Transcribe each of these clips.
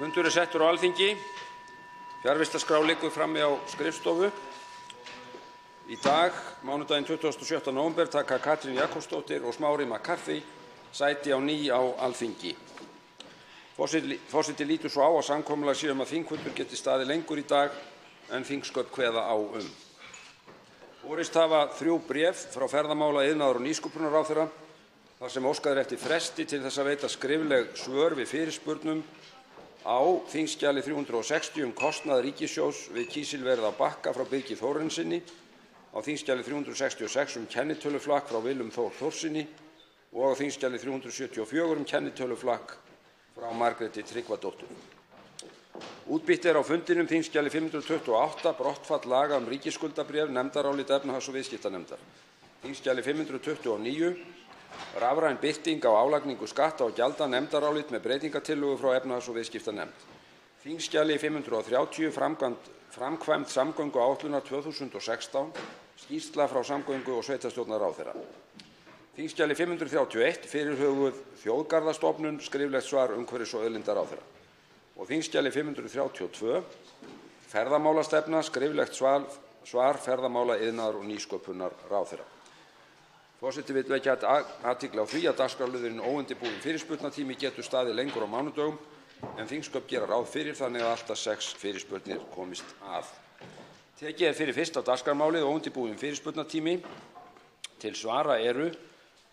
Fundur settur á Alþingi. Fjarvistarskrá liggur frammi á skrifstofu. Í dag, mánudaginn 27. nóvember, taka Katrín Jakobsdóttir og Smári McCarthy sæti á ný á Alþingi. Forseti lítur svo á að samkomulag sé að þingfundur geti staðið lengur í dag en þingsköp kveða á Borist hafa 3 bréf frá ferðamála-, iðnaðar- og nýsköpunarráðherra þar sem óskað eftir fresti til þess að veita skrifleg svör við fyrirspurnum á þingskjali 360 kostnað ríkissjóðs við kísilverið á Bakka frá Birgi Þórarinsinni, á þingskjali 366 kennitöluflakk frá Willum Þór Þórssyni og á þingskjali 374 kennitöluflakk frá Margréti Tryggvadóttur. Útbýtt á fundinum þingskjali 528 brottfall laga ríkisskuldabréf, nefndarálit efnahags- og viðskiptanefndar. Þingskjali 529 rafræn birting á álagningu skatta og gjalda, nefndarálit með breytingatillögu frá efnahags- og viðskiptanefnd. Þingskjali 530 framkvæmd samgönguáætlunar 2016, skýrsla frá samgöngu- og sveitarstjórnarráðherra. Þingskjali 531 fyrirhuguð þjóðgarðastofnun, skriflegt svar umhverfis- og auðlindaráðherra. Og þingskjali 532 ferðamálastefna, skriflegt svar ferðamála-, iðnaðar- og nýsköpunarráðherra. Forseti vill vekja athygli á því að dagskrárliðurinn óundirbúinn fyrirspurnatími getur staðið lengur á mánudögum en þingsköp gera ráð fyrir, þannig að allt að 6 fyrirspurnir komist að. Tekið fyrir fyrsta dagskrármálið óundirbúinn fyrirspurnatími. Til svara eru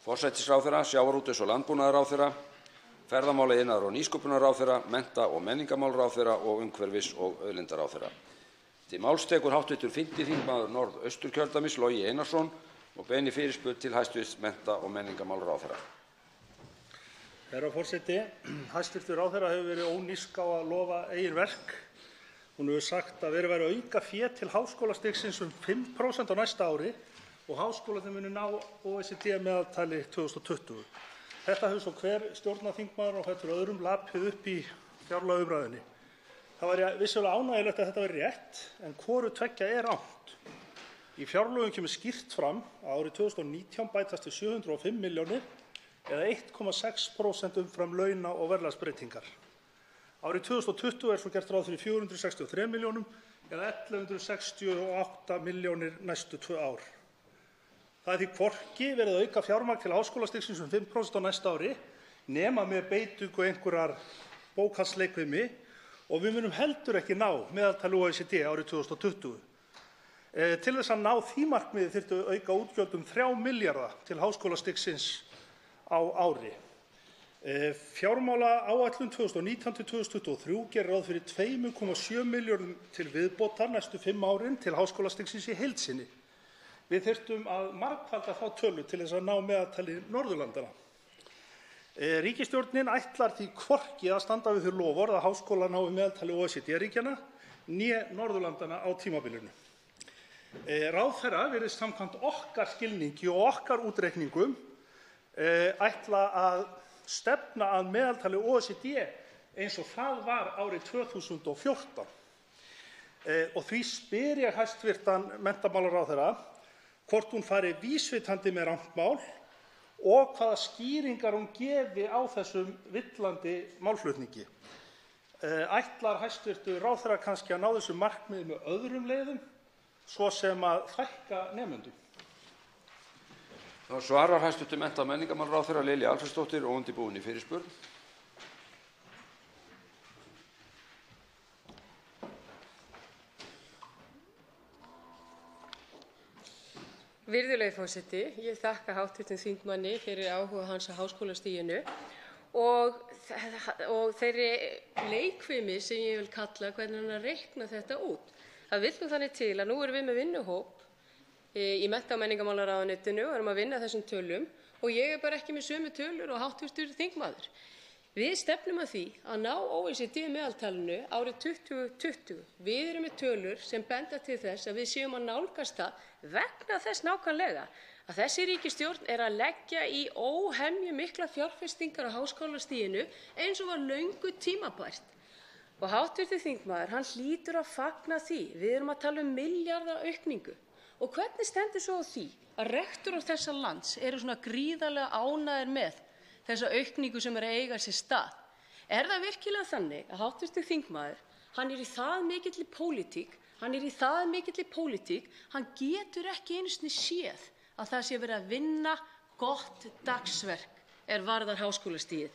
forsætisráðherra, sjávarútvegs- og landbúnaðarráðherra, ferðamála-, iðnaðar- og nýsköpunarráðherra, mennta- og menningarmálaráðherra og umhverfis- og auðlindaráðherra. Til máls tekur hv. 5. þingmaður Norðausturkjördæmis Logi Einarsson og beinir fyrirspurn til hæstv. mennta- og menningarmálaráðherra. Herra forseti, hæstv. ráðherra hefur verið ónísk á að lofa eigin verk. Hún hefur sagt að verið væri að auka fé til háskólastigsins 5% á næsta ári og háskólarnir muni ná OECD-meðaltali 2020. Þetta hefur svo hver stjórnarþingmaður og fætur öðrum lapið upp í fjárlagaumræðunni. Það væri vissulega ánægjulegt að þetta væri rétt, en hvoru tveggja rangt. Í fjárlögum kemur skýrt fram að árið 2019 bætast við 705 milljónir eða 1,6% umfram launa- og verðlagsbreytingar. Árið 2020 svo gert ráð fyrir 463 milljónum eða 1168 milljónir næstu 2 ár. Það því hvorki verið að auka fjármagn til háskólastigsins 5% á næsta ári nema með beitingu einhverjar bókhaldsleikfimi og við munum heldur ekki ná meðaltali OECD árið 2020. Til þess að ná því markmiði þyrfti að auka útgjöld 3 milljarða til háskólastigsins á ári. Fjármálaáætlun 2019–2023 gerir ráð fyrir 2,7 milljörðum til viðbótar næstu 5 árin til háskólastigsins í heild sinni. Við þyrftum að margfalda þá tölu til þess að ná meðaltali Norðurlandanna. Ríkisstjórnin ætlar því hvorki að standa við þau loforð að háskólar nái meðaltali OECD-ríkjanna né Norðurlandanna á tímabilinu. Ráðherra virðist samkvæmt okkar skilningi og okkar útreikningum ætla að stefna að meðaltali OECD eins og það var árið 2014. Og því spyr ég hæstv. Menntamálaráðherra hvort hún fari vísvitandi með rangt mál og hvaða skýringar hún gefi á þessum villandi málflutningi. Ætlar hæstv. ráðherra kannski að ná þessu markmiði með öðrum leiðum, svo sem að fækka nemendum? Þá svarar hæstv. mennta- og menningarmálaráðherra Lilja Alfreðsdóttir óundirbúinni fyrirspurn. Virðulegi forseti, ég þakka hv. þingmanni fyrir áhuga hans á háskólastiginu og þeirri leikfimi sem ég vil kalla hvernig hann reikna þetta út. Það vill nú þannig til að nú erum við með vinnuhóp í mennta- og menningarmálaráðuneytinu og erum að vinna þessum tölum og ég er bara ekki með sömu tölur og hv. þingmaður. Við stefnum að því að ná OECD-meðaltalinu árið 2020. Við erum með tölur sem benda til þess að við séum að nálgast það vegna þess nákvæmlega að þessi ríkisstjórn er að leggja í óhemju miklar fjárfestingar á háskólastiginu eins og var löngu tímabært. Og hv. þingmaður, hann hlýtur að fagna því. Við erum að tala milljarða aukningu. Og hvernig stendur svo á því að rektorar þessa lands eru svona gríðarlega ánægðir með þessa aukningu sem er að eiga sér stað? Er það virkilega þannig að hv. þingmaður, hann er í það mikilli pólitík, hann getur ekki einu sinni séð að það sé verið að vinna gott dagsverk er varðar háskólastigið?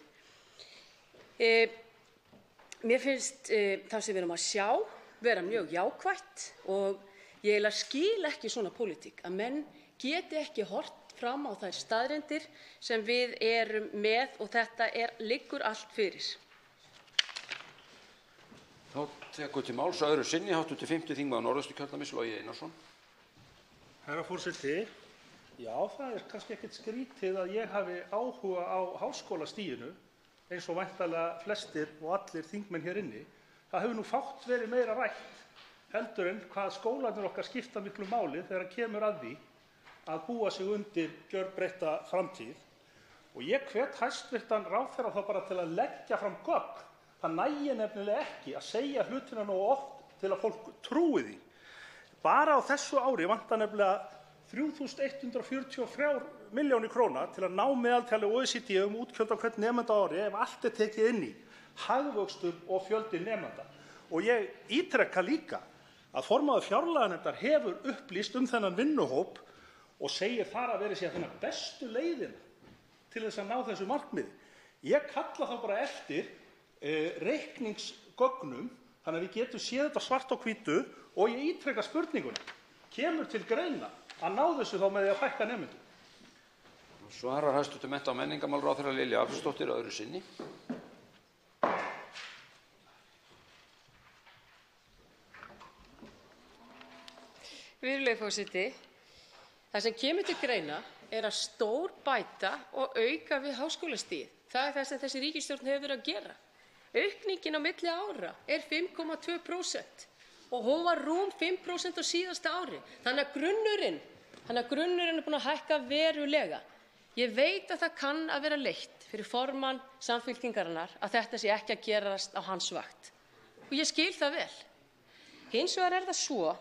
Mér finnst það sem við erum að sjá vera mjög jákvætt og ég eiginlega skil ekki svona pólitík, að menn geti ekki horft fram á þær staðreyndir sem við erum með og þetta liggur allt fyrir. Þá tekur til máls að öðru sinni hv. 5. þingmaður Norðausturkjördæmis, Logi Einarsson. Herra forseti, já, það er kannski ekkert skrítið að ég hafi áhuga á háskólastiginu, eins og væntanlega flestir og allir þingmenn hér inni. Það hefur nú fátt verið meira rætt heldur en hvað skólarnir okkar skipta miklu máli þegar kemur að því að búa sig undir gjörbreytta framtíð. Og ég hvet hæstv. ráðherra þá bara til að leggja fram gögn. Það nægir nefnilega ekki að segja hlutina nógu oft til að fólk trúi því. Bara á þessu ári vantar nefnilega 3.143 milljónir króna til að ná meðaltali OECD útgjöld á hvern nemanda á ári ef allt tekið inn í hagvöxtur og fjöldi nemanda. Og ég ítreka líka að formaður fjárlaganefndar hefur upplýst þennan vinnuhóp og segir þar að vera sér að finna bestu leiðina til þess að ná þessu markmiði. Ég kalla þá bara eftir reikningsgögnum þannig að við getum séð þetta svart á hvítu og ég ítreka spurninguna. Kemur til greina að ná þessu þá með því að fækka nemendum? Svarar hæstv. mennta- og menningarmálaráðherra Lilja Alfreðsdóttir öðru sinni. Virðulegi forseti, það sem kemur til greina að stórbæta og auka við háskólastigið. Það það sem þessi ríkisstjórn hefur verið að gera. Aukningin á milli ára 5,2% og hún var rúm 5% á síðasta ári. Þannig að grunnurinn búinn að hækka verulega. Ég veit að það kann að vera leitt fyrir formann Samfylkingarinnar að þetta sé ekki að gerast á hans vakt. Og ég skil það vel. Hins vegar það svo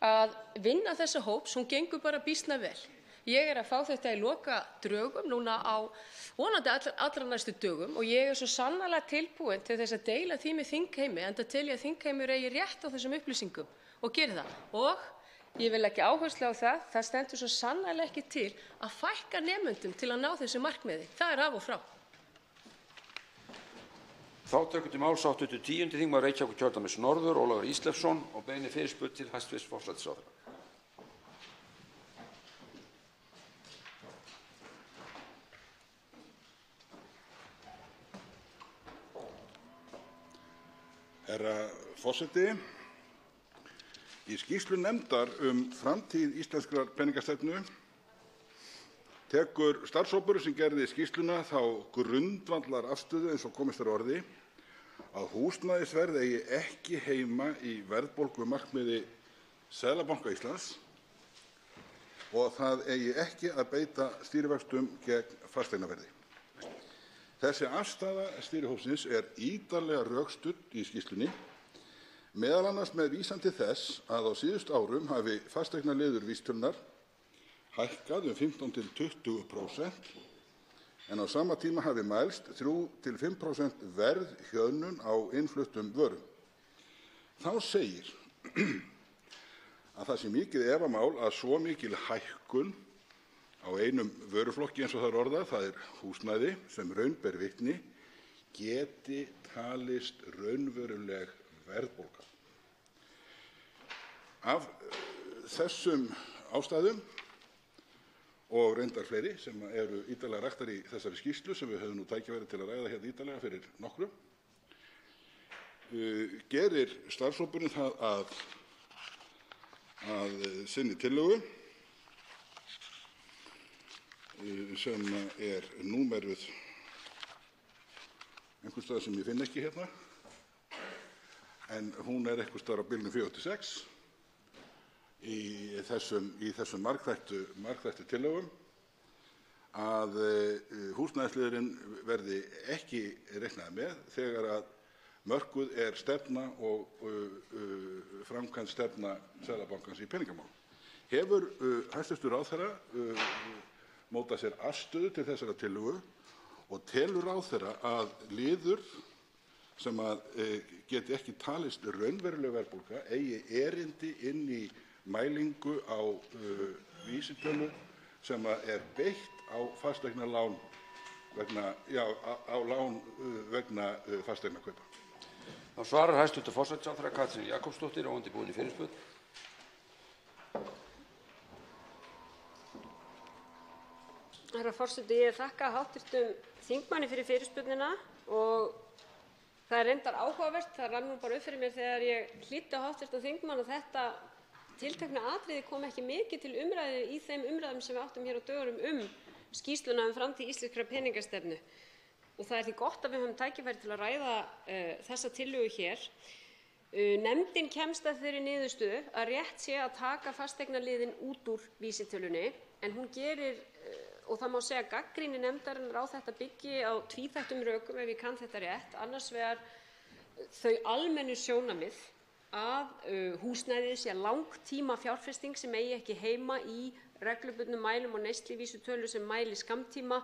að vinna þessa hóps, hún gengur bara býsna vel. Ég að fá þetta í lokadrögum núna á vonandi allra næstu dögum og ég svo sannarlega tilbúin til þess að deila því með þingheimi, enda tel ég að þingheimur eigi rétt á þessum upplýsingum og geri það. Og ég vil leggja áherslu á það stendur svo sannarlega ekki til að fækka nemendum til að ná þessu markmiði. Það af og frá. Þá tekur til máls hv. 10. þingmaður Reykjavíkurkjördæmis norður, Ólafur Ísleifsson, og beinir fyrirspurn til hæstv. forsætisráðherra. Herra forseti, í skýrslu nefndar framtíð íslenskrar peningastefnu tekur starfshópur sem gerði skýrsluna þá grundvallarafstöðu eins og komist orði að húsnæðisverð eigi ekki heima í verðbólgumarkmiði Seðlabanka Íslands og það eigi ekki að beita stýrivöxtum gegn fasteignaverði. Þessi afstaða stýrihópsins ítarlega rökstudd í skýrslunni, meðal annars með vísan til þess að á síðustu árum hafi fasteignaliður vísitölunnar hækkað 15 til 20% en á sama tíma hafi mælst 3 til 5% verðhjöðnun á innfluttum vörum. Þá segir að það sé mikið efamál að svo mikil hækkun á einum vöruflokki eins og það orðað, það húsnæði sem raun ber vitni, geti talist raunveruleg verðbólga. Af þessum ástæðum og reyndar fleiri sem eru ítarlega raktar í þessari skýrslu sem við höfum nú tækifæri til að ræða hérna ítarlega fyrir nokkru, gerir starfshópurinn það að sinni tillögu sem númeruð einhvers staðar sem ég finn ekki hérna, en hún einhvers staðar á bilinu 4-6 í þessum margþættu tillögum að húsnæðisliðurinn verði ekki reiknað með þegar að mörkuð stefna og framkvæmd stefna Seðlabankans í peningamálum. Hefur hæstv. ráðherra mótað sér afstöðu til þessarar tillögu og telur ráðherra að liður sem geti ekki talist raunveruleg verðbólga eigi erindi inn í mælingu á vísitölu sem beitt á fasteignalán vegna fasteignakaupa. Þá svarar hæstv. Forsætisráðherra Katrín Jakobsdóttir óundirbúinni fyrirspurn. Herra forseti, ég þakka hv. þingmanni fyrir fyrirspurnina og það reyndar áhugavert. Það rann nú bara upp fyrir mér þegar ég hlýddi á hv. þingmann að þetta tiltekna atriði kom ekki mikið til umræðu í þeim umræðum sem við áttum hér á dögunum skýrsluna framtíð íslenskrar peningastefnu. Og það því gott að við höfum tækifæri til að ræða þessa tillögu hér. Nefndin kemst að þeirri niðurstöðu að rétt sé að taka fasteignaliðinn út úr vísitölunni, en hún gerir, og það má segja gagnrýni nefndarinnar á þetta byggi á tvíþættum rökum ef ég kann þetta rétt. Annars vegar þau almennu sjónarmið að húsnæðið sé langtíma fjárfesting sem eigi ekki heima í reglubundnum mælum og neysluvísitölu sem mæli skammtíma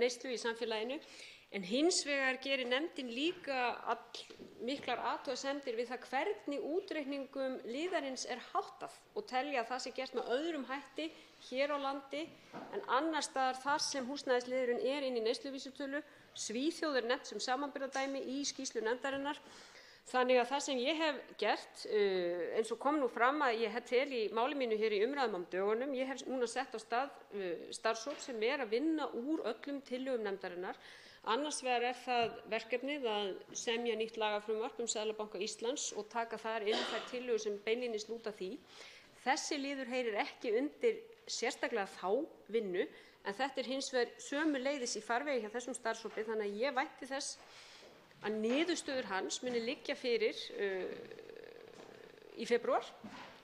neyslu í samfélaginu. En hins vegar gerir nefndin líka miklar athugasemdir við það hvernig útreikningum liðarins háttað og telja að það sé gert með öðrum hætti hér á landi en annars staðar þar sem húsnæðisliðurinn inn í neysluvísitölu. Svíþjóð nefnt sem samanburðardæmi í skýrslu nefndarinnar. Þannig að það sem ég hef gert, eins og kom nú fram að ég tel í máli mínu hér í umræðum dögunum, ég hef núna sett á stað starfshóp sem að vinna úr öllum tillögum nefndarinnar. Annars vegar það verkefnið að semja nýtt lagafrumvarp Seðlabanka Íslands og taka þar inn þær tillögur sem beinlínis lúta því. Þessi liður heyrir ekki undir sérstaklega þá vinnu, en þetta hins vegar sömuleiðis í farvegi hjá þessum starfshópi, þannig að ég vænti þess að niðurstöður hans muni liggja fyrir í febrúar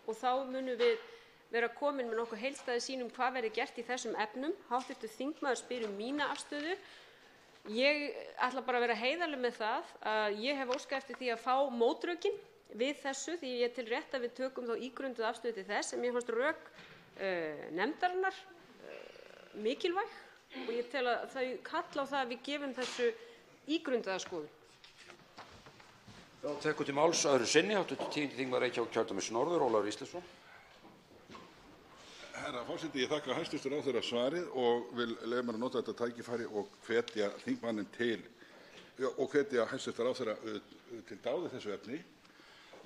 og þá munum við vera komin með nokkuð heildstæða sýn hvað verði gert í þessum efnum. Hv. þingmaður spyr mína afstöðu. Ég ætla bara að vera heiðarleg með það að ég hef óskað eftir því að fá mótrökin við þessu, því ég tel rétt að við tökum þá ígrunduð afstöðu til þess, en mér fannst rök nefndarinnar mikilvæg og ég tel að þau kalla á það að við gefum þessu ígrundaða skoðun. Þá tekur til máls öðru sinni hv. 10. þingmaður Reykjavíkurkjördæmis norður, Ólafur Ísleifsson. Herra forseti, ég þakka hæstv. Ráðherra svarið og vil leyfa mér að nota þetta tækifæri og hvetja þingmanninn til og hvetja hæstv. Ráðherra til dáða þessu efni.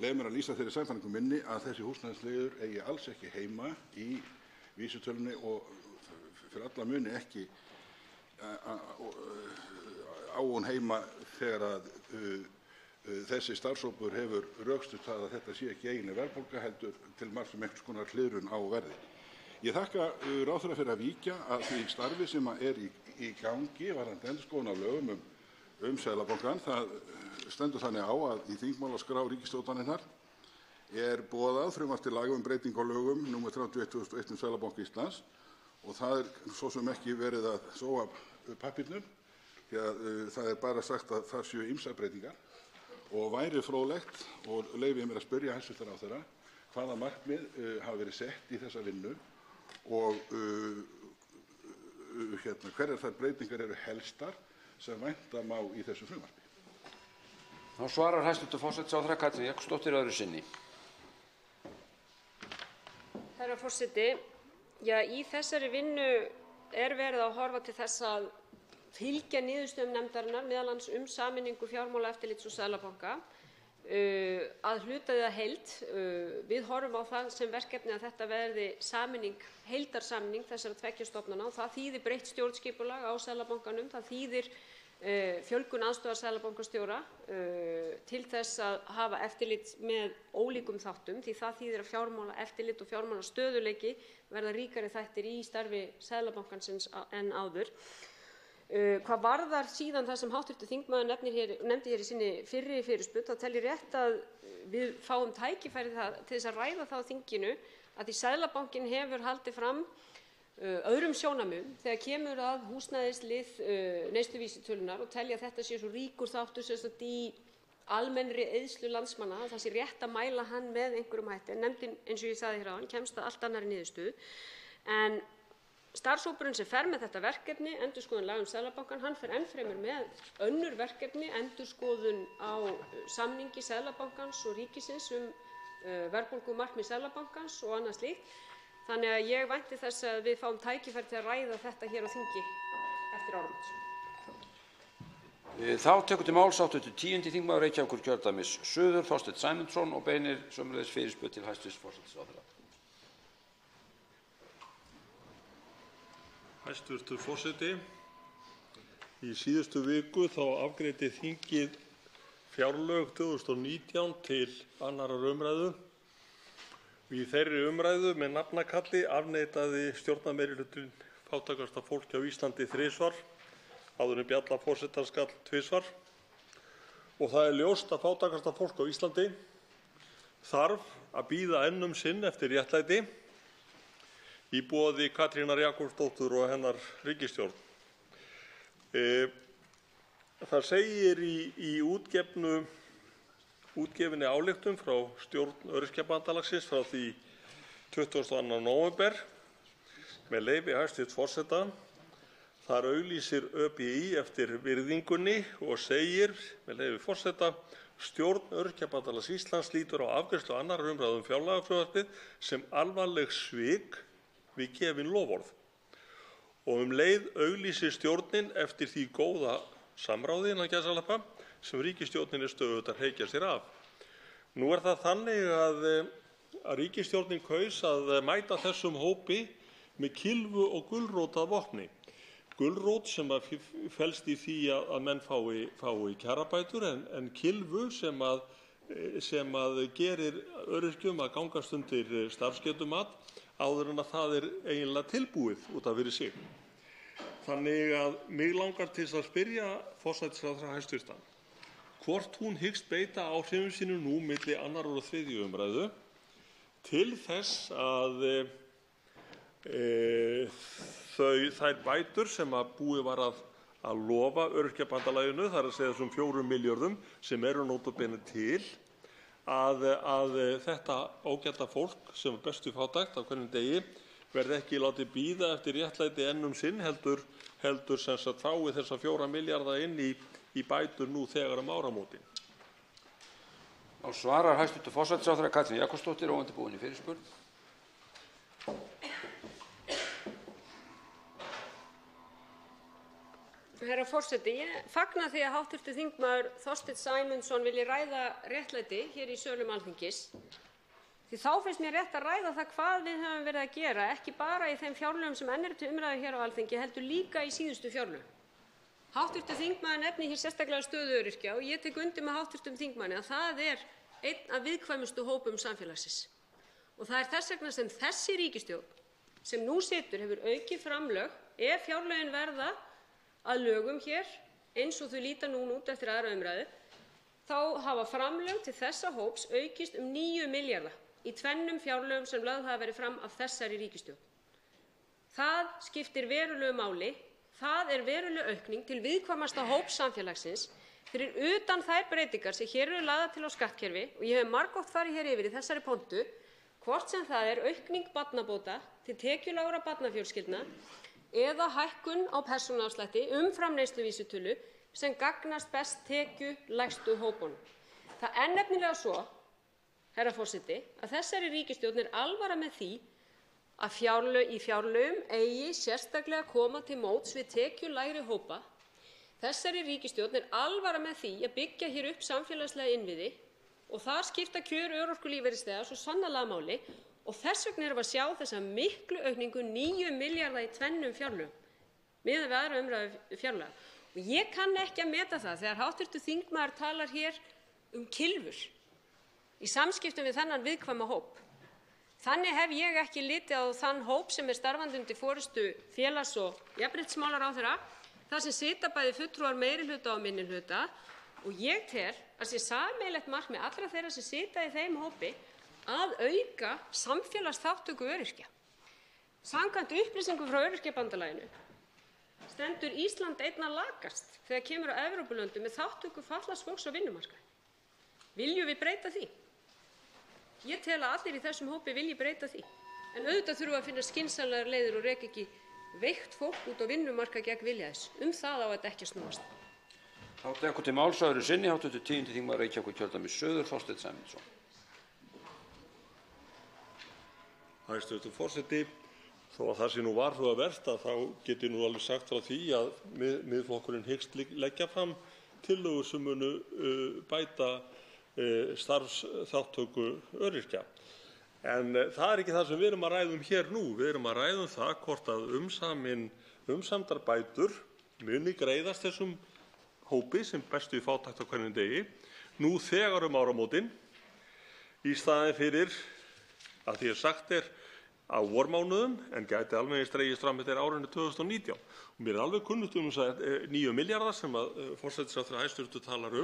Leyfa mér að lýsa þeirri sannfæringu minni að þessi húsnæðisliður eigi alls ekki heima í vísitölunni og fyrir alla muni ekki á hún heima þegar að þessi starfshópur hefur rökstutt það að þetta sé ekki eiginleg verðbólga heldur til marks einhvers konar hliðrun á verði. Ég þakka ráðherra fyrir að víkja að því starfi sem í gangi varðandi endurskoðun á lögum Seðlabankann. Það stendur þannig á að í þingmálaskrá ríkisstjórnarinnar boðað frumvarp til laga breytingu á lögum nr. 31/2001 Seðlabanka Íslands og það svo sem ekki verið að sóa pappírnum því að það bara sagt að það séu ýmsar breytingar. Og væri fróðlegt og leyfi ég mér að spyrja hæstv. Ráðherra hvaða markmið hafa verið sett í þessa vinnu og hverjar þær breytingar eru helstar sem vænta má í þessu frumvarpi. Þá svarar hæstv. Forsætisráðherra Katrín Jakobsdóttir öðru sinni. Herra forseti, í þessari vinnu verið að horfa til þess að fylgja niðurstöðum nefndarinnar, meðal annars sameiningu Fjármálaeftirlits og Seðlabanka, að hluta eða heild. Við horfum á það sem verkefni að þetta verði heildarsameining þessara tveggja stofnana og það þýðir breytt stjórnskipulag á Seðlabankanum, það þýðir fjölgun aðstoðarseðlabankastjóra til þess að hafa eftirlit með ólíkum þáttum, því það þýðir að fjármálaeftirlit og fjármálastöðugleiki verða ríkari þættir í starfi Seðlabankans en áður. Hvað varðar síðan það sem hv. þingmaður nefndi hér í sinni fyrri fyrirspurn, þá tel ég rétt að við fáum tækifæri til þess að ræða það á þinginu að því Seðlabankinn hefur haldið fram öðrum sjónarmiðum þegar kemur að húsnæðislið neysluvísitölunnar og telja að þetta sé svo ríkur þáttur sem sagt í almennri eyðslu landsmanna að það sé rétt að mæla hann með einhverjum hætti. En nefndin, eins og ég sagði hér áðan, kemst að allt annarri niðurstöðu. En Starfshópurinn sem fer með þetta verkefni, endurskoðun laga Seðlabankann, hann fer enn fremur með önnur verkefni, endurskoðun á samningi Seðlabankans og ríkisins verðbólgumarkmið Seðlabankans og annað slíkt. Þannig að ég vænti þess að við fáum tækifæri til að ræða þetta hér á þingi eftir áramót. Þá tekur til máls hv. 10. þingmaður Reykjavíkurkjördæmis suður, Þorsteinn Sæmundsson, og beinir sömuleiðis fyrirspurn til hæstv. forsætisráðherra. Hæstv. forseti. Í síðustu viku þá afgreiddi þingið fjárlög 2019 til 2. umræðu. Í þeirri umræðu með nafnakalli afneitaði stjórnarmeirihlutinn fátækasta fólki á Íslandi þrisvar, áður en bjalla forsetans skall tvisvar. Og það er ljóst að fátækasta fólk á Íslandi þarf að bíða enn um sinn eftir réttlæti í boði Katrínar Jakobsdóttur og hennar ríkisstjórn. Það segir í útgefinni ályktun frá stjórn Öryrkjabandalagsins frá því 22. nóvember, með leyfi hæstv. forseta. Þar auglýsir ÖBÍ eftir virðingunni og segir, með leyfi forseta: stjórn Öryrkjabandalags Íslands lítur á afgreiðslu 2. umræðu fjárlagafrumvarpið sem alvarleg svik við gefin loforð. Og leið auglýsir stjórnin eftir því góða samráði innan gæsalappa sem ríkisstjórnin er stöðugt að hreykja sér af. Nú er það þannig að ríkisstjórnin kaus að mæta þessum hópi með kylfu og gulrót að vopni. Gulrót sem felst í því að menn fái kjarabætur, en kylfu sem gerir öryrkjum að gangast undir starfsgetumat áður en að það er eiginlega tilbúið út af fyrir sig. Þannig að mig langar til að spyrja forsætisráðherra hæstv. Hvort hún hyggst beita áhrifum sínum nú milli 2. og 3. umræðu til þess að þær bætur sem að búið var að lofa Öryrkjabandalaginu, það er að segja þessum 4 milljörðum sem eru nota bene til, að þetta ágæta fólk sem er bestu fátækt á hverjum degi verði ekki látið bíða eftir réttlæti enn um sinn, heldur sem sagt fái þessa 4 milljarða inn í bætur nú þegar áramótin. Þá svarar hæstv. forsætisráðherra Katrín Jakobsdóttir óundirbúinni fyrirspurn. Herra forseti, ég fagna því að hv. þingmaður Þorsteinn Sæmundsson vilji ræða réttlæti hér í sölum Alþingis. Því þá finnst mér rétt að ræða það hvað við höfum verið að gera, ekki bara í þeim fjárlögum sem enn eru til umræðu hér á Alþingi, heldur líka í síðustu fjárlögum. Hv. þingmaður nefnir hér sérstaklega stöðu öryrkja og ég tek undir með hv. þingmanni að það er einn af viðkvæmustu hópum samfélagsins. Og það er þess vegna sem þessi ríkisstjórn sem nú situr hefur aukið framlög, ef fjárlögin verða að lögum hér eins og þau líta núna út eftir 2. umræðu, þá hafa framlög til þessa hóps aukist 9 milljarða í 2 fjárlögum sem lögð hafa verið fram af þessari ríkisstjórn. Það skiptir verulegu máli. Það er veruleg aukning til viðkvæmasta hóps samfélagsins fyrir utan þær breytingar sem hér eru lagðar til á skattkerfi, og ég hef margoft farið hér yfir í þessari pontu, hvort sem það er aukning barnabóta til tekjulágra barnafjölskyldna eða hækkun á persónuafslætti umfram neysluvísitölu sem gagnast best tekjulægstu hópunum. Það er nefnilega svo, herra forseti, að þessari ríkisstjórn er alvara með því að í fjárlögum eigi sérstaklega að koma til móts við tekjulægri hópa. Þessari ríkisstjórn er alvara með því að byggja hér upp samfélagslega innviði og þar skipta kjör örorkulífeyrisþega svo sannarlega máli. Og þess vegna erum við að sjá þessa miklu aukningu 9 milljarða í 2 fjárlögum miðað við 2. umræðu fjárlaga. Og ég kann ekki að meta það þegar hv. þingmaður talar hér kylfur í samskiptum við þennan viðkvæma hóp. Þannig hef ég ekki litið á þann hóp sem er starfandi undir forystu félags- og jafnréttismálaráðherra, þar sem sita bæði fulltrúar meirihluta og minnihluta, og ég tel að sé sameiginlegt markmið allra þeirra sem sita í þeim hópi að auka samfélagsþátttöku öryrkja. Samkvæmt upplýsingum frá Öryrkjabandalaginu stendur Ísland einna lakast þegar kemur á Evrópulöndum með þátttöku fatlaðs fólks á vinnumarkaði. Viljum við breyta því? Ég tel að allir í þessum hópi vilji breyta því. En auðvitað þurfum við að finna skynsamlegar leiðir og reka ekki veikt fólk út á vinnumarkað gegn vilja þess. Það á þetta ekki að snúast. Þá tekur til máls öðru sinni hv. 10. þingmaður Reykjavíkurkjördæmis suður, Þorsteinn Sæmundsson. Hæstv. forseti, þó að það sé nú varhugavert að þá get ég nú alveg sagt frá því að Miðflokkurinn hyggst leggja fram tillögur sem munu bæta starfsþátttöku öryrkja. En það ekki það sem við erum að ræða hér nú. Við erum að ræða það hvort að umsamdar bætur muni greiðast þessum hópi sem bestu í fátækt á hverjum degi nú þegar áramótin í staðinn fyrir að því sagt á vormánuðum en gæti alveg dregist fram eftir árinu 2019. Og mér alveg kunnugt þess 9 milljarðar sem að forsætisráðherra hæstv. Talar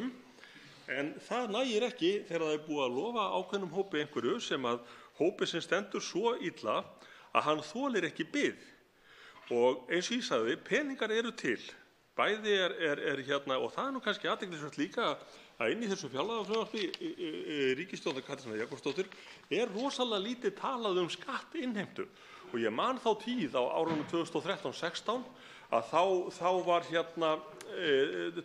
en það nægir ekki þegar það búið að lofa ákveðnum hópi einhverju hópi sem stendur svo illa að hann þolir ekki bið. Og eins og ég sagði, peningar eru til. Bæði og það nú kannski athyglisvert líka að inn í þessu fjárlagafrumvarpi ríkisstjórnar Katrínar Jakobsdóttur rosalega lítið talað skattinnheimtu. Og ég man þá tíð á árunum 2013-16 að þá var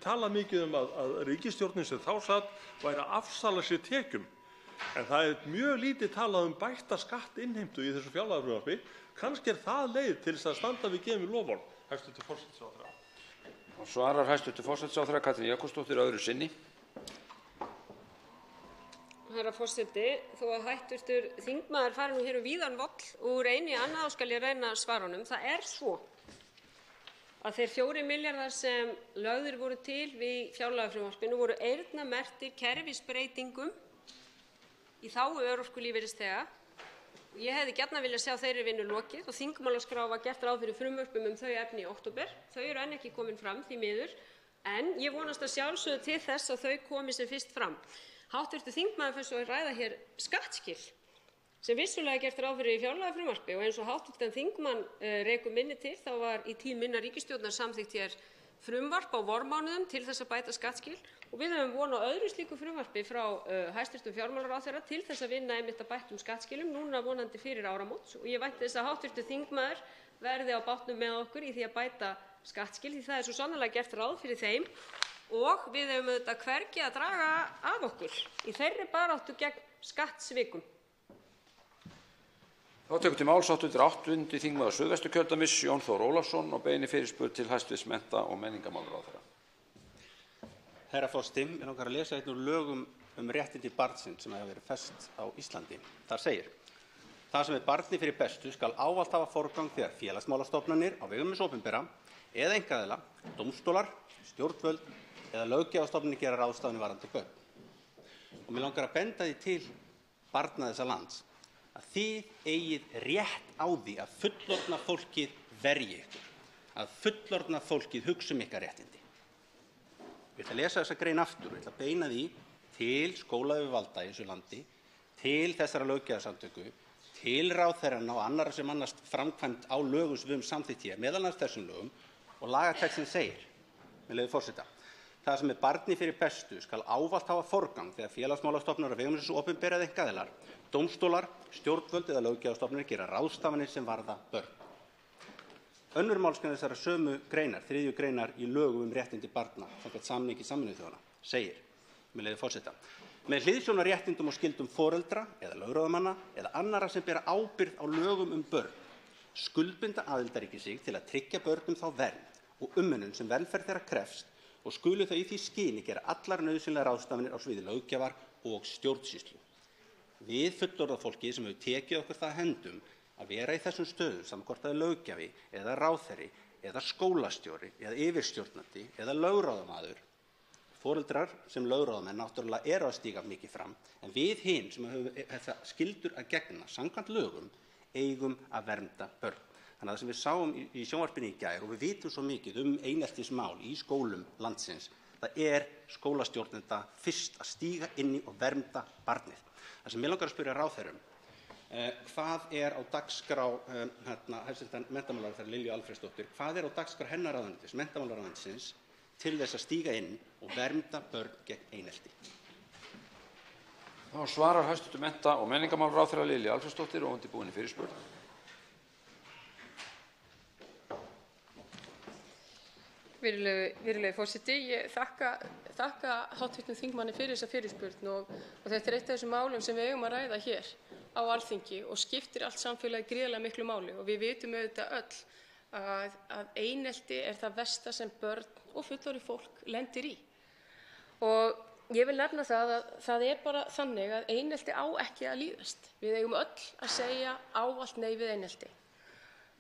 talað mikið að ríkisstjórnin sem þá satt væri að afsala sér tekjum. En það mjög lítið talað bætta skattinnheimtu í þessu fjárlagafrumvarpi. Kannski það leið til þess að standa við gefin loforð, hæstv. forsætisráðherra. Og svarar hæstv. forsætisráðherra Katrín Jakobsdóttir öðru sinni. Herra forseti, þó að hæstv. Þingmaður fari nú hér víðan voll úr einu í annað skal ég reyna að svara honum. Það svo að þeir 4 milljarðar sem lögðir voru til við fjárlagafrumvarpinu voru eyrnamerktir kerfisbreytingum í þágu örorkulífeyrisþega. Ég hefði gjarnan viljað sjá þeirri vinnu lokið og þingmálaskrá var gert ráð fyrir frumvörpum þau efni í október. Þau eru enn ekki komin fram því miður, en ég vonast að sjálfsögðu til þess að þau komi sem fyrst fram. Hv. þingmaður fer svo að ræða hér skattskil sem vissulega gert ráð fyrir í fjárlagafrumvarpi og eins og hv. þingmann rekur minni til þá var í tíð minnar ríkisstjórnar samþykkt hér frumvarp á vormánuðum til þess að bæta skattskil og við höfum von á öðru slíku frumvarpi frá hæstv. fjármálaráðherra til þess að vinna einmitt að bættum skattskilum núna vonandi fyrir áramót og ég vænti þess að hv. þingmaður verði á bátnum með okkur í því að bæta skattskil því það svo sannarlega gert ráð fyrir þeim og við höfum auðvitað hvergi að draga af okkur í þeirri baráttu gegn skattsvikum. Þá tekur til máls hv. 8. þingmaður Suðvesturkjördæmis Jón Þór Ólafsson og beinir fyrirspurn til hæstv. mennta- og menningarmálaráðherra. Herra forseti, mig langar að lesa einn úr lögum réttindi barnsins sem hafa verið fest á Íslandi. Þar segir: Það sem barni fyrir bestu skal ávallt hafa forgang þegar félagsmálastofnanir á vegum hins opinbera eða einkaaðila, dómstólar, stjórnvöld eða löggjafastofnanir gera ráðstafanir varðandi börn. Og mig langar að benda því til barna þessa lands að þið eigið rétt á því að fullorðna fólkið verji ykkur, að fullorðna fólkið hugsa ykkar réttindi. Ég ætla að lesa þessa grein aftur og ég ætla að beina því til skólayfirvalda í þessu landi, til þessara löggjafarsamtöku, til ráðherranna og annarra sem annast framkvæmd á lögum sem við höfum samþykkt hér, meðal annars þessum lögum, og lagatextinn segir, með leyfi forseta: Það sem barni fyrir bestu skal ávallt hafa forgang þegar félagsmálastofnanir á vegum hins opinbera eða einkaaðilar, dómstólar, stjórnvöld eða löggjafastofnanir gera ráðstafanir sem varða börn. Önnur málsgrein þessara sömu greinar, 3. greinar í lögum réttindi barna, samkvæmt samningi Sameinuðu þjóðanna, segir, með leyfi forseta: Með hliðsjón af réttindum og skyldum foreldra eða lögráðamanna eða annarra sem bera ábyrgð á lögum börn skuldbinda aðildarríki sig til að tryggja börnum þá vernd og umönnun sem velferð þeirra krefst og skulu þau í því skyni gera allar nauðsynlegar ráðstafanir á sviði löggjafar og stjórnsýslu. Við fullorðna fólkið sem hefur tekið okkur það að höndum að vera í þessum stöðum, sama hvort það er löggjafi eða ráðherri eða skólastjóri eða yfirstjórnandi eða lögráðamaður. Foreldrar sem lögráðamenn náttúrulega eru að stíga mikið fram, en við hin sem höfum þetta skyldur að gegna samkvæmt lögum eigum að vernda börn. Þannig að það sem við sáum í sjónvarpinu í gær og við vitum svo mikið eineltismál í skólum landsins, það skólastjórnenda fyrst að stíga inn í og vernda barnið. Það sem mig langar að spyrja ráðherrum, hvað á dagskrá hæstv. Menntamálaráðherra Lilju Alfreðsdóttur, hvað á dagskrá hennar ráðuneytis, menntamálaráðuneytisins, til þess að stíga inn og vernda börn gegn einelti? Þá svarar hæstv. mennta- og menningarmálaráðherra Lilju Alfreðsdóttir og undirbúinni fyrirspurn. Virðulegi forseti. Ég þakka hv. þingmanni fyrir þessa fyrirspurn og þetta er eitt af þessum málum sem við eigum að ræða hér á Alþingi og skiptir allt samfélagið gríðarlega miklu máli og við vitum auðvitað öll að einelti er það versta sem börn og fullorðið fólk lendir í. Og ég vil nefna það að það er bara þannig að einelti á ekki að líðast. Við eigum öll að segja ávallt nei við einelti.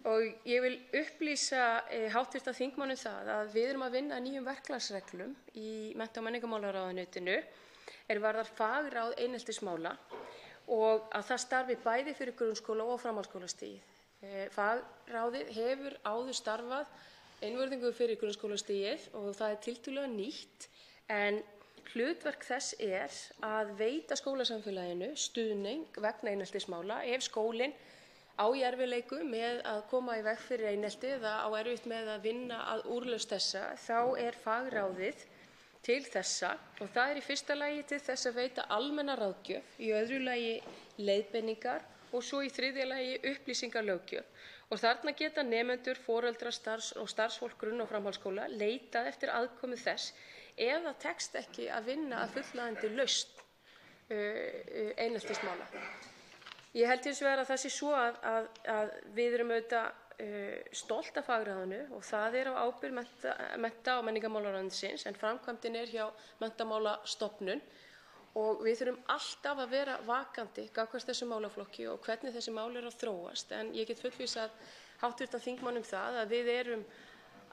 Og ég vil upplýsa hv. þingmann það að við erum að vinna að nýjum verklagsreglum í mennta- og menningarmálaráðuneytinu varðar fagráð eineltismála og að það starfi bæði fyrir grunnskóla og framhaldsskólastigið. Fagráðið hefur áður starfað einvörðungu fyrir grunnskólastigið og það er tiltölulega nýtt en hlutverk þess að veita skólasamfélaginu stuðning vegna eineltismála ef skólinn á í erfiðleikum með að koma í veg fyrir einelti eða á erfitt með að vinna að úrlausn þessa, þá er fagráðið til þessa og það er í fyrsta lagi til þess að veita almenna ráðgjöf, í öðru lagi leiðbeiningar og svo í þriðja lagi upplýsingalöggjöf. Og þarna geta nemendur, foreldrar og starfsfólk grunn- og framhaldsskóla leitað eftir aðkomu þess ef það tekst ekki að vinna að fullnægjandi lausn eineltismála. Ég held hins vegar að það sé svo að við erum auðvitað stolt af fagráðinu og það er á ábyrgð mennta- og menningarmálaráðuneytisins en framkvæmdin er hjá Menntamálastofnun og við þurfum alltaf að vera vakandi gagnvart þessum málaflokki og hvernig þessi mál að þróast. En ég get fullvissað hv. þingmann það að við erum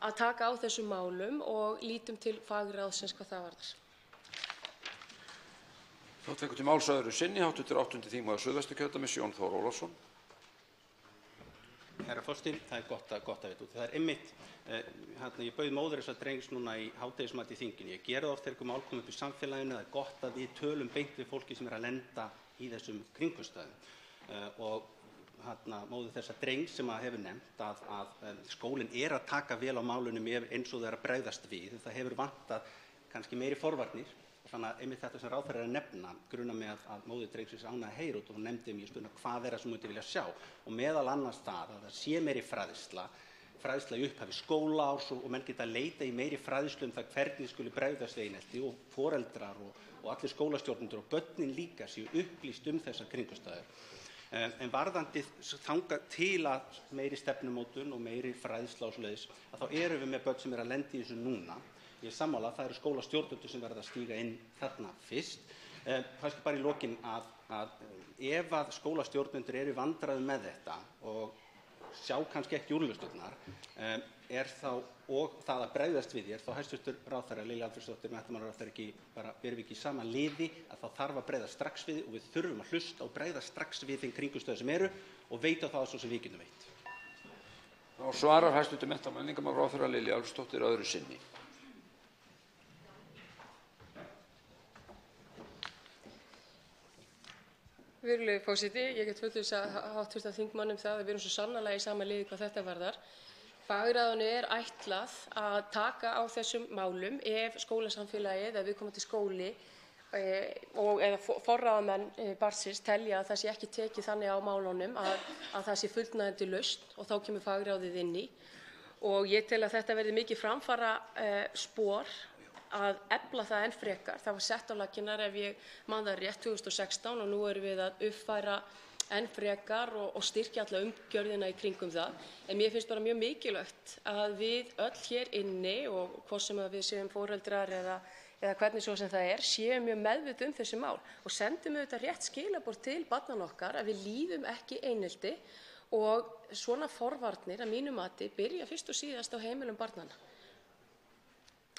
að taka á þessum málum og lítum til fagráðsins hvað það varðar. Þá tekur til máls öðru sinni hv. 8. þingmaður Suðvesturkjördæmis Jón Þór Ólafsson. Herra forseti, það er gott að vita út. Það er einmitt, ég bauð móður þessa drengs núna í hádegismat í þinginu. Ég geri það oft þegar mál koma upp í samfélaginu. Það er gott að við tölum beint við fólki sem að lenda í þessum kringumstæðum. Og móður þessa drengs sem að hefur nefnt að skólinn að taka vel á málunum eins og það að bregðast við. Það hefur vantað kannski meiri forvarnir. Þannig að einmitt þetta sem ráðherra að nefna gruna mig að móðir drengsins ánægði að heyra út og hún nefndi ég spurði hvað það sem myndi vilja sjá og meðal annars það að það sé meiri fræðsla í upphafi skólaárs og menn geta leita í meiri fræðslu það hvernig skuli bregðast við einelti og foreldrar og allir skólastjórnendur og börnin líka séu upplýst þessar kringumstæður. En varðandi þangað til að meiri stefnumótun og meiri fræðsla og svoleiðis að þá erum við með börn sem að lenda í þessu núna. Ég er sammála, það eru skólastjórnendur sem verða að stíga inn þarna fyrst. Kannski bara í lokin að ef að skólastjórnendur eru í vandræðum með þetta og sjá kannski ekki úrlausnirnar, þá og það að bregðast við þá hæstv. Ráðherra Lilja Alfreðsdóttir menntamálaráðherra erum við ekki í sama liði að þá þarf að bregðast strax við og við þurfum að hlusta og bregðast strax við þeim kringumstæðum sem eru og veita það svo sem við getum veitt. Þá svarar hæstv. mennta- og menningarmálaráðherra Lilja Alfreðsdóttir öðru sinni. Virðulegi forseti, ég get fullvissað hv. þingmann það að við erum svo sannarlega í sama liði hvað þetta varðar. Fagráðinu ætlað að taka á þessum málum ef skólasamfélagið eða viðkomandi skóli eða forráðamenn barnsins telja að það sé ekki tekið þannig á málunum að það sé fullnægjandi lausn og þá kemur fagráðið inn í. Og ég tel að þetta verði mikið framfaraspor að efla það enn frekar. Það var sett á laggirnar ef ég man það rétt 2016 og nú erum við að uppfæra enn frekar og styrkja alla umgjörðina í kringum það. En mér finnst bara mjög mikilvægt að við öll hér inni og hvort sem við séum foreldrar eða hvernig svo sem það séum mjög meðvituð þessi mál og sendum auðvitað rétt skilaboð til barnanna okkar að við líðum ekki einelti og svona forvarnir að mínu mati byrja fyrst og síðast á heimilum barnanna.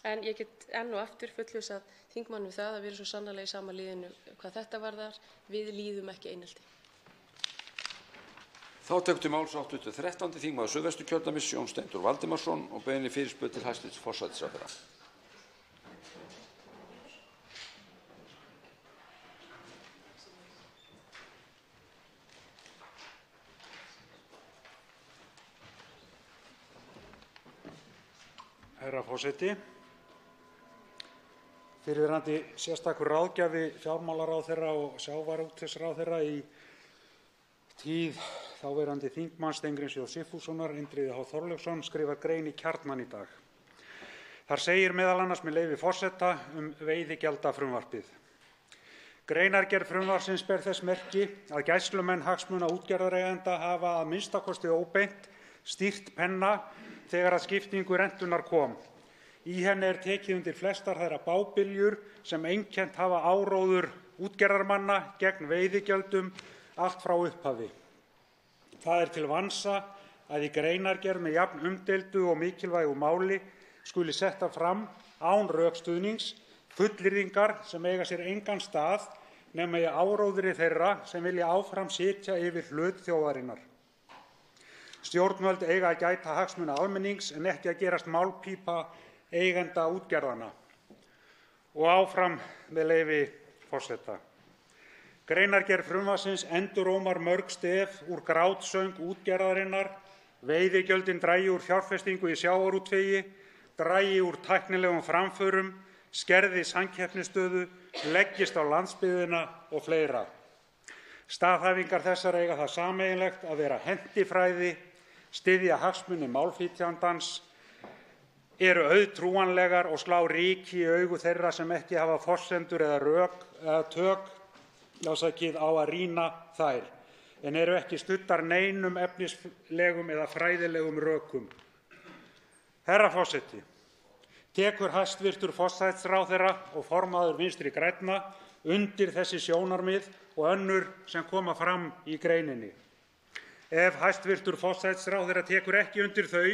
En ég get enn og aftur fullvissað þingmanninn það að við erum svo sannarlega í sama liðinu hvað þetta varðar. Við líðum ekki einelti. Þá tekur til máls hv. 13. þingmaður Suðvesturkjördæmis Jón Steindór Valdimarsson og beinir fyrirspurn til hæstv. forsætisráðherra. Herra forseti. Fyrrverandi sérstakur ráðgjafi fjármálaráðherra og sjávarútvegsráðherra í tíð þáverandi þingmanns Steingríms J. Sigfússonar, Indriði H. Þorleifsson, skrifar grein í Kjarnann í dag. Þar segir meðal annars með leyfi forseta veiðigjaldafrumvarpið. Greinargerð frumvarpsins ber þess merki að gæslumenn hagsmuna útgerðareigenda hafa að minnsta kosti óbeint stýrt penna þegar að skiptingu rentunnar kom. Í henni tekið undir flestar þeirra bábiljur sem einkennt hafa áróður útgerðarmanna gegn veiðigjöldum allt frá upphafi. Það til vansa að í greinargerð með jafn umdeildu og mikilvægu máli skuli setta fram án rökstuðnings fullyrðingar sem eiga sér engan stað nema í áróðri þeirra sem vilja áfram sitja yfir hlut þjóðarinnar. Stjórnvöld eiga að gæta hagsmuna almennings en ekki að gerast málpípa eigenda útgerðanna. Og áfram með leyfi forseta. Greinargerð frumvarpsins endurómar mörg stef úr grátsöng útgerðarinnar, veiðigjöldin dragi úr fjárfestingu í sjávarútvegi, dragi úr tæknilegum framförum, skerði samkeppnisstöðu, leggist á landsbyggðina og fleira. Staðhæfingar þessar eiga það sameiginlegt að vera hentifræði, styðja hagsmuni málflytjandans, eru auðtrúanlegar og slá ryki í augu þeirra sem ekki hafa forsendur eða rök eða tök á að rýna þær, en eru ekki studdar neinum efnislegum eða fræðilegum rökum. Herra forseti, tekur hæstvirtur forsætisráðherra og formaður Vinstri grænna undir þessi sjónarmið og önnur sem koma fram í greininni. Ef hæstvirtur forsætisráðherra tekur ekki undir þau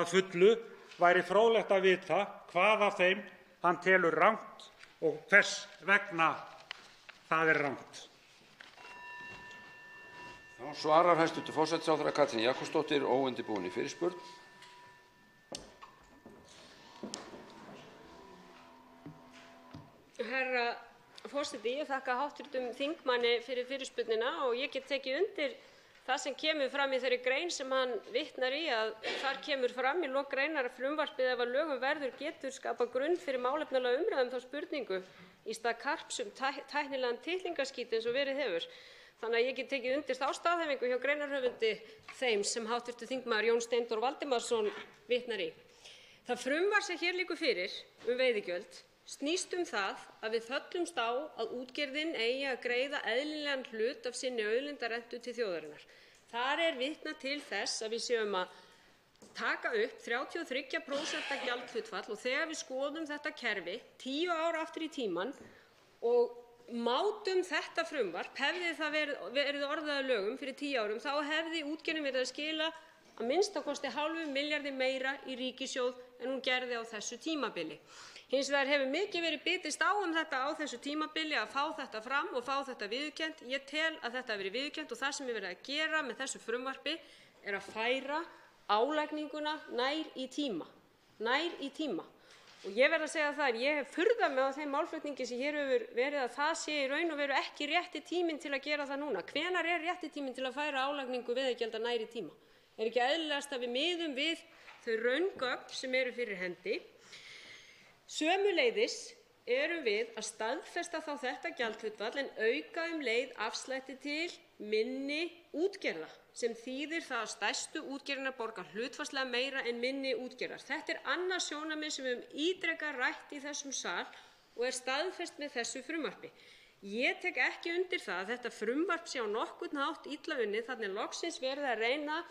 að fullu, væri fróðlegt að vita hvað af þeim hann telur rangt og hvers vegna það rangt. Þá svarar hæstvirtur forsætisráðherra Katrín Jakobsdóttir óundirbúinni fyrirspurn. Herra forseti, ég þakka hv. þingmanni fyrir fyrirspurnina og ég get tekið undir það sem kemur fram í þeirri grein sem hann vitnar í, að þar kemur fram í lok greinar að frumvarpið ef að lögum verður getur skapað grunn fyrir málefnalega umræðu þá spurningu í stað karps tæknilegan titlingaskít eins og verið hefur. Þannig að ég get tekið undir þá staðhæfingu hjá greinarhöfundi þeim sem hv. þingmaður Jón Steindór Valdimarsson vitnar í. Það frumvarp sem hér liggur fyrir veiðigjöld snýst það að við föllumst á að útgerðin eigi að greiða eðlilegan hlut af sinni auðlindarentu til þjóðarinnar. Þar vitnað til þess að við séum að taka upp 33% gjaldhlutfall og þegar við skoðum þetta kerfi 10 ár aftur í tímann og mátum þetta frumvarp, hefði það verið orðað að lögum fyrir 10 árum, þá hefði útgerðin verið að skila að minnsta kosti hálfum milljarði meira í ríkissjóð en hún gerði á þessu tímabili. Hins vegar hefur mikið verið bitist á þetta á þessu tímabili að fá þetta fram og fá þetta viðurkennt. Ég tel að þetta hafi verið viðurkennt og það sem verið að gera með þessu frumvarpi að færa álagninguna nær í tíma. Og ég verð að segja það að ég hef furðað mig á þeim málflutningi sem hér hefur verið að það sé í raun og veru ekki rétti tíminn til að gera það núna. Hvenær rétti tíminn til að færa álagningu veiðigjalda nær í tíma? Ekki eðlilegast að við miðum við þau raungögn sem eru fyrir hendi? Sömuleiðis erum við að staðfesta þá þetta gjaldhlutfall en auka leið afslætti til minni útgerða sem þýðir það að stærstu útgerðirnar borga hlutfallslega meira en minni útgerðar. Þetta annað sjónarmið sem við höfum ítrekað rætt í þessum sal og staðfest með þessu frumvarpi. Ég tek ekki undir það að þetta frumvarp sé á nokkurn hátt illa unnið, þannig loksins verið að reyna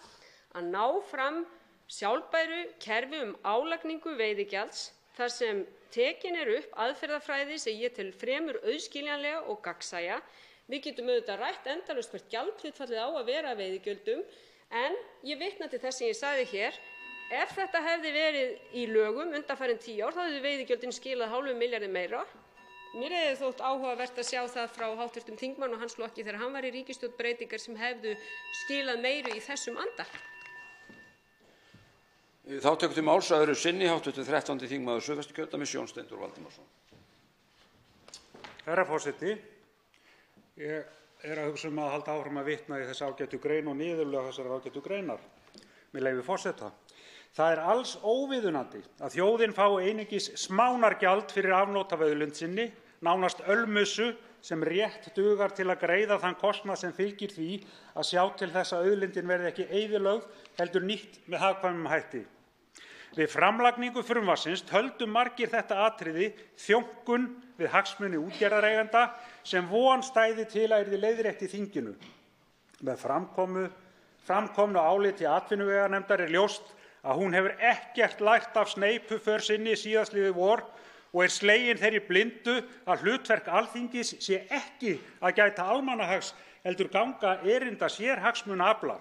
að ná fram sjálfbæru kerfi álagningu veiðigjalds þar sem tekin upp aðferðafræði sem ég tel fremur auðskiljanlega og gagnsæja. Við getum auðvitað rætt endalaust hvert gjaldhlutfallið á að vera af veiðigjöldum en ég vitna til þess sem ég sagði hér, ef þetta hefði verið í lögum undanfarin 10 ár þá hefðu veiðigjöldin skilað hálfum milljarði meira. Mér hefði þótt áhugavert að sjá það frá hv. þingmanni og hans flokki þegar hann var í ríkisstjórn breytingar sem hefðu skilað meiru í þessum anda. Þá tekur til máls að öðru sinni hv. 13. þingmaður Suðvesturkjördæmis Jón Steindór Valdimarsson. Herra forseti, ég að hugsa að halda áfram að vitna í þessa ágætu grein og niðurlög þessar ágætu greinar. Með leyfi forseta. Það alls óviðunandi að þjóðin fái einungis smánargjald fyrir afnot af auðlind sinni, nánast ölmusu sem rétt dugar til að greiða þann kostnað sem fylgir því að sjá til þess að auðlindin verði ekki eyðilögð heldur nýtt með hagkvæmum hætti. Við framlagningu frumvarpsins töldu margir þetta atriði þjónkun við hagsmuni útgerðareigenda sem von stæði til að yrði leiðrétt í þinginu. Með framkomnu áliti atvinnuveganefndar ljóst að hún hefur ekkert lært af sneypuför sinni síðastliðið vor og slegin þeirri blindu að hlutverk Alþingis sé ekki að gæta almannahags heldur ganga erinda sérhagsmunaafla.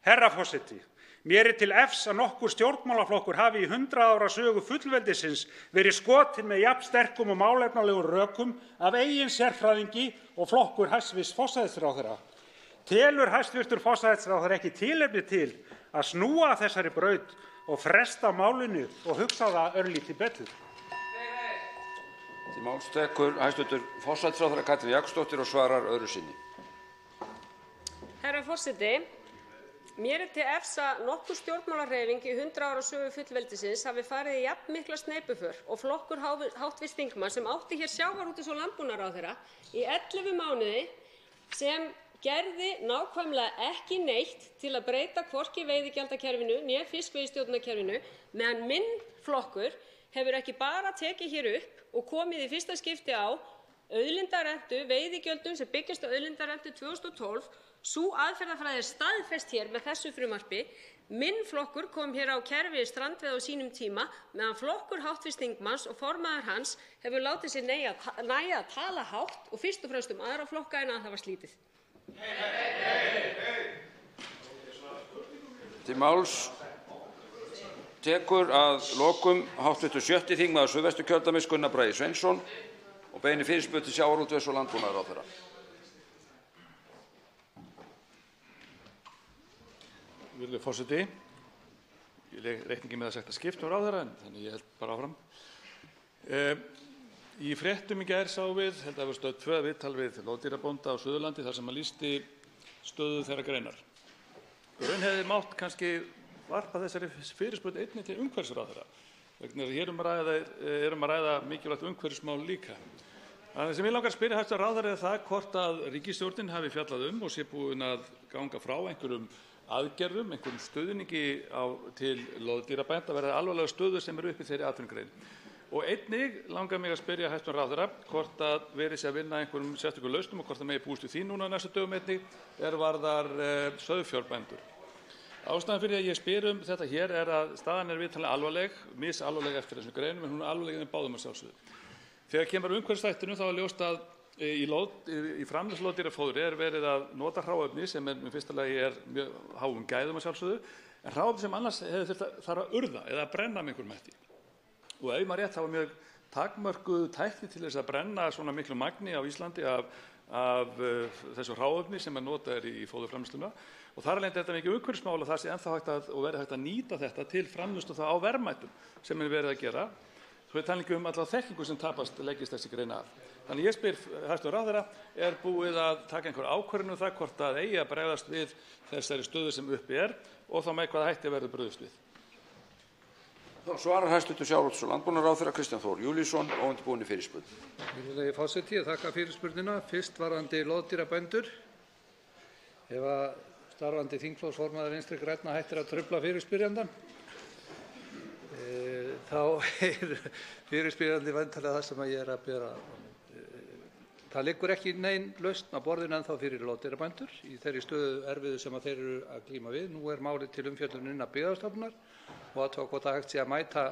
Herra forseti, mér til efs að nokkur stjórnmálaflokkur hafi í 100 ára sögu fullveldisins verið skotin með jafn sterkum og málefnalegum rökum af eigin sérfræðingi og flokkur hæstvirts forsætisráðherra. Telur hæstvirtur forsætisráðherra ekki tilefni til að snúa að þessari braut og fresta málinu og hugsa það örlítið betur? Til máls tekur hæstvirtur forsætisráðherra Katrín Jakobsdóttir og svarar öðru sinni. Herra forseti, mér til efs að nokkur stjórnmálahreyfing í 100 ára sögu fullveldisins hafi farið í jafn mikla sneypuför og flokkur háttvirts þingmanns sem átti hér sjávarútvegs- og landbúnaðarráðherra í 11 mánuði sem gerði nákvæmlega ekki neitt til að breyta hvorki veiðigjaldakerfinu né fiskveiðistjórnarkerfinu, meðan minn flokkur hefur ekki bara tekið hér upp og komið í fyrsta skipti á auðlindarentu, veiðigjöldum sem byggjast á auðlindarentu 2012. Sú aðferðafræði staðfest hér með þessu frumvarpi. Minn flokkur kom hér á kerfi strandveiða á sínum tíma meðan flokkur háttvirts þingmanns og formaður hans hefur látið sér nægja að tala hátt og fyrst og fremst aðra flokka en að það var slítið. Til máls tekur að lokum háttvirtur 7. þingmaður Suðvesturkjördæmis Gunnar Bragi Sveinsson og beinir fyrirspurn til sjávarútvegs- og landbúnaðarráðherra. Virðulegur forseti, ég reikna ekki með að sagt að skipta ráðherra en þannig ég held bara áfram. Í fréttum í gær sáum við, held að það var Stöð 2 viðtal við loðdýrabónda á Suðurlandi þar sem hann lýsti stöðu þeirra greinar. Raun hefði mátt kannski varpa þessari fyrirspurn einnig til umhverfisráðherra vegna þess að hér erum að ræða mikilvægt umhverfismál líka. Það sem ég langar að spyrja hæstvirtan ráðherra er það hvort að ríkisstjórnin hafi fjallað og sé búin að ganga frá einhverjum aðgerðum, einhverjum stuðningi til loðdýrabænda verða alvarlega stöðu sem eru uppi þeirri atvinnugrein. Og einnig langar mig að spyrja hæstvirtan ráðherra hvort að verið sé að vinna einhverjum sérstökum lausnum og hvort það megi búist við því núna næstu dögum einnig varðar sauðfjárbændur. Ástæðan fyrir að ég spyr þetta hér er að staðan vitanlega alvarleg, misalvarleg eftir þessum greinum en hún alvarleg en báðum að sjálfsögðu. Þegar kemur umhverfisþættinum þá ljóst að í framleiðslu loðdýrafóðri verið að nota hráefni sem í fyrsta lagi mjög háum gæðum að sjálfsögðu, en hráefni sem annars þarf að urða eða að brenna með einhverjum hætti. Og ef maður rétt þá mjög takmörkuð tækni til þess að brenna svona miklu magni á Íslandi af þessu hráefni sem notað í fóðurframleiðsluna. Og þar alveg þetta mikið umhverfismál að það sé ennþá hægt og verið hægt að nýta þetta til framleiðslu á verðmætum sem verið að gera. Svo tala ekki alla þekkingu sem tapast leggist þessi grein af. Þannig ég spyr hæstvirtan ráðherra, búið að taka einhver ákvörðun það hvort að eigi að bregðast við þessari stöðu sem uppi og þá með hvaða hætti verður brugðist við? Þá svarar hæstvirtur sjávarútvegs- og landbúnaðarráðherra Kristján Þór Júlíusson óundirbúinni fyrirspurn. Virðulegi forseti, ég þakka fyrirspurnina. Fyrst varðandi loðdýrabændur. Ef að starfandi þingflokksformaður Vinstri grænna hættir að trufla fyrirspyrjandann, þá fyrirspyrjandi væntanlega það sem ég að bera. Það liggur ekki nein lausn á borðinu ennþá fyrir loðdýrabændur í þeirri stöðu erfiðu sem þeir eru að glíma við. Nú málið til umfjöllunar innan Byggðastofnunar og athuga hvort hægt sé að mæta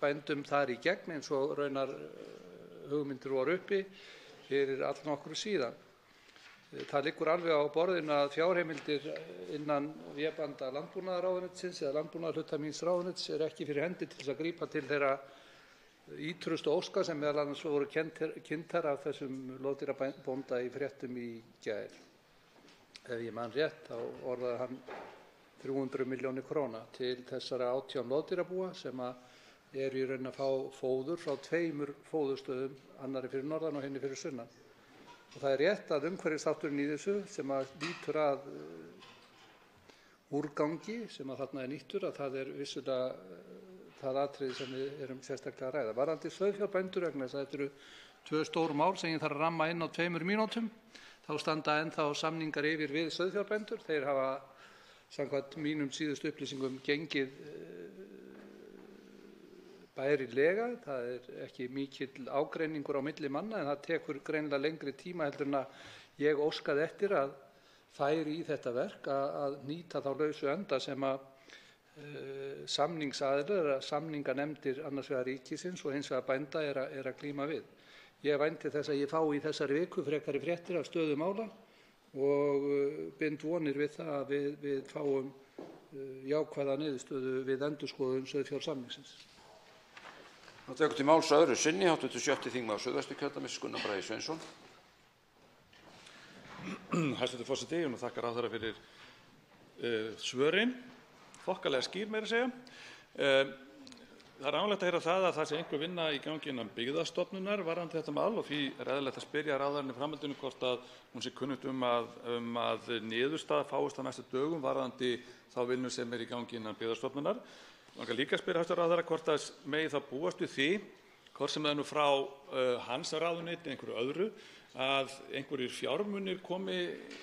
bændum þar í gegn eins og raunar hugmyndir voru uppi fyrir allnokkru síðan. Það liggur alveg á borðinu að fjárheimildir innan vébanda landbúnaðarráðuneytisins eða landbúnaðarhluta míns ráðuneytis ekki fyrir hendi til þess að grípa til þeirra ítrustu óska sem meðal annars voru kynntar af þessum loðdýrabónda í fréttum í gær. Ef ég man rétt þá orðaði hann 300 milljónir króna til þessara 18 loðdýrabúa sem í raun að fá fóður frá 2 fóðurstöðum, annarri fyrir norðan og hinni fyrir sunnan. Og það rétt að umhverfisþátturinn í þessu sem lýtur að úrgangi sem þarna nýttur, að það vissulega það atriði sem við erum sérstaklega að ræða. Varðandi sauðfjárbændur vegna þess að þetta eru 2 stór mál sem ég þarf að ramma inn á 2 mínútum, þá standa ennþá samningar yfir við sauðfjárbændur. Þeir hafa samkvæmt mínum síðustu upplýsingum gengið bærilega. Það ekki mikill ágreiningur á milli manna en það tekur greinilega lengri tíma heldur en að ég óskaði eftir að færi í þetta verk að nýta þá lausu enda sem að samningsaðilar eða samninganefndir annars vegar ríkisins og hins vegar bænda er að glíma við. Ég vænti þess að ég fái í þessari viku frekari fréttir af stöðu mála og bind vonir við það að við fáum jákvæða niðurstöðu við endurskoðun sauðfjársamningsins. Það tekur til máls öðru sinni hv. 7. þingmaður Suðvesturkjördæmis Gunnar Bragi Sveinsson. Hæstv. forseti, ég þakka ráðherra fyrir svörin, þokkalega skýr meira að segja. Það er ánægjulegt að heyra það að það sé einhver vinna í gangi innan Byggðastofnunar varðandi þetta mál og því er eðlilegt að spyrja ráðherrann í framhaldinu hvort að hún sé kunnugt að niðurstaða fáist á næstu dögum varðandi þá vinnu sem er í gangi innan Byggðastofnunar. Ég langar líka að spyrja hæstv. ráðherra hvort að megi það búast við því, hvort sem það er nú frá hans ráðuneyti einhverju öðru, að einhverjir fjármunir komi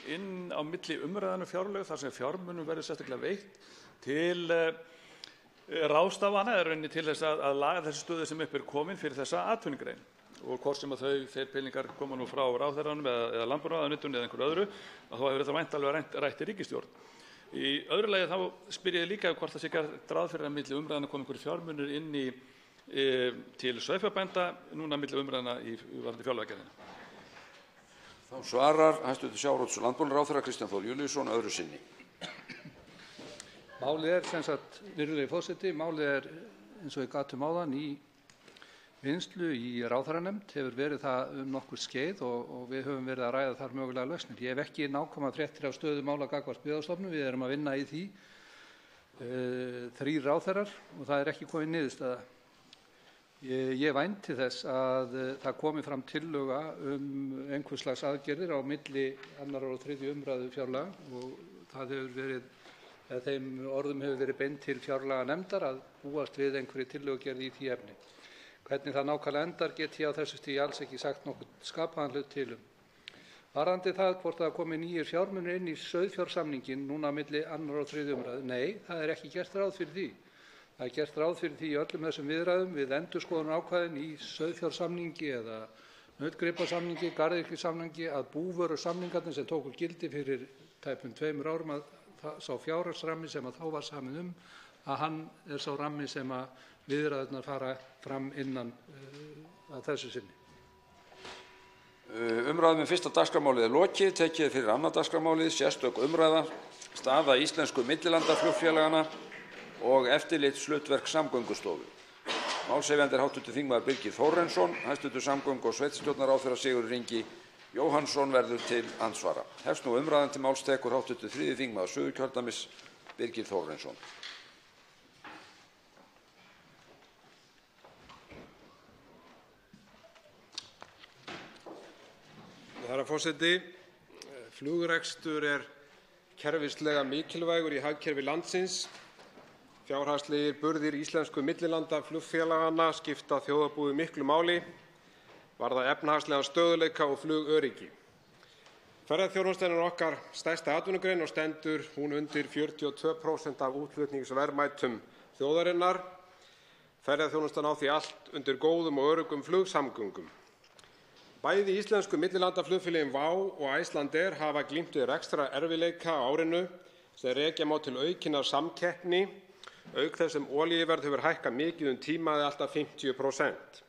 inn á milli umræðan fjárlög þar sem fjármunum verður sérstaklega veitt til ráðstafana eða til þess að laga þessi stöðu sem upp er komin fyrir þessa atvinnugrein og hvort sem að þeir peningar koma nú frá ráðherranum eða landbúnaðarráðuneytinu eða einhverju öðru að þá hefur þetta væntanlega rætt í ríkisstjórn. Í öðru lagi þá spyr ég líka hvort það sé gert ráð fyrir að milli umræðana komi einhverjir fjármunir inn til sauðfjárbænda núna milli umræðana í varðandi fjárlagagerðina. Þá svarar hæstv. sjávarútvegs- og landbúnaðarráðherra Kristján Þór Júlíusson öðru sinni. Málið sem sagt, virðulegi forseti, málið eins og ég gat áðan í vinnslu í ráðherranefnd, hefur verið það nokkuð skeið og við höfum verið að ræða þar mögulega lausnir. Ég hef ekki nákvæmar fréttir af stöðu mála gagnvart Byggðastofnun, við erum að vinna í því 3 ráðherrar og það ekki komin niðurstaða. Ég vænti þess að það komi fram tillöga einhvers slags aðgerðir á milli 2. og 3. umræðu fjárlaga og það hefur verið þeim orðum hefur verið beint til fjárlaganefndar að búast við einhverri tillögugerð í því efni. Hvernig það nákvæmlega endar get ég á þessu stigi alls ekki sagt nokkuð skapaðan hlut til Varðandi það hvort það komi nýir fjármunir inn í sauðfjársamninginn núna milli 2. og 3. umræðu, nei, það ekki gert ráð fyrir því. Það gert ráð fyrir því í öllum þessum viðræðum við endurskoðun ákvæðin í sauðfjársamningi eða nautgripasamningi, garðyrkjusamningi að búvörusamningarnir sem tóku gildi fyrir tæpum 2 árum að sá fjárhagsrammi sem að þá var samið að hann sá rammi sem að viðræðurnar fara fram innan að þessu sinni. Umræðum fyrsta dagskrármálið lokið, tekið fyrir annað dagskrármálið, sérstök umræða, staða íslensku millilandaflugfélaganna og eftirlitshlutverk Samgöngustofu. Málshefjandi hv. þingmaður Birgir Þórarinsson, hæstv. samgöngu- og sveitarstjórnarráðherra Sigurður Ingi Jóhannsson verður til andsvara. Hefst nú umræðan til máls tekur hv. 3. þingmaður Suðurkjördæmis Birgir Þórarinsson. Herra forseti, flugrekstur kerfislega mikilvægur í hagkerfi landsins. Fjárhagslegir burðir íslensku millilandaflugfélaganna skipta þjóðarbúið miklu máli, varða efnahagslegan stöðugleika og flugöryggi. Ferðaþjónustan okkar stærsta atvinnugrein og stendur hún undir 42% af útflutningsverðmætum þjóðarinnar. Ferðaþjónustan á því allt undir góðum og öruggum flugsamgöngum. Bæði íslensku millilandaflugfélögin WOW og Icelandair hafa glímt við rekstrarerfiðleika á árinu sem rekja má til aukinnar samkeppni, auk þess sem olíuverð hefur hækkað mikið tíma eða allt að 50%.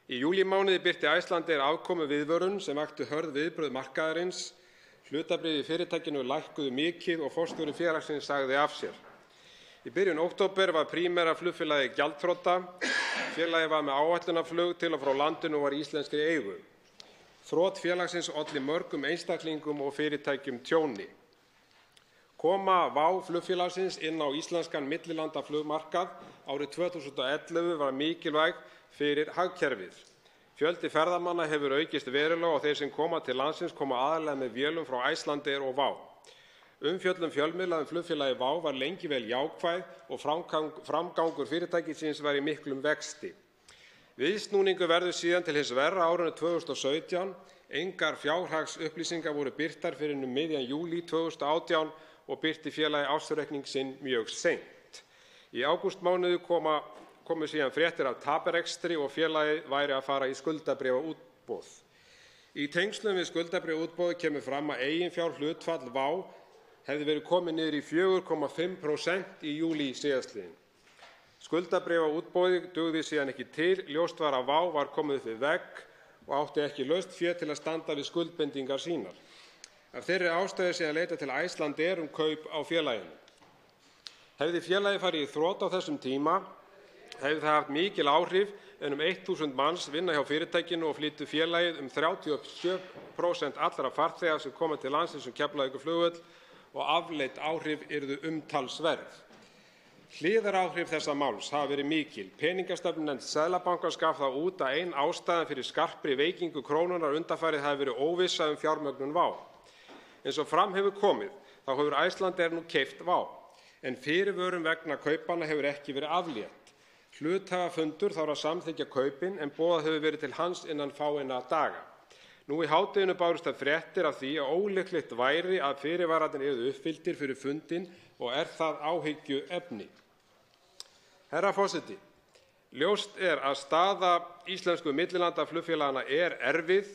Í júlímánuði birti Icelandair afkomuviðvörun sem vakti hörð viðbrögð markaðarins. Hlutabréf í fyrirtækinu lækkuðu mikið og forstjóri félagsins sagði af sér. Í byrjun október var Primera flugfélagið gjaldþrota. Félagið var með áætlunarflug til og frá landinu og var í íslenskri eigu. Þrot félagsins olli mörgum einstaklingum og fyrirtækjum tjóni. Koma WOW flugfélagsins inn á íslenskan millilandaflugmarkað árið 2011 var mikilvæg fyrir hagkerfið. Fjöldi ferðamanna hefur aukist verulega og þeir sem koma til landsins koma aðallega með vélum frá Icelandair og WOW. Umfjöllun fjölmiðla flugfélagið WOW var lengi vel jákvæð og framgangur fyrirtækisins var í miklum vexti. Viðsnúningur verður síðan til hins verra á árinu 2017. Engar fjárhagsupplýsingar voru birtar fyrr en miðjan júlí 2018 og birti félagið ársreikning sinn mjög seint. Í ágústmánuði kom komu síðan fréttir af taparekstri og félagið væri að fara í skuldabréfaútboð. Í tengslum við skuldabréfaútboðið kemur fram að eiginfjárhlutfall WOW hefði verið komið niður í 4,5% í júlí síðastliðinn. Skuldabréfaútboðið dugði síðan ekki til, ljóst var að WOW var komið upp við vegg og átti ekki laust fé til að standa við skuldbindingar sínar. Af þeirri ástæðu sé að leita til Icelandair kaup á félaginu. Hefði félagið farið í þrot á þessum tíma, hefði það haft mikil áhrif en 1000 manns vinna hjá fyrirtækinu og flyttu félagið 37% allra farþega sem koma til landsins Keflavíkurflugvöll og afleidd áhrif yrðu umtalsverð. Hliðaráhrif þessa máls hafa verið mikil. Peningastefnunefnd Seðlabankans gaf það út að ein ástæðan fyrir skarpri veikingu krónunnar undanfarið hafi verið óvissa fjármögnun WOW. Eins og fram hefur komið, þá hefur Icelandair nú keypt WOW, en fyrirvörum vegna kaupanna hefur ekki verið aflétt. Hluthafafundur þarf að samþykkja kaupin en boðað hefur verið til hans innan fáeina daga. Nú í hádeginu bárust fréttir af því að ólíklegt væri að fyrirvararnir yrðu uppfylltir fyrir fundinn og það áhyggjuefni. Herra forseti, ljóst að staða íslensku millilandaflugfélaganna erfið.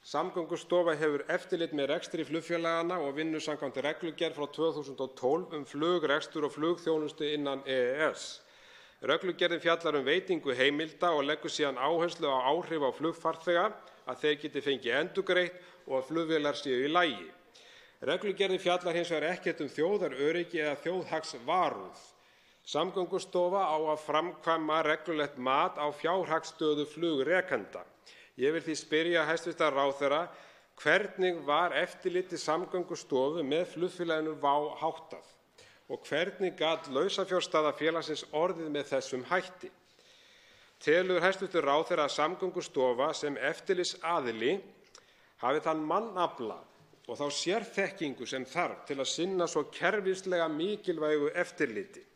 Samgöngustofa hefur eftirlit með rekstri flugfélaganna og vinnur samkvæmt reglugerð frá 2012 flugrekstur og flugþjónustu innan EES. Reglugerðin fjallar veitingu heimilda og leggur síðan áherslu á áhrif á flugfarþega, að þeir geti fengið endurgreitt og að flugvélar séu í lagi. Reglugerðin fjallar hins vegar ekkert þjóðaröryggi eða þjóðhagsvarúð. Samgöngustofa á að framkvæma reglulegt mat á fjárhagsstöðu flugrekenda. Ég vil því spyrja hæstv. ráðherra, hvernig var eftirliti Samgöngustofu með flugfélaginu WOW háttað og hvernig gat lausafjárstaða félagsins orðið með þessum hætti? Telur hæstv. ráðherra að Samgöngustofa sem eftirlitsaðili hafi þann mannafla og þá sérþekkingu sem þarf til að sinna svo kerfislega mikilvægu eftirliti?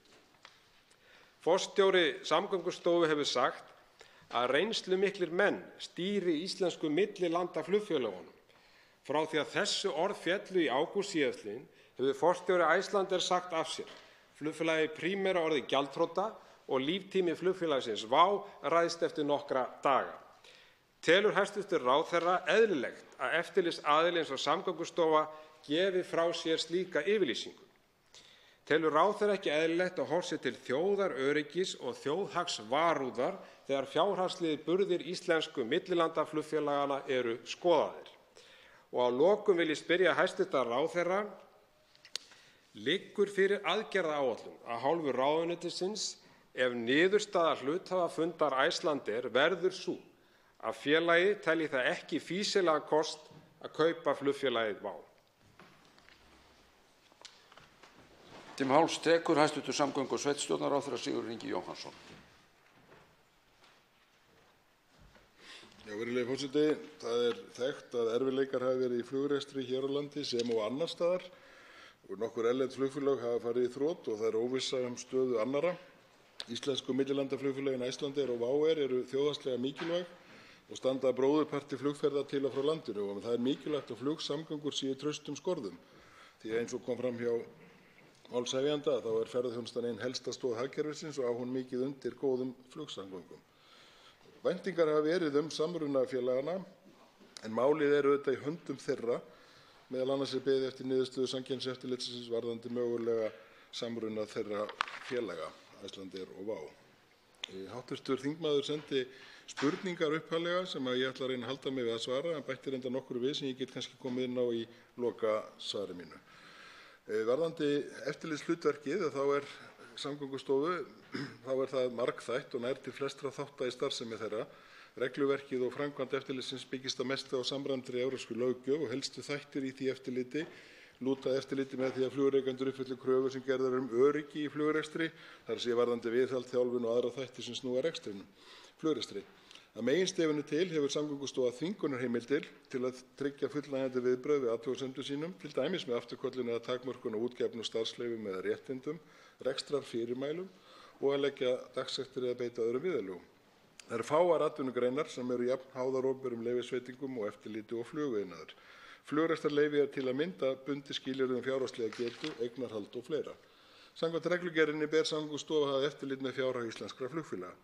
Forstjóri Samgöngustofu hefur sagt að reynslumiklir menn stýri íslensku millilandaflugfélögunum. Frá því að þessi orð féllu í ágúst síðastliðinn hefur forstjóri Icelandair sagt af sér. Flugfélagið Primera orðið gjaldþrota og líftími flugfélagsins WOW ræðst eftir nokkra daga. Telur hæstv. ráðherra eðlilegt að eftirlitsaðili eins og Samgöngustofa gefi frá sér slíka yfirlýsingu? Telur ráðherra ekki eðlilegt að horft sé til þjóðaröryggis og þjóðhagsvarúðar þegar fjárhagslegir burðir íslensku millilandaflugfélaganna eru skoðaðir? Og að lokum vil ég spyrja hæstv. ráðherra, liggur fyrir aðgerðaáætlun af hálfu ráðuneytisins ef niðurstaða hluthafafundar Icelandair verður sú að félagið telji það ekki fýsilegan kost að kaupa flugfélagið WOW? Til máls tekur hæstv. samgöngu- og sveitarstjórnarráðherra Sigurður Ingi Jóhannsson. Virðulegi forseti, það þekkt að erfiðleikar hafi verið í flugrekstri hér á landi sem og annars staðar og nokkur erlend flugfélög hafa farið í þrot og það óvissa stöðu annarra. Íslensku millilandaflugfélögin Icelandair og WOW eru þjóðhagslega mikilvæg og standa bróðurparti flugferða til og frá landinu og það mikilvægt að flugsamgöngur séu í traustum skorðum því að eins og kom fram hjá málshefjanda þá ferðaþjónustan ein helsta stoð hagkerfisins og á hún mikið undir góðum flugsamgöngum. Væntingar hafa verið samruna félaganna en málið auðvitað í höndum þeirra, meðal annars beðið eftir niðurstöðu Samkeppniseftirlitsins varðandi mögulega samruna þeirra félaga, Icelandair og WOW. Hv. þingmaður sendi spurningar upphaflega sem ég ætla að reyna að halda mig við að svara en bætti reyndar nokkru við sem ég get kannski komið inn á í lokasvari mínu. Varðandi eftirlitshlutverkið þá Samgöngustofu það margþætt og nær til flestra þátta í starfsemi þeirra. Regluverkið og framkvæmd eftirlitsins byggist að mestu á samræmdri evrópskri löggjöf og helstu þættir í því eftirliti lúta eftirliti með því að flugrekendur uppfylli kröfur sem gerðar öryggi í flugrekstri, þar varðandi viðhald, þjálfun og aðra þætti sem snúa rekstrinum, flugrekstri. Að meginstefinu til hefur Samgöngustofa þvingunarheimildir til að tryggja fullnægjandi viðbrögð við athugasemdum sínum, til dæmis með afturköllun eða takmörkun á útgefnum starfsleyfum eða réttindum, rekstrarfyrirmælum og að leggja dagsektir eða beita öðrum viðurlögum. Það eru fáar atvinnugreinar sem eru jafn háðar opinberum leyfisveitingum og eftirliti og flugiðnaður. Flugrekstrarleyfi til að mynda bundið skilyrði fjárhagslega getu, eignarhald og fleira. Samkvæmt reglugerðinni ber Samgöngustofa að hafa eftirlit með fjárhag íslenskra flugfélaga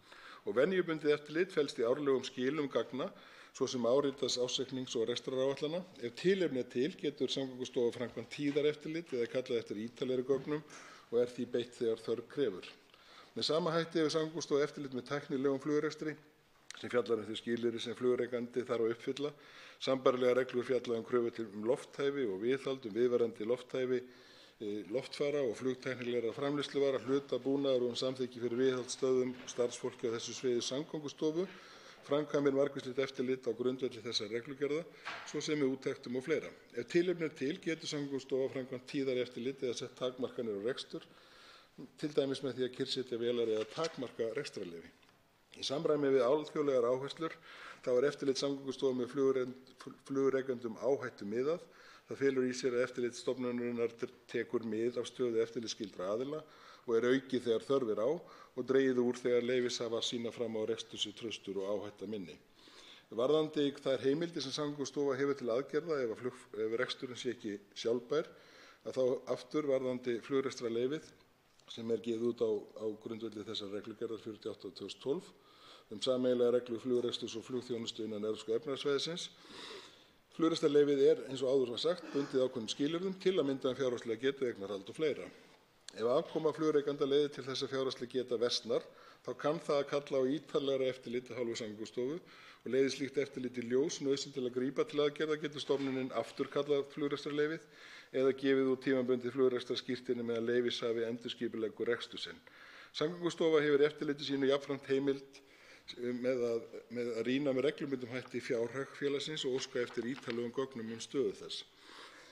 og venjubundið eftirlit felst í árlegum skilum gagna, svo sem áritaðs ársreiknings- og rekstraráætlana. Ef tilefni er til getur Samgöngustofa framkvæmt tíðareftirlit eða kallað eftir ítarlegri gögnum og er því beitt þegar þörf krefur. Með sama hætti hefur Samgöngustofa eftirlit með tæknilegum flugrekstri sem fjallar þau skilyrði sem flugrekandi þarf að uppfylla. Sambærilegar reglur fjalla kröfur lofthæfi og viðhald, viðvarandi lofthæfi loftfara og flugtæknilegra framleiðsluvara, hluta, búnaðar og samþykki fyrir viðhaldsstöðvum starfsfólki á þessu sviði Samgöngustofu, framkvæmir margvíslegt eftirlit á grundvelli þessara reglugerða, svo sem með úttektum og fleira. Ef tilefni er til getur Samgöngustofa framkvæmt tíðareftirlit eða sett takmarkanir á rekstur, til dæmis með því að kyrrsetja vélar eða takmarka rekstrarleyfi. Í samræmi við alþjóðlegar áherslur þá er eftirlit Samgöngustofu með flugrekendum áhættumiðað. Það felur í sér að eftirlit stofnunarinnar tekur mið af stöðu eftirlitsskyldra aðila og er aukið þegar þörf er á og dregið úr þegar leyfishafar sýna fram á að rekstur sé traustur og áhætta minni. Varðandi þær heimildir sem Samgöngustofa hefur til aðgerða ef reksturinn sé ekki sjálfbær, að þá aftur varðandi flugrekstrarleyfið sem er gefið út á grundvelli þessar reglugerðar 48/2012 sameiginlegar reglur flugreksturs og flugþjónustu innan Evrópska efnahagssvæðisins. Flugrekstrarleyfið er, eins og áður var sagt, bundið ákveðnum skilyrðum, til að mynda fjárhagslega getu, eignarhald og fleira. Ef afkoma flugrekanda leiðir til þess að fjárhagsleg geta versnar, þá kann það að kalla á ítarlegra eftirlit af hálfu Samgöngustofu og leiðir slíkt eftirlit í ljós nauðsyn til að grípa til aðgerða getur stofnunin afturkallað flugrekstrarleyfið eða gefið út tímabundið flugrekstrarskírteini meðan leyfishafi endurskipuleggur rekstur sinn. Samgöngustofa hefur eftirliti sínu jafnframt heimild með að rýna með reglubundnum hætti fjárhag félagsins og óska eftir ítarlegum gögnum stöðu þess.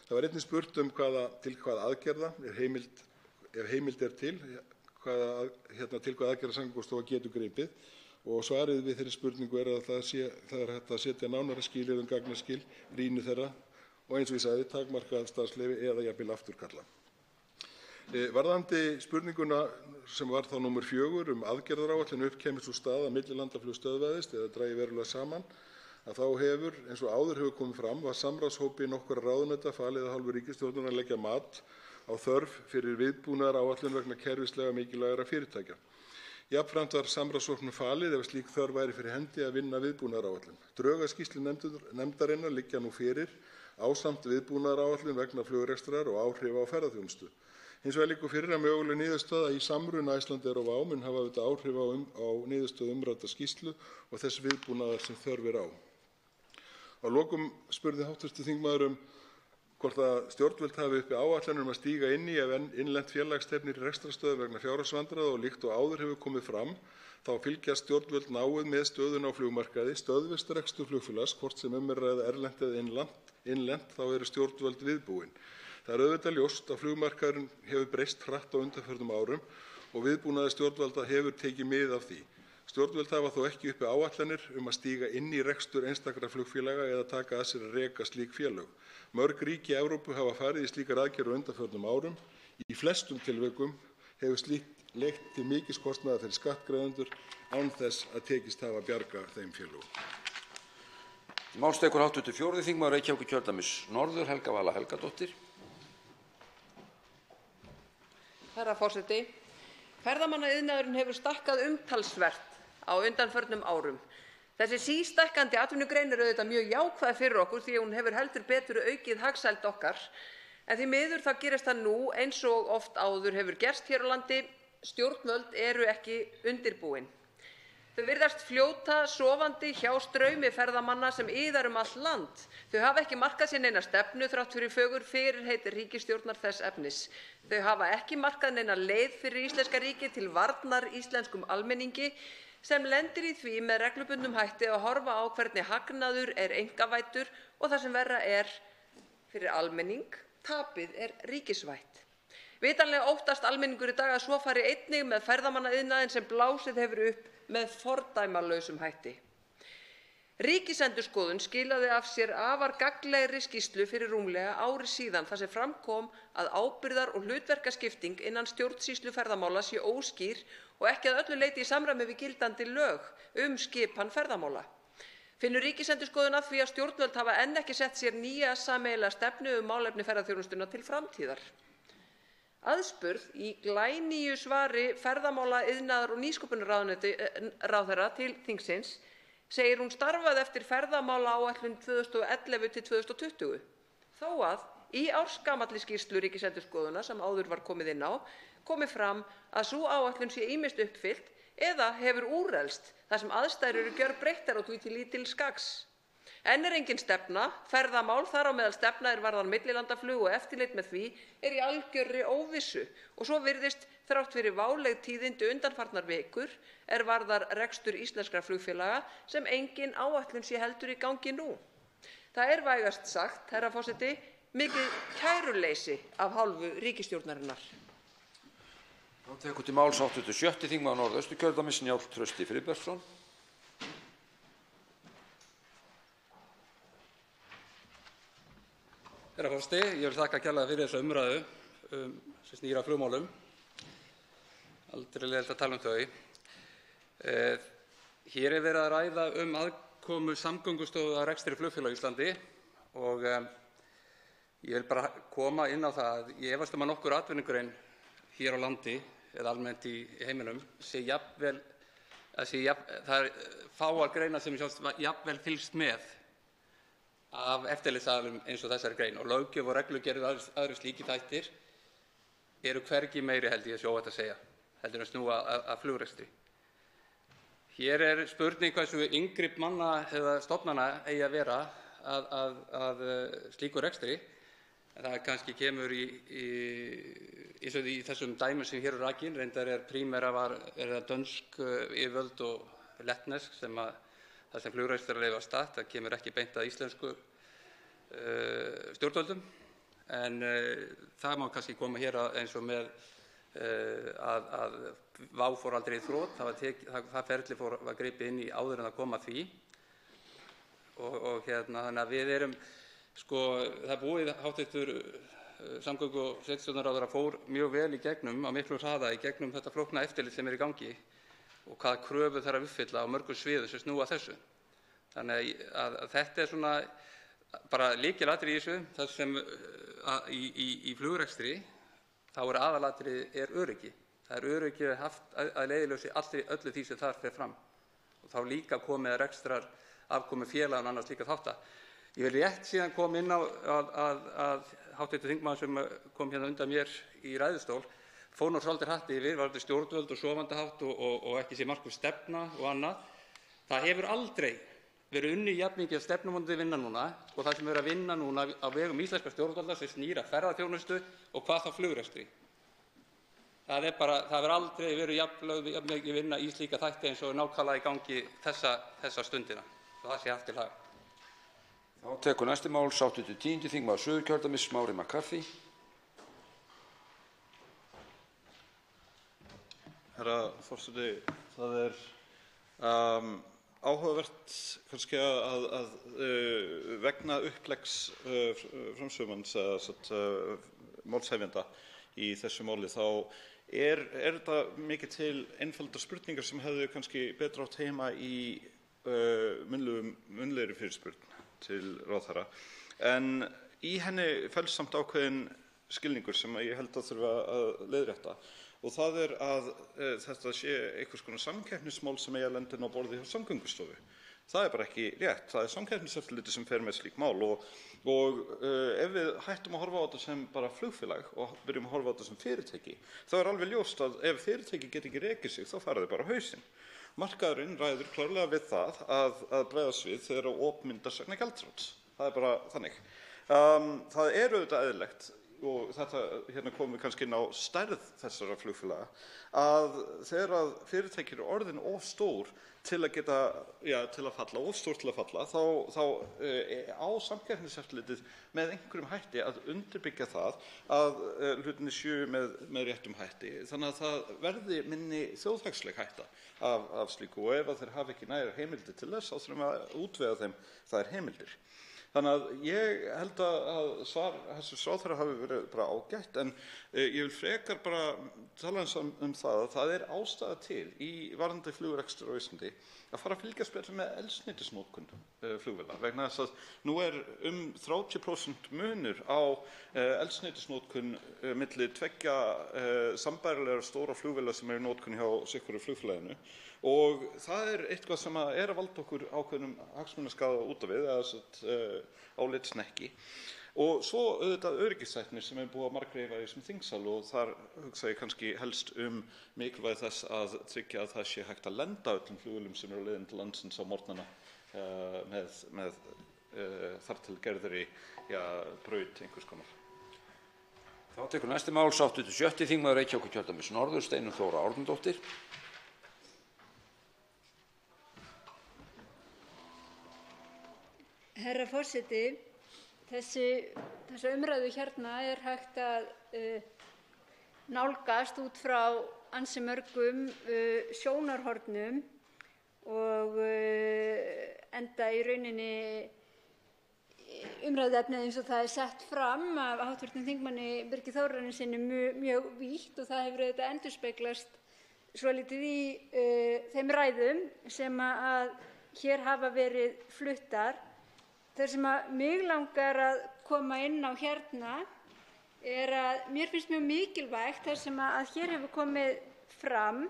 Það var einnig spurt til hvaða aðgerða, ef heimild er til, til hvaða aðgerða Samgöngustofa getur gripið og svarið við þeirri spurningu er að það er hægt að setja nánari skilyrði gagnaskil, rýni þeirra og eins og ég sagði, takmarka starfsleyfi eða jafnvel afturkalla. Varðandi spurninguna sem var þá númer 4 aðgerðaráætlun uppkæmi sú staða að millilandaflug stöðvaðist eða dragi verulega saman, að þá hefur, eins og áður hefur komið fram, var samráðshópi nokkurra ráðuneyta falið af hálfu ríkisstjórnarinnar að leggja mat á þörf fyrir viðbúnaðaráætlun vegna kerfislega mikilvægra fyrirtækja. Jafnframt var samráðshópnum falið, ef slík þörf væri fyrir hendi, að vinna viðbúnaðaráætlun. Drög að skýrslu nefndarinnar liggja nú fyrir ásamt viðbúnaðaráætlun vegna flugrekstrar og áhrifa á ferðaþjónustu. Hins vegar liggur fyrir að möguleg niðurstaða í samruna Icelandair og WOW mun hafa áhrif á niðurstöðu umræddrar skýrslu og þess viðbúnaðar sem þörf er á. Að lokum spurði hv. þingmaður hvort að stjórnvöld hafi uppi áætlanir að stíga inn í ef innlent félag stefnir í rekstrarstöðu vegna fjárhagsvandræða og líkt og áður hefur komið fram, þá fylgjast stjórnvöld náið með stöðunni á flugmarkaði. Stöðvist rekstur flugfélags, hvort sem er að ræða erlent eða innlent, þá eru stjórnvöld viðbúin. Það er auðvitað ljóst að flugmarkaðurinn hefur breyst hratt á undanförnum árum og viðbúnaður stjórnvalda hefur tekið mið af því. Stjórnvöld hafa þó ekki uppi áætlanir að stíga inn í rekstur einstakra flugfélaga eða taka að sér að reka slík félög. Mörg ríki í Evrópu hafa farið í slíkar aðgerðir á undanförnum árum. Í flestum tilvikum hefur slíkt leitt til mikils kostnaðar fyrir skattgreiðendur án þess að tekist hafa að bjarga þeim félögum. Málstekur hv. 4. þingmaður Reykjavíkurkjördæmis norður, Helga Vala Helgadóttir. Herra forseti. Ferðamannaiðnaðurinn hefur stækkað umtalsvert á undanförnum árum. Þessi sístækkandi atvinnugrein er auðvitað mjög jákvæð fyrir okkur því að hún hefur heldur betur aukið hagsæld okkar. En því miður þá gerist það nú eins og oft áður hefur gerst hér á landi, stjórnvöld eru ekki undirbúin. Þau virðast fljóta sofandi hjá straumi ferðamanna sem iðar allt land. Þau hafa ekki markað sér neina stefnu þrátt fyrir fögur fyrirheit ríkisstjórnar þess efnis. Þau hafa ekki markað neina leið fyrir íslenska ríkið til varnar íslenskum almenningi sem lendir í því með reglubundnum hætti að horfa á hvernig hagnaður er einkavæddur og það sem verra er fyrir almenning, tapið er ríkisvætt. Vitanlega óttast almenningur í dag að svo fari einnig með ferðamannaiðnaðinn sem blásið hefur upp með fordæmalausum hætti. Ríkisendurskoðun skilaði af sér afar gagnlegri skýrslu fyrir rúmlega ári síðan þar sem fram kom að ábyrgðar- og hlutverkaskipting innan stjórnsýslu ferðamála sé óskýr og ekki að öllu leyti í samræmi við gildandi lög skipan ferðamála. Finnur Ríkisendurskoðun að því að stjórnvöld hafa enn ekki sett sér nýja sameiginlega stefnu málefni ferðaþjónustunnar til framtíðar. Aðspurð í glænýju svari ferðamála-, iðnaðar- og nýsköpunarráðherra til þingsins segir hún starfað eftir ferðamálaáætlun 2011 til 2020, þó að í ársgamalli skýrslu Ríkisendurskoðunar sem áður var komið inn á komi fram að sú áætlun sé ýmist uppfyllt eða hefur úrelst þar sem aðstæður eru gjörbreyttar og því til lítils gagns. Enn er engin stefna, ferðamál, þar á meðal stefna varðar millilandaflug og eftirlit með því, í algjörri óvissu og svo virðist þrátt fyrir váleg tíðindi undanfarnar vikur varðar rekstur íslenskra flugfélaga sem engin áætlun sé heldur í gangi nú. Það vægast sagt, herra forseti, mikið kæruleysi af hálfu ríkisstjórnarinnar. Þá tekur til máls 87. þingmaður Norðausturkjördæmis, Njáll Trausti Friðbertsson. Herra forseti, ég vil þakka kærlega fyrir þessa umræðu sem snýr að flugmálum. Aldrei leiðilegt að tala um þau. Hér verið að ræða aðkomu Samgöngustofu að rekstri flugfélaga á Íslandi og ég vil bara koma inn á það að ég efast að nokkur atvinnugrein hér á landi eða almennt í heiminum það er fáar greinar sem jafnvel fylgst með af eftirlitsaðilum eins og þessari grein og löggjöf og reglugerð og aðrir slíkir þættir eru hvergi meiri held ég óhætt að segja heldur en snúa að flugrekstri. Hér spurning hversu inngrip manna eða stofnana eigi að vera að slíku rekstri. Það kannski kemur eins og í þessum dæmum sem hér rakin, reyndar Primera það dönsk yfirvöld og lettnesk þar sem flugrekstrarleyfi var statt, það kemur ekki beint að íslensku stjórnvöldum, en það má kannski koma hér eins og með að Vá fór aldrei í þrot, það ferli var gripið inn í áður en það kom að því og þannig að við það búið háttvirtur samgöngu- og sveitarstjórnarráðherra fór mjög vel í gegnum á miklu hraða í gegnum þetta flókna eftirlit sem í gangi og hvaða kröfur þarf að uppfylla á mörgum sviðum sem snúa að þessu. Þannig að þetta svona bara lykilatriði í þessu, þar sem í flugrekstri þá aðalatriði öryggi. Það öryggi haft að leiðarljósi öllu því sem þar fer fram og þá líka komið að rekstrarafkomu félaga og annars líka þátta. Ég vil rétt síðan koma inn á að háttvirtur þingmaður sem kom hérna undan mér í ræðustól fór nú svolítið hratt yfir varðandi stjórnvöld og sofandahátt og ekki sé markviss stefna og annað. Það hefur aldrei verið unnið jafn mikið stefnumótandi vinna núna og það sem er að vinna núna á vegum íslenskra stjórnvalda sem snýr að ferðaþjónustu og hvað þá flugrekstri. Það hefur aldrei verið jafn mikið vinna í slíka þætti eins og nákvæmlega í gangi þessa stundina. Og það sé haft til haga. Þá tekur næsti máls 10. þingmaður Suðurkjördæmis, Smári McCarthy. Herra forseti, það áhugavert kannski að vegna uppleggs framsögumanns eða málshefjanda í þessu máli þá þetta mikið til einfaldar spurningar sem hefðu kannski betra átt heima í munnlegri fyrirspurn til ráðherra. En í henni felst samt ákveðinn skilningur sem ég held að þurfa að leiðrétta og það að þetta sé einhvers konar samkeppnismál sem eigi að lenda inn á borði hjá Samgöngustofu. Það bara ekki rétt. Það Samkeppniseftirlitið sem fer með slík mál og ef við hættum að horfa á þetta sem bara flugfélag og byrjum að horfa á þetta sem fyrirtæki, þá alveg ljóst að ef fyrirtæki get ekki rekið sig, þá fara þau bara á hausinn. Markaðurinn ræður klárlega við það að bregðast við þegar opinmyndast vegna gjaldþrots. Það bara þannig. Það auðvitað eðlilegt og þetta komum við kannski inn á stærð þessara flugfélaga að þegar fyrirtæki eru orðin of stór til að geta, til að falla, of stór til að falla, þá á Samkeppniseftirlitið með einhverjum hætti að undirbyggja það að hlutinni séu með réttum hætti. Þannig að það verði minni þjóðhagsleg hætta af slíku og ef þeir hafa ekki nægar heimildir til þess, þá þurfum við að útvega þeim þær heimildir. Þannig að ég held að svar hæstvirts ráðherra hafi verið bara ágætt en ég vil frekar bara tala það að það ástæða til í varðandi flugrekstur á Íslandi að fara að fylgjast betur með eldsneytisnotkun flugvéla vegna þess að nú 30% munur á eldsneytisnotkun milli tveggja sambærilegra stóra flugvéla sem í notkun hjá sitthvoru flugfélaginu og það eitthvað sem að valda okkur ákveðnum hagsmunaskaða út af við eða álitshnekkji. Og svo auðvitað öryggisþættirnir sem búið að margreifa í þessum þingsal og þar hugsa ég kannski helst mikilvægi þess að tryggja að það sé hægt að lenda öllum flugvélum sem eru á leiðinni til landsins á morgnana með þar til gerðri braut einhvers konar. Þá tekur næsti máls 87. þingmaður Reykjavíkurkjördæmis norður, Steinunn Þóra Árnadóttir. Herra forseti, þessa umræðu hérna hægt að nálgast út frá ansi mörgum sjónarhornum og enda í rauninni umræðuefnið eins og það sett fram af hv. þingmanni Birgi Þórarinssyni mjög vítt og það hefur auðvitað endurspeglast svolítið í þeim ræðum sem að hér hafa verið fluttar. Það sem að mig langar að koma inn á hérna að mér finnst mjög mikilvægt það sem að hér hefur komið fram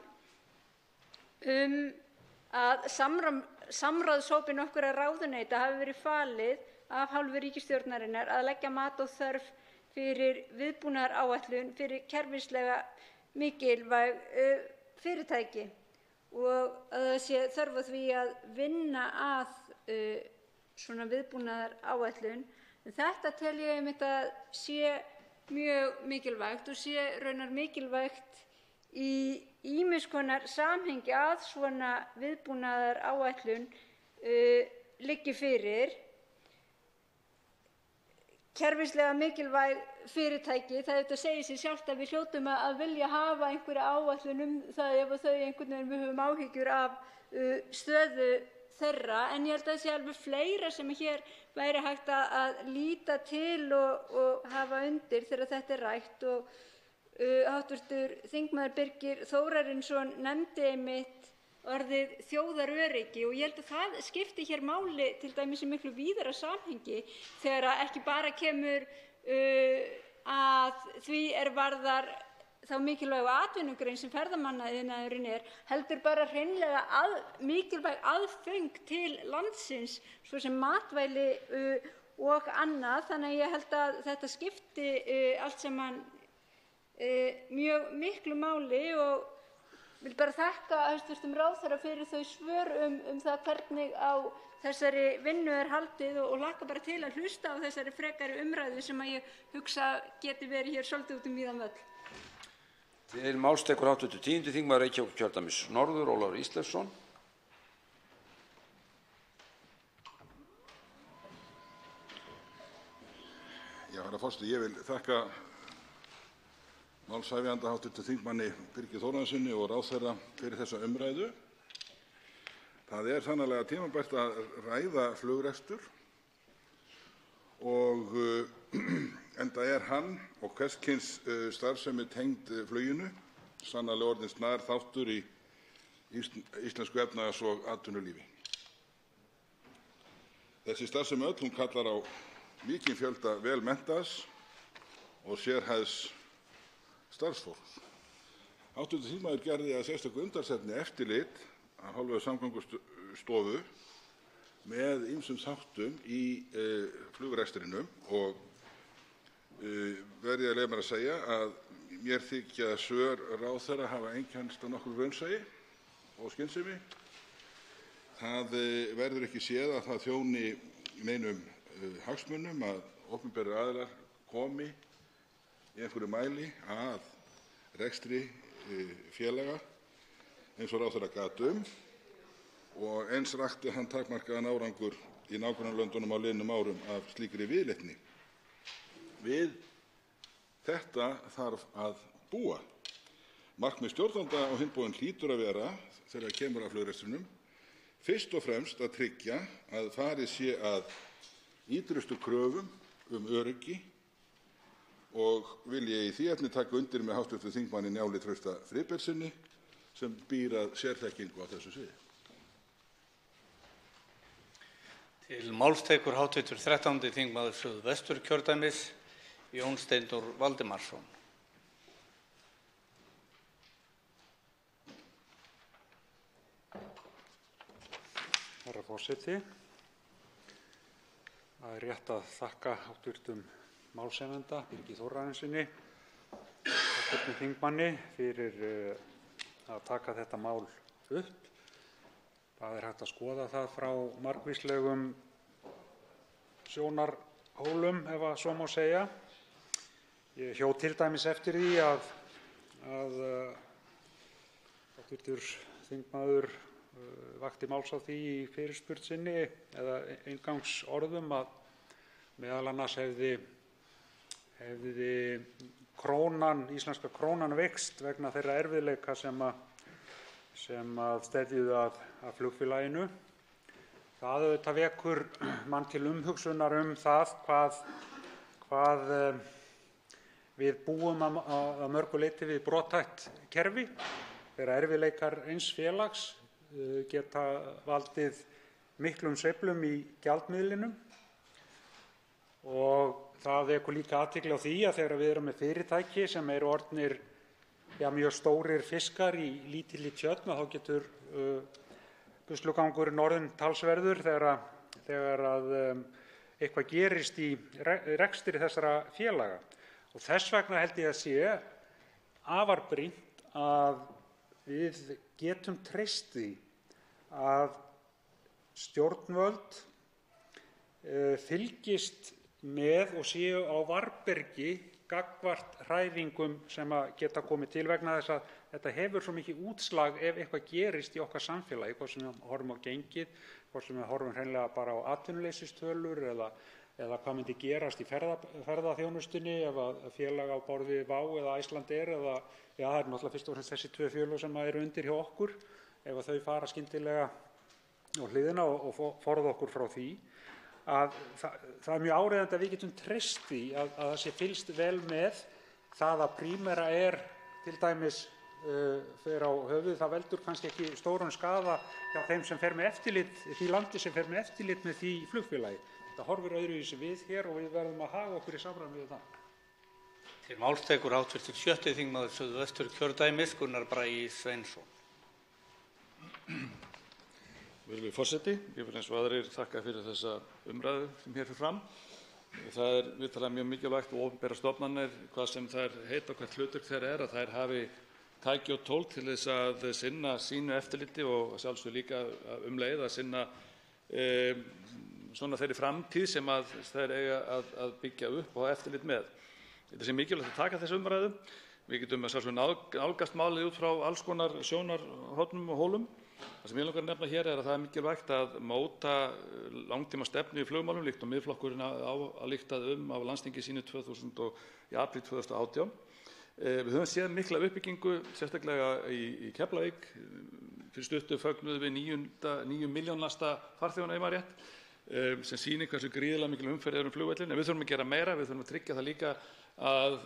að samráðshópi nokkurra ráðuneyta hafi verið falið af hálfu ríkisstjórnarinnar að leggja mat og þörf fyrir viðbúnaðaráætlun fyrir kerfislega mikilvæg fyrirtæki og að það sé þörf á því að vinna að svona viðbúnaðaráætlun. Þetta tel ég einmitt að sé mjög mikilvægt og sé raunar mikilvægt í ýmiss konar samhengi að svona viðbúnaðaráætlun liggi fyrir. Kerfislega mikilvæg fyrirtæki, það segir sig sjálft að við hljótum að vilja hafa einhverja áætlun það ef þau einhvern veginn við höfum áhyggjur af stöðu þeirra, en ég held að það sé alveg fleira sem hér væri hægt að líta til og hafa undir þegar þetta rætt og hv. þingmaður Birgir Þórarinsson nefndi einmitt orðið þjóðaröryggi og ég held að það skipti hér máli til dæmis í miklu víðara samhengi þegar ekki bara kemur að því varðar þá mikilvægu atvinnugrein sem ferðamannaiðnaðurinn heldur bara hreinlega mikilvæg aðföng til landsins svo sem matvæli og annað. Þannig að ég held að þetta skipti allt saman mjög miklu máli og vil bara þakka hæstv. Ráðherra fyrir þau svör það hvernig á þessari vinnu haldið og hlakka bara til að hlusta á þessari frekari umræðu sem að ég hugsa geti verið hér svolítið út víðan völl. Til máls tekur hv. 10. þingmaður Reykjavíkurkjördæmis norður, Ólafur Ísleifsson. Herra forseti, ég vil þakka málshefjanda hv. þingmanni Birgi Þórarinssyni og ráðherra fyrir þessa umræðu. Það sannarlega tímabært að ræða flugrekstur og enda hann og hvers kyns starfsemi tengd fluginu sannarlega orðinn snar þáttur í íslensku efnahags- og atvinnulífi. Þessi starfsemi öll hún kallar á mikinn fjölda vel menntaðs og sérhæfðs starfsfólks. Hv. þingmaður gerði að sérstöku umtalsefni eftirlit af hálfu Samgöngustofu með ýmsum þáttum í flugrekstrinum og verð ég að leyfa mér að segja að mér þykja svör ráðherra hafa einkennst af nokkru raunsæi og skynsemi. Það verður ekki séð að það þjóni neinum hagsmunum að opinberir aðilar komi í einhverju mæli að rekstri félaga eins og ráðherra gat og eins rakti hann takmarkaðan árangur í nágrannalöndunum á liðnum árum af slíkri viðleitni. Við þetta þarf að búa. Markmið stjórnvalda á hinn bóginn hlýtur að vera, þegar kemur að flugrekstrinum, fyrst og fremst að tryggja að farið sé að ýtrustu kröfum öryggi og vil ég í því efni taka undir með hv. þingmanni Njáli Trausta Friðbertssyni sem býr að sérþekkingu á þessu sviði. Til máls tekur hv. 13. þingmaður Suðvesturkjördæmis, Jón Steindór Valdimarsson. Herra forseti. Það er rétt að þakka hv. málshefjanda, Birgi Þórarinssyni, hv. þingmanni, fyrir að taka þetta mál upp. Það er hægt að skoða það frá margvíslegum sjónarhólum, ef að svo má segja. Ég hjó til dæmis eftir því að hv. þingmaður vakti máls á því í fyrirspurn sinni eða inngangsorðum að meðal annars hefði íslenska krónan veikst vegna þeirra erfiðleika sem steðjuðu að flugfélaginu. Það auðvitað vekur mann til umhugsunar það hvað við búum að mörgu leyti við brothætt kerfi, þegar erfiðleikar eins félags geta valdið miklum sveiflum í gjaldmiðlinum. Og það vekur líka athygli á því að þegar við erum með fyrirtæki sem eru orðnir mjög stórir fiskar í lítilli tjörn, þá getur buslugangurinn orðinn talsverður þegar að eitthvað gerist í rekstri þessara félaga. Og þess vegna held ég að sé afar brýnt að við getum treyst því að stjórnvöld fylgist með og séu á varðbergi gagnvart hræringum sem geta komið til, vegna þess að þetta hefur svo mikið útslag ef eitthvað gerist í okkar samfélagi, hvort sem við horfum á gengið, hvort sem við horfum hreinlega bara á atvinnuleysistölur eða hvað myndi gerast í ferðaþjónustunni ef að félag á borð við WOW eða Icelandair það er náttúrulega fyrst og fremst þessi tvö félög sem eru undir hjá okkur, ef að þau fara skyndilega á hliðina og forða okkur frá því. Að það er mjög áreiðandi að við getum treyst því að það sé fylgst vel með. Það að Primera til dæmis fer á höfuð, það veldur kannski ekki stóran skaða hjá þeim sem fer með eftirlit, því landi sem fer með eftirlit með því flugfélagi. Þetta horfir öðruvísi við hér og við verðum að haga okkur í samræmi við það. Til máls tekur hv. 7. þingmaður Suðvesturkjördæmis, Gunnar Bragi Sveinsson. Virðulegur forseti, ég vil eins og aðrir þakka fyrir þessa umræðu sem hér fer fram. Það er vitanlega mjög mikilvægt og opinberar stofnanir, hvað sem þær heita og hvert hlutverk þeirra að þær hafi tæki og tól til þess að sinna sínu eftirliti og sjálfsögðu líka leið að sinna svona þeirri framtíð sem þær eiga að byggja upp og eftirlit með. Þetta sé mikilvægt að taka þessa umræðu. Við getum sjálfsögðu nálgast málið út frá alls konar sjónarhornum og hólum. Það sem ég langar að nefna hér er að það er mikilvægt að móta langtímastefnu í flugmálum líkt og Miðflokkurinn ályktaði af landsþingi sínu í apríl 2018. Við höfum séð mikla uppbyggingu, sérstaklega í Keflavík. Fyrir stuttu fögnuðum við 9 milljónasta farþegana, ef maður rétt, sem sýnir hversu gríðarlega mikil umferð er flugvöllinn. En við þurfum að gera meira, við þurfum að tryggja það líka að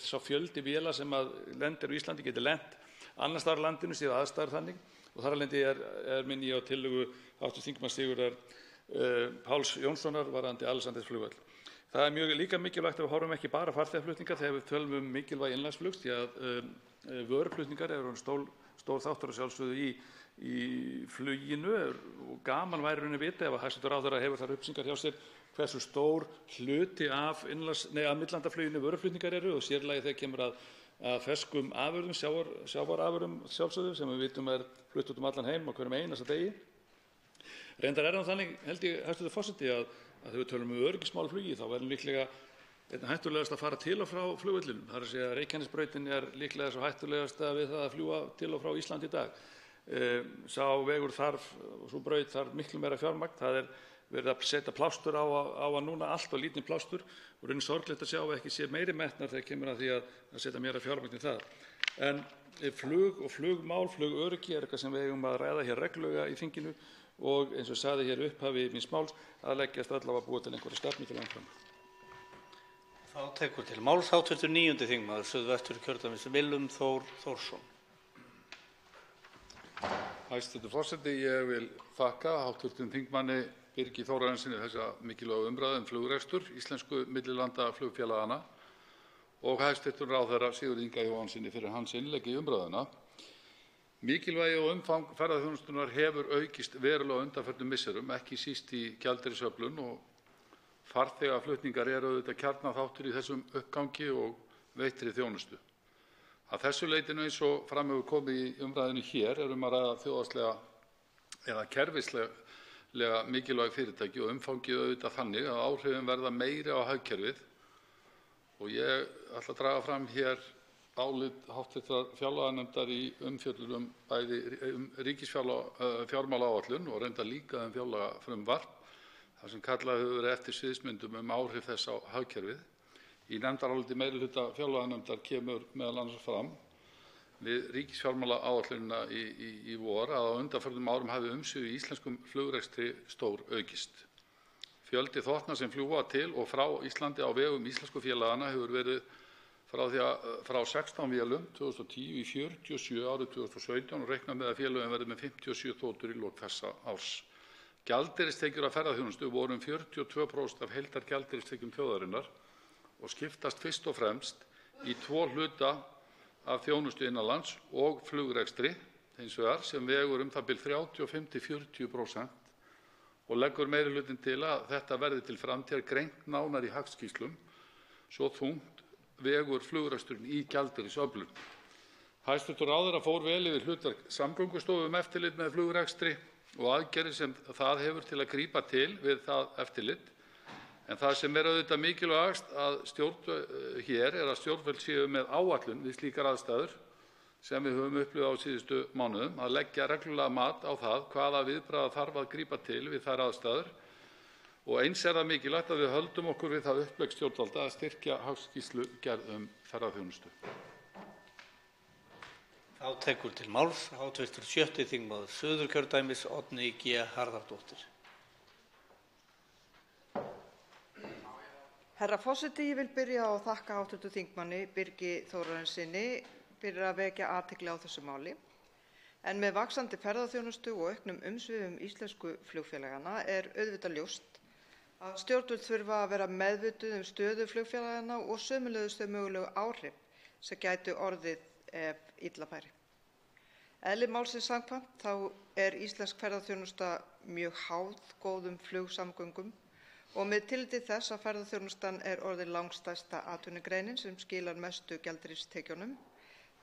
sá fjöldi véla sem lendir á Íslandi geti lent annars staðar á landinu séu aðstæður þannig. Og þar af leiðandi minni ég á tillögu hv. þingmanns Sigurðar Páls Jónssonar varðandi Alexandersflugvöll. Það er líka mikilvægt að við horfum ekki bara á farþegaflutninga þegar við tölum mikilvægi innanlandsflugs, því að vöruflutningar eru stór þáttur að sjálfsögðu í fluginu og gaman væri rauninni vita ef að hæstv. Ráðherra hefur þar upplýsingar hjá sér hversu stór hluti af millilandafluginu vöruflutningar eru og sérlagi þegar kemur að ferskum afurðum, sjávarafurðum sjálfsögðu sem við vitum flutt út allan heim á hverjum einasta degi. Reyndar það þannig, held ég, hæstv. Forseti, að þegar við tölum öryggismál flugi þá verðum líklega einna hættulegast að fara til og frá flugvellinum. Það er að segja að Reykjanesbrautin líklega svo hættulegasta við það að fljúga til og frá Íslandi í dag. Sá vegur þarf og sú braut þarf miklu meira fjármagn. Það er verið að setja plástur á að núna allt og lítinn plástur og raunin sorglegt að sjá að ekki sé meiri metnar þegar kemur að því að setja meira fjármagn í það. En flug og flugmál, flugöryggi er eitthvað sem við eigum að ræða hér reglulega í þinginu og eins og ég sagði hér upphafi míns máls að leggjast öll á að búa til einhverja stefnu til langframa. Þá tekur til máls hv. 9. þingmaður Suðvesturkjördæmis Willum Þór Þórsson. Hæstv. forseti, ég vil þakka hv. þingmanni Birgi Þórarinssyni þessa mikilvægu umræðu flugrekstur íslensku millilandaflugfélaganna og hæstv. ráðherra Sigurði Inga Jóhannssyni fyrir hans innlegg í umræðuna. Mikilvægi og umfang ferðaþjónustunnar hefur aukist verulega á undanförnum misserum, ekki síst í gjaldeyrisöflun og farþegaflutningar eru auðvitað kjarnaþáttur í þessum uppgangi og veittri þjónustu. Að þessu leytinu eins og fram hefur komið í umræðunni hér er að ræða þjóðhagslega eða kerfislega mikilvæg fyrirtæki og umfangið auðvitað þannig að áhrifin verða meiri á hagkerfið og ég ætla að draga fram hér álit hv. fjárlaganefndar í umfjöllun bæði ríkisfjármálaáætlun og reyndar líka fjárlagafrumvarp þar sem kallað hefur verið eftir sviðsmyndum áhrif þess á hagkerfið. Í nefndaráliti meirihluta fjárlaganefndar kemur meðal annars fram við ríkisfjármálaáætlunina í vor að á undanförnum árum hafi umsvif í íslenskum flugrekstri stóraukist. Fjöldi þotna sem fljúga til og frá Íslandi á vegum íslensku félaganna hefur verið frá 16 vélum 2010 í 47 árið 2017 og reiknað með að félögin verði með 57 þotur í lok þessa árs. Gjaldeyristekjur af ferðaþjónustu voru 42% af heildargjaldeyristekjum þjóðarinnar og skiptast fyrst og fremst í tvo hluta af þjónustu innanlands og flugrekstri hins vegar sem vegur það bil 35–40% og leggur meirihlutinn til að þetta verði til framtíðar greint nánar í hagskýrslum svo þungt vegur flugreksturinn í gjaldeyrisöflun. Hæstv. ráðherra fór vel yfir hlutverk Samgöngustofu eftirlit með flugrekstri og aðgerðir sem það hefur til að grípa til við það eftirlit. En það sem auðvitað mikilvægast hér er að stjórnvöld séu með áætlun við slíkar aðstæður sem við höfum upplifað á síðustu mánuðum, að leggja reglulega mat á það hvaða viðbragða þarf að grípa til við þær aðstæður og eins er það mikilvægt að við höldum okkur við það upplegg stjórnvalda að styrkja hagskýrslugerð ferðaþjónustu. Þá tekur til máls hv. 6. þingmaður Suðurkjördæmis Oddný G. Harðardóttir. Herra forseti, ég vil byrja á að þakka hv. þingmanni Birgi Þórarinssyni fyrir að vekja athygli á þessu máli. En með vaxandi ferðaþjónustu og auknum umsvifum íslensku flugfélaganna er auðvitað ljóst að stjórnvöld þurfa að vera meðvituð stöðu flugfélaganna og sömuleiðis þau mögulegu áhrif sem gætu orðið ef illa færi. Eðli málsins samkvæmt þá er íslensk ferðaþjónusta mjög háð góðum flugsamgöngum og með tilliti þess að ferðaþjónustan er orðin langstærsta atvinnugreinin sem skilar mestu gjaldeyristekjunum,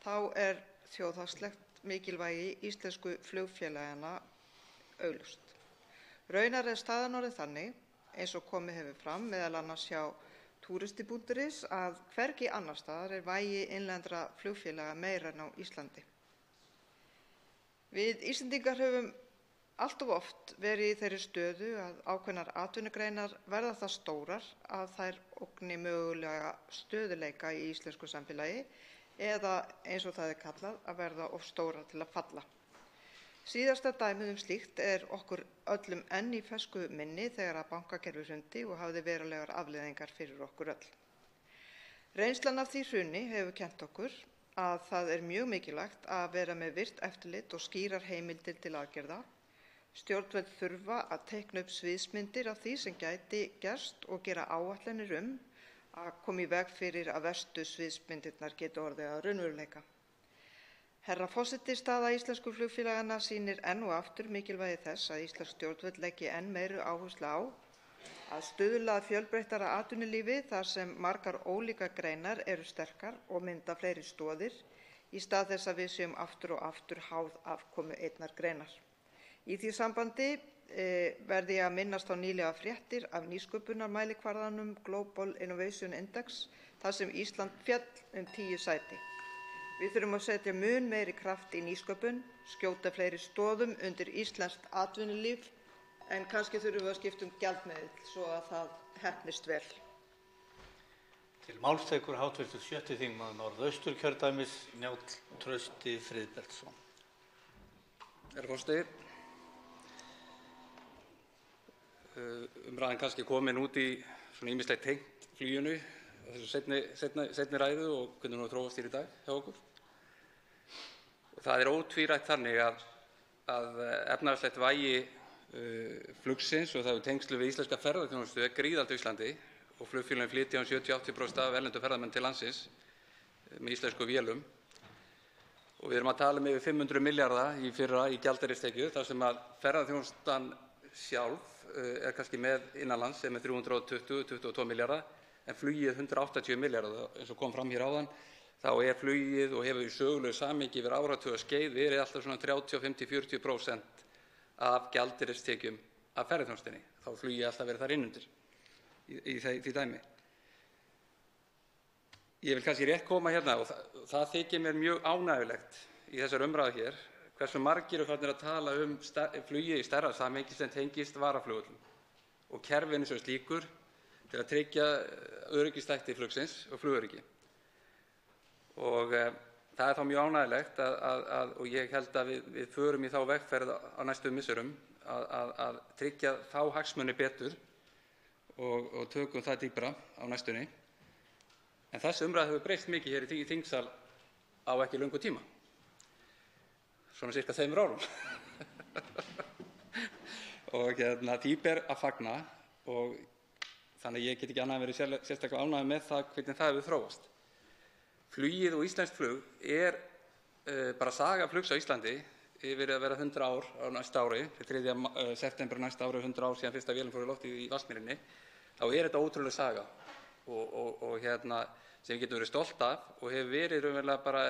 þá er þjóðhagslegt mikilvægi íslensku flugfélaganna augljóst. Raunar er staðan orðin þannig, eins og komið hefur fram meðal annars hjá Túristi.is, að hvergi annars staðar er vægi innlendra flugfélaga meira en á Íslandi. Við Íslendingar höfum allt of oft verið í þeirri stöðu að ákveðnar atvinnugreinar verða það stórar að þær ógni mögulega stöðugleika í íslensku samfélagi eða eins og það er kallað að verða of stórar til að falla. Síðasta dæmið slíkt er okkur öllum enn í fersku minni þegar að bankakerfið hrundi og hafði verulegar afleiðingar fyrir okkur öll. Reynslan af því hruni hefur kennt okkur að það er mjög mikilvægt að vera með virkt eftirlit og skýrar heimildir til aðgerða. Stjórnvöld þurfa að teikna upp sviðsmyndir af því sem gæti gerst og gera áætlanir að koma í veg fyrir að verstu sviðsmyndirnar geti orðið að raunveruleika. Herra forseti, staða íslensku flugfélaganna sýnir enn og aftur mikilvægi þess að íslensk stjórnvöld leggi enn meiri áherslu á að stuðla að fjölbreyttara atvinnulífi þar sem margar ólíkar greinar eru sterkar og mynda fleiri stoðir í stað þess að við séum aftur og aftur háð afkomu einnar greinar. Í því sambandi verði ég að minnast á nýlega fréttir af nýsköpunarmælikvarðanum Global Innovation Index þar sem Ísland féll 10 sæti. Við þurfum að setja mun meiri kraft í nýsköpun, skjóta fleiri stoðum undir íslenskt atvinnulíf en kannski þurfum við að skipta gjaldmiðil svo að það heppnist vel. Til máls tekur hv. 6. þingmaður Norðausturkjördæmis Njáll Trausti Friðbertsson. Herra forseti, umræðan kannski komin út í svona ýmislegt tengt fluginu þessu seinni ræðu og hvernig hún þróast í dag hjá okkur. Og það er ótvírætt þannig að efnahagslegt vægi flugsins og það hefur tengslu við íslenska ferðaþjónustu er gríðarlegt á Íslandi og flugfélögin flytja 70–80% af erlendu ferðamenn til landsins með íslensku vélum. Og við erum að tala um yfir 500 milljarða í fyrra í gjaldeyristekjur, þar sem að ferðaþjónustan sjálf er kannski með innanlands með 322 milljarða, en flugið 180 milljarða. Eins og kom fram hér áðan, þá er flugið og hefur í sögulegu samhengi yfir áratuga skeið verið alltaf svona 30–40% af gjaldeyristekjum af ferðaþjónustunni. Þá er flugið alltaf verið þar innundir í því dæmi. Ég vil kannski rétt koma hérna og það þykir mér mjög ánægjulegt í þessari umræðu hér hversu margir eru farnir að tala flugið í stærra samhengi sem tengist varaflugvöllum og kerfinu sem slíkur til að tryggja öryggisþætti flugsins og flugöryggi. Og það er þá mjög ánægjulegt og ég held að við förum í þá vegferð á næstu misserum að tryggja þá hagsmuni betur og tökum það dýpra á næstunni. En þessi umræða hefur breyst mikið hér í þingsal á ekki löngu tíma, svona sirka 2 árum. Og því ber að fagna og þannig að ég get ekki annað en verið sérstaklega ánægður með það hvernig það hefur þróast. Flugið og íslenskt flug er bara saga flugs á Íslandi yfir að vera 100 ár á næsta ári. 3. september næsta ári er 100 ár síðan fyrsta vélin fór í loftið í Vatnsmýrinni. Þá er þetta ótrúleg saga og sem við getum verið stolt af og hefur verið raunverulega bara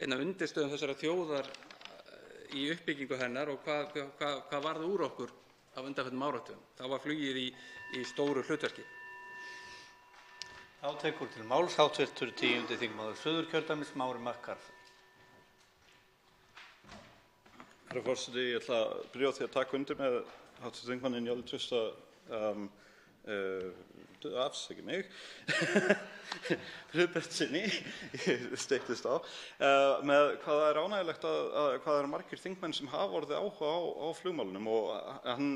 einn af undirstöðum þessara þjóðar í uppbyggingu hennar og hvað varð úr okkur á undanförnum áratugum. Þá var flugið í stóru hlutverki. Þá tekur til máls hv. 10. þingmaður Suðurkjördæmis, Smári Markarð. Herra forseti, ég ætla að byrja á því að taka undir með hv. þingmanni Njáli Trausta afsakið mig Friðbertssyni, ég steyktist á með hvað það er ánægjulegt hvað það eru margir þingmenn sem hafa orðið áhuga á flugmálunum og hann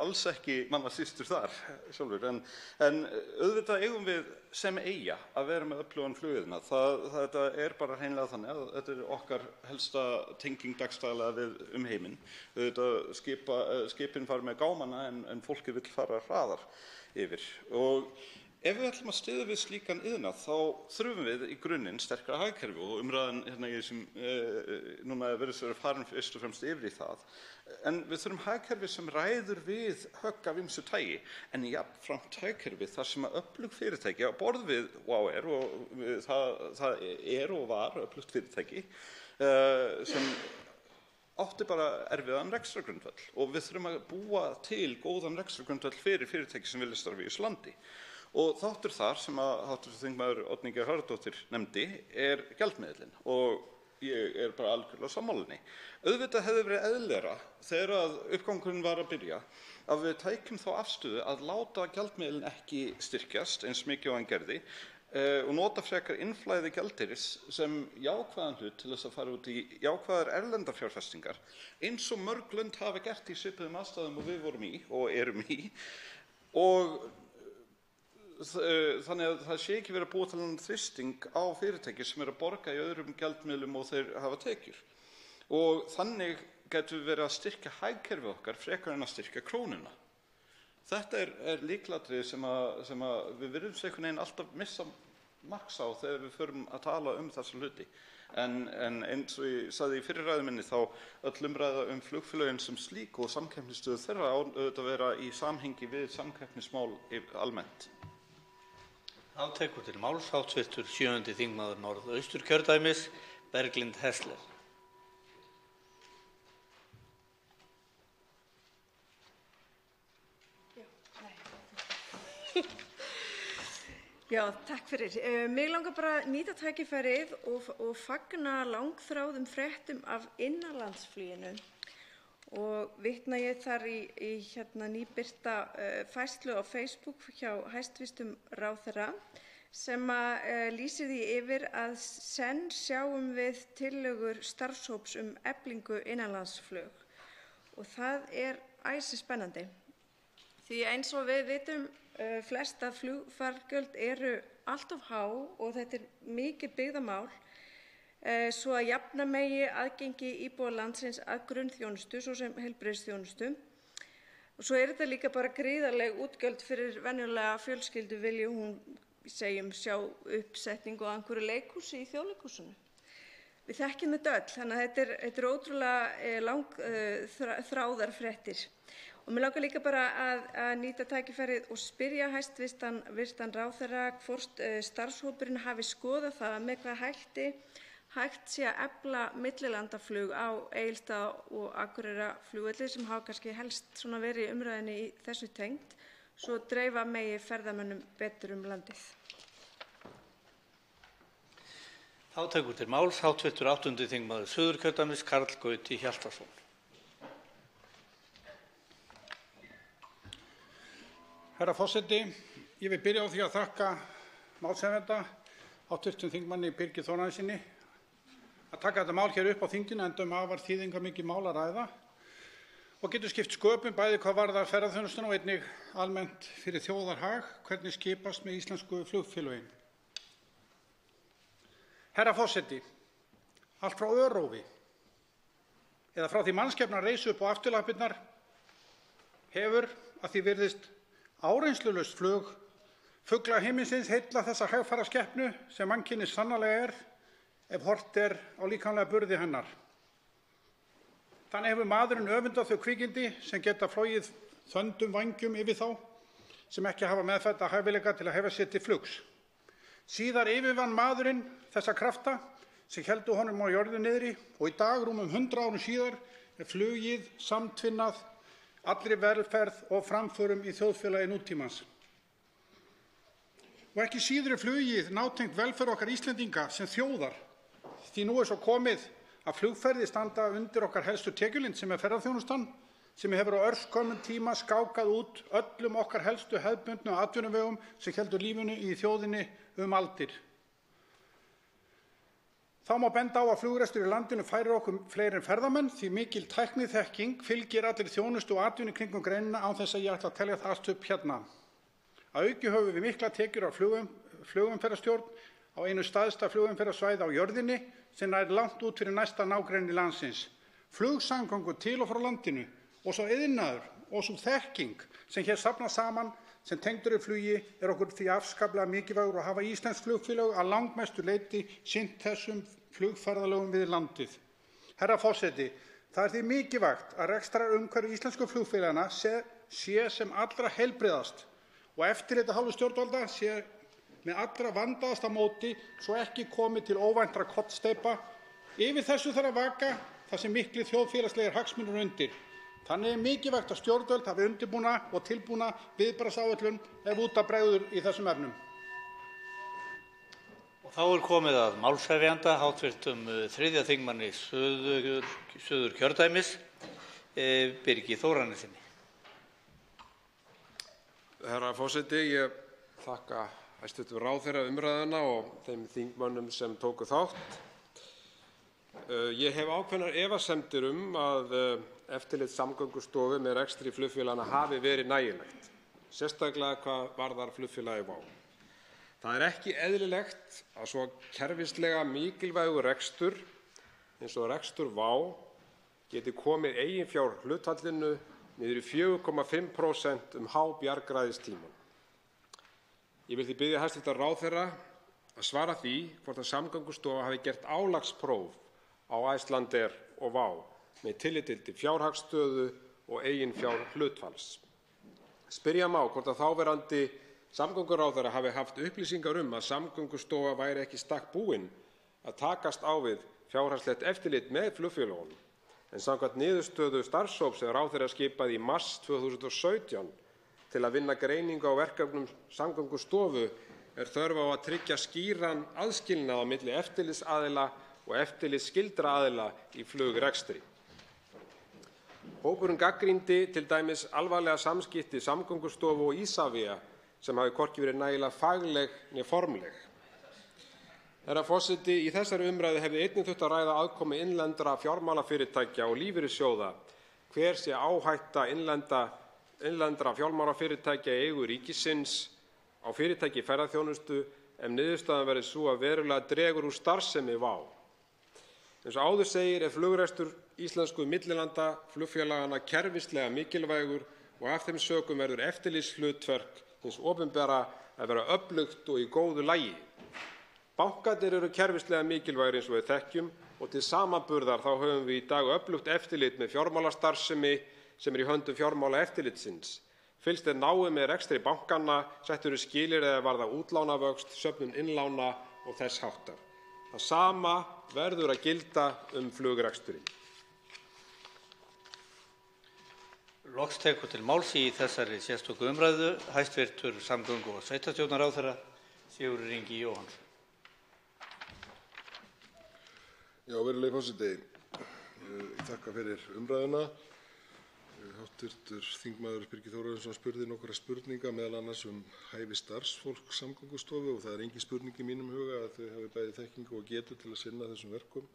alls ekki manna sístur þar sjálfur en auðvitað eigum við sem eyja að vera með öflugan flugiðnað. Þetta er bara hreinlega þannig að þetta er okkar helsta tenging dagsdaglega við heiminn. Auðvitað skipin fara með gámana en fólkið vill fara hraðar yfir. Og ef við ætlum að styðja við slíkan iðnað þá þurfum við í grunninn sterkara hagkerfi og umræðan hérna sem núna virðist vera farin fyrst og fremst yfir í það. En við þurfum hagkerfi sem ræður við högg af ýmsu tagi en jafnframt hagkerfi þar sem að öflug fyrirtæki á borð við WOW air og það er og var öflugt fyrirtæki sem átti bara erfiðan rekstrargrundvöll og við þurfum að búa til góðan rekstrargrundvöll fyrir fyrirtæki sem vilja starfa í þessu landi. Og þáttur þar sem að hv. þingmaður Oddný G. Harðardóttir nefndi er gjaldmiðillinn og ég er bara algjörlega sammála henni. Auðvitað hefði verið eðlilegra þegar að uppgangurinn var að byrja að við tækjum þá afstöðu að láta gjaldmiðilinn ekki styrkjast eins mikið og hann gerði og nota frekar innflæði gjaldeyris sem jákvæðan hlut til þess að fara út í jákvæðar erlendar fjárfestingar eins og mörg lönd hafa gert í svipuðum aðstæðum og við vorum í og erum í og þannig að það sé ekki verið að búa til þrýsting á fyrirtæki sem eru að borga í öðrum gjaldmiðlum og þeir hafa tekjur. Og þannig getum við verið að styrkja hagkerfið okkar frekar en að styrkja krónuna. Þetta er lykilatriði sem við virðumst einhvern veginn alltaf missa marks á þegar við förum að tala þessa hluti. En eins og ég sagði í fyrri ræðu minni þá öll umræða flugfélögin sem slík og samkeppnisstöðu þeirra á auðvitað að vera í samhengi við samkeppnismál almennt. Þá tekur til máls hv. 7. þingmaður Norðausturkjördæmis, Berglind Hessler. Já, takk fyrir. Mig langar bara að nýta tækifærið og fagna langþráðum fréttum af innanlandsfluginu og vitna ég þar í nýbirta færslu á Facebook hjá hæstv. ráðherra sem lýsir því yfir að senn sjáum við tillögur starfshóps eflingu innanlandsflug og það er æsispennandi því eins og við vitum flest að flugfargjöld eru allt of há og þetta er mikið byggðamál svo að jafna megi aðgengi íbúa landsins að grunnþjónustu svo sem heilbrigðisþjónustu Og svo þetta líka bara gríðarleg útgjöld fyrir venjulega fjölskyldu vilji hún sjá uppsetningu á einhverju leikhúsi í Þjóðleikhúsinu. Við þekkjum þetta öll, þannig að þetta er ótrúlega þráðar fréttir. Og mér langar líka bara að nýta tækifærið og spyrja hæstvirtan ráðherra hvort starfshópurinn hafi skoðað það með hvaða hætti hægt sé að efla millilandaflug á Egilsstaða- og Akureyrarflugvelli sem hafa kannski helst verið í umræðunni í þessu tengt, svo dreifa megi ferðamönnum betur landið. Þá tekur til máls hv. 8. þingmaður Suðurkjördæmis Karl Gauti Hjaltason. Herra forseti, ég vil byrja á því að þakka málshefjanda, hv. þingmanni Birgi Þórarinssyni, að taka þetta mál hér upp á þinginu enda afar þýðingarmikið mál að ræða og getur skipt sköpum bæði hvað varðar ferðaþjónustuna og einnig almennt fyrir þjóðarhag hvernig skipast með íslensku flugfélögin. Herra forseti, allt frá Örófi eða frá því mannskepnan reis upp á afturlappirnar hefur að því virðist áreynslulaust flug fugla himinsins heilla þessa hægfara skepnu sem mannkynið sannarlega er ef horft er á líkamlega burði hennar. Þannig hefur maðurinn öfundað þau kvikindi sem geta flogið þöndum vængjum yfir þá sem ekki hafa meðfædda hæfileika til að hefja sér til flugs. Síðar yfirvann maðurinn þessa krafta sem héldu honum á jörðu niðri og í dag, rúmum 100 árum síðar, er flugið samtvinnað allri velferð og framförum í þjóðfélagi nútímans. Og ekki síður er flugið nátengt velferð okkar Íslendinga sem þjóðar, því nú er svo komið að flugferðir standa undir okkar helstu tekjulind sem er ferðaþjónustan, sem hefur á örskömmum tíma skákað út öllum okkar helstu hefðbundnu atvinnuvegum sem héldu lífinu í þjóðinni aldir. Þá má benda á að flugrekstur í landinu færir okkur fleiri en ferðamenn því mikil tækniþekking fylgir allir þjónustu og atvinnu kringum greinina án þess að ég ætla að telja það allt upp hérna. Að auki höfum við miklar tekjur af flugumferðarstjórn á einu stærsta flugumferðarsvæði á jörðinni sem nær langt út fyrir næsta nágrenni landsins. Flugsamgöngur til og frá landinu og svo iðnaður og svo þekking sem hér safnast saman sem tengdur er flugi er okkur því afskaplega mikilvægur og hafa íslensk flugfélög að langmestu leyti sinnt þessum flugferðalögum við landið. Herra forseti, það er því mikilvægt að rekstrarumhverfi íslensku flugfélaganna sé sem allra heilbrigðast og eftirlit af hálfu stjórnvalda sé með allra vandaðasta móti svo ekki komi til óvæntra kollsteypa. Yfir þessu þarf að vaka þar sem miklir þjóðfélagslegir hagsmunir eru undir. Þannig er mikilvægt að stjórnvöld hafi undirbúna og tilbúna viðbragðsáætlun ef út af bregður í þessum efnum. Og þá er komið að málshefjanda, hv. 3. þingmanni Suðurkjördæmis, Birgi Þórarinssyni. Herra forseti, ég þakka hæstv. Ráðherra umræðuna og þeim þingmönnum sem tóku þátt. Ég hef ákveðnar efasemdir að eftirlit Samgöngustofu með rekstri flugfélaganna hafi verið nægilegt, sérstaklega hvað varðar flugfélagið WOW. Það er ekki eðlilegt að svo kerfislega mikilvægur rekstur eins og rekstur WOW geti komið eiginfjárhlutfallinu niður í 4,5% hábjargræðistímann. Ég vil því biðja hæstv. Ráðherra að svara því hvort að Samgöngustofa hafi gert álagspróf á Icelandair og WOW með tilliti til fjárhagsstöðu og eiginfjárhlutfalls. Spyrja má hvort að þáverandi samgönguráðherra hafi haft upplýsingar að Samgöngustofa væri ekki í stakk búin að takast á við fjárhagslegt eftirlit með flugfélögunum, en samkvæmt niðurstöðu starfshóps sem ráðherra skipaði í mars 2017 til að vinna greiningu á verkefnum Samgöngustofu er þörf á að tryggja skýran aðskilnað á milli eftirlitsaðila og eftirlitsskyldra aðila í flugrekstri. Hópurinn gagnrýndi til dæmis alvarlega samskipti Samgöngustofu og Isavia sem hafi hvorki verið nægilega fagleg né formleg. Herra forseti, í þessari umræðu hefði einnig þurft að ræða aðkomu innlendra fjármálafyrirtækja og lífeyrissjóða, hver sé áhætta innlendra fjármálafyrirtækja í eigu ríkisins á fyrirtæki í ferðaþjónustu ef niðurstaðan verði sú að verulega dregur úr starfsemi WOW. Eins og áður segir er flugrekstur íslensku millilandaflugfélaganna kerfislega mikilvægur og af þeim sökum verður eftirlitshlutverk hins opinbera að vera öflugt og í góðu lagi. Bankarnir eru kerfislega mikilvægir eins og við þekkjum og til samanburðar þá höfum við í dag öflugt eftirlit með fjármálastarfsemi sem í höndum Fjármálaeftirlitsins. Fylgst náið með rekstri bankanna, sett eru skilyrði er varða útlánavöxt, söfnun innlána og þess háttar. Það sama verður að gilda flugreksturinn. Loks tekur til máls í þessari sérstöku umræðu hæstvirtur samgöngu- og sveitarstjórnarráðherra Sigurður Ingi Jóhannsson. Já, virðulegi forseti, ég þakka fyrir umræðuna. Háttvirtur þingmaður Birgir Þórarinsson spurði nokkra spurninga, meðal annars hæfi starfsfólks Samgöngustofu og það er engin spurning í mínum huga að þau hafi bæði þekkingu og getu til að sinna þessum verkum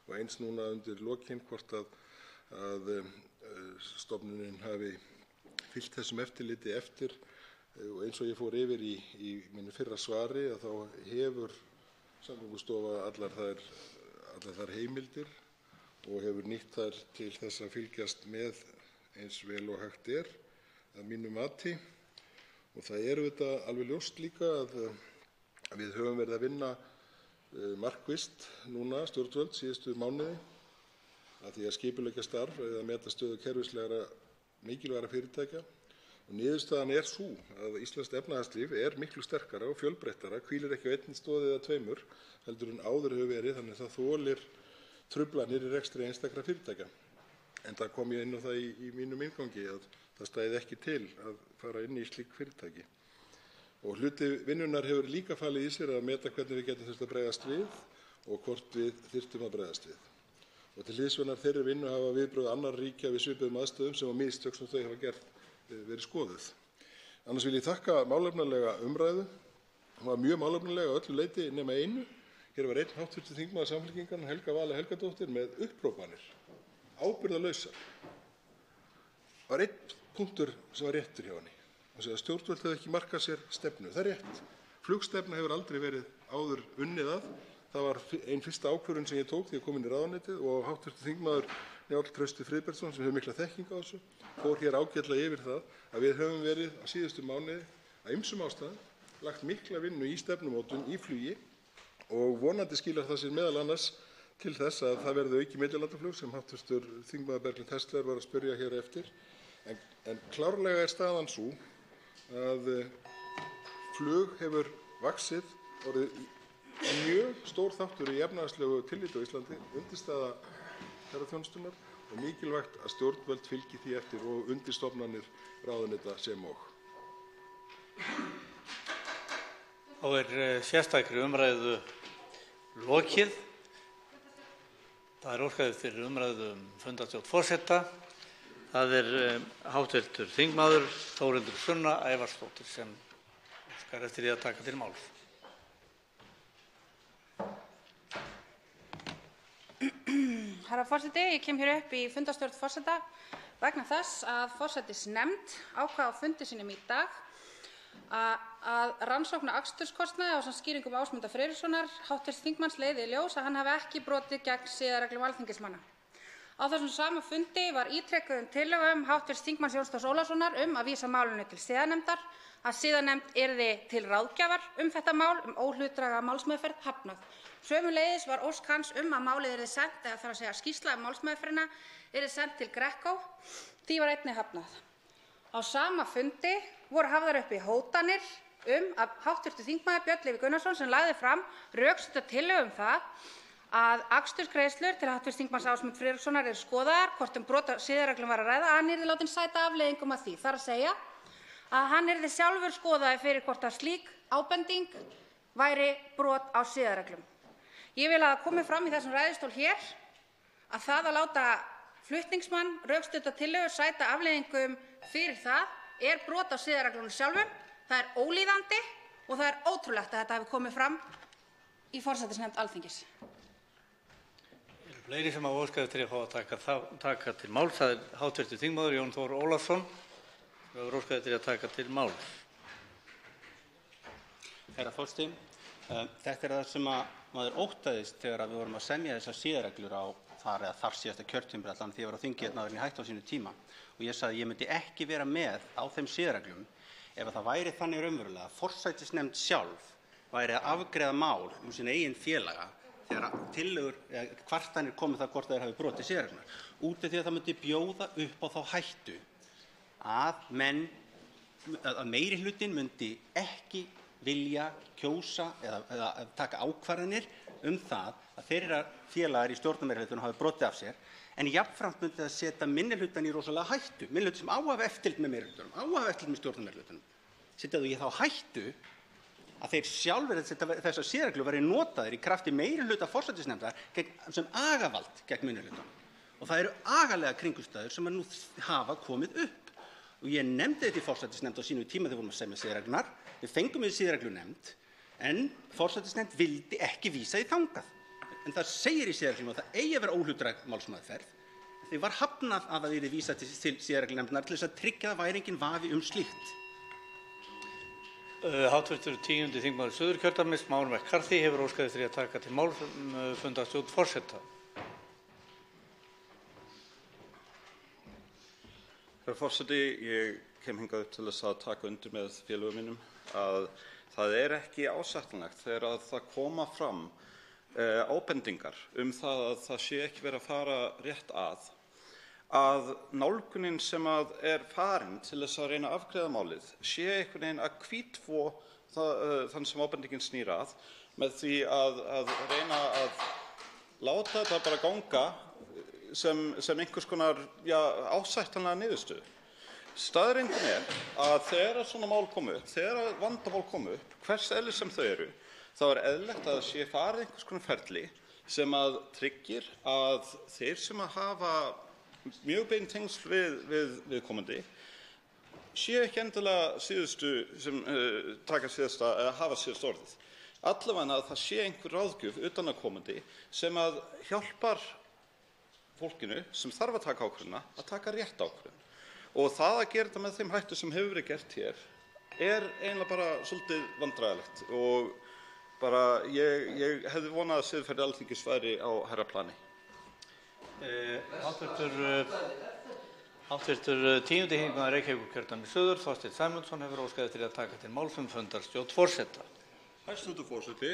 og eins núna undir lokin hvort að stofnunin hafi fylgt þessum eftirliti eftir og eins og ég fór yfir í mínu fyrra svari að þá hefur Samgöngustofa allar þær heimildir og hefur nýtt þær til þess að fylgjast með eins vel og hægt að mínu mati. Og það er auðvitað alveg ljóst líka að við höfum verið að vinna markvisst núna stjórnvöld síðustu mánuði að því að skipuleggja starf eða meta stöðu kerfislegra mikilvægra fyrirtækja. Og niðurstaðan er sú að íslenskt efnahagslíf er miklu sterkara og fjölbreyttara, hvílir ekki á einni stoð eða tveimur heldur en áður hefur verið, þannig að það þolir truflanir í rekstri einstakra fyrirtækja. En það kom ég inn á það í mínum inngangi að það stæði ekki til að fara inn í slík fyrirtæki. Og hluti vinnunnar hefur líka falið í sér að meta hvernig við getum þurft að bregðast við og hvort við þyrftum að bregðast við. Og til hliðsjónar þeirri vinnu hafa viðbrögð annarra ríkja við svipuðum aðstöðum sem mistök sem þau hafa gert verið skoðuð. Annars vil ég þakka málefnalega umræðu. Hún var mjög málefnalega að öllu leyti nema einu. Hér var einn háttvirtur þingmaður Samfylkingarinnar, Helga Vala Helgadóttir, með upphrópanir, ábyrgðarlausar. Það var einn punktur sem var réttur hjá henni. Hún sagði að stjórnvöld hefðu ekki markað sér stefnu. Það er rétt. Flugstefna hefur aldrei verið áður unnið að. Það var ein fyrsta ákvörðun sem ég tók þegar ég kom inn í ráðuneytið og háttvirtur þingmaður Njáll Trausti Friðbertsson sem hefur mikla þekkingu á þessu fór hér ágætlega yfir það að við höfum verið á síðustu mánuði af ýmsum ástæðum lagt mikla vinnu í stefnumótun í flugi og vonandi skilar það sér meðal annars til þess að það verði aukið millilandaflug sem háttvirtur þingmaður Berglind Hestler var að spyrja hér eftir. En klárlega er staðan sú að flug hefur vaxið, orðið mjög stór þáttur í efnahagslegu tilliti á Íslandi, undirstaða ferðaþjónustunnar og mikilvægt að stjórnvöld fylgi því eftir og undirstofnanir ráðuneyta sem og. Þá sérstakri umræðu lokið. Það óskað eftir umræðu fundarstjórn forseta. Það háttvirtur þingmaður Þórhildur Sunna Ævarsdóttir sem óskar eftir því að taka til máls. Herra forseti, ég kem hér upp í fundarstjórn forseta vegna þess að forsætisnefnd ákvað á fundi sínum í dag að rannsókna aksturskostnaði ásamt skýringum Ásmundar Friðrikssonar hv. þingmanns leiði í ljós að hann hafi ekki brotið gegn siðareglum alþingismanna. Á þessum sama fundi var ítrekkuðum tillögum hv. þingmanns Jóns Þórs Ólafssonar að vísa málinu til siðanefndar, að siðanefnd yrði til ráðgjafar þetta mál óhlutdræga málsmeðferð hafnað. Sömuleiðis var ósk hans að málið yrði sent, eða þarf að segja skýrsla málsmeðferðina yrði sent til GRECO, því var einnig hafnað. Á sama fundi voru hafðar uppi hótanir að hv. þingmaður Björn Leví Gunnarsson sem lagði fram rökstudda tillögu það að akstursgreiðslur til hv. þingmanns Ásmundar Friðrikssonar yrðu skoðaðar hvort brot á siðareglum var að ræða, að hann yrði látinn sæta afleiðingum af því. Þar að segja að hann yrði sjálfur skoðaður fyrir hvort að slík ábending væri brot á siðareglum. Ég vil að það komi fram í þessum ræðustól hér að það að láta flutningsmann rökstudda tillögu sæta afleiðingum fyrir það brot á siðareglunum sjálfum. Það er ólíðandi og það er ótrúlegt að þetta hafi komið fram í forsætisnefnd Alþingis. Fleiri sem hafa óskað eftir að fá að taka til máls. Það er hv. þingmaður Jón Þór Ólafsson sem hefur óskað eftir að taka til máls. Herra forseti, þetta það sem maður óttaðist þegar við vorum að semja þessar siðareglur á þar eða þar síðasta kjörtímabil allan því ég var á þingi hérna áður en ég hætti á sínu tíma og ég sagði að ég myndi ekki vera með á þeim siðareglum ef það væri þannig raunverulega að forsætisnefnd sjálf væri að afgreiða mál sína eigin félaga þegar tillögur kvartanir komið það hvort þeir hafi brotið siðareglurnar út af því að það myndi bjóða upp á þá hættu að meirihlutinn myndi ekki vilja kjósa eða taka ákvarðanir það að þeirra félagar í stjórnarmeirihlutanum hafi brotið af sér en jafnframt myndi það setja minnihlutann í rosalega hættu, minnihlutann sem á að hafa eftirlit með meirihlutanum, á að hafa eftirlit með stjórnarmeirihlutanum, setja þau í þá hættu að þeir sjálfir þessar siðareglur væri notaðir í krafti meirihluta forsætisnefndar sem agavald gegn minnihlutanum. Og það eru agalega kringumstæður sem nú hafa komið upp. Og ég nefndi þetta í forsætisnefnd á sínu tíma þegar við vorum að semja siðareglurnar. Við fengum við siðareglunefnd en forsætisnefnd vildi ekki vísa í þangað. En það segir í siðareglunum að það eigi að vera óhlutdræg málsmeðferð. Því var hafnað að það yrði vísað til siðareglunefndar til þess að tryggja að væri enginn vafi slíkt. Háttvirtur 10. þingmaður Suðurkjördæmis, Már McCarthy, hefur óskað eftir að taka til máls fundarstjórn forseta. Herra forseti, ég kem hingað upp til þess að taka undir með félögum mínum að það ekki ásættanlegt þegar að það koma fram ábendingar það að það sé ekki verið að fara rétt að nálgunin sem að farin til þess að reyna að afgreiða málið sé einhvern veginn að hvítþvo þann sem ábendingin snýr að með því að reyna að láta þetta bara ganga sem einhvers konar ásættanlega niðurstöðu. Staðreyndin að þegar svona mál komu upp, þegar vandamál komu upp, hvers eðlis sem þau eru, þá eðlilegt að það sé farið einhvers konar ferli sem að tryggir að þeir sem að hafa mjög bein tengsl við komandi séu ekki endilega síðustu sem taka síðasta eða hafa síðasta orðið. Allavega að það sé einhver ráðgjöf utanaðkomandi sem að hjálpar fólkinu sem þarf að taka ákvörðunina að taka rétt ákvörðun. Og það að gera þetta með þeim hættu sem hefur verið gert hér eiginlega bara svolítið vandræðalegt og bara ég hefði vonað að siðferði Alþingis væri á hærra plani. Háttvirtur 10. þingmaður Reykjavíkurkjördæmis Suður, Þorsteinn Sæmundsson, hefur óskað eftir að taka til máls fundarstjórn forseta. Hæstvirtur forseti,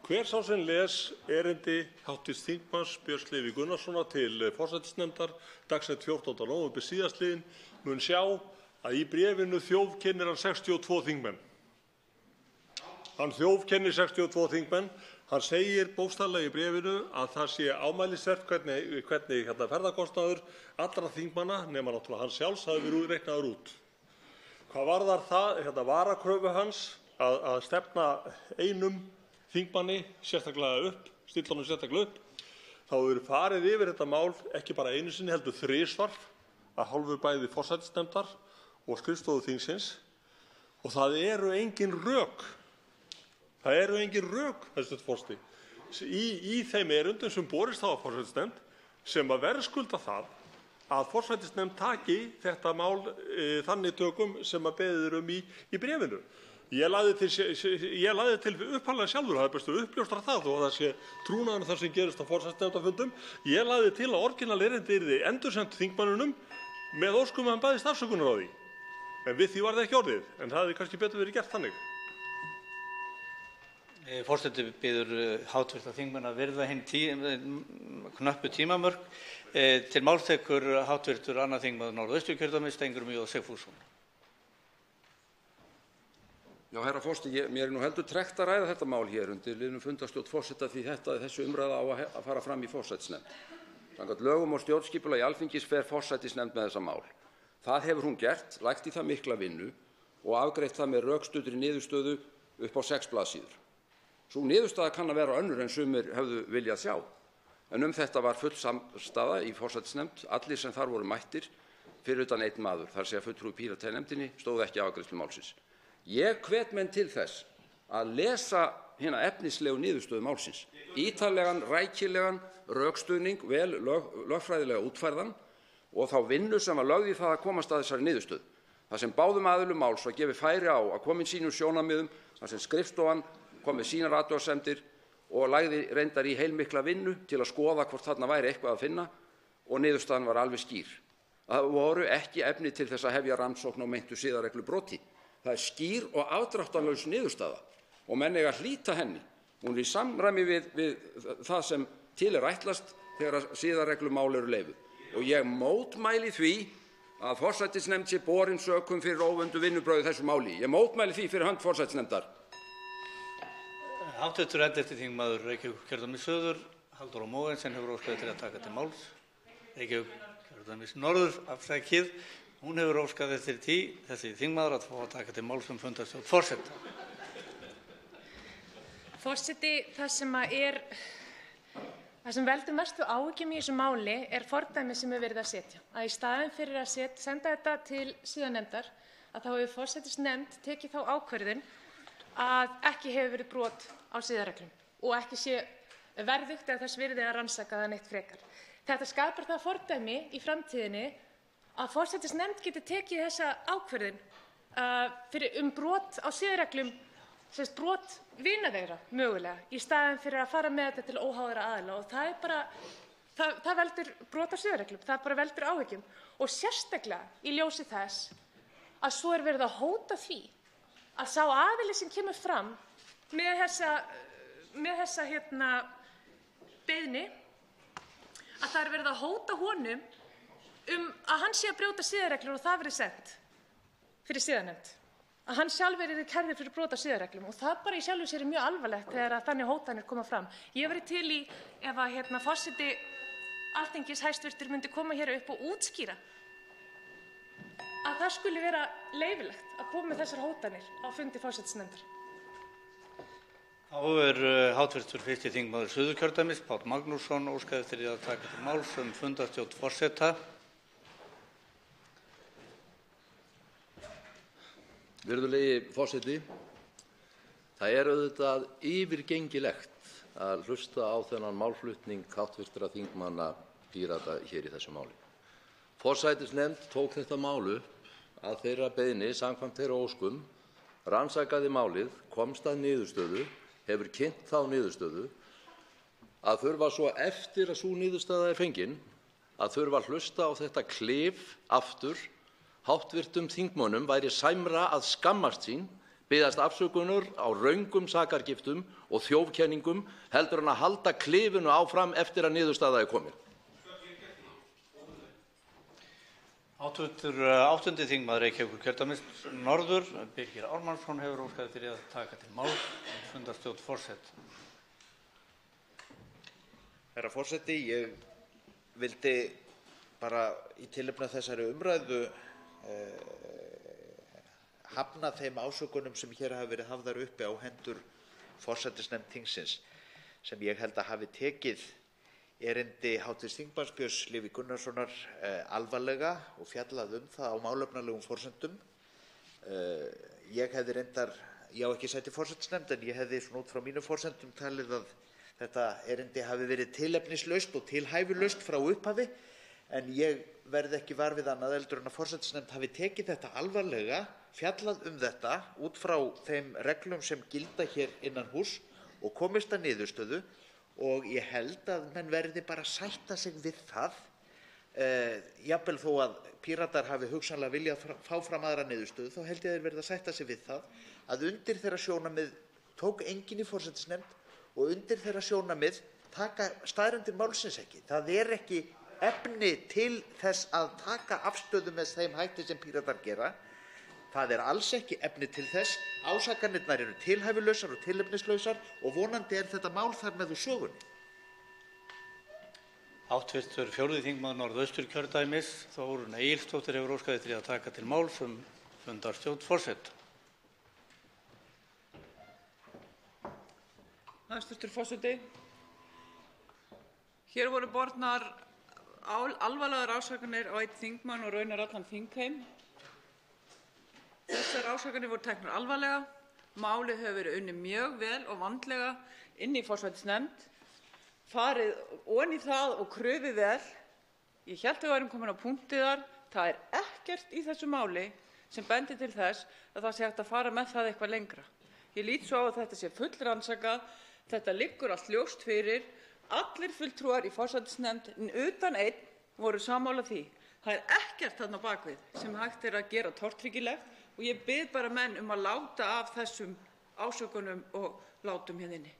hver sá sem les erindi hv. þingmanns Björns Leví Gunnarssonar til forsætisnefndar dagsett 14. nóvember síðastliðinn mun sjá að í bréfinu þjóðkennir hann 62 þingmenn. Hann þjóðkennir 62 þingmenn. Hann segir bókstaflega í bréfinu að það sé ámælisvert hvernig ferðakostnaður allra þingmanna nema náttúrulega hans sjálfs hafi verið reiknaður út. Hvað varðar það varakröfu hans að stefna einum þingmanni sérstaklega upp, stilla honum sérstaklega upp, þá hefur farið yfir þetta mál ekki bara einu sinni heldur þrisvar af hálfu bæði forsætisnefndar og skrifstofu þingsins og það eru engin rök. Það eru engin rök, hæstv. forseti, í þeim erindum sem borist hafa forsætisnefnd sem að verðskulda það að forsætisnefnd taki þetta mál þannig tökum sem að beðið í bréfinu. Ég lagði til upphaflega sjálfur, það bestu uppljóstra það og það sé trúnaðurinn þar sem gerist á forsætisnefndarfundum. Ég lagði til að orginal erindi yrði endursent þingmannunum með óskum að hann baðist afsökunar á því. En við því var það ekki orðið, en það hefði kannski betur verið gert þannig. Forseti biður háttvirta þingmenn að virða hinn knöppu tímamörk. Til máls tekur háttvirtur annar þingmaður Norðausturkjördæmis, Steingrímur J. Sigfússon. Já, herra forseti, mér nú heldur tregt að ræða þetta mál hér undir liðnum fundarstjórn forseta því þessu umræða á að fara fram í forsætisnefnd. Samkvæmt lögum og stjórnskipulagi Alþingis fer forsætisnefnd með þessa mál. Það hefur hún gert, lagt í það mikla vinnu og afgreitt það með rökstuddri niðurstöðu upp á 6 blaðsíður. Sú niðurstaða kann að vera önnur en sumir hefðu viljað sjá. En þetta var full samstaða í forsætisnefnd, allir sem þar voru mættir, fyrir utan einn maður, þar segja fulltrúi Pírata í nefndinni, stóð ekki afgreiðslu málsins. Ég hvet menn til þess að lesa hina efnislegu niðurstöðu málsins, ítarlegan, rækilegan rökstuðning, vel lögfræðilega útfærðan og þá vinnu sem var lögð í það að komast að þessari niðurstöðu. Það sem báðum aðilum máls var gefið færi á að koma inn sínum sjónarmiðum, þar sem skrifstofan kom með sínar athugasemdir og lagði reyndar í heilmikla vinnu til að skoða hvort þarna væri eitthvað að finna og niðurstaðan var alveg skýr. Það voru ekki efni til þess að hefja rannsókn á meintu siðareglubroti. Það er skýr og afdráttarlaus niðurstaða og menn eiga að hlíta henni. Hún er í samræmi við það sem til er ætlast þegar siðareglumál eru leyfuð. Og ég mótmæli því að forsætisnefnd sé borin sökum fyrir óvöndu vinnubrögð í þessu máli. Ég mótmæli því fyrir hönd forsætisnefndar. Hv. 11. þingmaður Reykjavíkurkjördæmis suður, Halldóra Mogensen hefur óskað eftir að taka til máls. Reykjavíkurkjördæmis norður, afsakið, hún hefur óskað eftir því, þessi þingmaður, að fá að taka til máls fundarstjórn forseta. Forseti, það sem veldur mestu áhyggjum í þessu máli er fordæmi sem er verið að setja. Að í staðinn fyrir að senda þetta til siðanefndar, að þá hefur forsætisnefnd tekið þá ákvörðun að ekki hefur verið brot á siðareglum og ekki sé verðugt eða þess virði að rannsaka það neitt frekar. Þetta skapar það fordæmi í framtíðinni að forsætisnefnd geti tekið þessa ákvörðun brot á siðareglum, brot vina þeirra mögulega, í staðinn fyrir að fara með þetta til óháðra aðila og það er bara, það veldur brot á siðareglum, það bara veldur áhyggjum og sérstaklega í ljósi þess að svo er verið að hóta því að sá aðili sem kemur fram með þessa beiðni, að það er verið að hóta honum að hann sé að brjóta siðareglur og það verið sent fyrir siðanefnd. Að hann sjálfur yrði kærður fyrir brot á siðareglum og það bara í sjálfu sér er mjög alvarlegt þegar að þannig hótanir koma fram. Ég væri til í ef að forseti Alþingis hæstvirtur myndi koma hér upp og útskýra að það skuli vera leyfilegt að koma með þessar hótanir á fundi forsætisnefndar. Þá er hv. 1. þingmaður Suðurkjördæmis, Páll Magnússon, óskað eftir því að taka til máls fundarstjórn forseta. Virðulegi forseti, það er auðvitað yfirgengilegt að hlusta á þennan málflutning hv. þingmanna Pírata hér í þessu máli. Forsætisnefnd tók þetta mál upp að þeirra beiðni samkvæmt þeirra óskum, rannsakaði málið, komst að niðurstöðu, hefur kynnt þá niðurstöðu, að þurfa svo eftir að sú niðurstaða er fengin, að þurfa að hlusta á þetta klif aftur. Háttvirtum þingmönnum væri sæmra að skammast sín, biðjast afsökunar á röngum sakargiftum og þjófkenningum heldur en að halda klifinu áfram eftir að niðurstaða er komin. Hv. 8. þingmaður Reykjavíkurkjördæmis norður, Birgir Ármannsson, hefur óskað eftir því að taka til máls fundarstjórn forseta. Herra forseti, ég vildi bara í tilefni af þessari umræðu hafna þeim ásökunum sem hér hafa verið hafðar uppi á hendur forsætisnefnd þingsins, sem ég held að hafi tekið erindi hv. þingmanns Björns Levís Gunnarssonar alvarlega og fjallað það á málefnalegum forsendum. Ég hefði reyndar, ég á ekki sæti í forsætisnefnd, en ég hefði svona út frá mínum forsendum talið að þetta erindi hafi verið tilefnislaust og tilhæfulaust frá upphafi, en ég verð ekki var við annað heldur en að forsætisnefnd hafi tekið þetta alvarlega, fjallað þetta út frá þeim reglum sem gilda hér innan húss og komist að niðurstöðu, og ég held að menn verði bara að sætta sig við það, jafnvel þó að Píratar hafi hugsanlega viljað fá fram aðra niðurstöðu, þá held ég að þeir verði að sætta sig við það að undir þeirra sjónarmið tók enginn í forsætisnefnd og undir þeirra sjónarmið taka staðreyndir málsins ekki. Það er ekki efni til þess að taka afstöðu með þeim hætti sem Píratar gera. Það er alls ekki efni til þess. Ásakanirnar eru tilhæfulausar og tilefnislausar og vonandi er þetta mál þar með úr sögunni. Hv. 4. þingmaður Norðausturkjördæmis, Þórunn Egilsdóttir, hefur óskað eftir því að taka til máls fundarstjórn forseta. Hæstv. forseti. Hér voru bornar alvarlegar ásakanir á einn þingmann og raunar allan þingheim. Þessar ásakanir voru teknar alvarlega. Málið hefur verið unnið mjög vel og vandlega inn í forsætisnefnd, farið ofan í það og krufið vel. Ég hélt við værum komin á punktið þar. Það er ekkert í þessu máli sem bendir til þess að það sé hægt að fara með það eitthvað lengra. Ég lít svo á að þetta sé fullrannsakað. Þetta liggur allt ljóst fyrir. Allir fulltrúar í forsætisnefnd utan einn voru sammála því. Það er ekkert þarna á bak við sem hægt er að gera tortryggilegt og ég bið bara menn að láta af þessum ásökunum og látum hérna inni.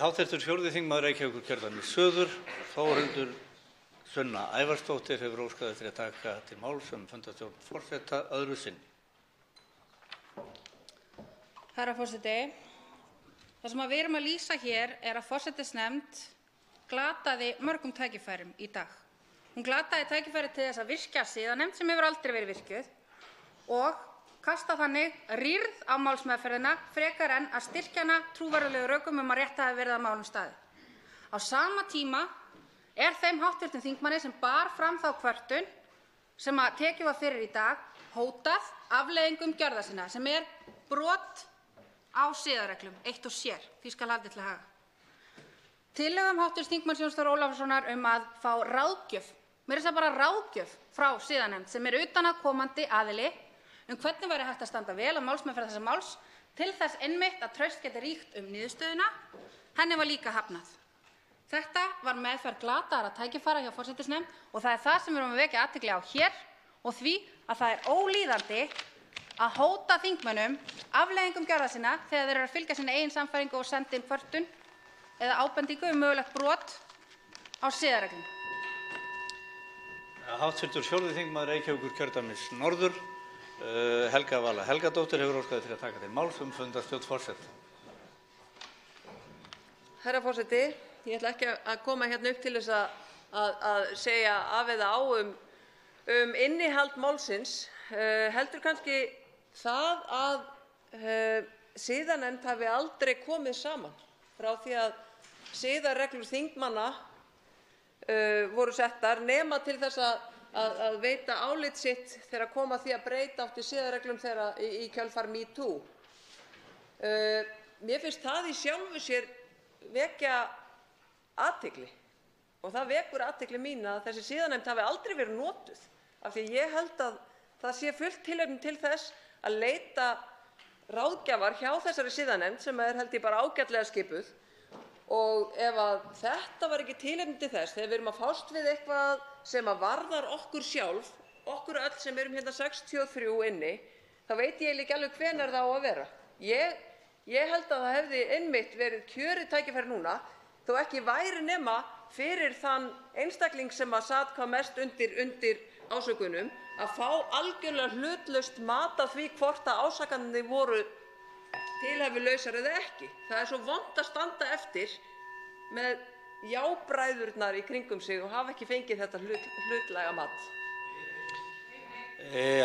Háttvirtur 4. þingmaður Reykjavíkurkjördæmis suður, Þórhildur Sunna Ævarsdóttir hefur óskað eftir að taka til máls fundarstjórn forseta öðru sinni. Herra forseti, það sem við erum að lýsa hér er að forsætisnefnd glataði mörgum tækifærum í dag. Hún glataði tækifæri til þess að virkja siðanefnd sem hefur aldrei verið virkjuð og kasta þannig rýrð á málsmeðferðina frekar en að styrkja hana trúverðulegu rökum að rétt hafi verið að málum staðið. Á sama tíma er þeim háttvirtum þingmanni sem bar fram þá kvörtun sem tekið var fyrir í dag hótað afleiðingum gjörða sinna sem er brot á siðareglum eitt og sér, því skal haldið til haga. Tillögum háttvirts þingmanns Jóns Þórs Ólafssonar að fá ráðgjöf, meira að segja bara ráðgjöf frá siðanefnd sem er utanaðkomandi aðili hvernig væri hægt að standa vel að málsmeðferð þessa máls til þess einmitt að traust geti ríkt niðurstöðuna, henni var líka hafnað. Þetta var meðferð glataðra tækifæra hjá forsætisnefnd og það er það sem við erum að vekja athygli á hér og því að það er ólíðandi að hóta þingmönnum afleiðingum gjörða sinna þegar þeir eru að fylgja sinni eigin sannfæringu og senda inn kvörtun eða ábendingu mögulegt brot á siðareglum. Háttvirtur 4. þingmaður Reykjavíkurkjördæmis norður, Helga Vala Helgadóttir hefur óskað eftir að taka til máls fundarstjórn forseta. Herra forseti, ég ætla ekki að koma hérna upp til þess að segja af eða á innihald málsins, heldur kannski það að siðanefnd hafi aldrei komið saman frá því að siðareglur þingmanna voru settar nema til þess að veita álit sitt þegar kom að því að breyta átti siðareglum þegar í kjölfar MeToo. Mér finnst það í sjálfu sér vekja athygli og það vekur athygli mín að þessi siðanefnd hafi aldrei verið notuð af því ég held að það sé fullt tilefni til þess að leita ráðgjafar hjá þessari siðanefnd sem held ég bara ágætlega skipuð og ef að þetta var ekki tilefni til þess þegar við erum að fást við eitthvað sem að varðar okkur sjálf, okkur öll sem erum hérna 63 inni, þá veit ég ekki alveg hvenær það á að vera. Ég held að það hefði einmitt verið kjörið tækifæri núna, þó ekki væri nema fyrir þann einstakling sem að sat hvað mest undir ásökunum, að fá algjörlega hlutlaust mat á því hvort að ásakanirnir voru tilhæfulausar eða ekki. Það er svo vont að standa eftir með jábræðurnar í kringum sig og hafa ekki fengið þetta hlutlæga mat.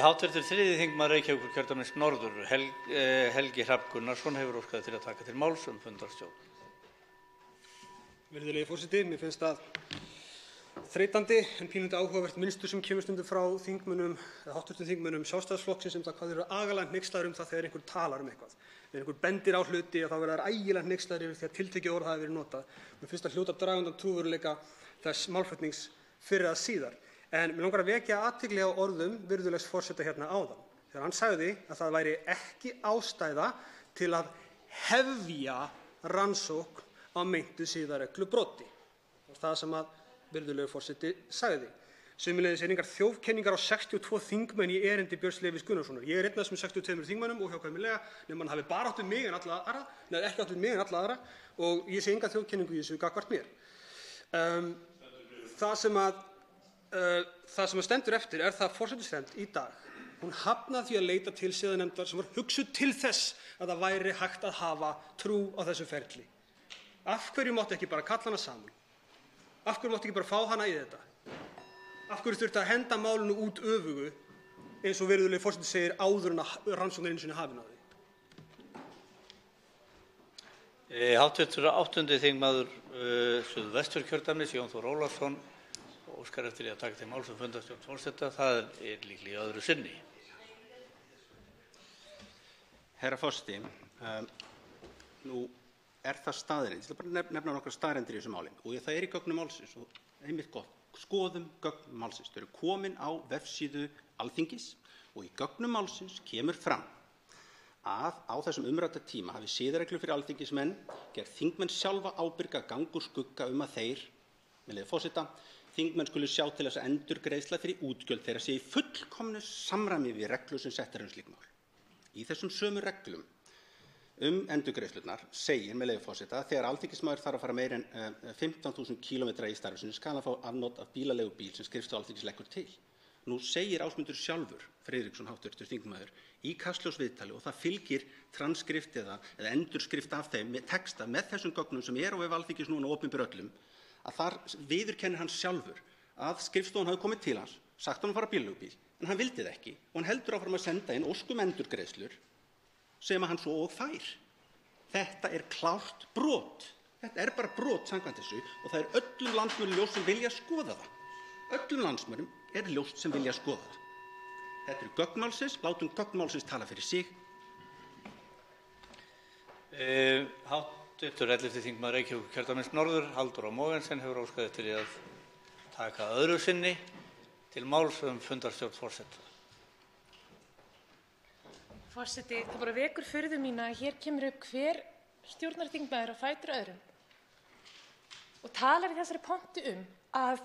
Háttvirtur 3. þingmaður Reykjavíkurkjördæmis norður, Helgi Hrafn Gunnarsson hefur óskað eftir að taka til máls fundarstjórn. Virðulegi forseti, mér finnst það þreytandi en pínulítið áhugavert mynstur sem kemur stundum frá háttvirtum þingmönnum Sjálfstæðisflokksins sem það hvað þeir eru agalega hneykslaðir það þegar einhver talar eitthvað. Þegar einhver bendir á hluti og þá verða þeir ægilega hneykslaðir yfir því að tiltekið orð hafi verið notað. Mér finnst það hljóta að draga undan trúverðugleika þess málflutnings fyrr eða síðar. En mér langar að vekja athygli á orðum virðulegs forseta hérna áðan. Þegar hann sagði að það væri ekki ástæða til að hefja rannsókn á meintu siðareglubroti. Það sem að virðulegur forseti sagði. Sömuleiðis engar þjófkenningar á 62 þingmenn í erindi Björns Levís Gunnarssonar. Ég er einn af þessum 62 þingmönnum óhjákvæmilega nema hann hafi bara átt við mig en alla aðra, neða ekki átt við mig en alla aðra og ég sé enga þjófkenningu í þessu gagnvart mér. Það sem stendur eftir er það að forsætisnefnd í dag. Hún hafnaði því að leita til siðanefndar sem var hugsuð til þess að það væri hægt að hafa trú á þessu ferli. Af hverju mátti ekki bara kalla hana saman? Af hverju mátti ekki bara fá hana í þetta? Af hverju þurfti að henda málinu út öfugu eins og virðulegi forseti segir áður en að rannsóknin einu sinni hafin á því? Háttvirtur 8. þingmaður Suðvesturkjördæmis Jón Þór Ólafsson óskar eftir að taka til máls fundarstjórn forseta. Það er líklega í öðru sinni. Herra forseti, nú er það staðreynd, ég ætla bara að nefna nokkrar staðreyndir í þessu máli og það er í gögnum málsins og einmitt gott. Skoðum gögn málsins. Þau eru komin á vefsíðu Alþingis og í gögnum málsins kemur fram að á þessum umrædda tíma hafi siðareglur fyrir alþingismenn gert þingmenn sjálfa ábyrga að ganga úr skugga að þeir, með leyfi forseta, þingmenn skulu sjá til þess að endurgreiðsla fyrir útgjöld þeirra sé í fullkomnu samræmi við reglur sem settar slík mál. Í þessum sömu reglum endurgreiðslurnar segir, með leyfi forseta, þegar alþingismaður þarf að fara meira en 15.000 kílómetra í starfi sínu skal hann fá afnot af bílaleigubíl sem skrifstofa Alþingis leggur til. Nú segir Ásmundur sjálfur, Friðriksson, hv. þingmaður, í Kastljósviðtali og það fylgir transkrift eða endurskrift af þeim með texta með þessum gögnum sem á vef Alþingis núna opinber öllum, að þar viðurkennir hann sjálfur að skrifstofan hafi komið til hans, sagt honum að fara bílaleigubíl, en hann vildi það ekki og hann heldur áfram að senda inn ósk endurgreiðslur sem hann svo og fær. Þetta er klárt brot. Þetta er bara brot samkvæmt þessu og það er öllum landsmönnum ljóst sem vilja skoða það. Öllum landsmönnum er ljóst sem vilja skoða það. Þetta eru gögn málsins, látum gögn málsins tala fyrir sig. Hv. 11. þingmaður Reykjavíkurkjördæmis norður, Halldór Mogensen, hefur óskað eftir að taka öðru sinni til máls fundarstjórn forseta. Forseti, það bara vekur furðu mína að hér kemur upp hver stjórnarþingmaður á fætur öðrum og talar í þessari pontu að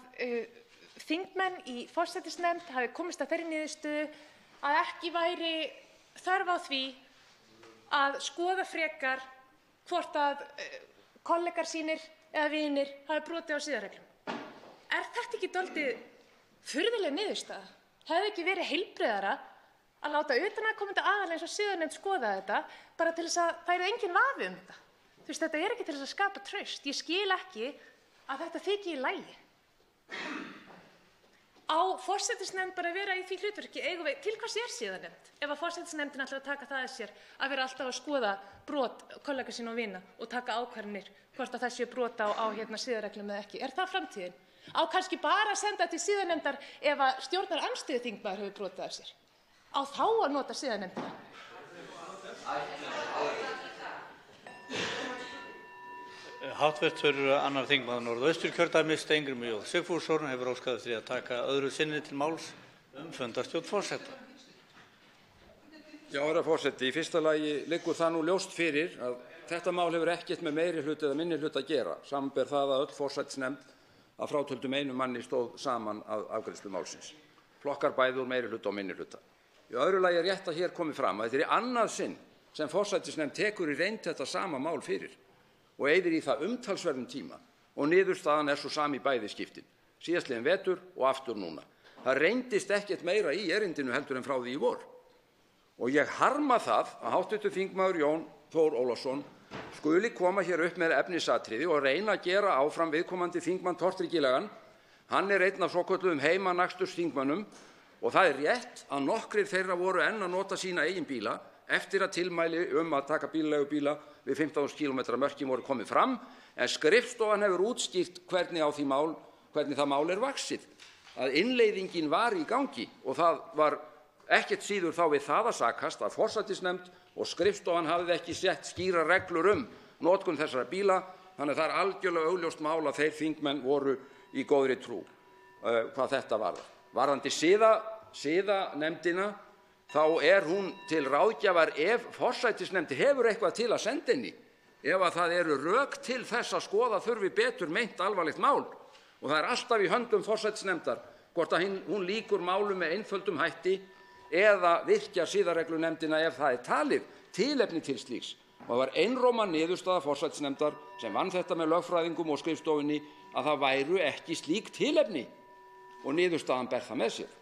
þingmenn í forsætisnefnd hafi komist að þeirri niðurstöðu að ekki væri þörf á því að skoða frekar hvort að kollegar sínir eða vinir hafi brotið á siðareglum. Er þetta ekki dálítið furðuleg niðurstaða? Hefði ekki verið heilbrigðara að láta utanaðkomandi aðila eins og siðanefnd skoða þetta bara til þess að það engin vafi þetta? Þú veist, þetta ekki til þess að skapa traust. Ég skil ekki að þetta þyki í lagi. Á forsætisnefnd bara að vera í því hlutverki, eigum við, til hvers siðanefnd? Ef að forsætisnefndin ætlar að taka það að sér að vera alltaf að skoða brot kollega sín og vina og taka ákvarðanir hvort að það séu brot á siðareglum eða ekki. Er það framtíðin? Á kannski bara að senda til siðanefndar ef að stjórnarandstöðuþingmaður hefur brotið af sér. Á þá að nota siðanefndina. Hv. annar þingmaður Norðausturkjördæmis, Steingrímur J. Sigfússon, hefur óskað eftir að taka öðru sinni til máls fundarstjórn forseta. Já, herra forseti, í fyrsta lagi liggur það nú ljóst fyrir að þetta mál hefur ekkert með meirihluta eða minnihluta að gera, samanber það að öll forsætisnefnd að frátöldum einum manni stóð saman að afgreiðslu málsins. Flokkar bæði úr meirihluta og minnihluta. Í öðru lagi er rétt að hér komi fram að þetta er í annað sinn sem forsætisnefnd tekur í reynd þetta sama mál fyrir og eyðir í það umtalsverðum tíma og niðurstaðan er svo sami í bæði skiptin, síðastliðinn vetur og aftur núna. Það reyndist ekkert meira í erindinu heldur en frá því í vor. Og ég harma það að hv. þingmaður Jón Þór Ólafsson skuli koma hér upp með efnisatriði og reyna að gera áfram viðkomandi þingmann tortryggilegan. Hann er einn af svokölluðum heimanakstursþingmönnum og það er rétt að nokkrir þeirra voru enn að nota sína eigin bíla eftir að tilmæli að taka bílaleigubíla við 15.000 km mörkin voru komið fram, en skrifstofan hefur útskýrt hvernig það mál er vaxið, að innleiðingin var í gangi og það var ekkert síður þá við það að sakast að forsætisnefnd og skrifstofan hafði ekki sett skýrar reglur notkun þessara bíla, þannig að það er algjörlega augljóst mál að þeir þingmenn voru í góðri trú hvað þetta varðar. Varðandi siðanefndina, þá er hún til ráðgjafar ef forsætisnefnd hefur eitthvað til að senda henni, ef að það eru rök til þess að skoða þurfi betur meint alvarlegt mál og það er alltaf í höndum forsætisnefndar hvort að hún lýkur málum með einföldum hætti eða virkjar siðareglunefndina ef það er talið tilefni til slíks. Og það var einróma niðurstaða forsætisnefndar sem vann þetta með lögfræðingum og skrifstofunni að það væru ekki slík tilefni og niðurstaðan ber það með sér.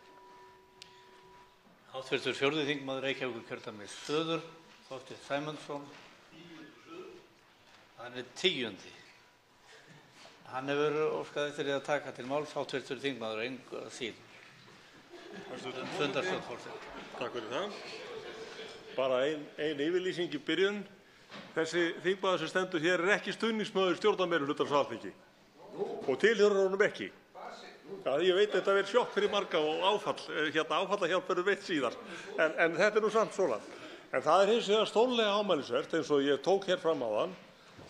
Hv. 4. þingmaður Reykjavíkurkjördæmis suður, Þorsteinn Sæmundsson. Hann er 10. Hann hefur óskað eftir að taka til máls, hv. þingmaður engu að síður. Fundarstjórn forseta. Takk fyrir það. Bara ein yfirlýsing í byrjun. Þessi þingmaður sem stendur hér er ekki stuðningsmaður stjórnarmeirihlutans á Alþingi og tilheyrir honum ekki. Já, ég veit að þetta verður sjokk fyrir marga og áfallahjálp verður veitt síðar, en þetta er nú samt svona. En það er hins vegar stórlega ámælisvert, eins og ég tók hér fram áðan,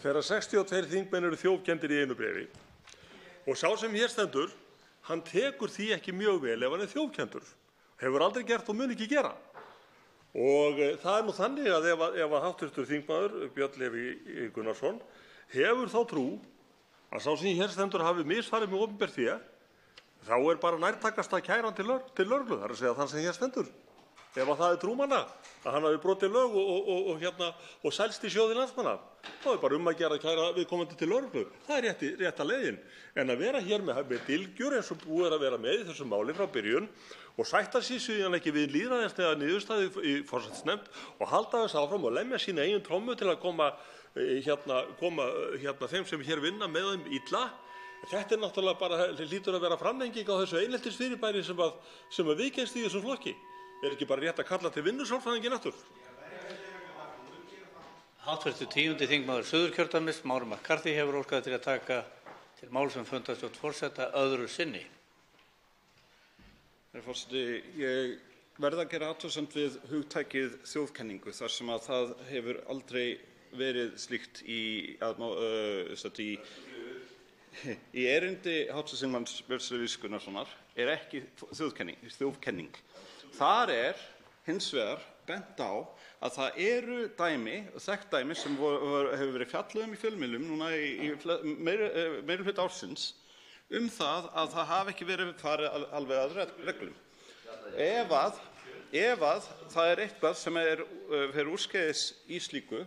þegar 62 þingmenn eru þjófkenndir í einu bréfi og sá sem hér stendur, hann tekur því ekki mjög vel ef hann er þjófkenndur, hefur aldrei gert og mun ekki gera. Og það nú þannig að ef hv. þingmaður Björn Leví Gunnarsson hefur þá trú að sá sem hér stendur hafi misfarið með opinbert fé, þá bara nærtækast að kæra hann til lögreglu, það að segja þann sem hér stendur. Ef að það trú manna að hann hafi brotið lög og sælst í sjóði landsmanna, þá bara að gera að kæra viðkomandi til lögreglu. Það rétta leiðin. En að vera hér með dylgjur eins og búið að vera með í þessu máli frá byrjun og sætta sig síðan ekki við lýðræðislega niðurstaðu í forsætisnefnd og halda þess áfram og lemja sína eigin trommu til að koma þeim sem hér vinna með þeim illa. Þetta náttúrulega bara hlýtur að vera framlenging á þessu eineltisfyrirbæri sem viðgengst í þessum flokki. Ekki bara rétt að kalla til vinnusálfræðinginn aftur? Hv. 10. þingmaður Suðurkjördæmis, Már McCarthy, hefur óskað til að taka til máls fundarstjórn forseta öðru sinni. Herra forseti, ég verð að gera athugasemd við hugtakið þjóðkenningu þar sem að það hefur aldrei verið slíkt í erindi hv. þingmanns Björns Levís Gunnarssonar ekki þjóðkenning. Þar hins vegar bent á að það eru þekkt dæmi sem hefur verið fjallað í fjölmiðlum núna í meiri hluta ársins það að það hafi ekki verið farið alveg að reglum. Ef að það eitthvað sem fer úrskeiðis í slíku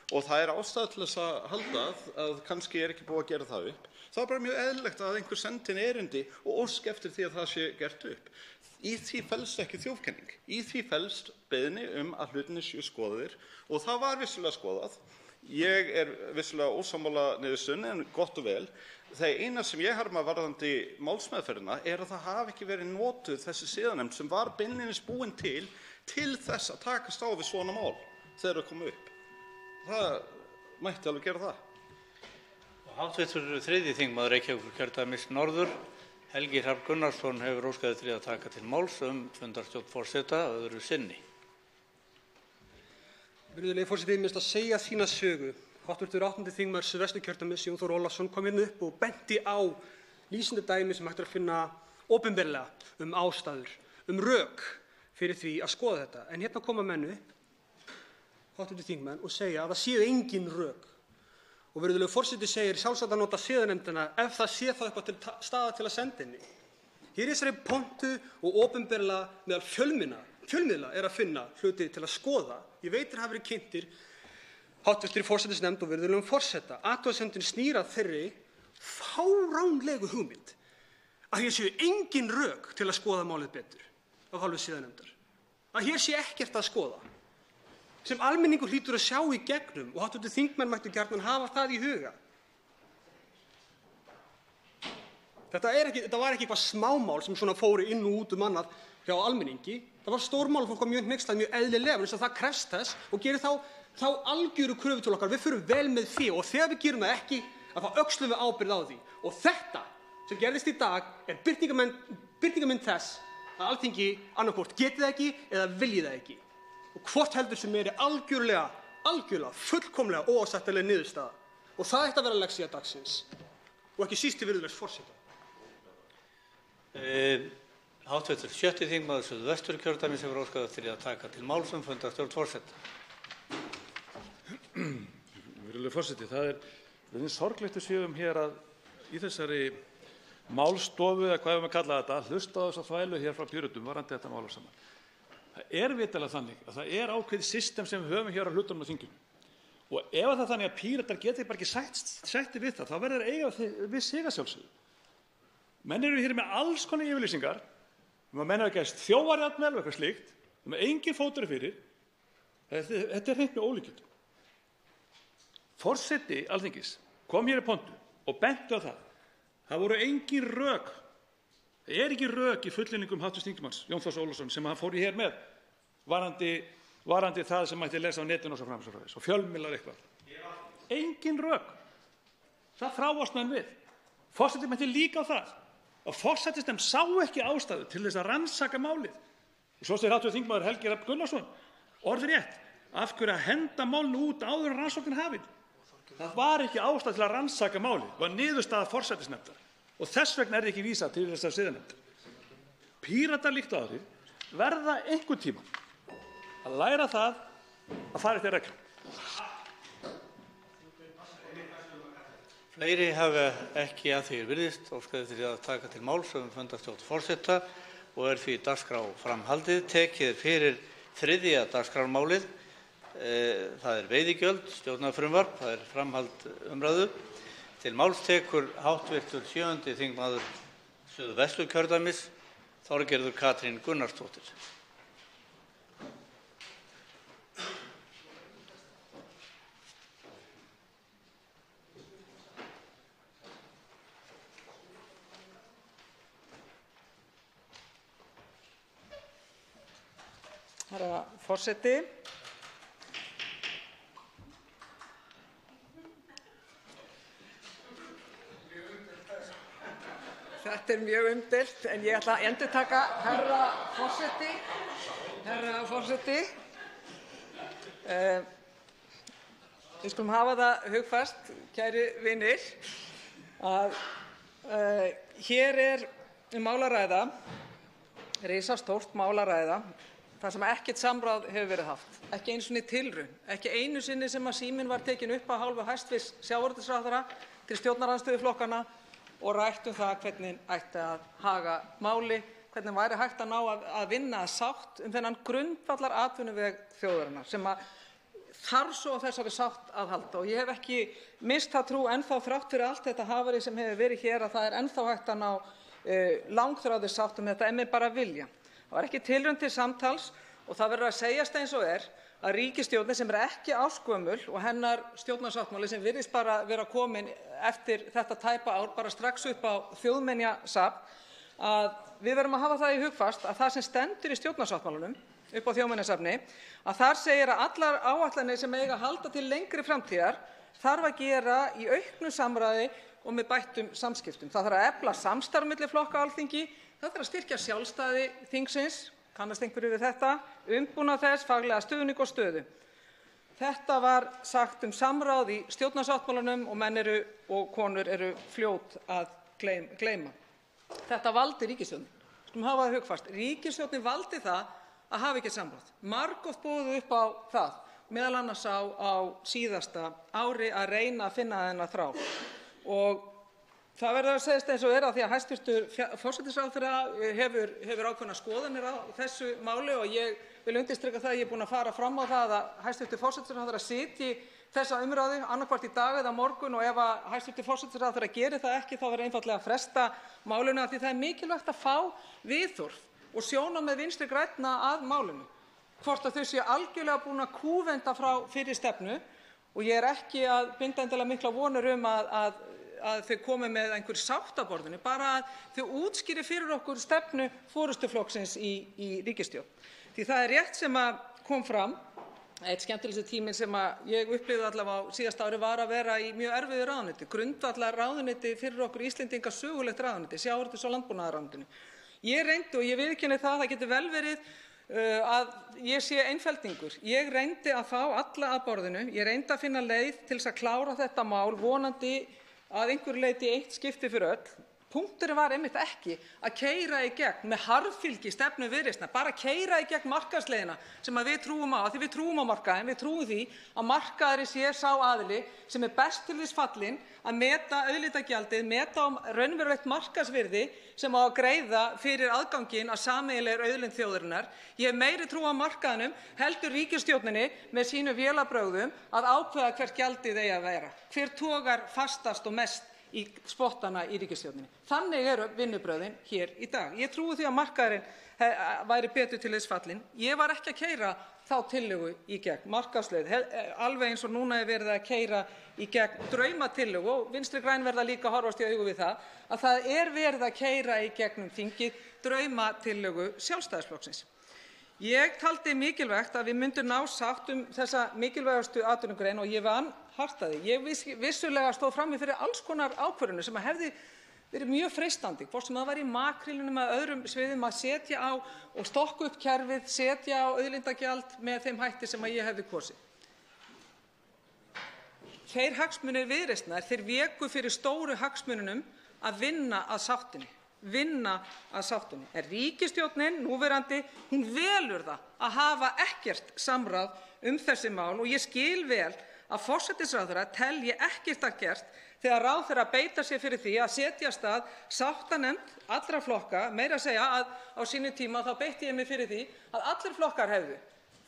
og það ástæða til þess að halda að kannski ekki búið að gera það upp, þá bara mjög eðlilegt að einhver sendi inn erindi og óski eftir því að það sé gert upp. Í því felst ekki þjóðkenning. Í því felst beiðni að hlutirnir séu skoðaðir og það var vissulega skoðað. Ég vissulega ósammála niðurstöðunni en gott og vel. Það eina sem ég harma varðandi málsmeðferðina að það hafi ekki verið notuð þessi siðanefnd sem var beinlínis búin til þess að takast á við svona mál þegar það komu upp. Það mætti alveg gera það. Hv. 3. þingmaður Reykjavíkurkjördæmis norður, Helgi Hrafn Gunnarsson, hefur óskað til að taka til máls fundarstjórn forseta öðru sinni. Virðulegi forseti, ég minnst að segja þína sögu. Hv. 8. þingmaður Suðvesturkjördæmis Jón Þór Ólafsson kom hérna upp og benti á lýsandi dæmi sem hægt að finna opinberlega ástæður, rök fyrir því að skoða þetta. En hérna koma menn upp, hv. þingmenn, og segja að það séu engin rök. Og virðulegur forseti segir sjálfsagt að nota siðanefndina ef það sé þá eitthvað til staðar til að senda henni. Hér í þessari pontu og opinberlega meðal fjölmiðla að finna hluti til að skoða. Ég veit hafa verið kynntir hv. forsætisnefnd og virðulegum forseta. Athugasemdin snýr að þeirri fáránlegu hugmynd að hér séu engin rök til að skoða málið betur af hálfu siðanefndar. Að hér sé ekkert að skoða sem almenningur hlýtur að sjá í gegnum og hv. þingmenn mættu gjarnan hafa það í huga. Þetta var ekki eitthvað smámál sem svona fóru inn og út annað hjá almenningi. Það var stórmál og fólk var mjög hneykslað, mjög eðlilega, eins og það krefst þess og gerir þá algjöru kröfu til okkar. Við förum vel með fé og þegar við gerum það ekki, að þá öxlum við ábyrgð á því. Og þetta sem gerðist í dag birtingarmynd þess að Alþingi annaðhvort geti það ekki eða vilji það ekki. Og hvort heldur sem algjörlega, fullkomlega óásættanleg niðurstaða. Og það ætti að vera lexía dagsins. Og ekki síst til virðulegs forseta. Hv. 7. þingmaður Suðvesturkjördæmis hefur óskað til að taka til máls fundarstjórn forseta. Virðulegur forseti, það er sorglegt að séum hér að í þessari málstofu, eða hvað við kalla þetta, hlusta á þessa þvælu hér frá Pírötum varðandi þetta mála saman. Það vitalega þannig að það ákveðið system sem við höfum hér á hlutunum á þinginu. Og ef það er þannig að Píratar geti bara ekki sætti við það, þá verður þeir eiga við sig að sjálfsögðu. Menn eru hér með alls konar yfirlýsingar að menn hafa gerst þjóðarjafnvel og eitthvað slíkt, engin fótur er fyrir. Þetta hreint með ólíkindum. Forseti Alþingis kom hér í pontu og benti á það. Það voru engin rök. Það ekki rök í fullyrðingum hv. þingmanns Jón Þórs Ólafsson sem hann fór hér með varðandi það sem mætti lesa á netinu og svo framvegis og fjölmiðlar eitthvað. Engin rök. Það þráast menn við. Forseti mætti líka á það að forsætisnefnd sá ekki ástæðu til þess að rannsaka málið. Og svo segir hv. þingmaður Helgi Hrafn Gunnarsson orðrétt, af hverju að henda málinu út áður en rannsóknin hafin. Það var ekki ástæða til að rannsaka málið, það var niðurstaða forsætisnefndar. Og þess vegna ekki vísað til þessar siðanefndar. Píratar líkt á því verða einhvern tíma að læra það að fara eftir reglum. Fleiri hafa ekki að því virðist óskað eftir að taka til máls fundarstjórn forseta og því dagskrá framhaldið. Tekið fyrir 3. dagskrármálið. Það veiðigjöld, stjórnarfrumvarp, það framhald umræðu. Til máls tekur hv. 7. þingmaður Suðvesturkjördæmis, Þorgerður Katrín Gunnarsdóttir. Herra forseti. Þetta mjög umdeilt en ég ætla að endurtaka herra forseti. Við skulum hafa það hugfast, kæri vinir, að hér mál að ræða, risastórt mál að ræða, þar sem ekkert samráð hefur verið haft, ekki einu sinni tilraun, ekki einu sinni sem að síminn var tekinn upp af hálfu hæstv. Sjávarútvegsráðherra til stjórnarandstöðuflokkanna og rætt það hvernig ætti að haga máli, hvernig væri hægt að ná að vinna sátt þennan grundvallaratvinnuveg þjóðarinnar sem þarf svo á þessari sátt að halda. Og ég hef ekki misst þá trú ennþá þrátt fyrir allt þetta hafarí sem hefur verið hér að það ennþá hægt að ná langþráðri sátt þetta ef menn bara vilja. Það var ekki tilraun til samtals og það verður að segjast eins og að ríkisstjórnin sem ekki ársgömul og hennar stjórnarsáttmáli sem virðist bara vera komin eftir þetta tæpa ár bara strax upp á þjóðminjasafn, að við verðum að hafa það í hugfast að það sem stendur í stjórnarsáttmálanum upp á þjóðminjasafni, að þar segir að allar áætlanir sem eiga að halda til lengri framtíðar þarf að gera í auknu samráði og með bættum samskiptum. Það þarf að efla samstarf milli flokka á Alþingi, það þarf að styrkja sjálfstæði þingsins, kannast einhverju við þetta, umbúnað þess, faglega stuðning og stöðu. Þetta var sagt samráð í stjórnarsáttmálanum og menn og konur eru fljót að gleyma. Þetta valdi ríkisstjórnin. Skulum hafa það hugfast. Ríkisstjórnin valdi það að hafa ekki samráð. Margoft boðið upp á það, meðal annars á síðasta ári að reyna að finna þennan þráð. Og það verður að segjast eins og að því að hæstv. Forsætisráðherra hefur ákveðnar skoðanir á þessu máli og ég vil undirstrika það að ég er búinn að fara fram á það að hæstv. Forsætisráðherra sitji þessa umræðu annaðhvort í dag eða á morgun og ef að hæstv. Forsætisráðherra gerir það ekki þá verður einfaldlega að fresta málinu af því það er mikilvægt að fá viðhorf og sjónarmið Vinstri grænna að málinu. Hvort að þau séu algjörlega búin að kúvenda frá fyrri stefnu og ég er ekki að binda endilega miklar vonir að þau komi með einhver sátt að borðinu, bara að þau útskýri fyrir okkur stefnu forystuflokksins í ríkisstjórn. Því það er rétt sem að kom fram, eitt skemmtilegasti tíminn sem að ég upplifði allavega á síðasta ári var að vera í mjög erfiðu ráðuneyti, grundvallarráðuneyti fyrir okkur Íslendinga sögulegt ráðuneyti, sjávarútvegs- og landbúnaðarráðuneytinu. Ég reyndi og ég viðurkenni það getur vel verið að ég sé einfeldningur. Ég reyndi að fá alla að borðinu, ég reyndi að finna leið til þess að klára þetta mál vonandi að einhverju leyti eitt skipti fyrir öll. Punkturinn var einmitt ekki að keyra í gegn með harðfylgi stefnu Viðreisnar, bara keyra í gegn markaðsleiðina sem að við trúum á, því við trúum á markaðinn, við trúum því að markaðurinn sé sá aðili sem er best til þess fallinn að meta auðlindagjaldið, meta raunverulegt markaðsvirði sem á að greiða fyrir aðganginn að sameiginlegri auðlind þjóðarinnar. Ég hef meiri trú á markaðnum heldur ríkisstjórninni með sínu vélabrögðum að ákveða hvert gjaldið eigi að vera, hver togar fastast og mest í spottana í ríkisstjórninni. Þannig eru vinnubrögðin hér í dag. Ég trúi því að markaðurinn væri betur til þess fallinn. Ég var ekki að keyra þá tillögu í gegn, markaðsleið, alveg eins og núna er verið að keyra í gegn draumatillögu og Vinstri græn verða líka að horfast í augu við það, að það er verið að keyra í gegnum þingið draumatillögu Sjálfstæðisflokksins. Ég taldi mikilvægt að við myndum ná sátt þessa mikilvægustu atvinnugrein og ég vann hart að því. Ég vissulega stóð frammi fyrir alls konar ákvörðunum sem hefði verið mjög freistandi, hvort sem það var í makrílunum eða öðrum sviðum að setja á og stokka upp kerfið, setja á auðlindagjald með þeim hætti sem ég hefði kosið. Þeir hagsmunir Viðreisnar, þeir véku fyrir stóru hagsmununum að vinna að sáttinni. vinna að sáttinni. En ríkisstjórnin, núverandi, hún velur það að hafa ekkert samráð þessi mál og ég skil vel að forsætisráðherra telji ekkert að gert þegar ráðherra beitar sér fyrir því að setja af stað sáttanefnd allra flokka, meira að segja að á sínum tíma þá beitti ég mig fyrir því að allir flokkar hefðu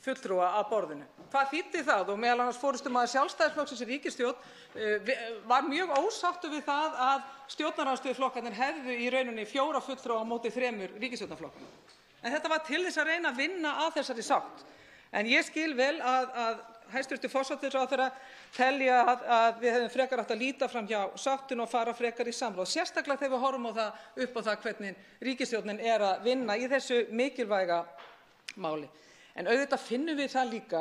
fulltrúa að borðinu. Hvað þýddi það? Og meðal annars forystumaður Sjálfstæðisflokksins í ríkisstjórn var mjög ósáttur við það að stjórnarandstöðuflokkarnir hefðu í rauninni 4 fulltrúa á móti 3 ríkisstjórnarflokkum. En þetta var til þess að reyna að vinna að þessari sátt. En ég skil vel að hæstv. Forsætisráðherra telja að við hefðum frekar átt að líta fram hjá sáttinu og fara frekar í samráð, sérstaklega þegar við horfum upp á það hvernig ríkisstjórnin er að vinna í þessu mikilvæga máli. En auðvitað finnum við það líka,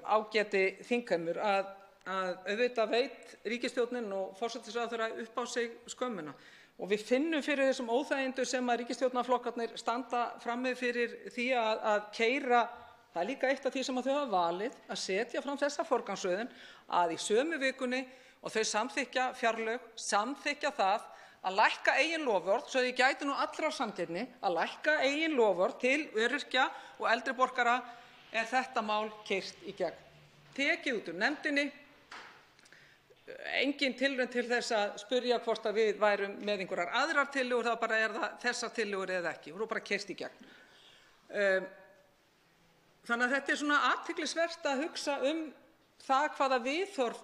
ágæti þingheimur, að auðvitað veit ríkisstjórnin og forsætisráðherra upp á sig skömmuna. Og við finnum fyrir þessum óþægindum sem að ríkisstjórnarflokkarnir standa frammi fyrir því að keyra. Það líka eitt af því sem þau hafa valið að setja fram þessa forgangsröðun að í sömu vikunni og þau samþykkja fjárlög, samþykkja það að lækka eigin loforð, svo þau gætu nú allrar sanngirni, að lækka eigin loforð til öryrkja og eldri borgara þetta mál keyrt í gegn. Tekið út úr nefndinni, engin tilraun til þess að spyrja hvort að við værum með einhverjar aðrar tillögur, það bara það þessar tillögur eða ekki, voru bara keyrt í gegn. Þannig að þetta er svona athyglisvert að hugsa það hvaða viðhorf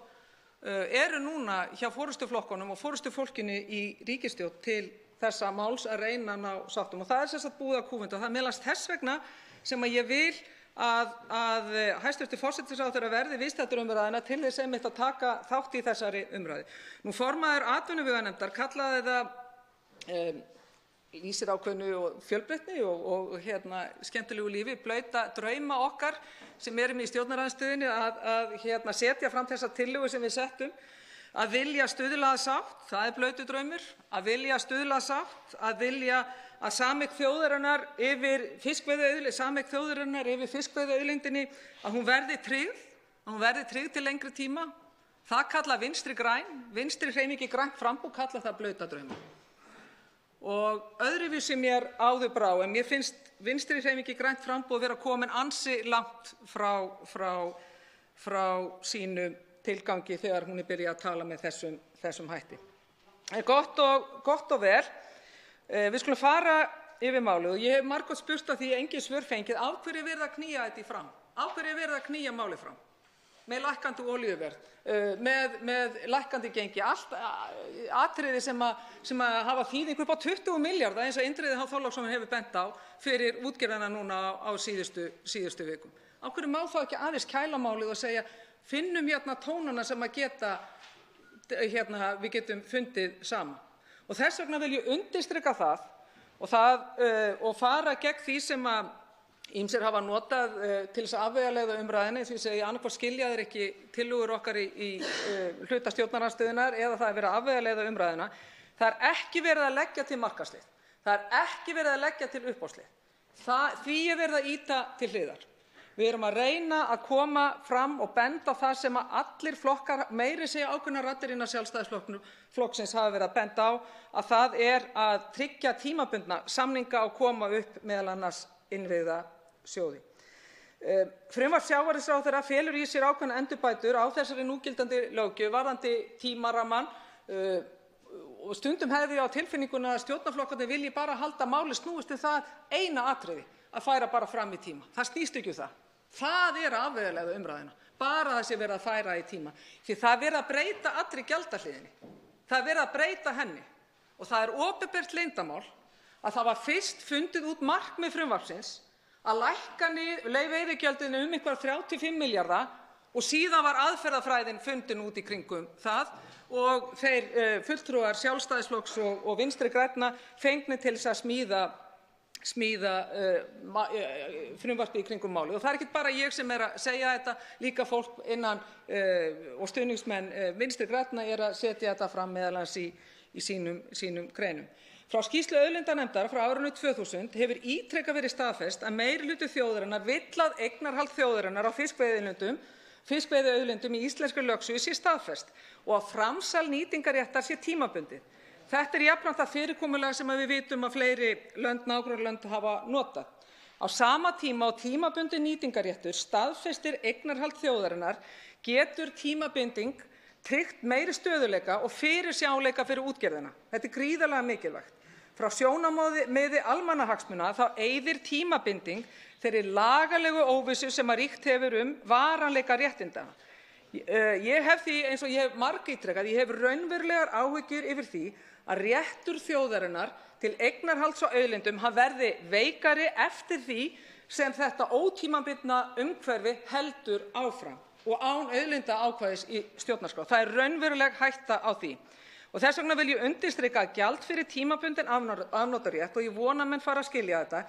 eru núna hjá forystuflokkunum og forystufólkinu í ríkisstjórn til þessa máls að reyna að ná sáttum. Og það er sem sagt búið að kúvenda og það er meðal annars þess vegna sem að ég vil að hæstv. Forsætisráðherra verði viðstaddur umræðuna til þess einmitt að taka þátt í þessari umræðu. Nú formaður atvinnuveganefndar kallaði það lýsir ákveðnu og fjölbreytni og skemmtilegu lífi, blauta drauma okkar sem erum í stjórnarandstöðunni að setja fram þessa tillögu sem við settum, að vilja stuðla að sátt, það er blautur draumur, að vilja stuðla að sátt, að vilja að sameign þjóðarinnar yfir fiskveiðiauðlindinni, að hún verði tryggð til lengri tíma. Það kalla Vinstri hreyfingin grænt framboð kalla það blauta drauma. Og öðruvísi mér áður brá, en mér finnst Vinstri hreyfingin grænt framboð vera komin ansi langt frá sínum tilgangi þegar hún byrjað að tala með þessum hætti. Gott og vel. Við skulum fara yfir málið og ég hef margoft spurt að því engin svör fengið, af hverju er verið að knýja þetta fram? Af hverju er verið að knýja málið fram? Með lækkandi olíuverð, með lækkandi gengi, allt atriði sem hafa þýðingu upp á 20 milljarða eins og Indriði H. Þorláksson hefur bent á fyrir útgerðina núna á síðustu vikum. Af hverju má þá ekki aðeins kæla málið og segja finnum tónana sem að við getum fundið saman. Og þess vegna vil ég undirstrika það og fara gegn því sem að ýmsir hafa notað til þess að afvegaleiða umræðuna, eins og ég segi, annarkvort skilja þeir ekki tillögur okkar í hluta stjórnarandstöðunnar eða það er verið að afvegaleiða umræðuna. Það er ekki verið að leggja til markaðsleið. Það er ekki verið að leggja til uppboðsleið. Því er verið að ýta til hliðar. Við erum að reyna að koma fram og benda á það sem að allir flokkar, meiri segja ákveðnar raddir innan Sjálfstæðisflokksins hafa verið að benda á, að það er að tryggja tímabundna samninga og koma upp meðal annars innviðasjóði. Frumvarp sjávarútvegsráðherra felur í sér ákveðnar endurbætur á þessari núgildandi löggjöf varðandi tímarammann og stundum hefði ég á tilfinninguna að stjórnarflokkarnir vilji bara halda máli snúist það eina atriði að færa bara fram í tíma. Það snýst ekki það. Það er að afvegaleiða umræðuna, bara það sé verið að færa í tíma. Því það er verið að breyta allri gjaldahliðinni. Það er verið að breyta henni og það er opinbert leyndarmál að það var fyrst fundið út markmið frumvarpsins að lækka veiðigjöldin einhver 35 milljarða og síðan var aðferðafræðin fundin út í kringum það og þeir fulltrúar Sjálfstæðisflokks og Vinstri grænna fengnir til þess að smíða frumvarpið í kringum málið. Og það er ekki bara ég sem er að segja þetta, líka fólk innan og stuðningsmenn Vinstri grænna er að setja þetta fram meðal annars í sínum greinum. Frá skýrslu auðlindanefndar frá árinu 2000 hefur ítrekað verið staðfest að meirihluti þjóðarinnar vill að eignarhald þjóðarinnar á fiskveiðiauðlindum í íslenskri lögsögu sé staðfest og að framsal nýtingarréttar sé tímabundið. Þetta jafnframt það fyrirkomulag sem við vitum að fleiri nágrannalönd hafa notað. Á sama tíma og tímabundinn nýtingarréttur staðfestir eignarhald þjóðarinnar getur tímabinding tryggt meiri stöðugleika og fyrirsjáanleika fyrir útgerðina. Þetta gríðarlega mikilvægt. Frá sjónarmiði almannahagsmuna þá eyðir tímabinding þeirri lagalegu óvissu sem ríkt hefur varanleika réttinda. Ég hef því, eins og ég hef margítrekað, ég hef raunverulegar áhyggjur yfir því að réttur þjóðarinnar til eignarhalds á auðlindum verði veikari eftir því sem þetta ótímabundna umhverfi heldur áfram og án auðlindaákvæðis í stjórnarskrá. Það raunveruleg hætta á því. Og þess vegna vil ég undirstrika að gjald fyrir tímabundinn afnotarétt, og ég vona að menn fara að skilja þetta,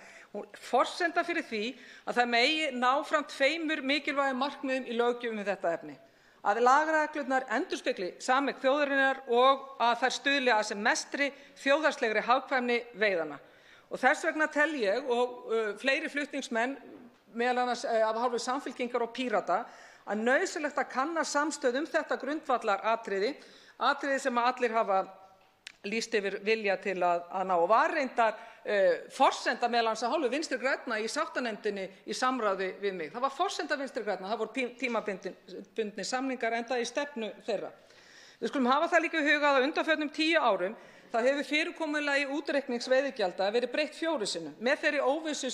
forsenda fyrir því að það megi ná fram tveimur mikilvægum markmiðum í löggjöf þetta efni. Að lagareglurnar endurspegli sameign þjóðarinnar og að þær stuðli að sem mestri þjóðhagslegri hagkvæmni veiðanna. Og þess vegna tel ég og fleiri flutningsmenn, meðal annars af hálfu Samfylkingar og Pírata, að nauðsynlegt að kanna samstöðu þetta grundvallaratriði sem allir hafa lýst yfir vilja til að ná, og var reyndar forsenda meðal annars af hálfu Vinstri grænna í sáttanefndinni í samráði við mig. Það var forsenda Vinstri grænna, það voru tímabundnir samningar enda í stefnu þeirra. Við skulum hafa það líka í huga að á undanförnum 10 árum þá hefur fyrirkomulagi útreiknings veiðigjalda verið breytt 4 sinnum með þeirri óvissu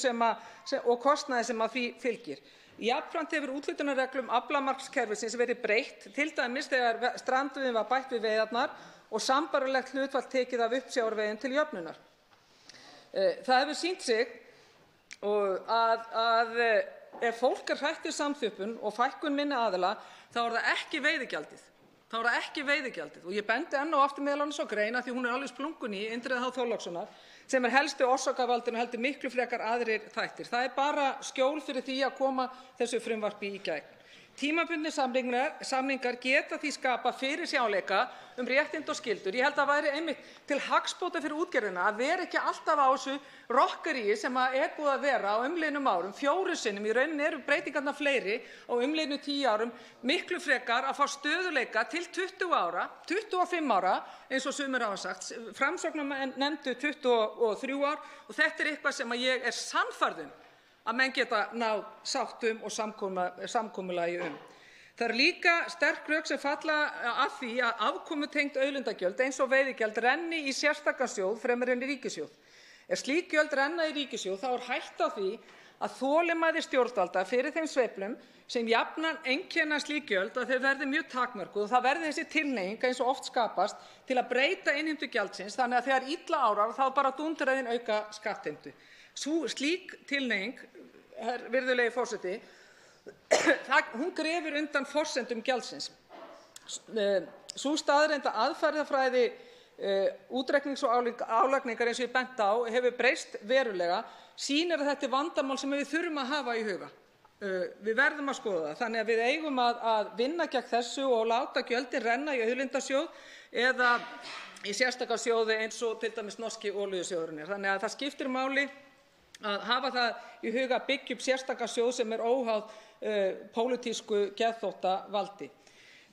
og kostnaði sem að því fylgir. Jafnframt hefur úthlutunarreglum aflamarkskerfisins verið breytt, til dæmis þegar strandveiðin var bætt við veiðarnar og sambærilegt hlutfall tekið af uppsjávarveiðum til jöfnunar. Það hefur sýnt sig að ef fólk hrætt við samþjöppun og fækkun minni aðila, þá það ekki veiðigjaldið. Og ég bendi enn og aftur meðal annars á grein, af því hún alveg splungun í Indriða H. Þorlákssonar, sem helsti orsakavaldurinn og heldur miklu frekar aðrir þættir. Það bara skjól fyrir því að koma þessu frumvarpi í gegn. Tímabundnir samningar geta því skapað fyrirsjáanleika réttindi og skyldur. Ég held að væri einmitt til hagsbóta fyrir útgerðina að vera ekki alltaf á þessu rokkeríi sem búið að vera á umliðnum árum, 4 sinnum, í rauninni eru breytingarnar fleiri á umliðnum 10 árum, miklu frekar að fá stöðugleika til 20 ára, 25 ára, eins og sumir hafa sagt, Framsóknarmenn nefndu 23 ár, og þetta eitthvað sem ég sannfærð að menn geta náð sáttum og samkomulagi Það líka sterk rök sem falla að því að afkomutengd auðlindagjöld eins og veiðigjald renni í sérstakan sjóð fremur en í ríkissjóð. Ef slík gjöld renna í ríkissjóð þá hætta á því að þolinmæði stjórnvalda fyrir þeim sveiflum sem jafnan einkenna slík gjöld að þau verði mjög takmörkuð og það verði þessi tilhneiging eins og oft skapast til að breyta innheimtu gjaldsins þannig að þegar illa árar þá bara dúndrar auka skattheimtu. Slík tilhneiging, virðulegi forseti, hún grefur undan forsendum gjaldsins. Sú staðreynd að aðferðafræði útreiknings og álagningar eins og ég benti á hefur breyst verulega sýnir að þetta vandamál sem við þurfum að hafa í huga. Við verðum að skoða það. Þannig að við eigum að vinna gegn þessu og láta gjöldin renna í auðlindasjóð eða í sérstaka sjóði eins og til dæmis norski olíusjóðurinn. Þannig að það skiptir máli að hafa það í huga að byggja upp sérstaka sjóð sem óháð pólitísku geðþóttavaldi.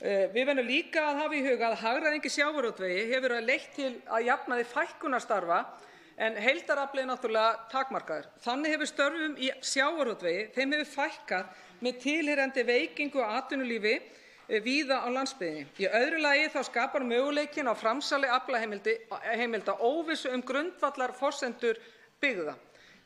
Við verðum líka að hafa í huga að hagræðing í sjávarútvegi hefur leitt til að jafnaði fækkunar starfa en heildarafli náttúrulega takmarkaður. Þannig hefur störfum í sjávarútvegi þeim hefur fækkað með tilheyrandi veikingu á atvinnulífi víða á landsbyggðinni. Í öðru lagi þá skapar möguleikinn á framsali aflaheimilda óvissu grundvallarforsendur byggða.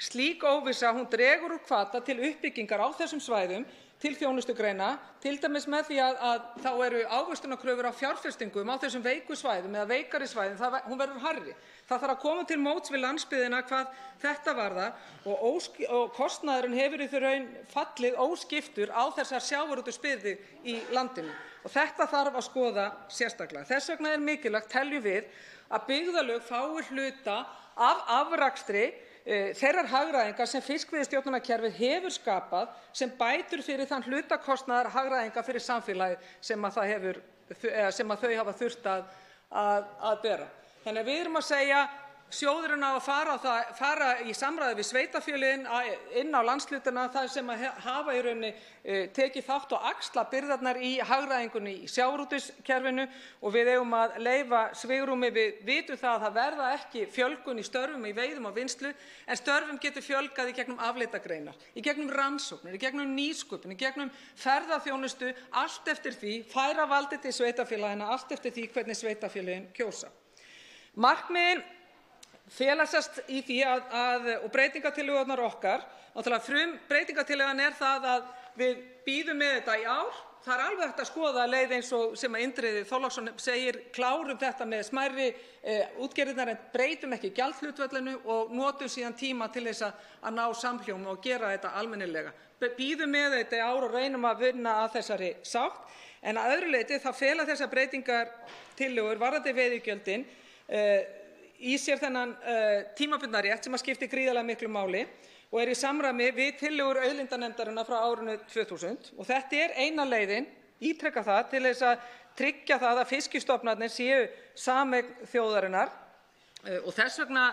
Slík óvissa hún dregur úr hvata til uppbyggingar á þessum svæðum til þjónustugreina, til dæmis með því að þá eru ávöxtunarkröfur á fjárfestingum á þessum veiku svæðum eða veikari svæðum, hún verður hærri. Það þarf að koma til móts við landsbyggðina hvað þetta varðar og kostnaðurinn hefur í raun fallið óskiptur á þessar sjávarútvegsbyggðir í landinu. Og þetta þarf að skoða sérstaklega. Þess vegna mikilvægt, teljum við, að byggðarlög fái hluta af afrakstri þeirrar hagræðingar sem fiskveiðistjórnarkerfið hefur skapað sem bætur fyrir þann hlutakostnaðar hagræðingar fyrir samfélagið sem þau hafa þurft að bera. Þannig að við erum að segja Sjóðurinn á að fara í samræði við sveitarfélögin inn á landshlutana þar sem hafa í rauninni tekið þátt og axla byrðarnar í hagræðingunni í sjávarútvegskerfinu og við eigum að leyfa svigrúmi. Við vitum það að það verða ekki fjölgun í störfum í veiðum og vinnslu en störfum getur fjölgað í gegnum afleitagreinar, í gegnum rannsóknir, í gegnum nýsköpun, í gegnum ferðaþjónustu, allt eftir því, færa valdið til sveitarfélaganna, allt eftir því hvernig sveitarfélögin kjósa. Markmiðin felast í því og breytingartillögurnar okkar, náttúrulega breytingartillagan það að við bíðum með þetta í ár. Það er alveg hægt að skoða leið eins og sem Indriði Þorláksson segir, klárum þetta með smærri útgerðirnar en breytum ekki gjaldhlutfallinu og notum síðan tíma til þess að ná samhljómi og gera þetta almennilega. Bíðum með þetta í ár og reynum að vinna að þessari sátt. En að öðru leyti þá fela þessar breytingartillögur varðandi veiðigjöldin í sér þennan tímabundna rétt sem skiptir gríðarlega miklu máli og í samræmi við tillögur auðlindanefndarinnar frá árinu 2000 og þetta eina leiðin, ítreka það, til þess að tryggja það að fiskistofnarnir séu sameign þjóðarinnar og þess vegna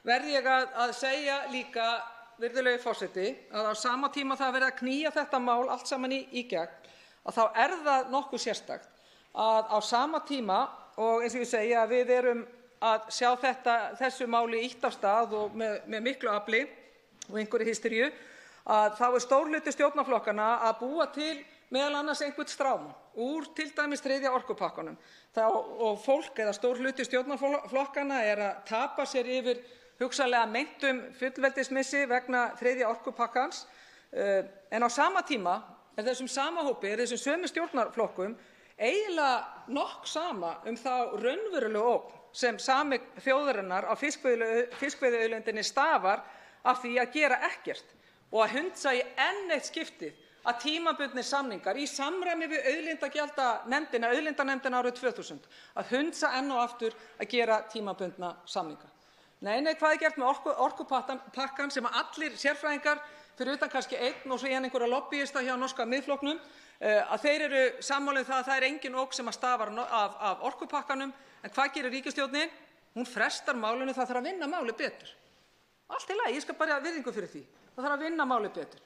verð ég að segja líka, virðulegi forseti, að á sama tíma það verið að knýja þetta mál allt saman í gegn, að þá það nokkuð sérstakt að á sama tíma og eins og ég segi að við erum að sjá þessu máli ýtt af stað og með miklu afli og einhverju hysteríu, að þá stór hluti stjórnarflokkanna að búa til meðal annars einhvern stráman úr til dæmis 3. orkupakkanum. Og fólk eða stór hluti stjórnarflokkanna að tapa sér yfir hugsanlega meintum fullveldismissi vegna 3. orkupakkans. En á sama tíma þessum sama hópi, þessum sömu stjórnarflokkum, eiginlega nokk sama þá raunverulegu ógn sem sameign þjóðarinnar á fiskveiðiauðlindinni stafar af því að gera ekkert og að hundsa í enn eitt skiptið að tímabundnir samningar í samræmi við auðlindanefndina árið 2000 að hundsa enn og aftur að gera tímabundna samninga. Nei, hvað gert með orkupakkann sem allir sérfræðingar, fyrir utan kannski einn og svo einhverja lobbyista hjá norska Miðflokknum, að þeir eru sammála það að það engin ógn sem stafar af orkupakkanum. En hvað gerir ríkisstjórnin? Hún frestar málinu, það þarf að vinna málið betur. Allt í lagi, ég skal bara virðingu fyrir því. Það þarf að vinna málið betur.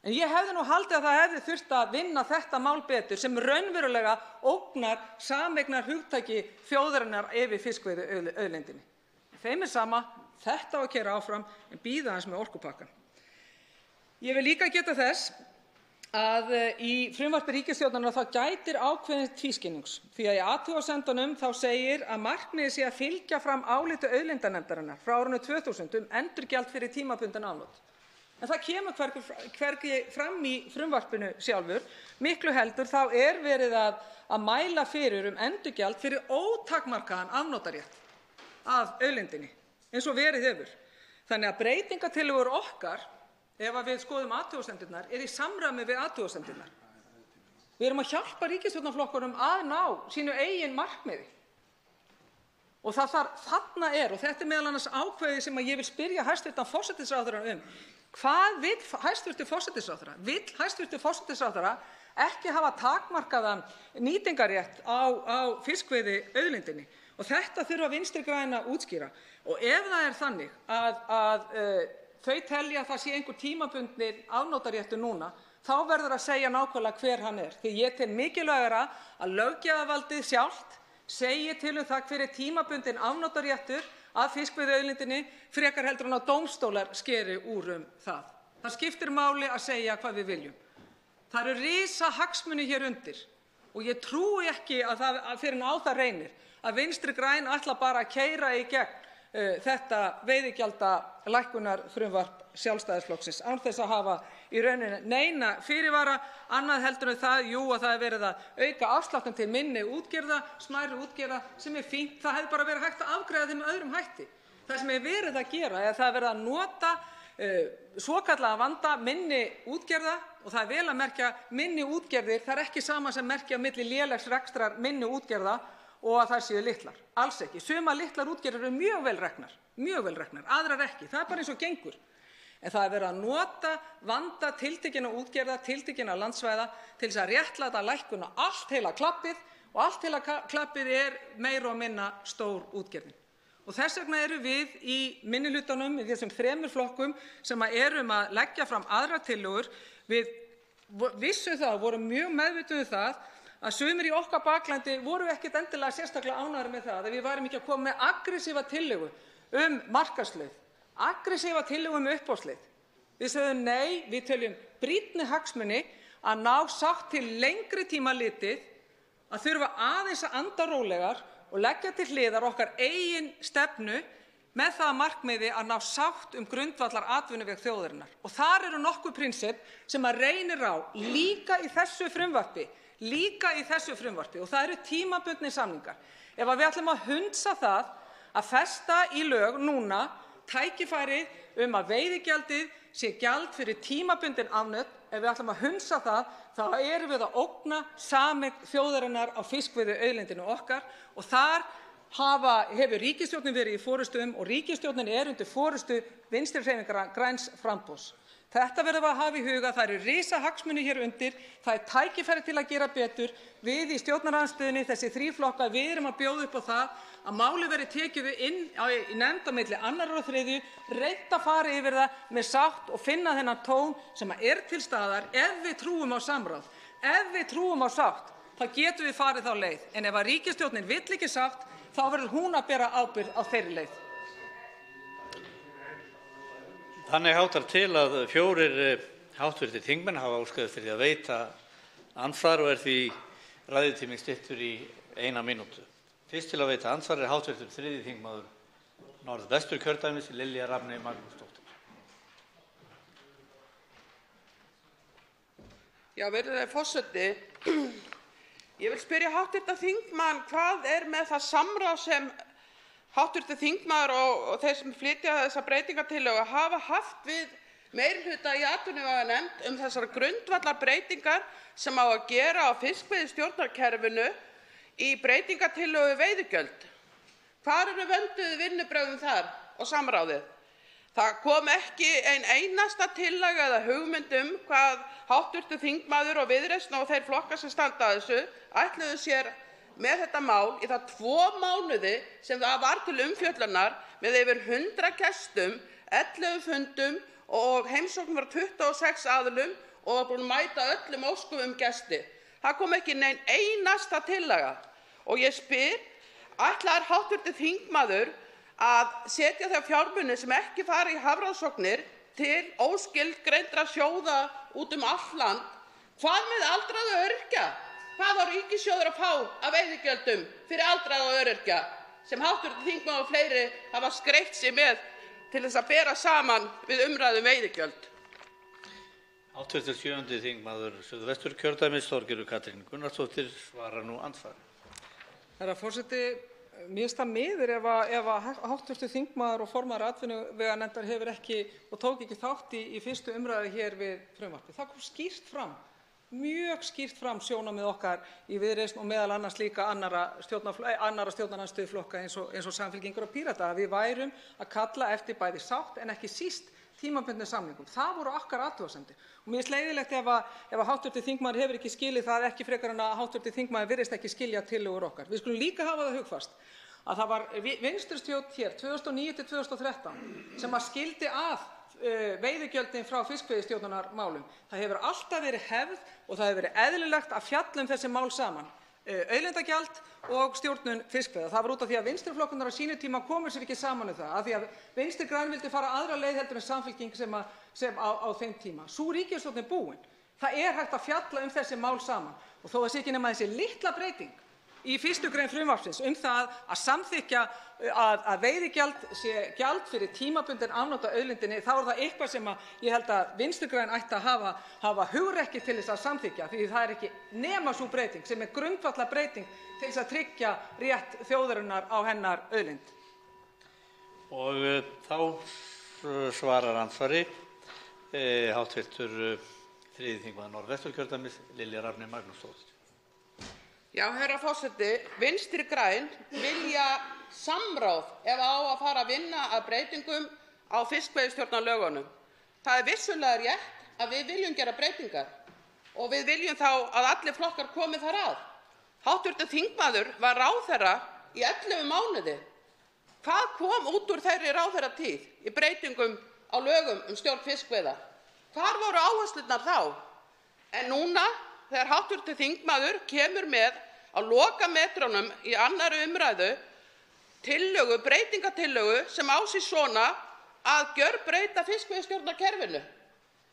En ég hefði nú haldið að það hefði þurft að vinna þetta mál betur sem raunverulega ógnar sameignar hugtaki þjóðarinnar yfir fiskveiðiauðlindinni. Þeim sama, þetta á að keyra áfram en bíða aðeins með orkupakkann. Ég vil líka geta þess að í frumvarpi ríkisstjórnarinnar þá gætir ákveðins tvískinnings því að í athugasemdunum þá segir að markmiðið sé að fylgja fram áliti auðlindanefndarinnar frá árinu 2000 endurgjald fyrir tímabundin afnot. En það kemur hvergi fram í frumvarpinu sjálfur, miklu heldur þá verið að mæla fyrir endurgjald fyrir ótakmarkaðan afnotarétt af auðlindinni eins og verið hefur. Þannig að breytingartillögur okkar, ef við skoðum athugasemdirnar, í samræmi við athugasemdirnar. Við erum að hjálpa ríkisstjórnarflokkunum að ná sínu eigin markmiði. Og þarna og þetta meðal annars ákveðið sem ég vil spyrja hæstv. Forsætisráðherra Hvað vill hæstv. Forsætisráðherra? Vill hæstv. Forsætisráðherra ekki hafa takmarkaðan nýtingarrétt á fiskveiðiauðlindinni? Og þetta þurfa Vinstri græn að útskýra. Og ef það þannig að þau telja að það sé einhver tímabundinn afnotaréttur núna, þá verður að segja nákvæmlega hver hann Því ég tel mikilvægara að löggjafarvaldið sjálft segi til það hver tímabundinn afnotaréttur að fiskveiðiauðlindinni frekar heldur en að dómstólar skeri úr það. Það skiptir máli að segja hvað við viljum. Það eru risahagsmunir hér undir og ég trúi ekki að fyrr en á það reynir að Vinstri græn ætla bara að keyra í gegn þetta veiðigjaldalækkunarfrumvarp Sjálfstæðisflokksins án þess að hafa í rauninni neina fyrirvara annað heldur en það, að það verið að auka afsláttinn til minni útgerða, smærri útgerða sem fínt. Það hefði bara verið hægt að afgreiða þeim með öðrum hætti. Það sem verið að gera það er verið að nota svokallaða vanda minni útgerða og það vel að merkja minni útgerðir. Það ekki sama sem merkja milli lélegs rekstrar minni útgerða og að þær séu litlar. Alls ekki. Sumar litlar útgerðir eru mjög vel reknar, aðrar ekki. Það bara eins og gengur. En það verið að nota vanda tiltekinna útgerða, tiltekinna landsvæða til þess að réttlæta lækkun á allt heila klappið og allt heila klappið meira og minna stór útgerðin. Og þess vegna erum við í minnihlutanum, í þessum 3 flokkum sem erum að leggja fram aðrar tillögur, við vissum það og vorum mjög meðvituð það að sumir í okkar baklandi voru ekkert endilega sérstaklega ánægðir með það að við værum ekki að koma með aggressíva tillögu markaðsleið, aggressíva tillögu uppboðsleið. Við sögðum nei, við teljum brýnni hagsmuni að ná sátt til lengri tíma litið, að þurfa aðeins að anda rólegar og leggja til hliðar okkar eigin stefnu með það að markmiði að ná sátt grundvallar atvinnuveg þjóðarinnar. Og þar eru nokkur prinsipp sem að reynir á líka í þessu frumvarpi, og það eru tímabundnir samningar. Ef við ætlum að hundsa það að festa í lög núna tækifæri að veiðigjaldið sé gjald fyrir tímabundin afnot, ef við ætlum að hundsa það, þá erum við að ógna sameign þjóðarinnar á fiskveiðiauðlindinni okkar og þar hefur ríkisstjórnin verið í forystu og ríkisstjórnin undir forystu Vinstri-hreyfingarinnar græns framboðs. Þetta verðum við að hafa í huga, það eru risahagsmunir hér undir, það er tækifæri til að gera betur. Við í stjórnarandstöðunni, þessi 3 flokkar, við erum að bjóða upp á það að málið verði tekið inn í nefnd á milli 2. og 3., reynt að fara yfir það með sátt og finna þennan tón sem er til staðar. Ef við trúum á samráð, ef við trúum á sátt, þá getum við farið þá leið. En ef að ríkisstjórnin vill ekki sátt, þá verður hún að bera ábyrgð á þeirri leið. Þannig háttar til að 4 háttvirtir þingmenn hafa óskað eftir því að veita andsvar og er því ræðutíminn styttur í 1 mínútu. Fyrst til að veita andsvar er háttvirtur 3. þingmaður Norðvesturkjördæmis, Lilja Rafney Magnúsdóttir. Já, virðulegi forseti, ég vil spyrja háttvirtan þingmann hvað með það samráð sem hv. þingmaður og þeir sem flytja þessa breytingartillögu hafa haft við meirihluta í atvinnuveganefnd þessar grundvallarbreytingar sem á að gera á fiskveiðistjórnarkerfinu í breytingartillögu veiðigjöld. Hvar eru vönduðu vinnubrögðin þar og samráðið? Það kom ekki ein einasta tillaga eða hugmynd hvað hv. þingmaður og Viðreisn og þeir flokkar sem standa að þessu ætluðu sér með þetta mál í það 2 mánuði sem það var til umfjöllunar með yfir 100 gestum, 11 fundum og heimsóknum frá 26 aðilum og var búin að mæta öllum óskum gesti. Það kom ekki nein einasta tillaga og ég spyr, ætlar hv. þingmaður að setja þau fjármuni sem ekki fara í hafrannsóknir til óskilgreindra sjóða út allt land? Hvað með aldraða og öryrkja? Hvað á ríkissjóður að fá af veiðigjöldum fyrir aldraða og öryrkja sem hv. þingmaður og fleiri hafa skreytt sig með til þess að bera saman við umræðu veiðigjöld? Háttvirtur 7. þingmaður Suðvesturkjördæmis, Þorgerður Katrín Gunnarsdóttir, svarar nú andsvari. Herra forseti, mér finnst það miður ef hv. þingmaður og formaður atvinnuveganefndar hefur ekki og tók ekki þátt í fyrstu umræðu hér við frumvarpið. Það kom skýrt fram, mjög skýrt fram sjónarmið okkar í Viðreisn og meðal annars líka annarra stjórnarandstöðuflokka eins og Samfylkingar og Pírata, að við værum að kalla eftir bæði sátt en ekki síst tímabundnum samningum. Það voru okkar athugasemdir. Og mér finnst leiðinlegt ef hv. þingmaður hefur ekki skilið það, ekki frekar en að hv. þingmaður virðist ekki skilja tillögur okkar. Við skulum líka hafa það hugfast að það var vinstristjórn hér 2009 til 2013 sem að skildi að veiðigjöldin frá fiskveiðistjórnarmálum. Það hefur alltaf verið hefð og það hefur verið eðlilegt að fjalla þessi mál saman. Auðlindagjald og stjórnun fiskveiða. Það var út af því að vinstriflokkurnar á sínum tíma komu sér ekki saman það, af því að Vinstri græn vildi fara aðra leið heldur en Samfylking sem á þeim tíma. Sú ríkisstjórn búin. Það hægt að fjalla þessi mál saman og þó að sé ekki nema þessi litla breyting í 1. grein frumvarpsins það að samþykkja að veiðigjald sé gjald fyrir tímabundin afnot af auðlindinni, þá það eitthvað sem ég held að Vinstri græn ætti að hafa hugrekki til þess að samþykkja, því það ekki nema sú breyting sem grundvallarbreyting til þess að tryggja rétt þjóðarinnar á hennar auðlind. Og þá svarar andsvari hv. 3. þingmaður Norðvesturkjördæmis, Lilja Rafney Magnúsdóttir. Já, herra forseti, Vinstri græn vilja samráð ef á að fara að vinna að breytingum á fiskveiðistjórnarlögunum. Það vissulega rétt að við viljum gera breytingar og við viljum þá að allir flokkar komi þar að. Hv. þingmaður var ráðherra í 11 mánuði Hvað kom út úr þeirri ráðherratíð í breytingum á lögum um stjórn fiskveiða? Hvar voru áherslurnar þá? En núna, þegar hv. þingmaður kemur með á lokametrunum í 2. umræðu breytingatillögu sem á sig svona að gjörbreyta fiskveiðistjórnarkerfinu,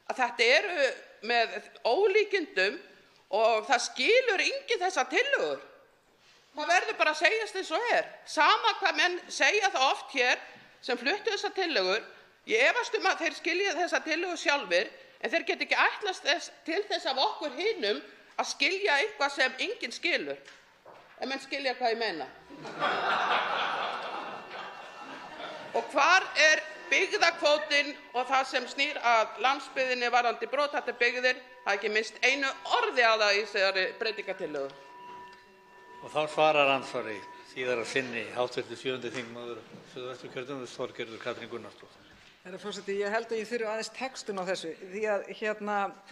að þetta eru með ólíkindum og það skilur enginn þessar tillögur. Það verður bara að segjast eins og sama hvað menn segja það oft hér sem fluttu þessar tillögur. Ég efast að þeir skilji þessar tillögur sjálfir, en þeir geta ekki ætlast til þess af okkur hinum að skilja eitthvað sem enginn skilur. En menn skilja hvað ég meina. Og hvar byggðakvótinn og það sem snýr að landsbyggðinni varðandi brothættar byggðir? Það ekki minnst einu orði á það í þessari breytingatillögu. Og þá svarar andsvari síðar að sinni hv. 7. þingmaður Suðvesturkjördæmis, Þorgerður Katrín Gunnarsdóttir. Herra forseti, ég held að ég þurfi aðeins textun á þessu, því að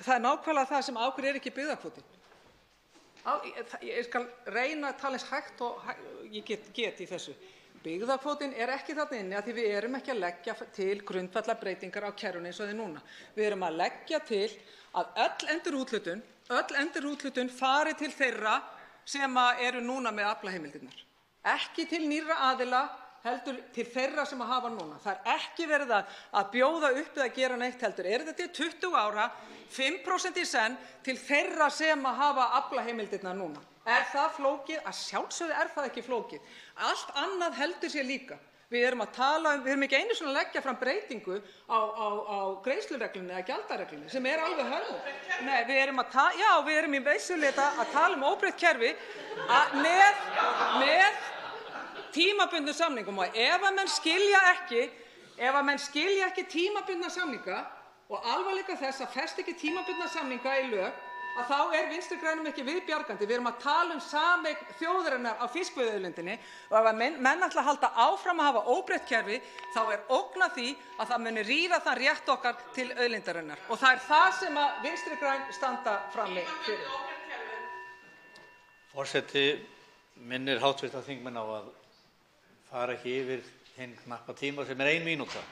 það nákvæmlega það sem ákveður ekki byggðakvótinn. Ég skal reyna að tala eins hægt og ég get í þessu. Byggðakvótinn ekki þarna inni að því við erum ekki að leggja til grundvallarbreytingar á kerfinu eins og þið núna. Við erum að leggja til að öll endurúthlutun fari til þeirra sem eru núna með aflaheimildirnar. Ekki til nýrra aðila, heldur til þeirra sem hafa núna. Það ekki verið að bjóða upp eða gera neitt heldur. Þetta 20 ára, 5% í senn til þeirra sem hafa aflaheimildirnar núna. Það flókið? Að sjálfsögðu það ekki flókið. Allt annað heldur sér líka. Við erum ekki einu sinni að leggja fram breytingu á greiðslureglunni eða gjaldareglunni sem alveg hörmung. Nei, við erum í veisuleita að tala um óbreytt kerfi með tímabundnum samningum, og ef menn skilja ekki tímabundna samninga og alvarleika þess að festa ekki tímabundna samninga í lög, að þá Vinstri grænum ekki viðbjargandi. Við erum að tala um sameign þjóðarinnar á fiskveiðiauðlindinni, og ef menn ætla að halda áfram að hafa óbreytt kerfi, þá ógn af því að það muni rýra þann rétt okkar til auðlindarinnar. Og það það sem Vinstri græn standa frammi fyrir. Forseti minnir hv. þingmenn á að fara ekki yfir hinn knappa tíma sem 1 mínúta.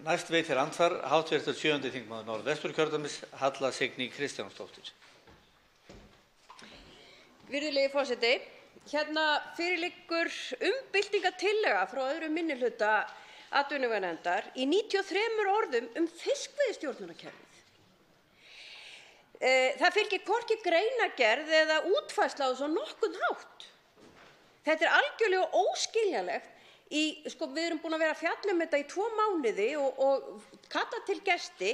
Næst veitir andsvar hv. 7. þingmaður Norðvesturkjördæmis, Halla Signý Kristjánsdóttir. Virðulegi forseti, fyrir liggur umbyltingartillaga frá öðrum minnihluta atvinnuveganefndar í 93 orðum fiskveiðistjórnarkerfið. Það fylgir hvorki greinargerð eða útfærsla á svo nokkurn hátt. Þetta algjörlega óskiljanlegt. Við erum búin að vera að fjalla um þetta í 2 mánuði og kalla til gesti.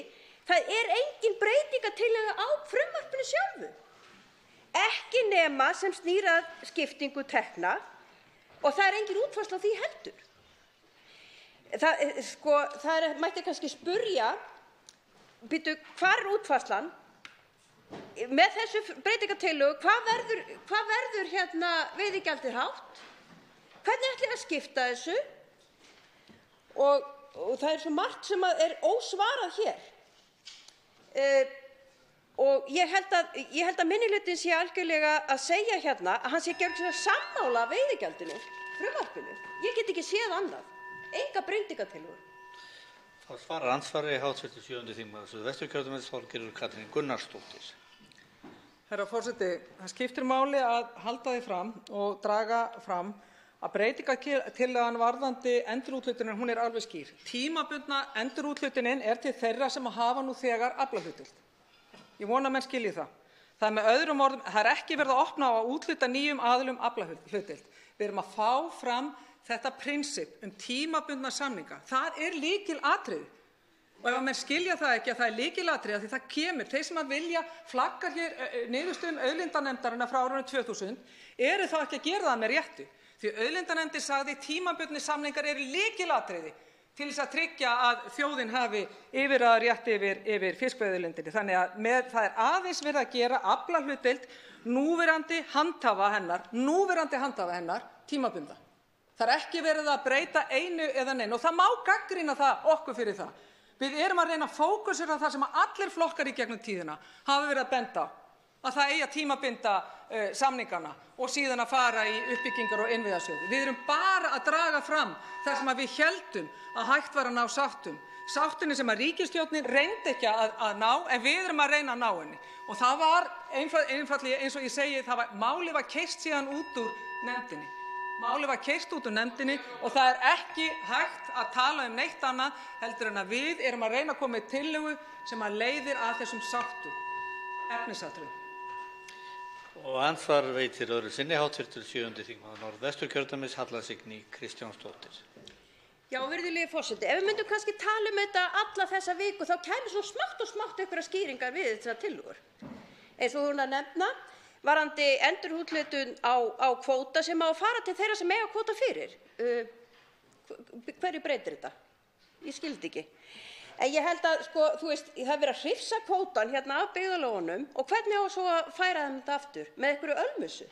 Það engin breytingartillaga á frumvarpinu sjálfu. Ekki nema sem snýr að skiptingu tekna, og það engin útfærsla á því heldur. Það mætti kannski spyrja, hvar útfærslan? Með þessu breytingartillögu, hvað verður veiðigjaldið hátt? Hvernig ætlum við að skipta þessu? Og það svo margt sem ósvarað hér. Og ég held að minnihlutinn sé algjörlega að segja að hann sé gjörsamlega sammála veiðigjaldinu, frumvarpinu. Ég get ekki séð annað. Enga breytingartillögur. Þá svarar andsvari hv. 7. þingmaður Suðvesturkjördæmis, Þorgerður Katrín Gunnarsdóttir. Herra forseti, það skiptir máli að halda því fram og draga fram að breytingartillagan varðandi endurúthlutunin, hún alveg skýr. Tímabundna endurúthlutunin til þeirra sem hafa nú þegar aflahlutdeild. Ég vona að menn skilji það. Það með öðrum orðum, það ekki verið að opna á að úthluta nýjum aðilum aflahlutdeild. Við erum að fá fram þetta prinsipp tímabundna samninga. Það lykilatriði. Og ef menn skilja það ekki að það lykilatriði, því það kemur, þeir sem vilja flagga hér niðurstöðum auðlindanefndarinnar frá árinu 2000, þá ekki að gera það með réttu. Því auðlindanefndin sagði tímabundnir samningar lykilatriði til þess að tryggja að þjóðin hafi yfirráðarétt yfir fiskveiðiauðlindinni. Þannig að það aðeins verið að gera aflahlutdeild núverandi handhafa hennar tímabundna. Það ekki verið að breyta einu eða neinu, og það má gagnrýna okkur fyrir það. Við erum að reyna að fókusera á það sem allir flokkar í gegnum tíðina hafa verið að benda á. að það eigi að tímabinda samningana og síðan að fara í uppbyggingar og innviðasjóði. Við erum bara að draga fram það sem við héldum að hægt var að ná sáttum. Sáttinni sem að ríkisstjórnin reyndi ekki að ná, en við erum að reyna að ná henni. Og það var einfaldlega, eins og ég segi, málið var keyrt síðan út úr nefndinni. Málið var keyrt út úr nefndinni og það er ekki hægt að tala neitt annað heldur en að við erum að reyna að koma með tillögu sem að leiðir að þessum sáttum efnisatriðum. Og andsvar veitir öðru sinni hv. 7. þingmaður Norðvesturkjördæmis, Halla Signý Kristjánsdóttir. Já, virðulegi forseti, ef við myndum kannski tala þetta alla þessa viku, þá kæmi svo smátt og smátt einhverjar skýringar við þessar tillögur. Eins og hún að nefna, varðandi endurúthlutun á kvóta sem á að fara til þeirra sem eiga kvóta fyrir. Hverju breytir þetta? Ég skildi ekki. En ég held að, þú veist, það er verið að hrifsa kvótan hérna af byggðarlögunum og hvernig á svo að færa þeim þetta aftur? Með einhverju ölmusu?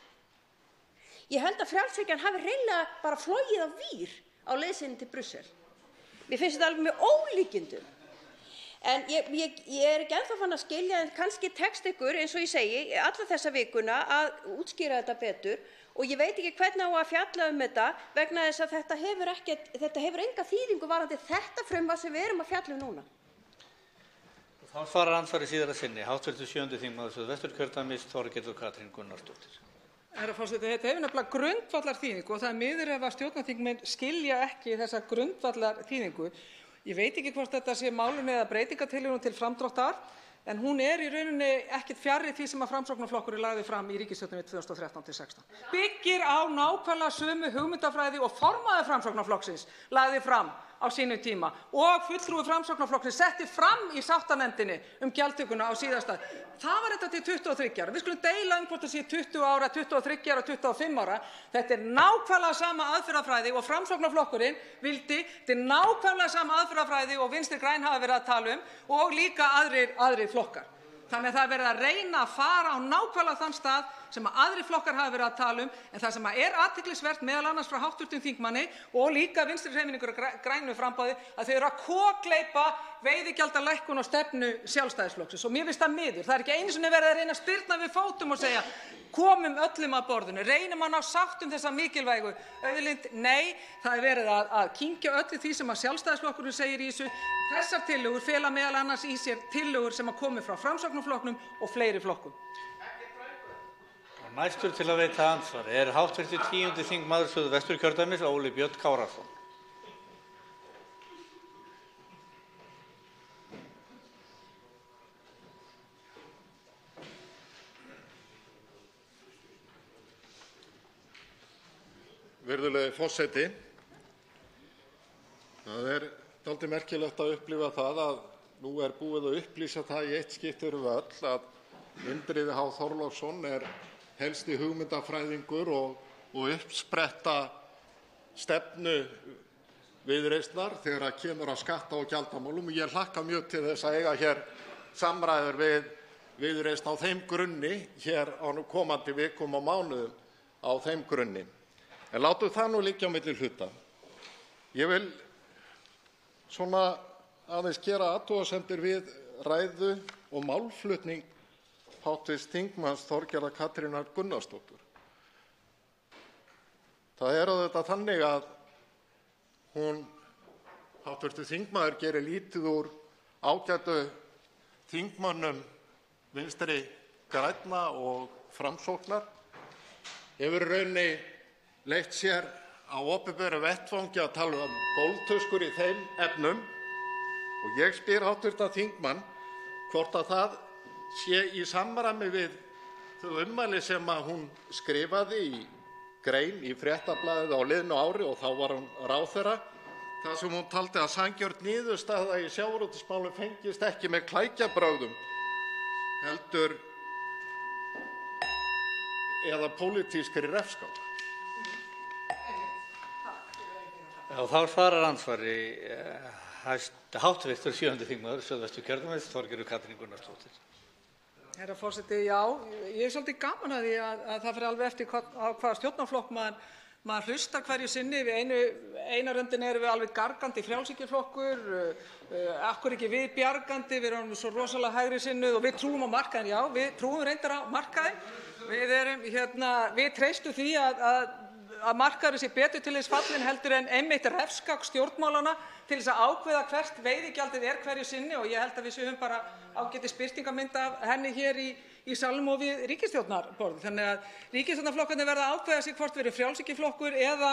Ég held að frjálshyggjan hafi hreinlega bara flogið á vír á leið sinni til Brussel. Mér finnst þetta alveg með ólíkindum. En ég er ekki ennþá fann að skilja, en kannski tekst ykkur, eins og ég segi, alla þessa vikuna að útskýra þetta betur og ég veit ekki hvernig á að fjalla þetta vegna þess að þetta hefur enga þýðingu varðandi þetta frumvarp sem við erum að fjalla núna. Þá svarar andsvari síðara sinni, hv. 7. þingmaður Suðvesturkjördæmis, Þorgerður Katrín Gunnarsdóttir. Herra forseti, þetta hefur nefnilega grundvallarþýðingu og það er miður ef að stjórnarþingmenn skilja ekki þessa grundvallarþýðingu. Ég veit ekki hvort þetta sé málinu eða breytingartillögunum til framdráttar, en hún er í rauninni ekkert fjarri því sem að Framsóknarflokkurinn lagði fram í ríkisstjórninni 2013–16. Byggir á nákvæmlega sömu hugmyndafræði og formaður Framsóknarflokksins lagði fram á sínum tíma og fulltrúi Framsóknarflokksins setti fram í sáttanefndinni gjaldtökuna á síðasta. Það var þetta til 23 ára. Við skulum deila hvort það sé 20 ára, 23 ára, 25 ára. Þetta er nákvæmlega sama aðferðafræði og Framsóknarflokkurinn vildi. Þetta er nákvæmlega sama aðferðafræði og Vinstri græn hafa verið að tala og líka aðrir flokkar. Þannig að það er verið að reyna að fara á nákvæmlega þann stað sem að aðrir flokkar hafa verið að tala en það sem er athyglisvert meðal annars frá hv. þingmanni og líka Vinstri-hreyfingunni grænu framboði að þau eru að kokgleypa veiðigjaldalækkun og stefnu Sjálfstæðisflokksins og mér finnst það miður. Það er ekki einu sinni verið að reyna að spyrna við fótum og segja komum öllum að borðinu, reynum að ná sátt þessa mikilvægu auðlind. Nei, það er verið að kyngja öllu því sem að Sjálfstæðisflokkurinn segir í þessu. Þessar tillögur fela meðal annars í sér tillögur sem að komi frá Framsóknarflokknum og fleiri flokkum. Næstur til að veita andsvar er hv. 10. þingmaður Suðvesturkjördæmis, Óli Björn Kárason. Virðulegi forseti, það er dálítið merkilegt að upplifa það að nú er búið að upplýsa það í eitt skipti fyrir öll að Indriði H. Þorláksson er helsti hugmyndafræðingur og uppspretta stefnu Viðreisnar þegar kemur að skatta- og gjaldamálum. Ég hlakka mjög til þess að eiga hér samræður við Viðreisn á þeim grunni hér á komandi vikum og mánuðum á þeim grunni. En látum það nú liggja á milli hluta. Ég vil svona aðeins gera athugasemdir við ræðu og málflutning hv. þingmanns Þorgerðar Katrínar Gunnarsdóttur. Það er auðvitað þannig að hún, hv. þingmaður, gerir lítið úr ágætu þingmönnum Vinstri grænna og Framsóknar, hefur í rauninni leyft sér á opinberum vettvangi að tala um gólftuskur í þeim efnum og ég spyr hv. þingmann hvort að það sé í samræmi við þau ummæli sem að hún skrifaði í grein í Fréttablaðið á liðnu ári og þá var hún ráðherra, þar sem hún taldi að sanngjörn niðurstaða í sjávarútvegsmálum fengist ekki með klækjabrögðum heldur eða pólitískri refskák. Þá svarar andsvari hv. 7. þingmaður Suðvesturkjördæmis, Þorgerður Katrín Gunnarsdóttir. Herra forseti, já, ég er svolítið gaman að því að það fyrir alveg eftir á hvaða stjórnarflokk maður hlustar hverju sinni. Eina röndina erum við alveg gargandi frjálshyggjuflokkur, akkur ekki við bjargandi, við erum svo rosalega hægri sinnuð og við trúum á markaðinn. Já, við trúum reyndar á markaðinn. Við treystum því að markaðurinn sé betur til þess fallinn heldur en einmitt refskák stjórnmálanna til þess að ákveða hvert veiðigjaldið hverju sinni, og ég held að við séum bara ágætis birtingarmynd af henni hér í salnum og við ríkisstjórnarborðið. Þannig að ríkisstjórnarflokkarnir verða að ákveða sig hvort við erum frjálshyggjuflokkur eða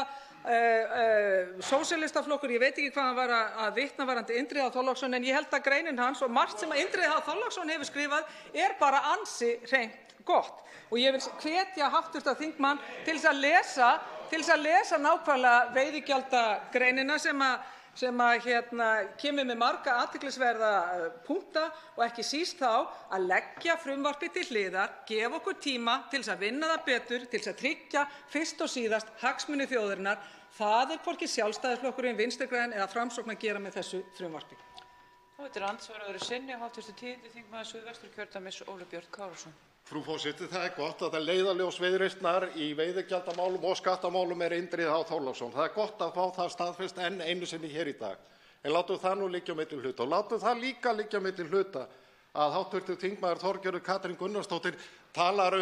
sósíalistaflokkur. Ég veit ekki hvað hann var að vitna varðandi Indriða Þorláksson, en ég held að greinin hans og margt sem Indriði Þorláksson hefur skrifað bara ansi hreint gott. Og ég vil hvetja hv. þingmann til þess að lesa nákvæmlega veiðigjaldagreinina sem kemur með marga athyglisverða punkta, og ekki síst þá að leggja frumvarpið til hliðar, gefa okkur tíma til þess að vinna það betur, til þess að tryggja fyrst og síðast hagsmuni þjóðarinnar. Það hvorki Sjálfstæðisflokkurinn, Vinstri græn eða Framsókn að gera með þessu frumvarpi. Andsvaraður sinni hv. 10. þingmaður Suðvesturkjördæmis Óli Björn Kárason. Frú forseti, það gott að það leiðarljós Viðreisnar í veiðigjaldamálum og skattamálum Indriði Þorláksson. Það gott að fá það staðfest enn einu sinni hér í dag. En látum það nú liggja á milli hluta, og látum það líka liggja á milli hluta að hv. þingmaður Þorgerður Katrín Gunnarsdóttir talar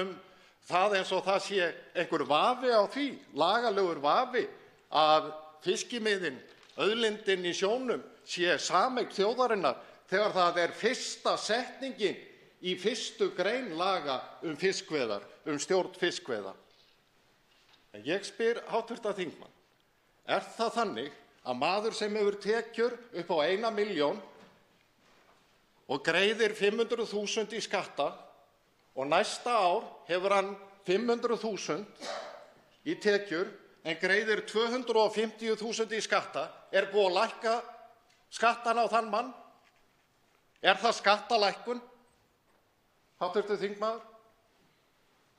það eins og það sé einhver vafi á því, lagalegur vafi, að fiskimiðin, auðlindin í sjónum sé sameign þjóðarinnar, þegar það fyrsta setningin í 1. grein laga fiskveiðar, stjórn fiskveiða. En ég spyr hv. þingmann, það þannig að maður sem hefur tekjur upp á 1 milljón og greiðir 500.000 í skatta og næsta ár hefur hann 500.000 í tekjur en greiðir 250.000 í skatta, búið að lækka skattana á þann mann? Það skattalækkun? Hv. þingmaður,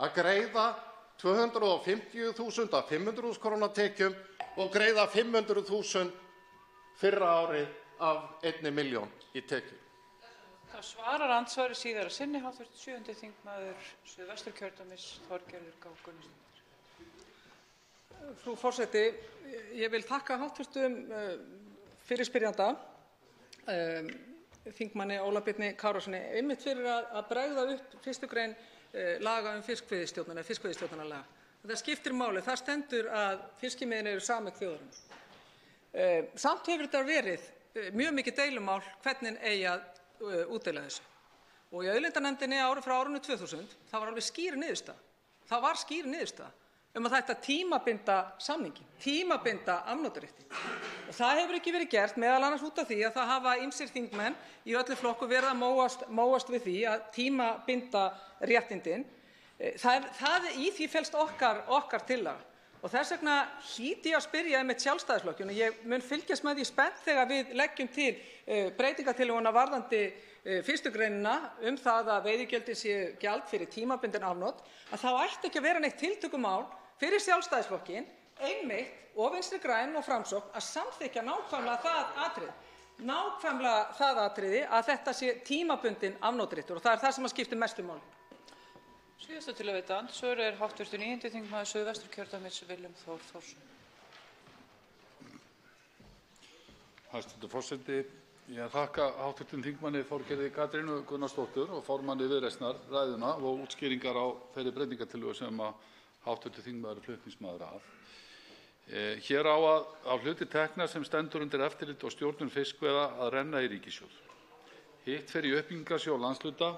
að greiða 250.000 af 500.000 kr. tekjum og greiða 500.000 fyrra árið af 1 milljón í tekjum. Þá svarar andsvari síðara sinni hv. 7. þingmaður Suðvesturkjördæmis Þorgerður K. Gunnarsdóttir. Frú forseti, ég vil þakka hv. fyrirspyrjanda, þingmanni Óla Birni Kárasyni, einmitt fyrir að bregða upp 1. grein laga fiskveiðistjórnarlaga. Það skiptir máli. Það stendur að fiskimiðin eru sameign þjóðarinnar. Samt hefur þetta verið mjög mikið deilumál hvernig eigi að útdeila þessu. Og í auðlindanefndinni frá árinu 2000 það var alveg skýr niðurstaða. Það var skýr niðurstaða að þetta tímabinda samninginn, tímabinda afnotaréttinn. Og það hefur ekki verið gert, meðal annars út af því að það hafa ýmsir þingmenn í öllum flokkum verið að móast við því að tímabinda réttindin. Í því felst okkar tillaga. Og þess vegna hlýt ég að spyrja einmitt Sjálfstæðisflokkinn, og ég mun fylgjast með því spennt þegar við leggjum til breytingartillöguna varðandi 1. greinina það að veiðigjöldin séu gjald fyrir tímabundin afnot, að þá ætti ekki að vera neitt tiltökumál fyrir Sjálfstæðisflokkinn, einmitt og Vinstri græn og Framsókn að samþykkja nákvæmlega það atriði að þetta sé tímabundin afnotaréttur, og það það sem skiptir mestu máli. Síðasta til að veita andsvör hv. 9. þingmaður Suðvesturkjördæmis Willum Þór Þórsson. Hæstv. forseti, ég þakka hv. þingmanni Þorgerði Katrínu Gunnarsdóttur og formanni Viðreisnar ræðuna og útskýringar á þeirri breytingartillögu sem hv. þingmaður er flutningsmaður að. Hér á hluti tekna sem stendur undir eftirlit og stjórnun fiskveiða að renna í ríkissjóð. Hitt fer í uppbyggingarsjóð landshluta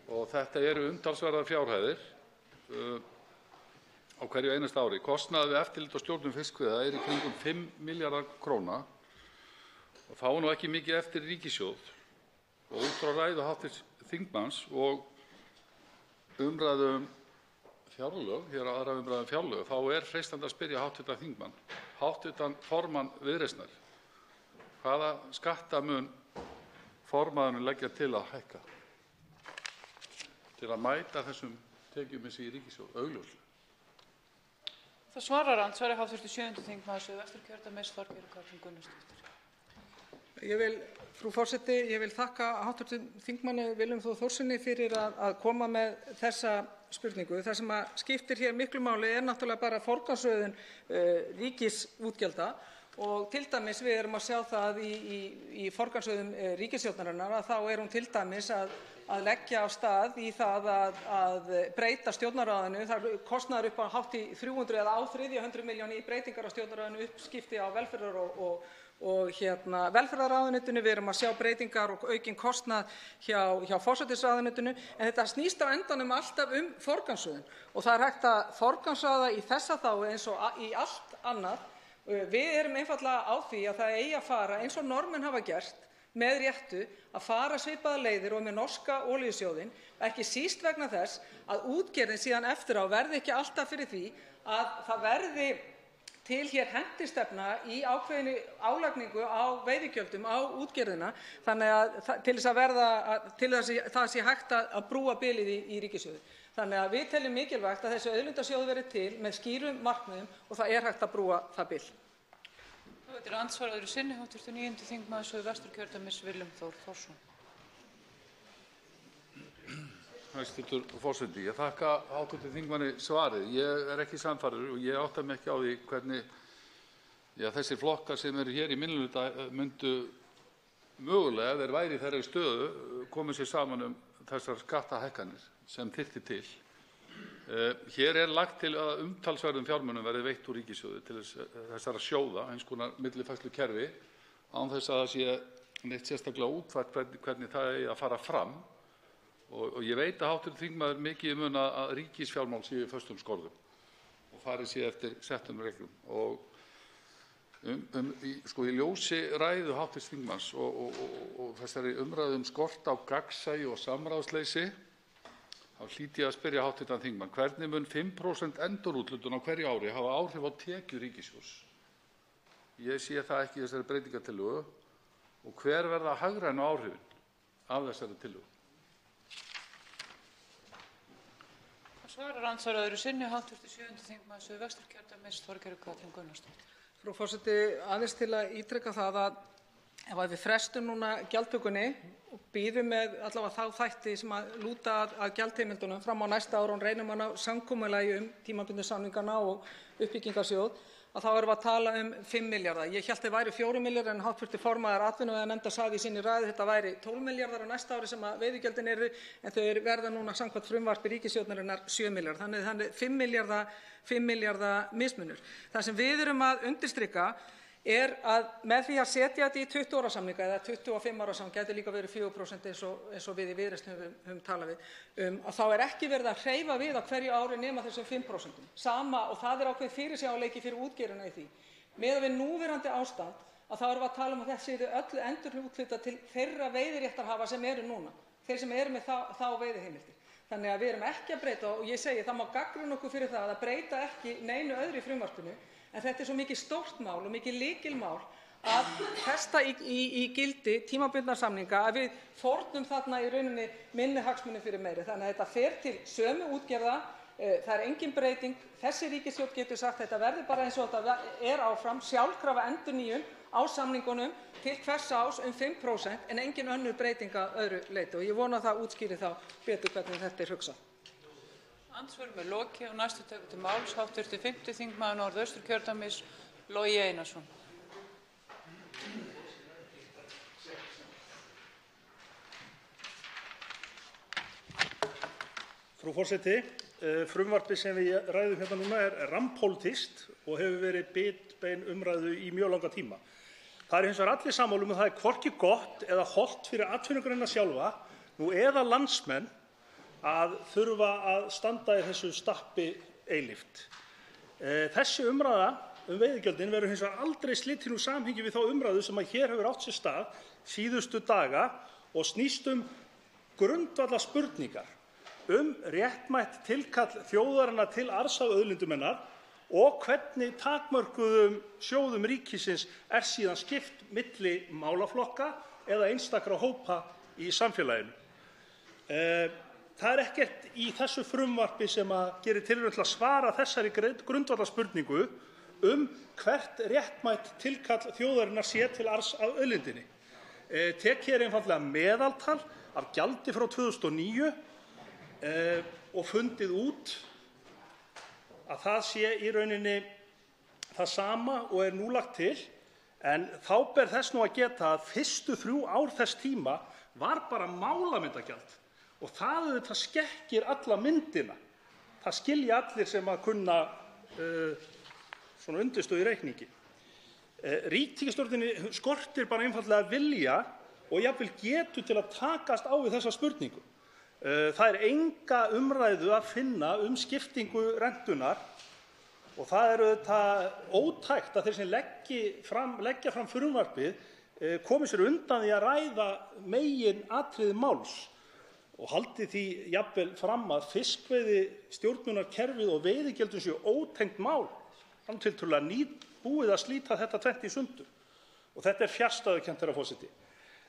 og þetta eru umtalsverðar fjárhæðir á hverju einasta ári. Kostnaður við eftirlit og stjórnun fiskveiða í kringum 5 milljarðar króna og þá nú ekki mikið eftir í ríkissjóð. Og út frá ræðu hv. þingmanns og umræðu fjárlög, hér aðra umræðu fjárlög, þá freistandi að spyrja hv. þingmann, hv. formann Viðreisnar, hvaða skatta mun formaðurinn leggja til að hækka til að mæta þessum tekjumissi í ríkissjóð, augljóslega? Það svarar andsvari hv. 7. þingmaður Suðvesturkjördæmis Þorgerður Katrín Gunnarsdóttir. Frú forseti, ég vil þakka hv. þingmanni Willum Þór Þórssyni fyrir að koma með þessa spurningu. Það sem skiptir hér miklu máli náttúrulega bara forgangsröðun ríkisútgjalda og til dæmis við erum að sjá það í forgangsröðun ríkisstjórnarinnar að þá hún til dæmis að leggja af stað í það að breyta Stjórnarráðinu. Það kostnaður upp á hátt í 300 eða á 300 milljónir í breytingar á Stjórnarráðinu, uppskipti á velferðar- og velferðarráðuneytinu. Við erum að sjá breytingar og aukinn kostnað hjá forsætisráðuneytinu, en þetta snýst á endanum alltaf forgangsröðun og það hægt að forgangsraða í þessa þágu eins og í allt annað. Við erum einfaldlega á því að það eigi að fara eins og Norðmenn hafa gert með réttu að fara svipaðar leiðir og með norska olíusjóðinn, ekki síst vegna þess að útgerðin síðan eftir á verði ekki alltaf fyrir því að það verði til hér hentistefna í ákveðinni álagningu á veiðigjöldum á útgerðina, þannig að til þess að það sé hægt að brúa bilið í ríkissjóði. Þannig að við teljum mikilvægt að þessi auðlindasjóður verði til með skýrum markmiðum og það hægt að brúa það bil. Þetta er andsvar öðru sinni, hv. 9. þingmaður Suðvesturkjördæmis, Willum Þór Þórsson. Hæstv. forseti, ég þakka hv. þingmanni svarið. Ég er ekki sannfærður og ég átta mig ekki á því hvernig þessir flokkar sem eru hér í minnihluta myndu mögulega, ef þeir væru í þeirri stöðu, komið sér saman þessar skattahækkanir sem þyrfti til. Hér er lagt til að umtalsverðum fjármunum verði veitt úr ríkissjóði til þessara sjóða, eins konar millifærslukerfi, án þess að það sé neitt sérstaklega útfært hvernig það eigi að fara fram. Og ég veit að hv. þingmaður mikið mun að ríkisfjármál séu í föstum skorðum og farið sé eftir settum reglum. Og í ljósi ræðu hv. þingmanns og þessari umræðu skort á gagnsæi og samráðsleysi, þá hlýt ég að spyrja hv. þingmann, hvernig mun 5% endurúthlutun á hverju ári hafa áhrif á tekjur ríkissjóðs? Ég sé það ekki í þessari breytingartillögu. Og hver verða hagrænu áhrifin af þessari tillögu? Svarar andsvar öðru sinni, hv. 7. þingmaður Suðvesturkjördæmis, Þorgerður Katrín Gunnarsdóttir. Frú forseti, aðeins til að ítreka það að ef við frestum núna gjaldtökunni og bíðum með allavega þá þætti sem að lúta að gjaldheimildunum fram á næsta ár og reynum að ná samkomulagi tímabundnu samningana og uppbyggingarsjóð, að þá erum við að tala 5 milljarða. Ég hélt þeir væru 4 milljarðar en hv. formaður atvinnuveganefndar sagði í sinni ræðu þetta væri 12 milljarðar á næsta ári sem að veiðigjöldin eru, en þau verða núna samkvæmt frumvarpi ríkisstjórnarinnar 7 milljarðar. Þannig 5 milljarða mismunur. Það sem við erum að undirstrika að með því að setja þetta í 20 ára samninga eða 25 ára samninga, gæti líka verið 4% eins og við í Viðreisn höfum talað við, að þá ekki verið að hreyfa við á hverju ári nema þessum 5%. Sama, og það ákveðið fyrirsjáanleiki fyrir útgerðina í því. Miðað við núverandi ástand, að þá erum við að tala að þessi eru öllu endurúthlutað til þeirra veiðiréttarhafa sem eru núna, þeir sem eru með þá veiðiheimildir. Þannig að við erum ekki að breyta, og ég segi það má gagnrýna okkur fyrir það að breyta ekki neinu öðru í frumvarpinu, en þetta er svo mikið stórt mál og mikið lykilmál að festa í gildi tímabundna samninga að við fórnum þarna í rauninni minni hagsmuni fyrir meiri. Þannig að þetta fer til sömu útgerða, það er engin breyting. Þessi ríkisstjórn getur sagt þetta verði bara eins og þetta er áfram, sjálfkrafa endurnýjun á samningunum til hvers árs 5% en engin önnur breyting að öðru leyti. Og ég vona að það útskýri þá betur hvernig þetta er hugsað. Andsvörum er lokið og næstu tekur til máls hv. 5. þingmaður Norðausturkjördæmis, Logi Einarsson. Frú forseti, frumvarpið sem við ræðum hérna núna er rammpólitískt og hefur verið bitbein umræðu í mjög langa tíma. Það er hins vegar allir sammála að það er hvorki gott eða hollt fyrir atvinnugreinina sjálfa, nú eða landsmenn, að þurfa að standa í þessu stappi eilíft. Þessi umræða veiðigjöldin verður hins vegar aldrei slitin úr samhengi við þá umræðu sem hér hefur átt sér stað síðustu daga og snýst grundvallarspurningar réttmætt tilkall þjóðarinnar til arðs af auðlindum hennar og hvernig takmörkuðum sjóðum ríkisins síðan skipt milli málaflokka eða einstakra hópa í samfélaginu. Það er ekkert í þessu frumvarpi sem gerir tilraun til að svara þessari grundvallarspurningu hvert réttmætt tilkall þjóðarinnar sé til arðs af auðlindinni. Tek hér einfaldlega meðaltal af gjaldi frá 2009 og fundið út að það sé í rauninni það sama og er nú lagt til, en þá ber þess nú að geta að fyrstu 3 ár þess tíma var bara málamyndagjald og það auðvitað skekkir alla myndina. Það skilja allir sem að kunna svona undirstöðu í reikningi. Ríkisstjórninni skortir bara einfaldlega vilja og jafnvel getu til að takast á við þessa spurningu. Það er enga umræðu að finna skiptingu rentunnar og það er auðvitað ótækt að þeir sem leggja fram frumvarpið komi sér undan því að ræða meginatriði máls og haldi því jafnvel fram að fiskveiðistjórnunarkerfið og veiðigjöldin séu ótengd mál. Það er tiltölulega nýbúið að slíta þetta tvennt í sundur og þetta er fjarstæðukennt, herra forseti.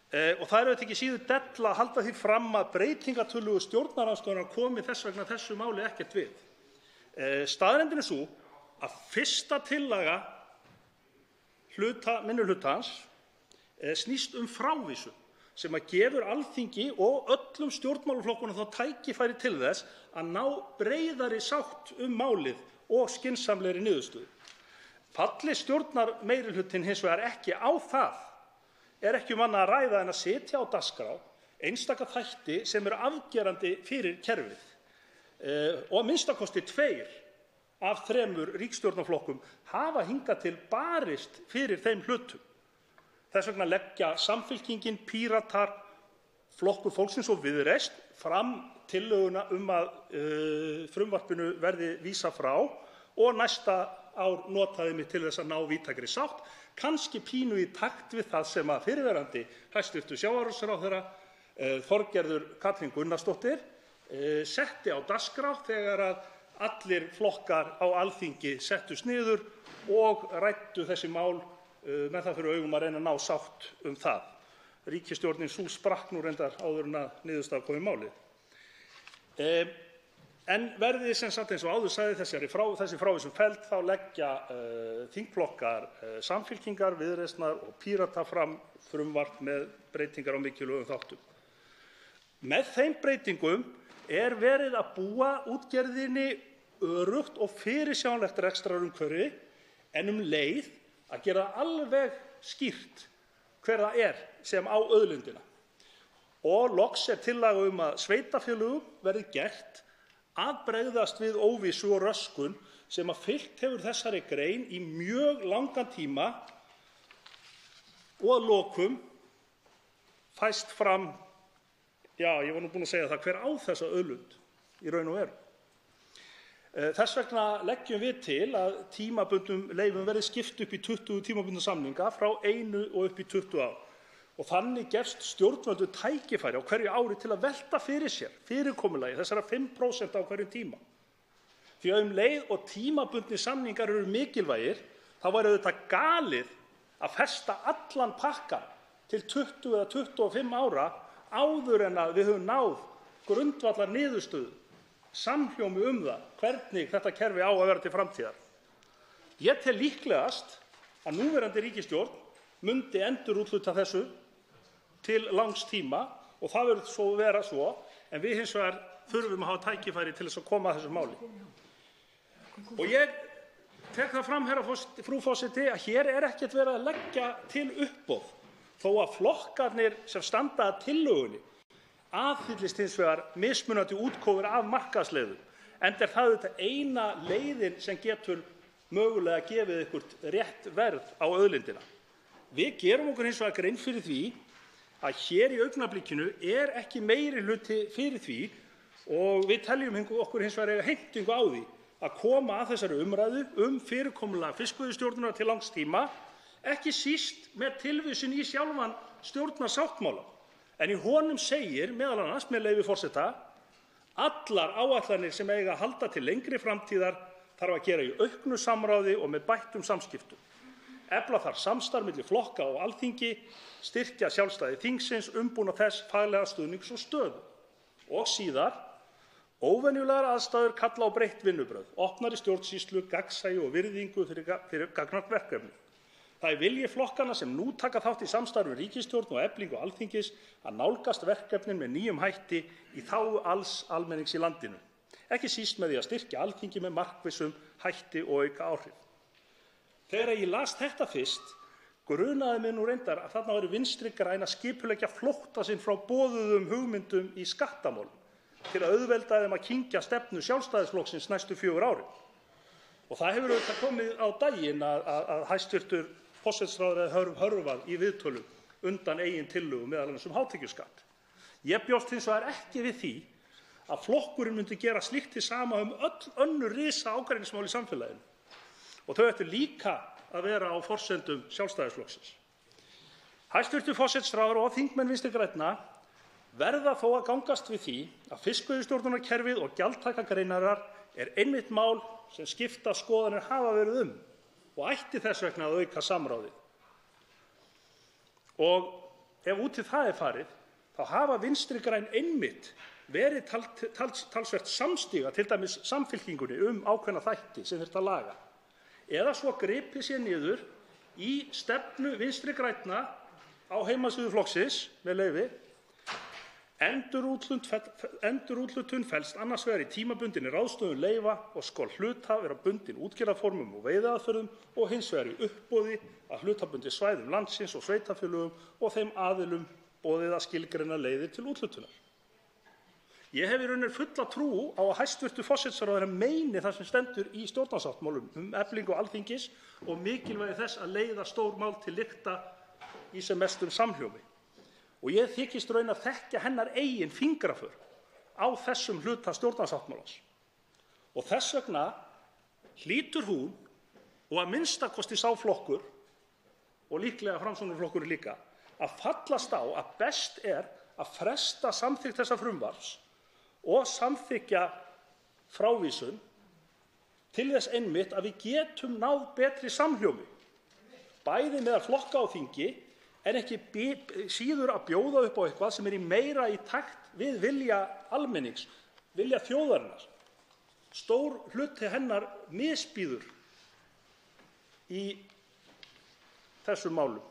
Og það er auðvitað ekki síður della að halda því fram að breytingartillögur stjórnarandstöðunnar komi þess vegna þessu máli ekkert við. Staðreyndin er sú að fyrsta tillaga minnihlutans snýst frávísun sem að gefur Alþingi og öllum stjórnmálaflokkunum þá tækifæri til þess að ná breiðari sátt málið og skynsamlegri niðurstöðu. Falli stjórnarmeirihlutinn hins vegar ekki á það, er ekki annað að ræða en að setja á dagskrá einstaka þætti sem eru afgerandi fyrir kerfið. Og að minnsta kosti 2 af 3 ríkisstjórnarflokkum hafa hingað til barist fyrir þeim hlutum. Þess vegna leggja Samfylkingin, Píratar, Flokkur fólksins og Viðreisn fram tillöguna að frumvarpinu verði vísað frá og næsta ár nota þeim til þess að ná víðtækri sátt, kannski pínu í takt við það sem að fyrrverandi hæstv. Sjávarútvegsráðherra Þorgerður Katrín Gunnarsdóttir setti á dagskrá þegar að allir flokkar á Alþingi settust niður og ræddu þessi mál með það fyrir augum að reyna að ná sátt það. Ríkisstjórnin sú sprakk nú reyndar áður en að niðurstaða kom í málið. En verði sem sagt eins og áður sagði þessi frávísun felld þá leggja þingflokkar Samfylkingar, Viðreisnar og Pírata fram frumvarp með breytingar á mikilvægum þáttum. Með þeim breytingum er verið að búa útgerðinni öruggt og fyrirsjáanlegt rekstrarumhverfi en leið að gera alveg skýrt hver það er sem á auðlindina. Og loks er tillaga að sveitarfélögum verði gert að bregðast við óvissu og röskun sem að fylgt hefur þessari grein í mjög langan tíma og að lokum fæst fram, ég var nú búinn að segja það, hver á þessa auðlind í raun og veru. Þess vegna leggjum við til að tímabundnum leyfum verði skipt upp í 20 tímabundna samninga frá 1 og upp í 20 ár. Og þannig gefst stjórnvöldu tækifæri á hverju ári til að velta fyrir sér fyrirkomulagi þessara 5% á hverjum tíma. Því að leið og tímabundnir samningar eru mikilvægir, þá væri auðvitað galið að festa allan pakkann til 20 eða 25 ára áður en að við höfum náð grundvallar niðurstöðu, samhljómi það hvernig þetta kerfi á að vera til framtíðar. Ég tel líklegast að núverandi ríkisstjórn myndi endurúthluta þessu til langs tíma og það verður svo vera svo, en við hins vegar þurfum að hafa tækifæri til þess að koma að þessu máli. Og ég tek það fram, frú forseti, að hér er ekkert verið að leggja til uppboð, þó að flokkarnir sem standa að tillögunni aðhyllist hins vegar mismunandi útgáfur af markaðsleiðum, enda er það auðvitað eina leiðin sem getur mögulega gefið ykkur rétt verð á auðlindina. Við gerum okkur hins vegar grein fyrir því að hér í augnablikinu er ekki meiri hluti fyrir því og við teljum okkur hins vegar eiga heimtingu á því að koma að þessari umræðu fyrirkomulag fiskveiðistjórnar til langs tíma, ekki síst með tilvísun í sjálfan stjórnarsáttmála. En í honum segir meðal annars, með leyfi forseta, allar áætlanir sem eiga að halda til lengri framtíðar þarf að gera í auknu samráði og með bættum samskiptum. Efla þarf samstarf milli flokka og Alþingi, styrkja sjálfstæði þingsins, umbúna þess faglega stuðnings og stöðu. Og síðar, óvenjulegar aðstæður kalla á breytt vinnubrögð, opnari stjórnsýslu, gagnsæi og virðingu fyrir gagnmerk verkefni. Það er vilji flokkana sem nú taka þátt í samstarfi við ríkisstjórn og eflingu Alþingis að nálgast verkefnin með nýjum hætti í þágu alls almennings í landinu. ekki síst með því að styrkja Alþingi með markvissum hætti og auka áhrif. Þegar ég las þetta fyrst grunaði mig nú reyndar að þarna væri Vinstri græn að skipuleggja flótta sinn frá boðuðum hugmyndum í skattamálum til að auðvelda þeim að kyngja stefnu Sjálfstæðisflokksins næstu 4 árin. Og það hefur auðvitað komið á daginn að hæstv. Forsætisráðherra hefur hörfað í viðtölum undan eigin tillögum, meðal annars hátekjuskatt. Ég bjóst hins vegar ekki við því að flokkurinn myndi gera slíkt hið sama öll önnur risa ágreiningsmál í samfélaginu. Og þau ættu líka að vera á forsendum Sjálfstæðisflokksins. Hæstv. Forsætisráðherra og þingmenn Vinstri grænna verða þó að gangast við því að fiskveiðistjórnarkerfið og gjaldtaka einmitt mál sem skiptar skoðanir hafa verið og ætti þess vegna að auka samráðið. Og ef út í það farið, þá hafa Vinstri græn einmitt verið talsvert samstiga, til dæmis Samfylkingunni, ákveðna þætti sem þyrfti að laga. Eða svo gripið sér niður í stefnu Vinstri grænna á heimasíðu flokksins, með leyfi: Endurúthlutun felst annars vegar í tímabundinni ráðstöfun leyfa og skal hluthafa vera bundinn útgerðarformum og veiðiaðferðum og hins vegar í uppboði að hlutabundið svæðum landsins og sveitarfélögum og þeim aðilum boðið að skilgreina leiðir til úthlutunar. Ég hef í rauninni fulla trú á að hæstv. Forsætisráðherra meini það sem stendur í stjórnarsáttmálum eflingu Alþingis og mikilvægi þess að leiða stór mál til lykta í sem mestum samhljómi. Og ég þykist raunar þekkja hennar eigin fingraför á þessum hluta stjórnarsáttmálans. Og þess vegna hlýtur hún, og að minnsta kosti sá flokkur, og líklega Framsóknarflokkurinn líka, að fallast á að best að fresta samþykkt þessa frumvarps og samþykkja frávísun til þess einmitt að við getum náð betri samhljómi, bæði meðal flokka á þingi, en ekki síður að bjóða upp á eitthvað sem í meira í takt við vilja almennings, vilja þjóðarinnar. Stór hluti hennar misbýður í þessum málum.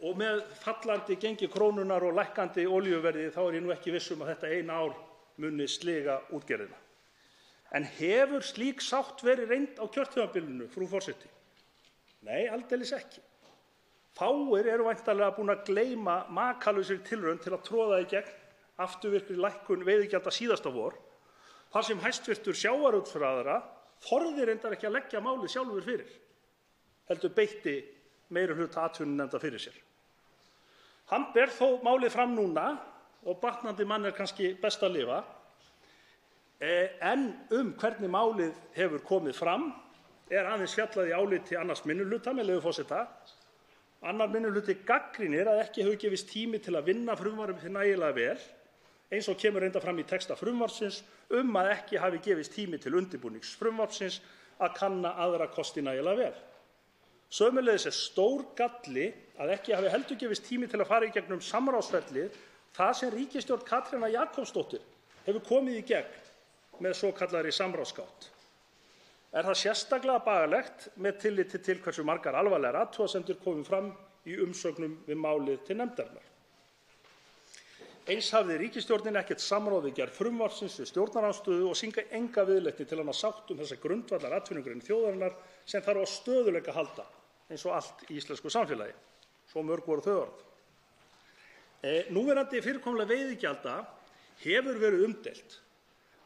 Og með fallandi gengi krónunnar og lækkandi olíuverði þá ég nú ekki viss að þetta eina ár muni sliga útgerðina. En hefur slík sátt verið reynd á kjörtímabilinu, frú forseti? Nei, aldeilis ekki. Fáir eru væntanlega búin að gleyma makalausri tilraun til að troða í gegn afturvirkri lækkun veiðigjalda síðasta vor, þar sem hæstv. Sjávarútvegsráðherra þorði reyndar ekki að leggja málið sjálfur fyrir, heldur beitti meirihluta atvinnunefndar fyrir sér. Hann ber þó málið fram núna og batnandi mann kannski best að lifa, en hvernig málið hefur komið fram aðeins fjallað í áliti annars minnihluta, með leyfi forseta. Annar minnihluti gagnrýnir að ekki hefur gefist tími til að vinna frumvarpið nægilega vel, eins og kemur reyndar fram í texta frumvarpsins að ekki hafi gefist tími til undirbúnings frumvarpsins að kanna aðra kosti nægilega vel. Sömuleiðis stór galli að ekki hafi heldur gefist tími til að fara í gegnum samráðsferlið, það sem ríkisstjórn Katrínar Jakobsdóttur hefur komið í gegn með svokallaðri samráðsgátt. Það sérstaklega bagalegt með tilliti til hversu margar alvarlegar athugasemdir komu fram í umsögnum við málið til nefndarinnar. Eins hafði ríkisstjórnin ekkert samráð við gerð frumvarpsins við stjórnarandstöðu og sýndi enga viðleitni til að ná sátt þessa grundvallar atvinnugrein þjóðarinnar sem þarf á stöðugleika að halda, eins og allt í íslensku samfélagi. Svo mörg voru þau orð. Núverandi fyrirkomulag veiðigjalda hefur verið umdeilt.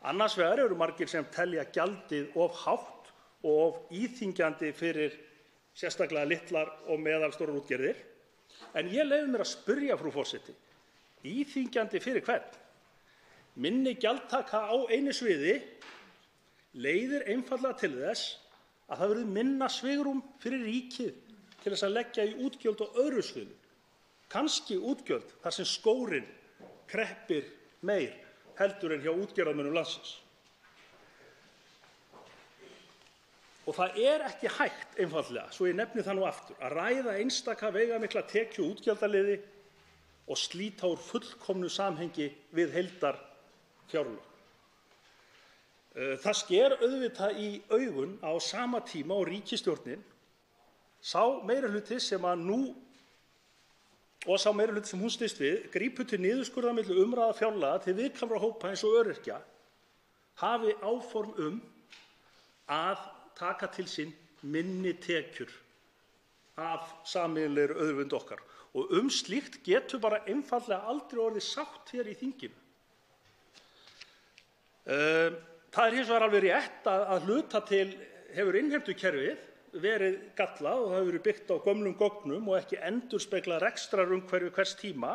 Annars vegar eru margir sem telja gjaldið of hátt og of íþyngjandi fyrir sérstaklega litlar og meðalstórar útgerðir. En ég leyfi mér að spyrja, frú forseti, íþyngjandi fyrir hvern? Minni gjaldtaka á einu sviði leiðir einfaldlega til þess að það verður minna svigrúm fyrir ríkið til þess að leggja í útgjöld á öðru sviði. Kannski útgjöld þar sem skórinn kreppir meir heldur en hjá útgerðarmönnum landsins. Og það ekki hægt einfaldlega, svo ég nefni það nú aftur, að ræða einstaka veigamikla tekju- og útgjaldaliði og slíta úr fullkomnu samhengi við heildarfjárlög. Það sker auðvitað í augun á sama tíma og ríkisstjórnin, sá meirihluti sem nú og sá meirihluti sem hún styðst við grípur til niðurskurðar milli umræðna fjárlaga til viðkvæmra hópa eins og öryrkja hafi áform að taka til sín minni tekjur af sameiginlegri auðlind okkar. Og slíkt getur bara einfaldlega aldrei orðið sátt hér í þinginu. Það hins vegar alveg rétt að hluta til hefur innheimtukerfið verið gallað og það hefur verið byggt á gömlum gögnum og ekki endurspeglað rekstrarumhverfi hvers tíma,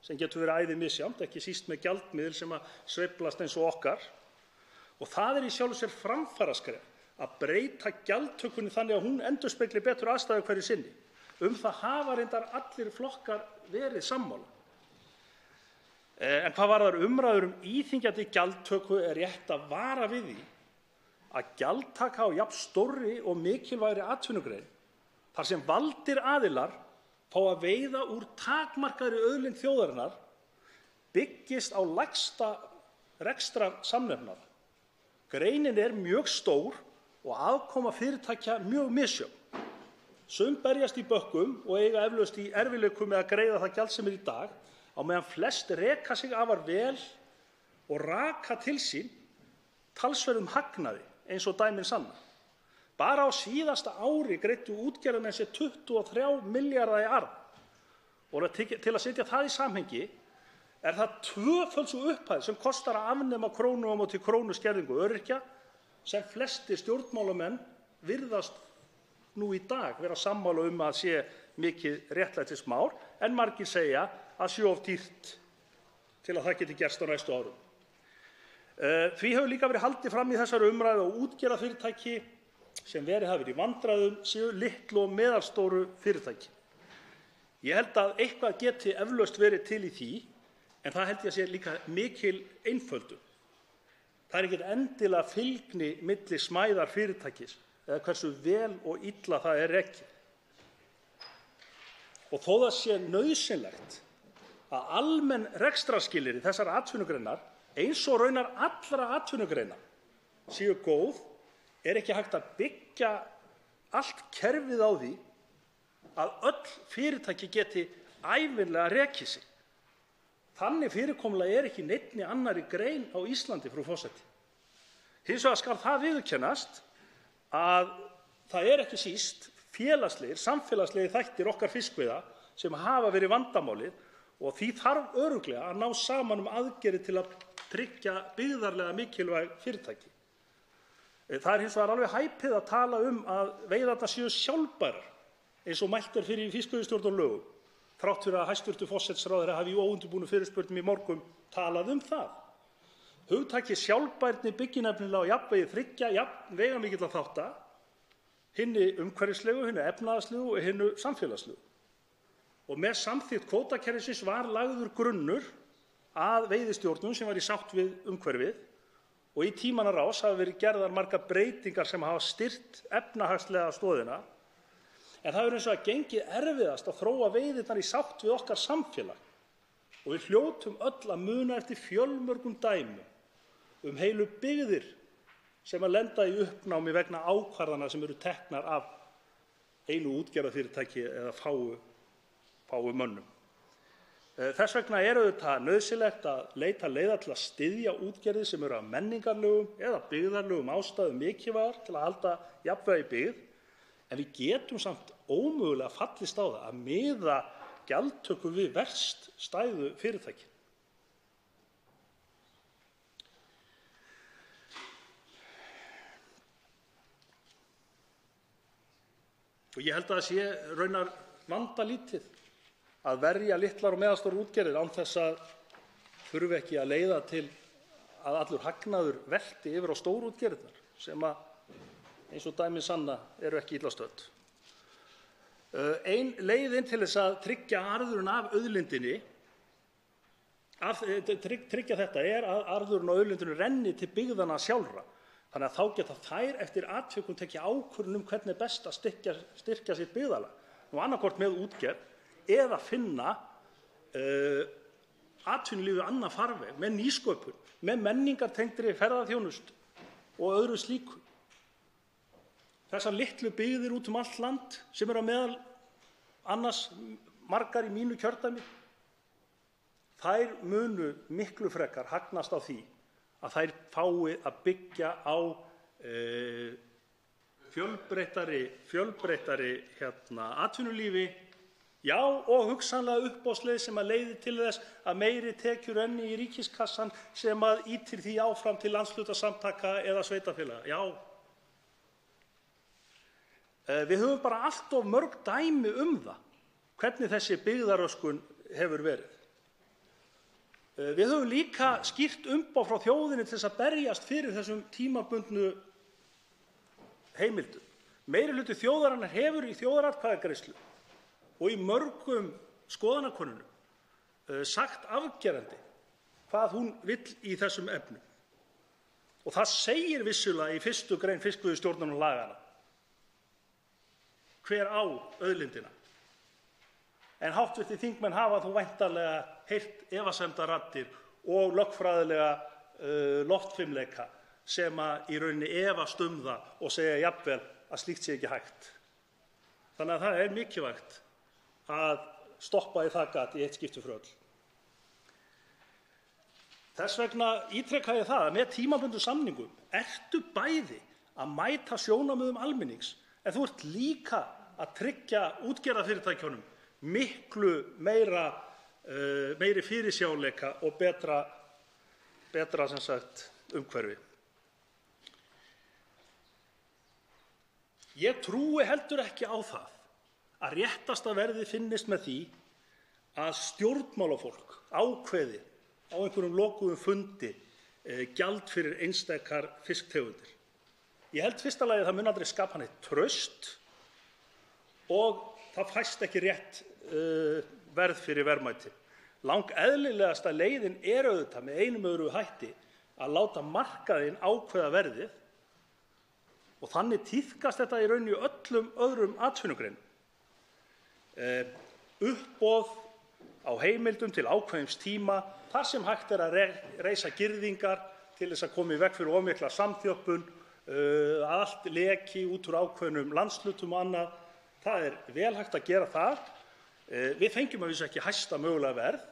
sem getur verið æði misjafnt, ekki síst með gjaldmiðil sem sveiflast eins og okkar. Og það í sjálfu sér framfaraskref að breyta gjaldtökunni þannig að hún endurspegli betur aðstæður hverju sinni. Það hafa reyndar allir flokkar verið sammála. En hvað varðar umræður íþyngjandi gjaldtöku er rétt að vara við því að gjaldtaka á jafn stórri og mikilvægri atvinnugrein þar sem valdir aðilar fá að veiða úr takmarkaðri auðlind þjóðarinnar byggist á lægsta rekstrarsamnefnara. Greinin er mjög stór og afkoma fyrirtækja mjög misjöfn. Sum berjast í bökkum og eiga eflaust í erfiðleikum með að greiða það gjald sem í dag, á meðan flest reka sig afar vel og raka til sín talsverðum hagnaði eins og dæmin sanna. Bara á síðasta ári greiddu útgerðarmenn sér 23 milljarða í arð. Og til að setja það í samhengi er það tvöföld sú upphæð sem kostar að afnema krónu á móti krónu skerðingu öryrkja sem flestir stjórnmálamenn virðast nú í dag vera sammála að sé mikið réttlætismál, en margir segja að sé of dýrt til að það geti gerst á næstu árum. Því hefur líka verið haldið fram í þessari umræðu að útgerðarfyrirtæki sem hafa verið í vandræðum séu litlu og meðalstóru fyrirtæki. Ég held að eitthvað geti eflaust verið til í því, en það held ég að sé líka mikil einföldun. Það er ekkert endilega fylgni milli smæðar fyrirtækis eða hversu vel og illa það er rekið. Og þó það sé nauðsynlegt að almenn rekstrarskilyrði þessar atvinnugreinar, eins og raunar allra atvinnugreina, séu góð, er ekki hægt að byggja allt kerfið á því að öll fyrirtæki geti ævinlega rekið sig. Þannig fyrirkomulag er ekki í neinni annarri grein á Íslandi, frú forseti. Hins vegar skal það viðurkennast að það er ekki síst félagslegir, samfélagslegir þættir okkar fiskveiða sem hafa verið vandamálið og því þarf örugglega að ná saman aðgerðir til að tryggja byggðarlega mikilvæg fyrirtæki. Það er hins vegar alveg hæpið að tala að veiðarnar séu sjálfbærar eins og mælt er fyrir í fiskveiðistjórnarlögum, þrátt fyrir að hæstv. Forsætisráðherra hafi í óundirbúnum fyrirspurnum í morgun talað það. Hugtakið sjálfbærni byggir nefnilega á jafnvægi þriggja veigamikilla þátta, hinni umhverfislegu, hinni efnahagslegu og hinni samfélagslegu. Og með samþykkt kvótakerfisins var lagður grunnur að veiðistjórnun sem var í sátt við umhverfið og í tímanna rás hafa verið gerðar margar breytingar sem hafa styrkt efnahagslega stoðina, en það hefur eins og að gengið erfiðast að þróa veiðirnar í sátt við okkar samfélag og við hljótum öll að muna eftir fjölmörgum dæmum heilu byggðir sem að lenda í uppnámi vegna ákvarðana sem eru teknar af einu útgerðarfyrirtæki eða fáu mönnum. Þess vegna er auðvitað nauðsynlegt að leita leiða til að styðja útgerðir sem eru af menningarlegum eða byggðarlegum ástæðum mikilvægar til að halda jafnvægi í byggð, en við getum samt ómögulega fallist á það að miða gjaldtöku við verst stæðu fyrirtæki. Og ég held að það sé raunar vandalítið að verja litlar og meðalstórar útgerðir án þess að þurfi ekki að leiða til að allur hagnaður velti yfir á stórútgerðirnar sem eins og dæmin sanna eru ekki illa stödd. Ein leiðin til þess að tryggja arðurinn af auðlindinni, tryggja þetta er að arðurinn á auðlindinni renni til byggðanna sjálfra. Þannig að þá geta þær eftir atvikum tekið ákvörðun hvernig er best að styrkja sitt byggðarlag. Nú annaðhvort með útgerð eða finna atvinnulífið annan farveg með nýsköpun, með menningartengdri ferðaþjónustu og öðru slíku. Þessar litlu byggðir út allt land sem eru á meðal annars margar í mínu kjördæmi, þær munu miklu frekar hagnast á því að þær fái að byggja á fjölbreyttari atvinnulífi, já, og hugsanlega uppboðsleið sem að leiði til þess að meiri tekjur renni í ríkiskassann sem að ýtir því áfram til landshlutasamtaka eða sveitarfélaga. Já. Við höfum bara allt of mörg dæmi það, hvernig þessi byggðaröskun hefur verið. Við höfum líka skýrt umboð frá þjóðinni til þess að berjast fyrir þessum tímabundnu heimildum. Meirihluti þjóðarinnar hefur í þjóðaratkvæðagreiðslu og í mörgum skoðanakönnunum sagt afgerandi hvað hún vill í þessum efnum. Og það segir vissulega í 1. grein fiskveiðistjórnarlaganna hver á auðlindina. En hv. þingmenn hafa þó væntanlega heyrt efasemdaraddir og lögfræðilega loftfimleika sem í rauninni efast það og segja jafnvel að slíkt sé ekki hægt. Þannig að það er mikilvægt að stoppa í það gat í eitt skipti fyrir öll. Þess vegna ítreka ég það að með tímabundnum samningum ertu bæði að mæta sjónarmiðum almennings, en þú ert líka að tryggja útgerðarfyrirtækjunum miklu meiri fyrirsjáanleika og betra umhverfi. Ég trúi heldur ekki á það að réttasta verðið finnist með því að stjórnmálafólk ákveði á einhverjum lokuðum fundi gjald fyrir einstakar fisktegundir. Ég held fyrsta lagi að það mun aldrei skapa neitt traust og það fæst ekki rétt verð fyrir verðmæti. Langeðlilegasta leiðin auðvitað með einum öðru hætti að láta markaðinn ákveða verðið og þannig tíðkast þetta í rauninni í öllum öðrum atvinnugreinum. Uppboð á heimildum til ákveðins tíma þar sem hægt að reisa girðingar til þess að koma í veg fyrir of mikla samþjöppun, að allt leki út úr ákveðnum landshlutum og annað. Það er vel hægt að gera það. Við fengjum að vísu ekki hæsta mögulega verð,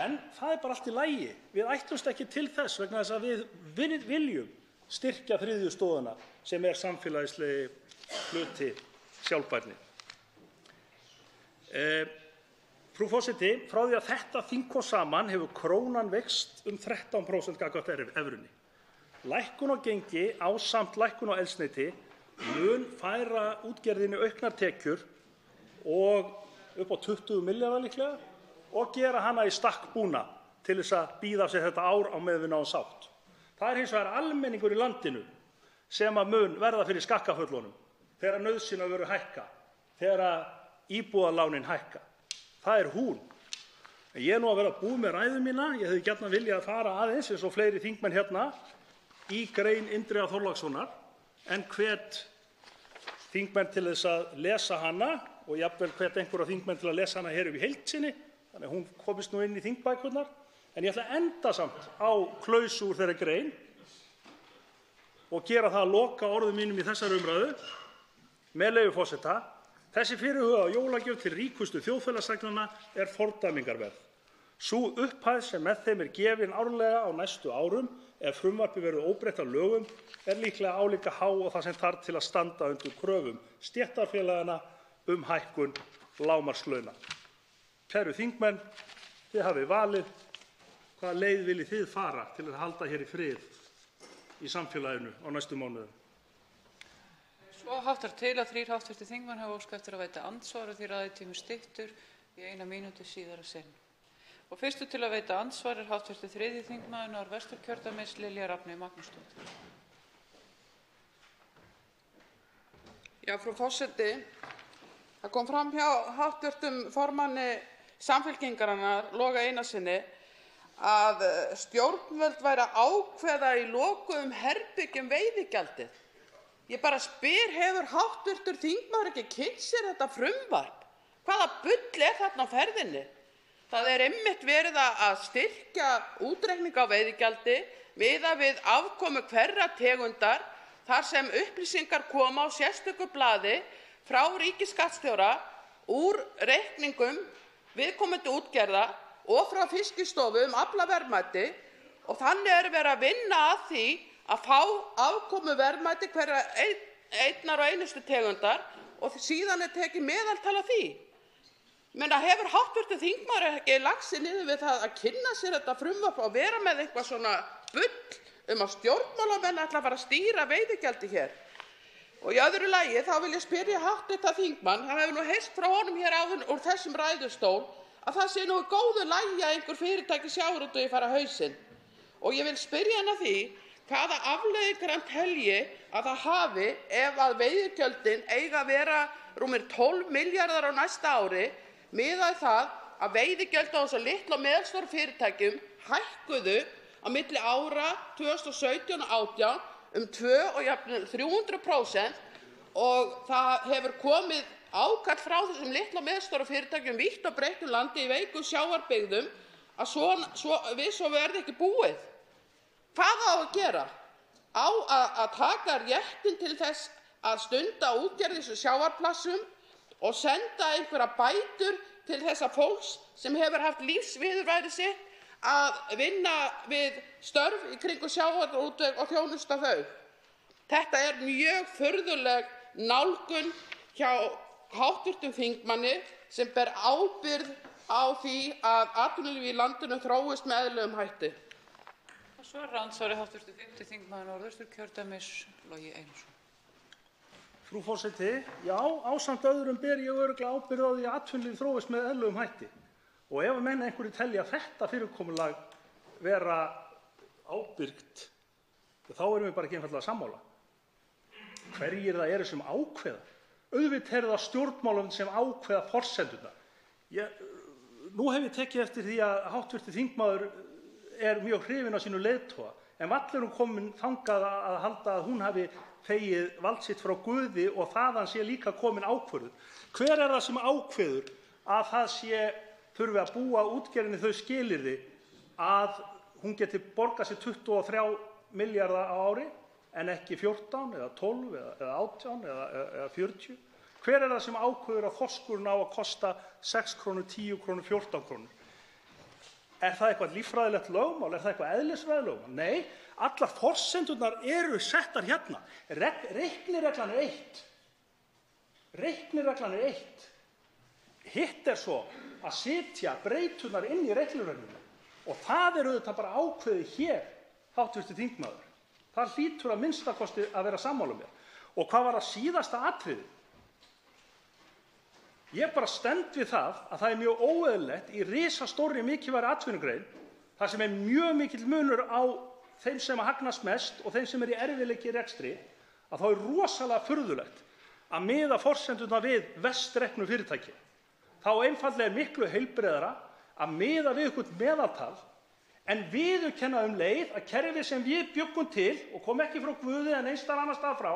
en það er bara allt í lagi. Við ætlumst ekki til þess vegna þess að við viljum styrkja þriðju stoðina sem er samfélagslegi hluti sjálfbærni. Frú forseti, frá því að þetta þing kom saman hefur krónan veikst 13% gagnvart evrunni. Lækkun á gengi ásamt lækkun á eldsneyti mun færa útgerðinni auknar tekjur og upp á 20 milljarða líklega og gera hana í stakk búna til þess að bíða af sér þetta ár á meðan við náum sátt. Það er hins vegar almenningur í landinu sem að mun verða fyrir skakkaföllunum þegar nauðsynjavörur hækka, þegar íbúðalánin hækka. Það er hún. En ég er nú að vera búið með ræðu mína. Ég hefði gjarnan viljað að fara aðeins eins og fleiri þingmenn hérna í grein Indriða Þorlákssonar, en hvet þingmenn til þess að lesa hana og jafnvel hvet einhverja þingmenn til að lesa hana hér í heild sinni, þannig að hún komist nú inn í þingbækurnar. En ég ætla að enda samt á klausu úr þeirri grein og gera það að loka orðum mínum í þessari umræðu með leyfi forseta. Þessi fyrirhugaða jólagjöf til ríkustu þjóðfélagsþegnanna er fordæmingarverð. Sú upphæð sem með þeim er gefin árlega á næstu árum ef frumvarpið verður óbreytt að lögum er líklega álíka há og það sem þarf til að standa undir kröfum stéttarfélaganna hækkun lágmarkslauna. Kæru þingmenn, þið hafið valið. Hvaða leið viljið þið fara til að halda hér í frið í samfélaginu á næstu mánuðum? Svo háttar til að 3 hv. þingmenn hafa óskað eftir að veita andsvar og því ræðutími styttur í 1 mínútu síðara sinn. Og fyrstur til að veita andsvar er hv. 3. þingmaður Norðvesturkjördæmis Lilja Rafney Magnúsdóttir. Já, frú forseti, það kom fram hjá hv. formanni Samfylkingarinnar, Loga Einarssyni, að stjórnvöld væru að ákveða í lokuðum herbergjum veiðigjaldið. Ég bara spyr, hefur hv. þingmaður ekki kynnt sér þetta frumvarp? Hvaða bull er þarna á ferðinni? Það er einmitt verið að styrkja útreikning á veiðigjaldi miðað við afkomu hverrar tegundar þar sem upplýsingar koma á sérstöku blaði frá ríkisskattstjóra úr reikningum viðkomandi útgerða og frá Fiskistofu aflaverðmæti og þannig er verið að vinna að því að fá afkomuverðmæti hverrar einnar og einustu tegundar og síðan er tekið meðaltal af því. Hefur hv. þingmaður ekki lagt sig niður við það að kynna sér þetta frumvarp og vera með eitthvað svona bull að stjórnmálamenn ætla að fara að stýra veiðigjaldi hér? Og í öðru lagi þá vil ég spyrja hv. þingmann, það hefur nú heyrst frá honum hér áður úr þessum ræðustól að það sé nú í góðu lagi að einhver fyrirtæki í sjávarútvegi fari á hausinn. Og ég vil spyrja hann að því hvaða afleiðingar hann telji að það hafi ef að veiðigjöldin eiga að vera rúmir 12 milljarðar á næsta ári miðað það að veiðigjöld á þessu litlu og meðalstóru fyrirtækjum hækkuðu á milli ára 2017 og 2018 2 og jafnvel 300% og það hefur komið ákall frá þessum litlu og meðalstóru fyrirtækjum vítt og breitt um landið í veikum sjávarbyggðum að við svo verði ekki búið. Hvað á að gera? Á að taka réttinn til þess að stunda útgerð í þessum sjávarplássum og senda einhverjar bætur til þessa fólks sem hefur haft lífsviðurværi sitt að vinna við störf í kringum sjávarútveg og þjónusta þau. Þetta er mjög furðuleg nálgun hjá hv. þingmanni sem ber ábyrgð á því að atvinnulífið í landinu þróist með eðlilegum hætti. Og svo er andsvari hv. 5. þingmaður Norðausturkjördæmis, Logi Einarsson. Frú forseti, já, ásamt öðrum ber ég örugglega ábyrgð á því að atvinnulífið þróist með eðlilegum hætti. Og ef menn einhverjir telja þetta fyrirkomulag vera ábyrgt, þá erum við bara ekki einfaldlega sammála. Hverjir það eru sem ákveða? Auðvitað er það stjórnmálamenn sem ákveða forsendurnar. Nú hef ég tekið eftir því að hv. þingmaður er mjög hrifinn af sínu leiðtoga, en vall er hún komin þangað að halda að hún hafi þegið vald sitt frá Guði og þaðan sé líka komin ákvörðun. Hver er það sem ákveður að það þurfi að búa útgerðinni þau skilyrði að hún geti borgað sér 23 milljarða á ári en ekki 14 eða 12 eða 18 eða 40? Hver er það sem ákveður að þorskurinn á að kosta 6 krónur, 10 krónur, 14 krónur? Er það eitthvað líffræðilegt lögmál? Er það eitthvað eðlisfræðilegt lögmál? Nei, allar forsendurnar eru settar hérna. Reiknireglan er eitt. Reiknireglan er eitt. Hitt er svo að setja breyturnar inn í reikniregluna og það er auðvitað bara ákveðið hér, hv. þingmaður. Það hlýtur að minnsta kosti að vera sammála mér. Og hvað var það síðasta atriði? Ég bara stend við það að það er mjög óeðlilegt í risastórri mikilvægri atvinnugrein þar sem er mjög mikill munur á þeim sem hagnast mest og þeim sem er í erfiðleika í rekstri, að þá er rosalega furðulegt að miða forsendurnar við verst reknu fyrirtæki. Þá einfaldlega er miklu heilbrigðara að miða við eitthvert meðaltal en viðurkenna leið að kerfið sem við bjuggum til og kom ekki frá Guði en einhvers staðar annars staðar frá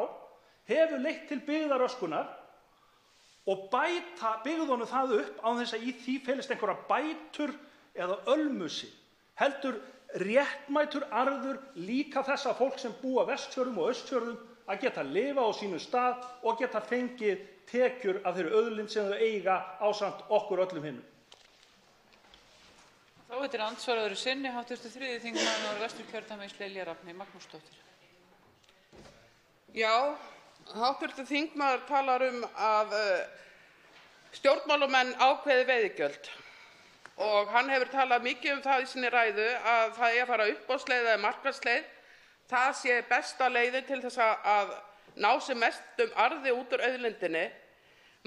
hefur leitt til byggðaröskunar og bæta byggðunum það upp án þess að í því felist einhverjar bætur eða ölmusi. Heldur réttmætur arður líka þessa fólk sem búa á Vestfjörðum og Austfjörðum að geta lifað á sínum stað og geta fengið tekjur af þeirri auðlind sem þau eiga ásamt okkur öllum hinum. Þá er andsvar öðru sinni hv. 3. þingmaður Norðvesturkjördæmis, Lilja Rafney Magnúsdóttir. Já, hv. þingmaður talar að stjórnmálamenn ákveði veiðigjöld og hann hefur talað mikið það í sinni ræðu að það eigi að fara uppboðsleið eða markaðsleið. Það sé besta leiðin til þess að ná sem mestum arði út úr auðlindinni.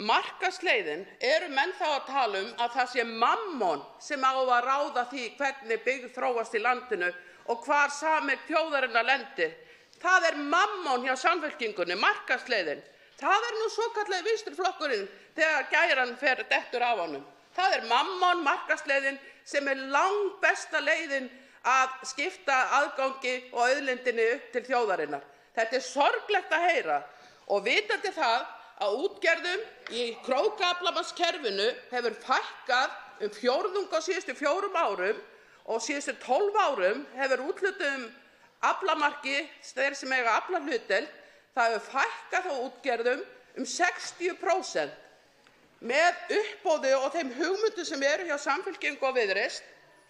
Markaðsleiðin eru menn þá að tala að það sé mammon sem á að ráða því hvernig byggð þróast í landinu og hvar sameign þjóðarinnar lendir. Það er mammon hjá Samfylkingunni, markaðsleiðin. Það er nú svokallegi vinstri flokkurinn þegar gæran dettur af honum. Það er mammon, markaðsleiðin, sem er langbesta leiðin að skipta aðgangi og auðlindinni upp til þjóðarinnar. Þetta er sorglegt að heyra og vitandi það að útgerðum í krókaaflamarkskerfinu hefur fækkað fjórðung á síðustu 4 árum og síðustu 12 árum hefur úthlutun aflamarki þeir sem eiga aflahlutdeild, það hefur fækkað á útgerðum 60%. með uppboði og þeim hugmyndum sem eru hjá Samfylkingu og Viðreisn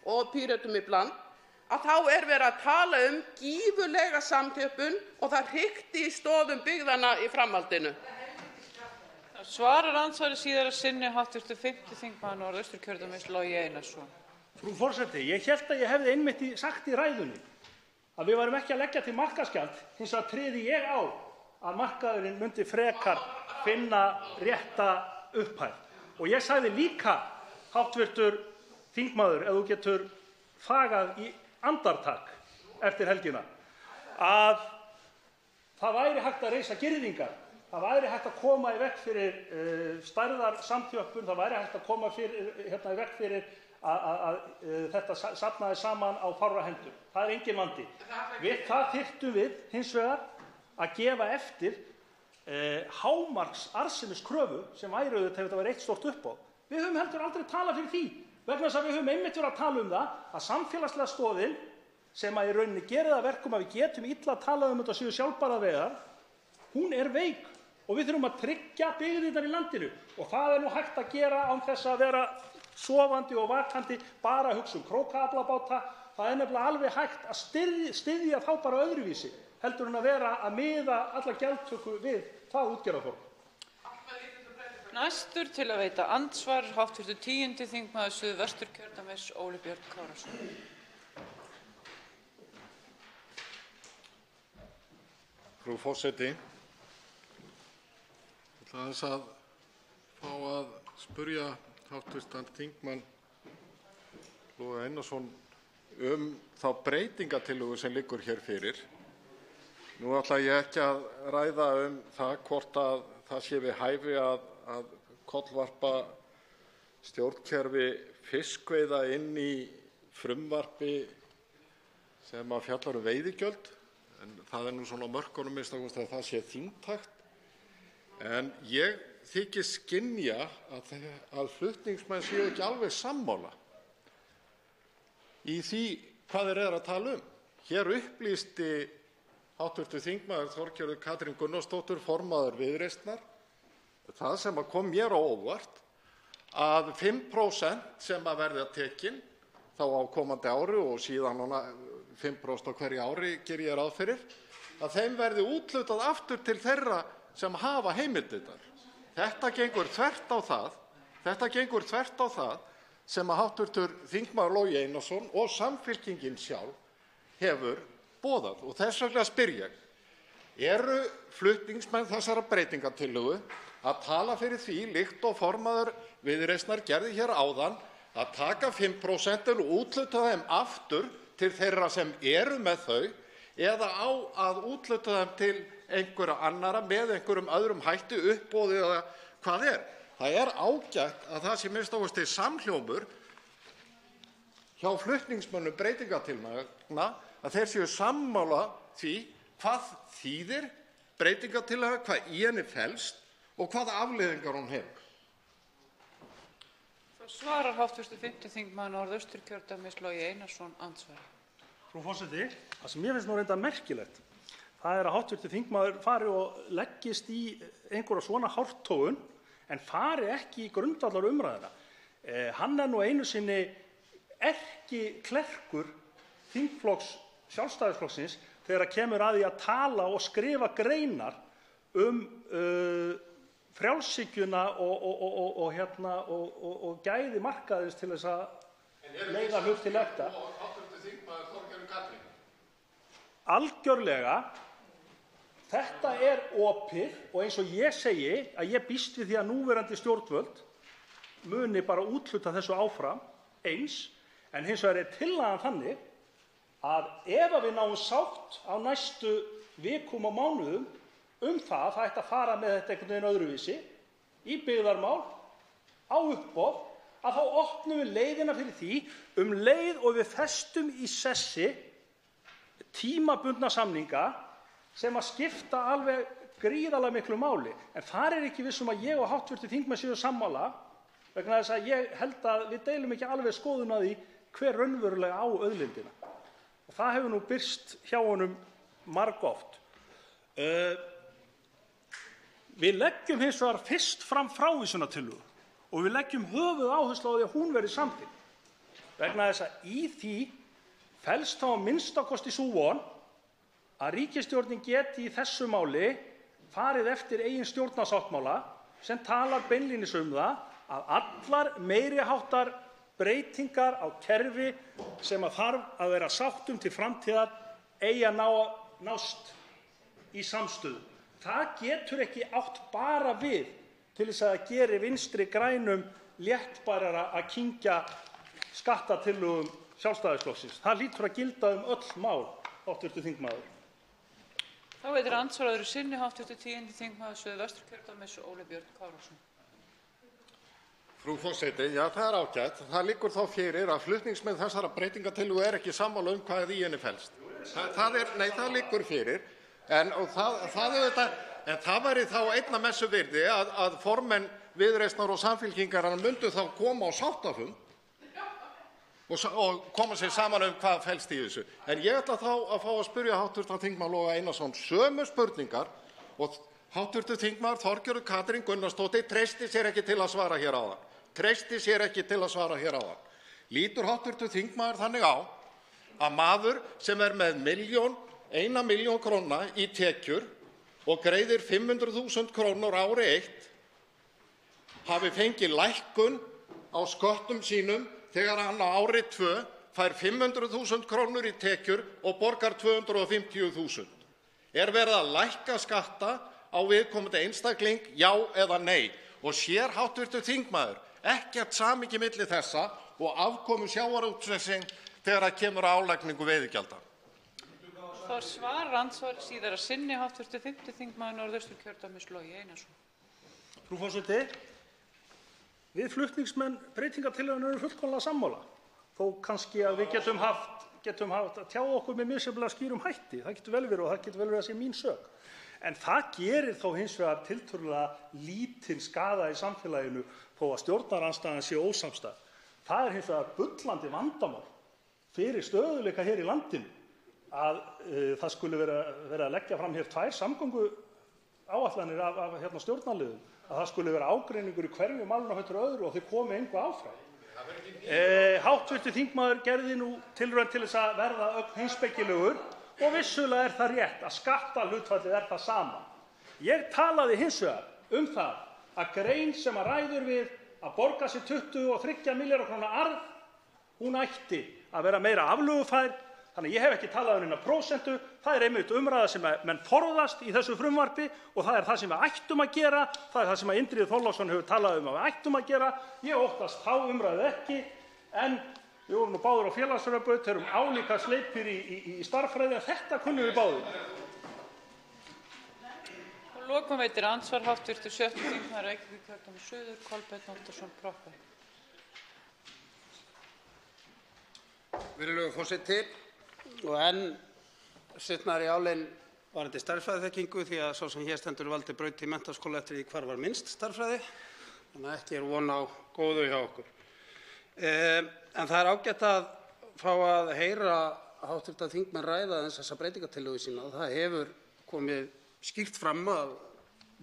og Pírötum í bland, að þá verið að tala gífurlega samþjöppun og það hrikti í stoðum byggðanna í framhaldinu. Svarar andsvari síðara sinni hv. 5. þingmaður Norðausturkjördæmis Logi Einarsson. Frú forseti, ég hélt að ég hefði einmitt sagt í ræðunni að við værum ekki að leggja til markaðsgjald, hins vegar tryði ég á að markaðurinn myndi frekar finna rétta upphæð. Og ég sagði líka, hv. þingmaður, ef þú getur þagað í andartak eftir helgina, að það væri hægt að reisa girðingar, það væri hægt að koma í veg fyrir stærðarsamþjöppun, það væri hægt að koma í veg fyrir að þetta safnaði saman á fárra hendur. Það er engin vandi. Við það þyrftum við hins vegar að gefa eftir hámarks arðsemiskröfu sem væri auðvitað ef þetta væri eitt stórt uppboð. Við höfum heldur aldrei talað fyrir því, vegna þess að við höfum einmitt verið að tala það að samfélagslega stoðin sem að í rauninni gerir það að verkum að við getum illa að tala þetta séu sjálfbærar veiðar, hún er veik og við þurfum að tryggja byggðirnar í landinu og það er nú hægt að gera án þess að vera sofandi og vakandi bara að hugsa krókaaflabáta. Það er nefnilega alveg hægt að styðja þá bara öðruvísi heldur en að vera að miða alla gjaldtöku við það útgerðarform. Næstur til að veita andsvar hv. 10. þingmaður Suðvesturkjördæmis Óli Björn Kárason. Frú forseti, ég ætla aðeins að fá að spyrja hv. þingmann Loga Einarsson þá breytingartillögu sem liggur hér fyrir. Nú ætla ég ekki að ræða það hvort að það sé við hæfi að kollvarpa stjórnkerfi fiskveiða inn í frumvarpi sem að fjallar veiðigjöld, en það er nú svona á mörkunum minnst að það sé þingtækt. En ég þykist skynja að flutningsmenn séu ekki alveg sammála í því hvað þeir eru að tala um. Hér upplýsti hv. þingmaður Þorgerður Katrín Gunnarsdóttir, formaður Viðreisnar, það sem að kom mér á óvart að 5% sem að verða tekin þá á komandi ári og síðan 5% á hverju ári geri ég ráð fyrir, að þeim verði úthlutað aftur til þeirra sem hafa heimildirnar. Þetta gengur þvert á það sem að hv. þingmaður Logi Einarsson og Samfylkingin sjálf hefur boðað. Og þess vegna spyr ég, eru flutningsmenn þessara breytingartillögu að tala fyrir því, líkt og formaður Viðreisnar gerði hér áðan, að taka 5% og úthluta þeim aftur til þeirra sem eru með þau, eða á að úthluta þeim til einhverra annarra með einhverjum öðrum hætti, uppboði eða hvað er? Það er ágætt að það sé minnst á til samhljómur hjá flutningsmönnum breytingartillagna að þeir séu sammála því hvað þýðir breytingartillaga, hvað í henni felst og hvaða afleiðingar hún hefur. Svarar hv. 5. þingmaður Norðausturkjördæmis Logi Einarsson andsvari. Frú forseti, það sem mér finnst nú reynda merkilegt, það er að hv. þingmaður fari og leggist í einhverja svona hártogun en fari ekki í grundvallar umræðuna. Hann er nú einu sinni erkiklerkur þingflokks Sjálfstæðisflokksins þegar kemur að því að tala og skrifa greinar frjálshyggjuna og gæði markaðins til þess að leiða hlut til lykta. Algjörlega, þetta er opið og eins og ég segi að ég býst við því að núverandi stjórnvöld muni bara úthluta þessu áfram eins, en hins vegar er tillagan þannig að ef við náum sátt á næstu vikum og mánuðum það ætti að fara með þetta einhvern veginn öðruvísi í byggðarmál á uppboð, að þá opnum við leiðina fyrir því leið og við festum í sessi tímabundna samninga sem að skipta alveg gríðarlega miklu máli. En þar er ekki vissum að ég og hv. þingmenn séu sammála vegna þess að ég held að við deilum ekki alveg skoðun á því hver raunverulega á auðlindina. Og það hefur nú birst hjá honum margoft. Við leggjum hins vegar fyrst fram frávísunartillögu og við leggjum höfuðáherslu á því að hún verði samþykkt. Vegna þess að í því felst þá að minnsta kosti sú von að ríkisstjórnin geti í þessu máli farið eftir eigin stjórnarsáttmála sem talar beinlínis það að allar meiri háttar breytingar á kerfi sem þarf að vera sátt til framtíðar eigi að nást í samstöðu. Það getur ekki átt bara við til þess að það geri Vinstri grænum léttbærara að kyngja skattatillögum Sjálfstæðisflokksins. Það hlýtur að gilda öll mál, hv. þingmaður. Þá veitir andsvar öðru sinni hv. 10. þingmaður Suðvesturkjördæmis Óli Björn Kárason. Frú forseti, já, það er ágætt. Það liggur þá fyrir að flutningsmenn þessara breytingartillögu ekki sammála hvað í henni felst. Það liggur fyrir. En það væri þá einna messu virði að formenn Viðreisnar og Samfylkingarinnar myndu þá koma á sáttafund og koma sér saman hvað felst í þessu. En ég ætla þá að fá að spyrja hv. þingmann Loga Einarsson sömu spurningar og hv. þingmaður Þorgerður Katrín Gunnarsdóttir treysti sér ekki til að svara hér áðan. Lítur hv. þingmaður þannig á að maður sem er með 1 milljón króna í tekjur og greiðir 500.000 krónur ári eitt hafi fengið lækkun á sköttum sínum þegar hann á ári 2 fær 500.000 krónur í tekjur og borgar 250.000. Er verið að lækka skatta á viðkomandi einstakling, já eða nei? Og sér hv. þingmaður ekkert samhengi milli þessa og afkomu sjávarútvegsins þegar það kemur að álagningu veiðigjalda? Það svarar andsvar síðar að sinni hv. 5. þingmaður Norðausturkjördæmis Logi Einarsson. Frú forseti, við flutningsmenn breytingartillögunnar erum fullkomlega sammála. Þó kannski að við getum haft að tjá okkur með misjafnlega skýrum hætti. Það getur vel verið og það getur vel verið að sé mín sök. En það gerir þó hins vegar tiltölulega lítinn skaða í samfélaginu þó að stjórnarandstaðan sé ósamstæð. Það hins vegar bullandi vandamál fyrir stöðugleika hér í landinu að það skuli vera að leggja fram hér 2 samgönguáætlanir af stjórnarliðum, að það skuli vera ágreiningur í hverju málinu á fætur öðru og þau komi engu áfram. Hv. þingmaður gerði nú tilraun til þess að verða heimspekilegur og vissulega er það rétt að skattahlutfallið er það sama. Ég talaði hins vegar það að grein sem ræður við að borga sér 23 milljarða króna arð, hún ætti að vera meira aflögufær. Þannig ég hef ekki talað neina prósentu. Það er einmitt umræða sem menn forðast í þessu frumvarpi og það er það sem við ættum að gera. Það er það sem Indriði Þorláksson hefur talað að við ættum að gera. Ég óttast þá umræðu ekki, en við vorum nú báðir á félagsfræðibraut, erum álíka sleipir í stærðfræði, en þetta kunnum við báðir. Að lokum veitir andsvar hv. 7. þingmaður Reykjavíkurkjördæmis suður Kolbeinn Óttarsson Proppé. Virðulegur forseti, og enn sitnar í álinn varðandi stærðfræðiþekkingu því að sá sem hér stendur valdi braut í menntaskóla eftir því hvar var minnst stærðfræði, þannig að ekki er von á góðu hjá okkur. En það er ágætt að fá að heyra hv. þingmenn ræða þessa breytingartillögu sína. Það hefur komið skýrt fram að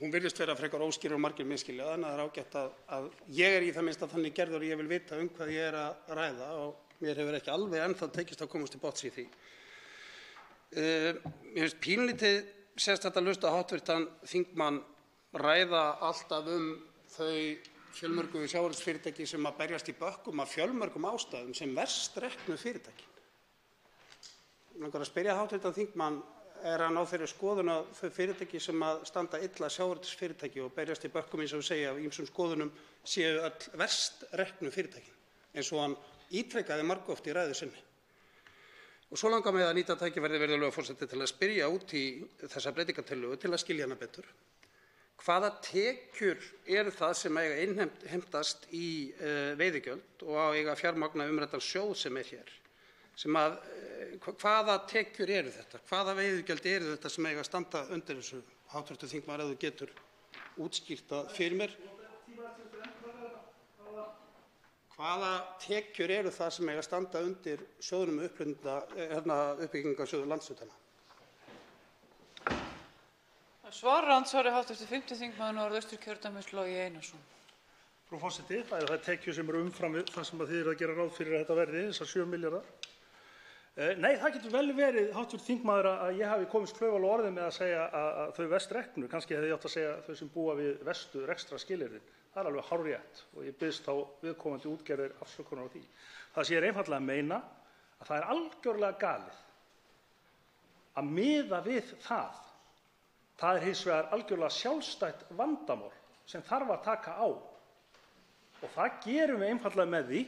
hún virðist vera frekar óskýr og margir misskilja, þannig að það er ágætt að ég er í það minnsta þannig gerður og ég vil vita hvað ég er að ræða og mér hefur ekki alveg ennþá tekist að komast til botns í því. Mér finnst pínlítið sérstakt að hlusta á hv. þingmann ræða alltaf þau fjölmörgu sjávarútvegsfyrirtæki sem að berjast í bökkum af fjölmörgum ástæðum sem verst reknu fyrirtækin. Mig langar að spyrja hv. þingmann, er hann á þeirri skoðun að þau fyrirtæki sem að standa illa sjávarútvegsfyrirtæki og berjast í bökkum eins og við segja af ýmsum skoðunum séu öll verst reknu fyrirtækin, eins og hann ítrekkaði margoft í ræðu sinni. Og svo langar mig að nýta tækifærið, virðulegur forseti, til að spyrja út í þessa breytingartillögu til að skilja hana betur. Hvaða tekjur eru það sem eiga innheimtast í veiðigjöld og á eiga fjármagna umræddan sjóð sem er hér? Hvaða tekjur eru þetta? Hvaða veiðigjöld eru þetta sem eiga að standa undir þessu? Hv. þingmaður, ef þú getur útskýrt það fyrir mér. Hvaða tekjur eru það sem eiga að standa undir sjóðnum uppbyggingarsjóði landshlutanna? Það svarar andsvari hv. 5. þingmaður Norðausturkjördæmis Logi Einarsson. Frú forseti, það eru þær tekjur sem eru umfram það sem þið eruð að gera ráð fyrir að þetta verði, þessar 7 milljarðar. Nei, það getur vel verið, hv. þingmaður, að ég hafi komist klaufalega á orðið með að segja að þau verst reknu, kannski hefði ég átt að segja þau sem búa við verstu rekstrarskilyrðin. Það er alveg hárrétt og ég biðst á viðkomandi útgerðir afsökunar á því. Það sem ég er einfaldlega að meina að það er algjörlega galið að miða við það. Það er hins vegar algjörlega sjálfstætt vandamál sem þarf að taka á. Og það gerum við einfaldlega með því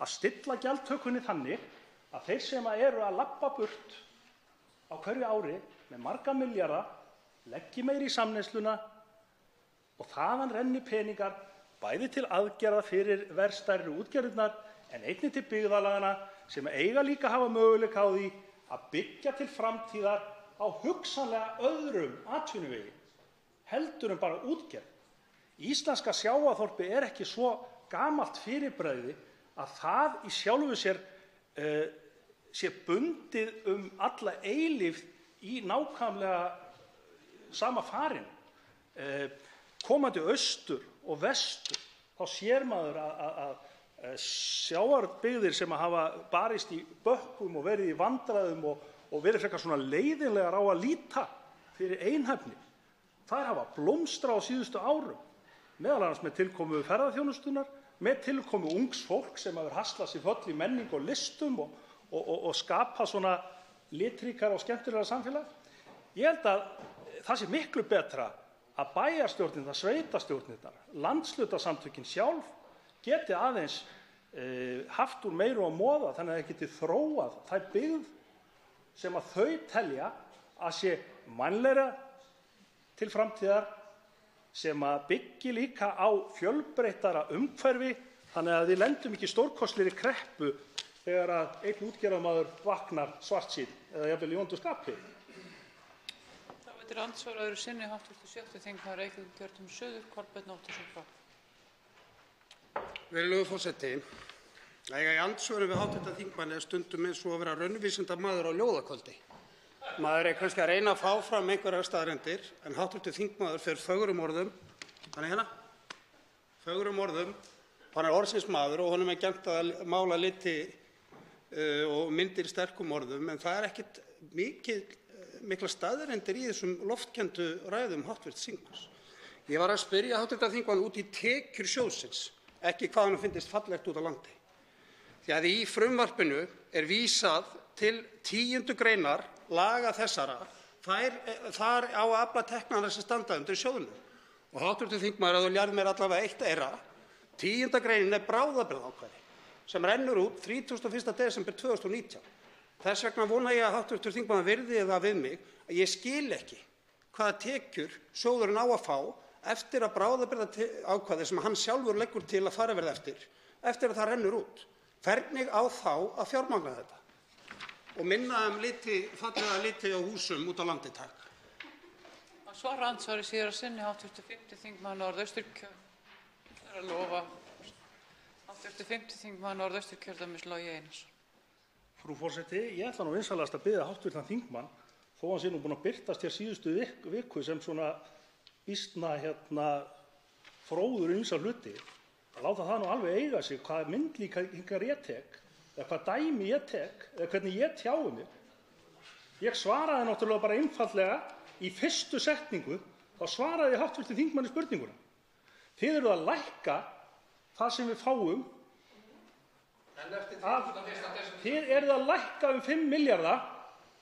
að stilla gjaldtökunni þannig að þeir sem eru að labba burt á hverju ári með marga milljarða leggi meira í samneysluna og þaðan renni peningar bæði til aðgerða fyrir verðstærri útgerðirnar en einnig til byggðarlaganna sem eiga líka að hafa möguleika á því að byggja til framtíðar á hugsanlega öðrum atvinnuvegi heldur en bara útgerð. Íslenska sjávarþorpið er ekki svo gamalt fyrirbrigði að það í sjálfu sér sé bundið alla eilífð í nákvæmlega sama farinu. Komandi austur og vestur, þá sér maður að sjávarbyggðir sem hafa barist í bökkum og verið í vandræðum og verið frekar svona leiðinlegar á að líta fyrir einhæfni, þær hafa blómstrað á síðustu árum, meðal annars með tilkomu ferðaþjónustunnar, með tilkomu ungs fólk sem hefur haslað sér völl í menningu og listum og skapað svona litríkara og skemmtilegra samfélag. Ég held að það sé miklu betra að bæjarstjórnirnar, sveitarstjórnirnar, landshlutasamtökin sjálf geti aðeins haft úr meiru að moða þannig að það geti þróað þær byggð sem að þau telja að sé mannlegra til framtíðar, sem að byggi líka á fjölbreyttara umhverfi þannig að við lendum ekki stórkostlegri kreppu þegar að einn útgerðarmaður vaknar svartsýnn eða jafnvel í vondu skapi. Þá veitir andsvar öðru sinni hv. 7. þingmaður Reykjavíkurkjördæmis suður, Kolbeinn Óttarsson frá. Virðulegur forseti, að eiga í andsvörum við hv. þingmann er stundum eins og að vera raunvísindamaður á ljóðakvöldi. Maður er kannski að reyna að fá fram einhverjar staðreyndir en hv. þingmaður fer fögrum orðum, hann er hérna, fögrum orðum, hann er orðsins maður og honum er gjarnt að mála liti og myndir sterkum orðum en það er ekkert mikla staðreyndir í þessum loftkenndu ræðum hv. þingmanns. Ég var að spyrja hv. þingmann út í tekjur sjóðsins, ekki hvað hann finnist fallegt út á landi. Því að í frumvarpinu er vísað til 10. greinar laga þessara, þar á að afla tekna sem standa undir sjóðnum. Og hv. þingmaður, ef þú lærð mér allavega eitt eyra, 10. greinin er bráðabirgðaákvæði sem rennur út 31. desember 2019. Þess vegna vona ég að hv. þingmaður virði það við mig að ég skil ekki hvaða tekjur sjóðurinn á að fá eftir að bráðabirgðaákvæði sem hann sjálfur leggur til að fara verið eftir að það rennur út. Hvernig á þá að fjármagna þetta? Og minna fallega liti á húsum út á landi, takk. Að svara andsvari síðar að sinni hv. 5. þingmaður Norðausturkjördæmis. Það er að lofa hv. 5. þingmaður Norðausturkjördæmis Logi Einarsson. Frú forseti, ég ætla nú vinsalast að biðja hv. þingmann, þó hann sé nú búinn að birtast hér síðustu viku sem svona býsna fróður ýmsa hluti, að láta það nú alveg eiga sig hvað myndlíkingar ég tek, eða hvað dæmi ég tek, eða hvernig ég tjái mig. Ég svaraði náttúrulega bara einfaldlega í fyrstu setningu, þá svaraði ég hv. þingmanni spurninguna. Þið eruð að lækka það sem við fáum, þið eruð að lækka 5 milljarða,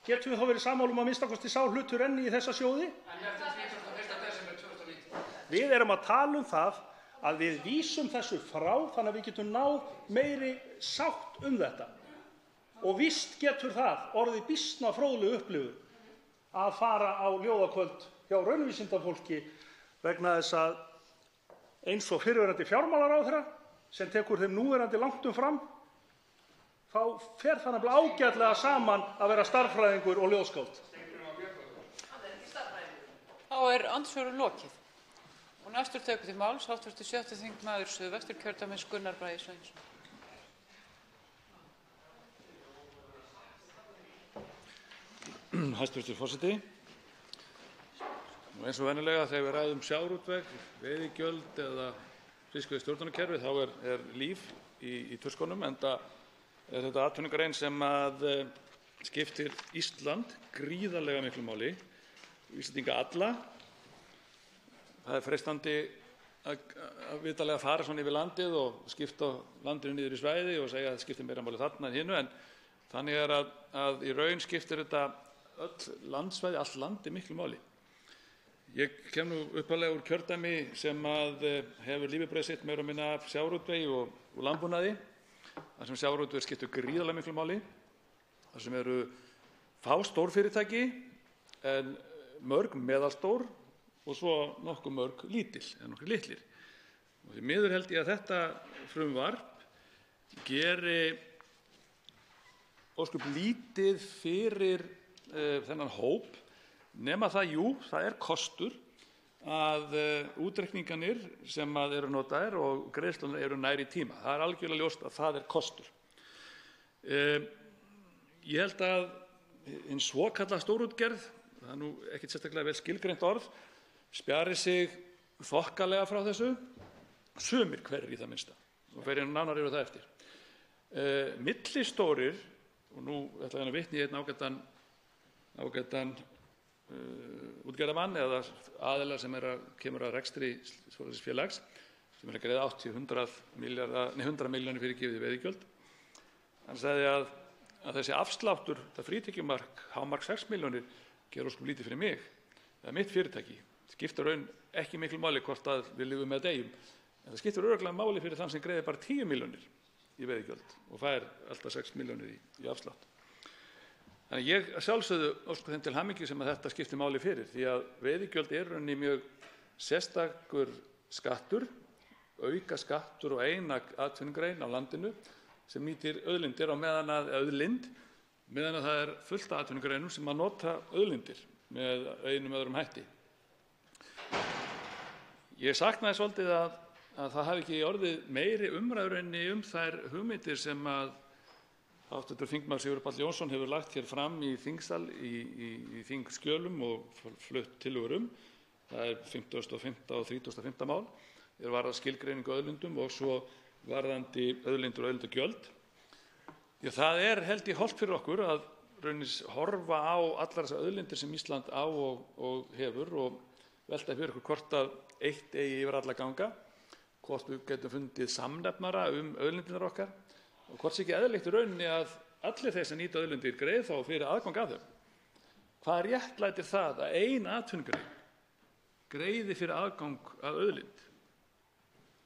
getum við þá verið sammála að minnsta kosti sá hlutur renni í þessa sjóði? Við erum að tala það að við vísum þessu frá þannig að við getum náð meiri sátt þetta. Og víst getur það orðið býsna fróðleg upplifun að fara á ljóðakvöld hjá raunvísindafólki vegna þess að eins og fyrrverandi fjármálaráðherra sem tekur þeim núverandi langt fram, þá fer það nefnilega ágætlega saman að vera stærðfræðingur og ljóðskáld. Þá er andsvörum lokið. Og næstur tekur til máls hv. 7. þingmaður Suðvesturkjördæmis Gunnar Bragi Sveinsson. Hæstv. forseti. Eins og venjulega þegar við ræðum sjávarútveg, veiðigjöld eða fiskveiðistjórnarkerfið þá er líf í tuskunum, enda er þetta atvinnugrein sem skiptir Ísland gríðarlega miklu máli, Íslendinga alla. Það er freistandi að vitanlega fara svona yfir landið og skipta landinu niður í svæði og segja að það skiptir meira máli þarna en hinu, en þannig er að í raun skiptir þetta öll landsvæði, allt landi miklu máli. Ég kem nú upphaflega úr kjördæmi sem hefur lífebrauð sitt meira og minna af sjávarútvegi og landbúnaði, þar sem sjávarútvegur skiptir gríðarlega miklu máli, þar sem eru fá stórfyrirtæki en mörg meðalstór og svo nokkuð mörg lítil eða nokkrir litlir. Og því miður held ég að þetta frumvarp geri ósköp lítið fyrir þennan hóp, nema það, jú, það er kostur að útreikningarnir sem eru notaðir og greiðslurnar eru nær í tíma. Það er algjörlega ljóst að það er kostur. Ég held að hin svokallaða stórútgerð, það er nú ekkert sérstaklega vel skilgreint orð, spjari sig þokkalega frá þessu, sumir hverjir í það minnsta, og fer ég nánar yfir það eftir. Millistórir, og nú ætla ég að vitna í einn ágætan útgerðarmann eða aðilar sem kemur að rekstri svoleiðis félags, sem að greiða 100 milljónir fyrir gefið veiðigjöld. Hann sagði að þessi afsláttur, það frítekjumark, hámark 6 milljónir, gerur ósköp lítið fyrir mig. Það er mitt fyrirtæki. Skiptir raun ekki miklu máli hvort að við lifum með deyjum, en það skiptir örugglega máli fyrir þann sem greiðir bara 10 milljónir í veiðigjöld og fær alltaf 6 milljónir í afslátt. Þannig ég sjálfsögðu óska þeim til hamingju sem að þetta skiptir máli fyrir, því að veiðigjöld er rauninni mjög sérstakur skattur, auka skattur og eina atvinnugrein á landinu sem nýtir auðlindir meðan að það er fullt af atvinnugreinum sem að nota auðlindir með einum öðrum hætti. Ég saknaði svolítið að það hafi ekki orðið meiri umræður þær hugmyndir sem að hv. þingmaður Sigurður Páll Jónsson hefur lagt hér fram í þingsal í þingskjölum og flutt tillögur um. Það er 55. og 35. mál, er varðað skilgreiningu á auðlindum og svo varðandi auðlindir og auðlindagjöld. Því það er held ég hollt fyrir okkur að raunis horfa á allar þessar auðlindir sem Ísland á og hefur og velta fyrir okkur hvort að eitt eigi yfir alla ganga, hvort við getum fundið samnefnara auðlindirnar okkar og hvort sé ekki eðlilegt í rauninni að allir þeir sem nýta auðlindir greiði þá fyrir aðgang að þeim. Hvað réttlætir það að ein atvinnugrein greiði fyrir aðgang að auðlind?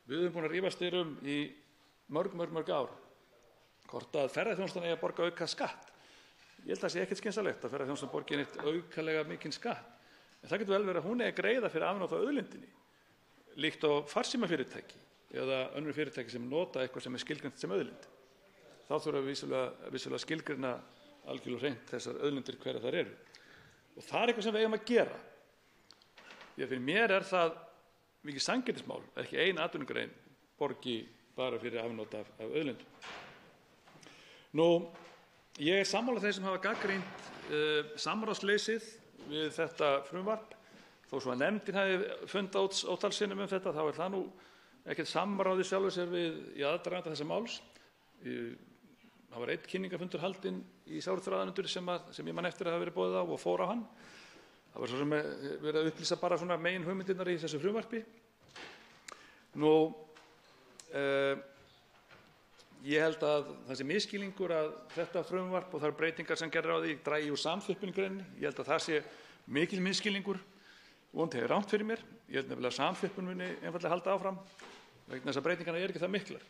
Við höfum búin að rífast í mörg ár hvort að ferðaþjónustan eigi að borga auka skatt. Ég held að það sé ekkert skynsamlegt að ferðaþjónustan borgi neitt aukalega mikinn skatt. En það getur vel verið að hún eigi að greiða fyrir afnot af auðlindinni, líkt á farsímafyrirtæki eða önnur fyrirtæki sem nota eitthvað sem er skilgreint sem auðlind. Þá þurfum við vissulega að skilgreina algjörlega hreint þessar auðlindir hverjar þær eru. Og það er eitthvað sem við eigum að gera. Því að fyrir mér er það mikið sanngirnismál að ekki ein atvinnugrein borgi bara fyrir afnot af auðlindum. Ég er sammála þeir sem hafa gagnrýnt samráðsleysið við þetta frumvarp. Þó svo að nefndin hafi fundað ótal sinnum þetta, þá er það nú ekkert samráð í sjálfu sér í aðdraganda þessa máls. Það var einn kynningarfundur haldinn í sjávarútvegsráðuneytinu sem ég man eftir að hafa verið boðið á og fór á hann. Það var svo sem verið að upplýsa bara svona megin hugmyndirnar í þessu frumvarpi. Ég held að það sé misskilningur að þetta frumvarp og þær breytingar sem gerðar á því dragi úr samþjöppunargreininni. Ég held að það sé mikil misskilningur. Vonandi er rangt fyrir mér. Ég held nefnilega að samþjöppun muni einfaldlega halda áfram vegna þess að breytingarnar eru ekki það miklar.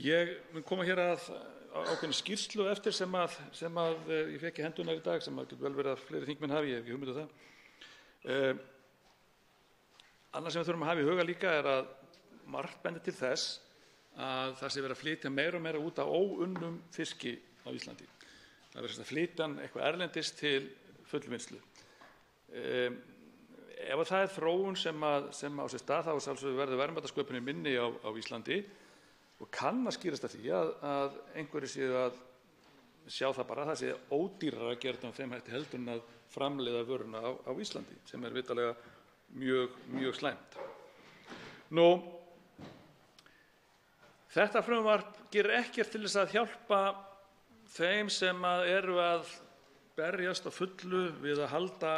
Ég mun koma hér að ákveðinni skýrslu eftir sem ég fékk í hendurnar í dag, sem getur vel verið að fleiri þingmenn hafi, ég hef ekki hugmynd um það. Annað sem við þurfum að hafa í huga líka er að margt bendir til þess að það sé verið að flytja meira og meira út af óunnum fiski á Íslandi. Það verður að flytja hann eitthvað erlendis til fullvinnslu. Ef það er þróun sem á sér stað, þá sjálfsögðu verður verðmætasköpunin minni á Íslandi og kann að skýrast af því að einhverjir séu að sjá það bara að það sé ódýrara að gera þetta á þeim hætti heldur en að framleiða vöruna á Íslandi, sem er vitanlega mjög slæmt. Þetta frumvarp gerir ekkert til þess að hjálpa þeim sem eru að berjast á fullu við að halda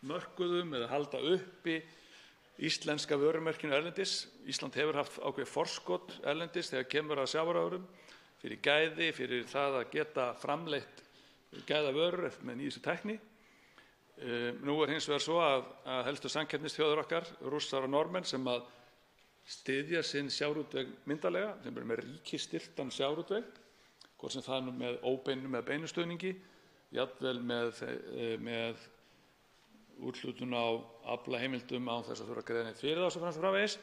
mörkuðum eða halda uppi íslenska vörumerkinu erlendis. Ísland hefur haft ákveðið forskot erlendis þegar kemur að sjávarafurðum fyrir gæði, fyrir það að geta framleitt gæðavörur með nýjustu tækni. Nú hins vegar svo að helstu samkeppnisþjóðir okkar, Rússar og Norðmenn, sem að styðja sinn sjávarútveg myndarlega, sem eru með ríkisstyrktan sjávarútveg, hvort sem það nú með óbeinum eða beinu stuðningi, jafnvel með úthlutun á aflaheimildum án þess að þurfa að greiða neitt fyrir það og svo framvegis.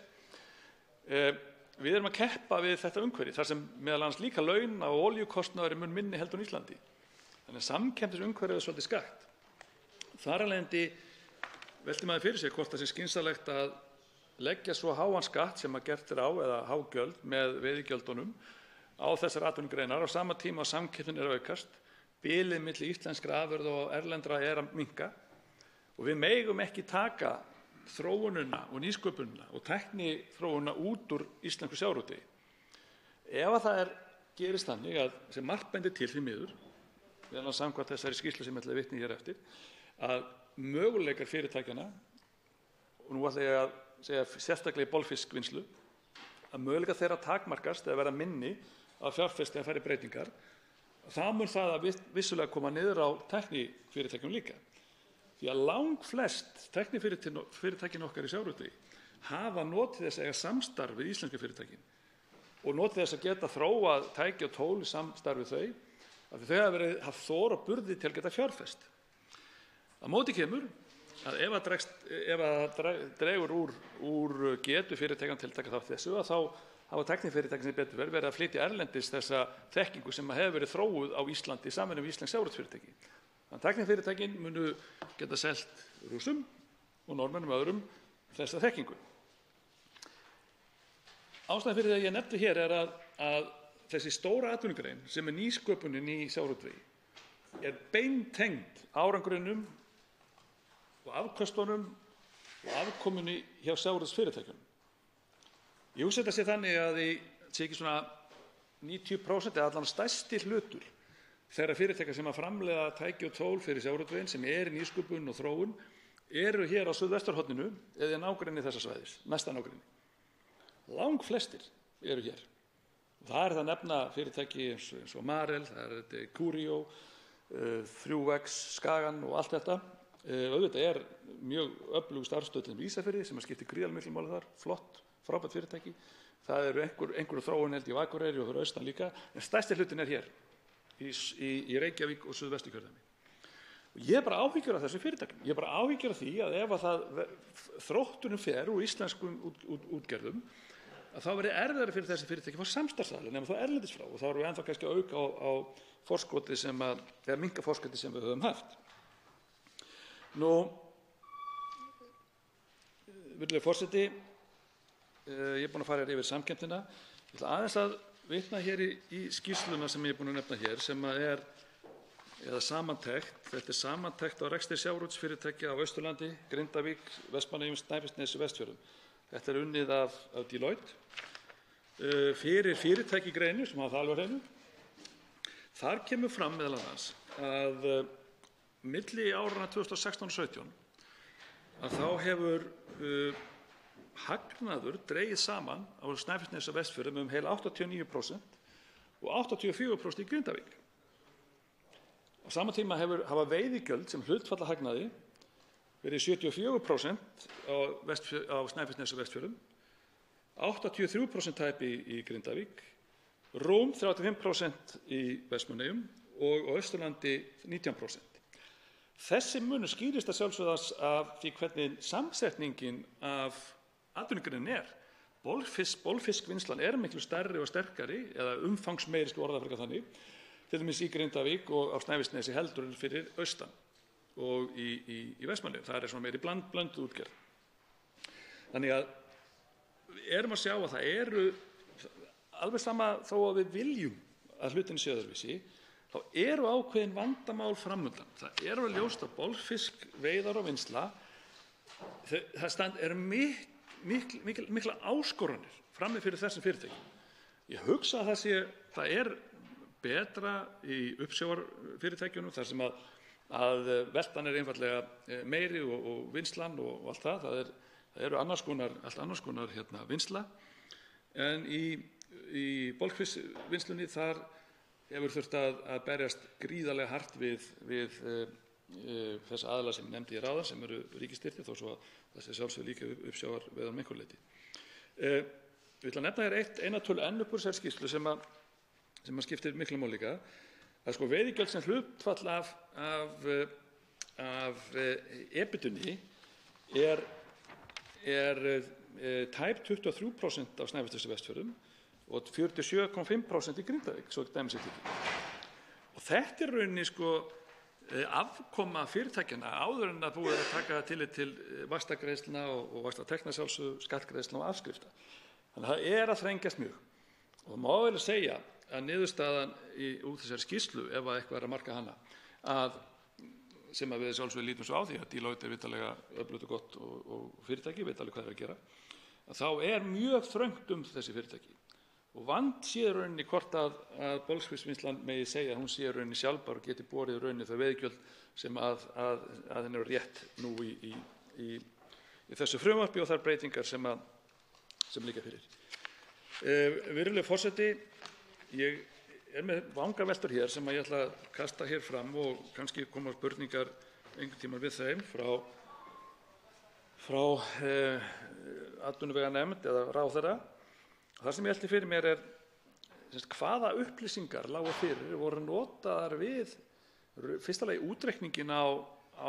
Við erum að keppa við þetta umhverfi, þar sem meðal annars líka launa og olíukostnaður er mun minni heldur en Íslandi. Þannig að samkeppnisumhverfið er svolítið skakkt. Þar af leiðandi veltir maður fyrir sér hvort það sé skynsamlegt að leggja svo háan skatt sem að gert á eða hágjöld með veiðigjöldunum á þessar atvinnugreinar á sama tíma að samkeppnin er að aukast, bilið milli íslenskra afurða og erlendra er að minnka og við megum ekki taka þróunina og nýsköpunina og tækniþróunina út úr íslensku sjávarútvegi. Ef að það gerist þannig að sem margt bendir til því miður, meðal annars samkvæmt þessari skýrslu sem ég ætla að vitna í hér eftir, að möguleikar fyrirtækjanna, og nú ætla ég að segja sérstaklega í bolfiskvinnslu, að möguleikar þeirra takmarkast eða verða minni að fjárfesta að færi breytingar, þá mun það að vissulega koma niður á tæknifyrirtækjum líka. Því að langflest tæknifyrirtækin okkar í sjávarútvegi hafa notið þess að eiga samstarf við íslenska fyrirtækin og notið þess að geta þróað tæki og tól í samstarf við þau, af því þau hafa haft þor og burði til að geta fjárfest. Á móti kemur að ef það dregur úr getu fyrirtækjan til að taka þátt í þessu, að þá hafa tæknifyrirtækin sem betur verið að flytja erlendis þessa þekkingu sem hefur verið þróuð á Íslandi í samvinnu við íslensk sjávarútvegsfyrirtæki. Þannig að tæknifyrirtækin munu geta selt Rússum og Norðmönnum og öðrum þessa þekkingu. Ástæðan fyrir því að ég nefni hér er að þessi stóra atvinnugrein sem er nýsköpunin í sjávarútvegi er beintengd árangrinum og afköstunum og afkomunni hjá sjávarútvegsfyrirtækjum. Ég hugsa þetta sé þannig að sé ekki svona 90% eða allan stærsti hlutur þeirra fyrirtækja sem að framleiða tæki og tól fyrir sjávarútveginn sem er í nýsköpun og þróun eru hér á suðvesturhorninu eða nágrenni þessa svæðis, næsta nágrenni. Langflestir eru hér. Það er það nefna fyrirtæki eins og Marel, það er Curio, 3X, Skagan og allt þetta. Auðvitað er mjög öflug starfsstöð til Ísafirði sem að skiptir gríðarlega miklu máli þar, flott, frábært fyrirtæki. Það eru einhverju þróun held í Akureyri og fyrir austan líka, en stærsti hlutin er hér í Reykjavík og Suðvesturkjördæmi. Ég er bara áhyggjur af þessu fyrirtækjum. Ég er bara áhyggjur af því að ef að þróttunum fer úr íslenskum útgerðum, að þá verði erfiðara fyrir þessi fyrirtæki að fá samstarfsaðila nema þá erlendis frá og þá erum við ennþá kannski að auka á forskoti eða minnka forskoti sem við höfum haft. Virðulegur forseti, ég er búinn að fara yfir samkeppnina. Ég ætla aðeins að vitna hér í skýrsluna sem ég er búinn að nefna hér sem eða samantekt. Þetta er samantekt á rekstri sjávarútvegsfyrirtækja á Austurlandi, Grindavík, Vestmannaeyjum, Snæfellsnesi og Vestfjörðum. Þetta er unnið af Deloitte fyrir fyrirtæki í greinu sem hafa það alveg á hreinu. Þar kemur fram meðal annars að milli áranna 2016 og 2017 að þá hefur hagnaður dregið saman á Snæfellsnesi og Vestfjörðum heil 89% og 84% í Grindavík. Á sama tíma hafa veiðigjöld sem hlutfall af hagnaði verið 74% á Snæfellsnesi og Vestfjörðum, 83% tæp í Grindavík, rúm 35% í Vestmannaeyjum og á Austurlandi 19%. Þessi munur skýrist að sjálfsögðu af því hvernig samsetningin af atvinnugreinin er. Bolfiskvinnslan er miklu stærri og sterkari eða umfangsmeiri orðafrekar þannig, til dæmis í Grindavík og á Snæfellsnesi heldur en fyrir austan og í Vestmannaeyjum. Það er svona meiri blönduð útgerð. Þannig að við erum að sjá að það eru alveg sama þó að við viljum að hlutinni séu öðruvísi, þá eru ákveðin vandamál framundan. Það er alveg ljóst að bolfisk, veiðar og vinnsla, það er mikla áskoranir frammi fyrir þessum fyrirtækjum. Ég hugsa að það betra í uppsjávarfyrirtækjunum þar sem að veltan einfaldlega meiri og vinslan og allt það. Það eru allt annars konar vinsla. En í bolfiskvinnslunni þar hefur þurft að berjast gríðarlega hart við þessa aðila sem ég nefndi hér áðan sem eru ríkisstyrktir þó svo að það sé sjálfsögðu líka uppsjávarveiðar einhverju leyti. Ég ætla að nefna hér eina tölu enn upp úr þessari skýrslu sem skiptir miklu máli líka. Það veiðigjöld sem hlutfall af EBIT-unni er tæp 23% á Snæfellsnesi og Vestfjörðum og 47,5% í Grindavík, svo dæmi sé tekið. Og þetta rauninni afkoma fyrirtækjanna áður en að búið að taka tillit til vaxtagreiðslna og vaxtatekna sjálfsögðu, skattgreiðslna og afskrifta. Þannig að það að þrengjast mjög. Og það má vel segja að niðurstaðan úr þessari skýrslu, ef að eitthvað að marka hana, sem að við sjálfsögðu lítum svo á því að Deloitte vitanlega öflugt og gott og fyrirtæki veit alveg hvað að gera, að þá mjög þröngt þessi fyrirtæki. Og vand sé rauninni hvort að bolfiskvinnslan megi segja að hún sé rauninni sjálfbær og geti borið rauninni þau veiðigjöld sem að henni eru rétt nú í þessu frumvarpi og þær breytingar sem liggja fyrir. Virðulegur forseti, ég með vangaveltur hér sem ég ætla að kasta hér fram og kannski koma spurningar einhvern tímann við þeim frá atvinnuveganefnd eða ráðherra. Það sem ég ætli fyrir mér hvaða upplýsingar lágu fyrir voru notaðar við fyrsta lagi útreikningin á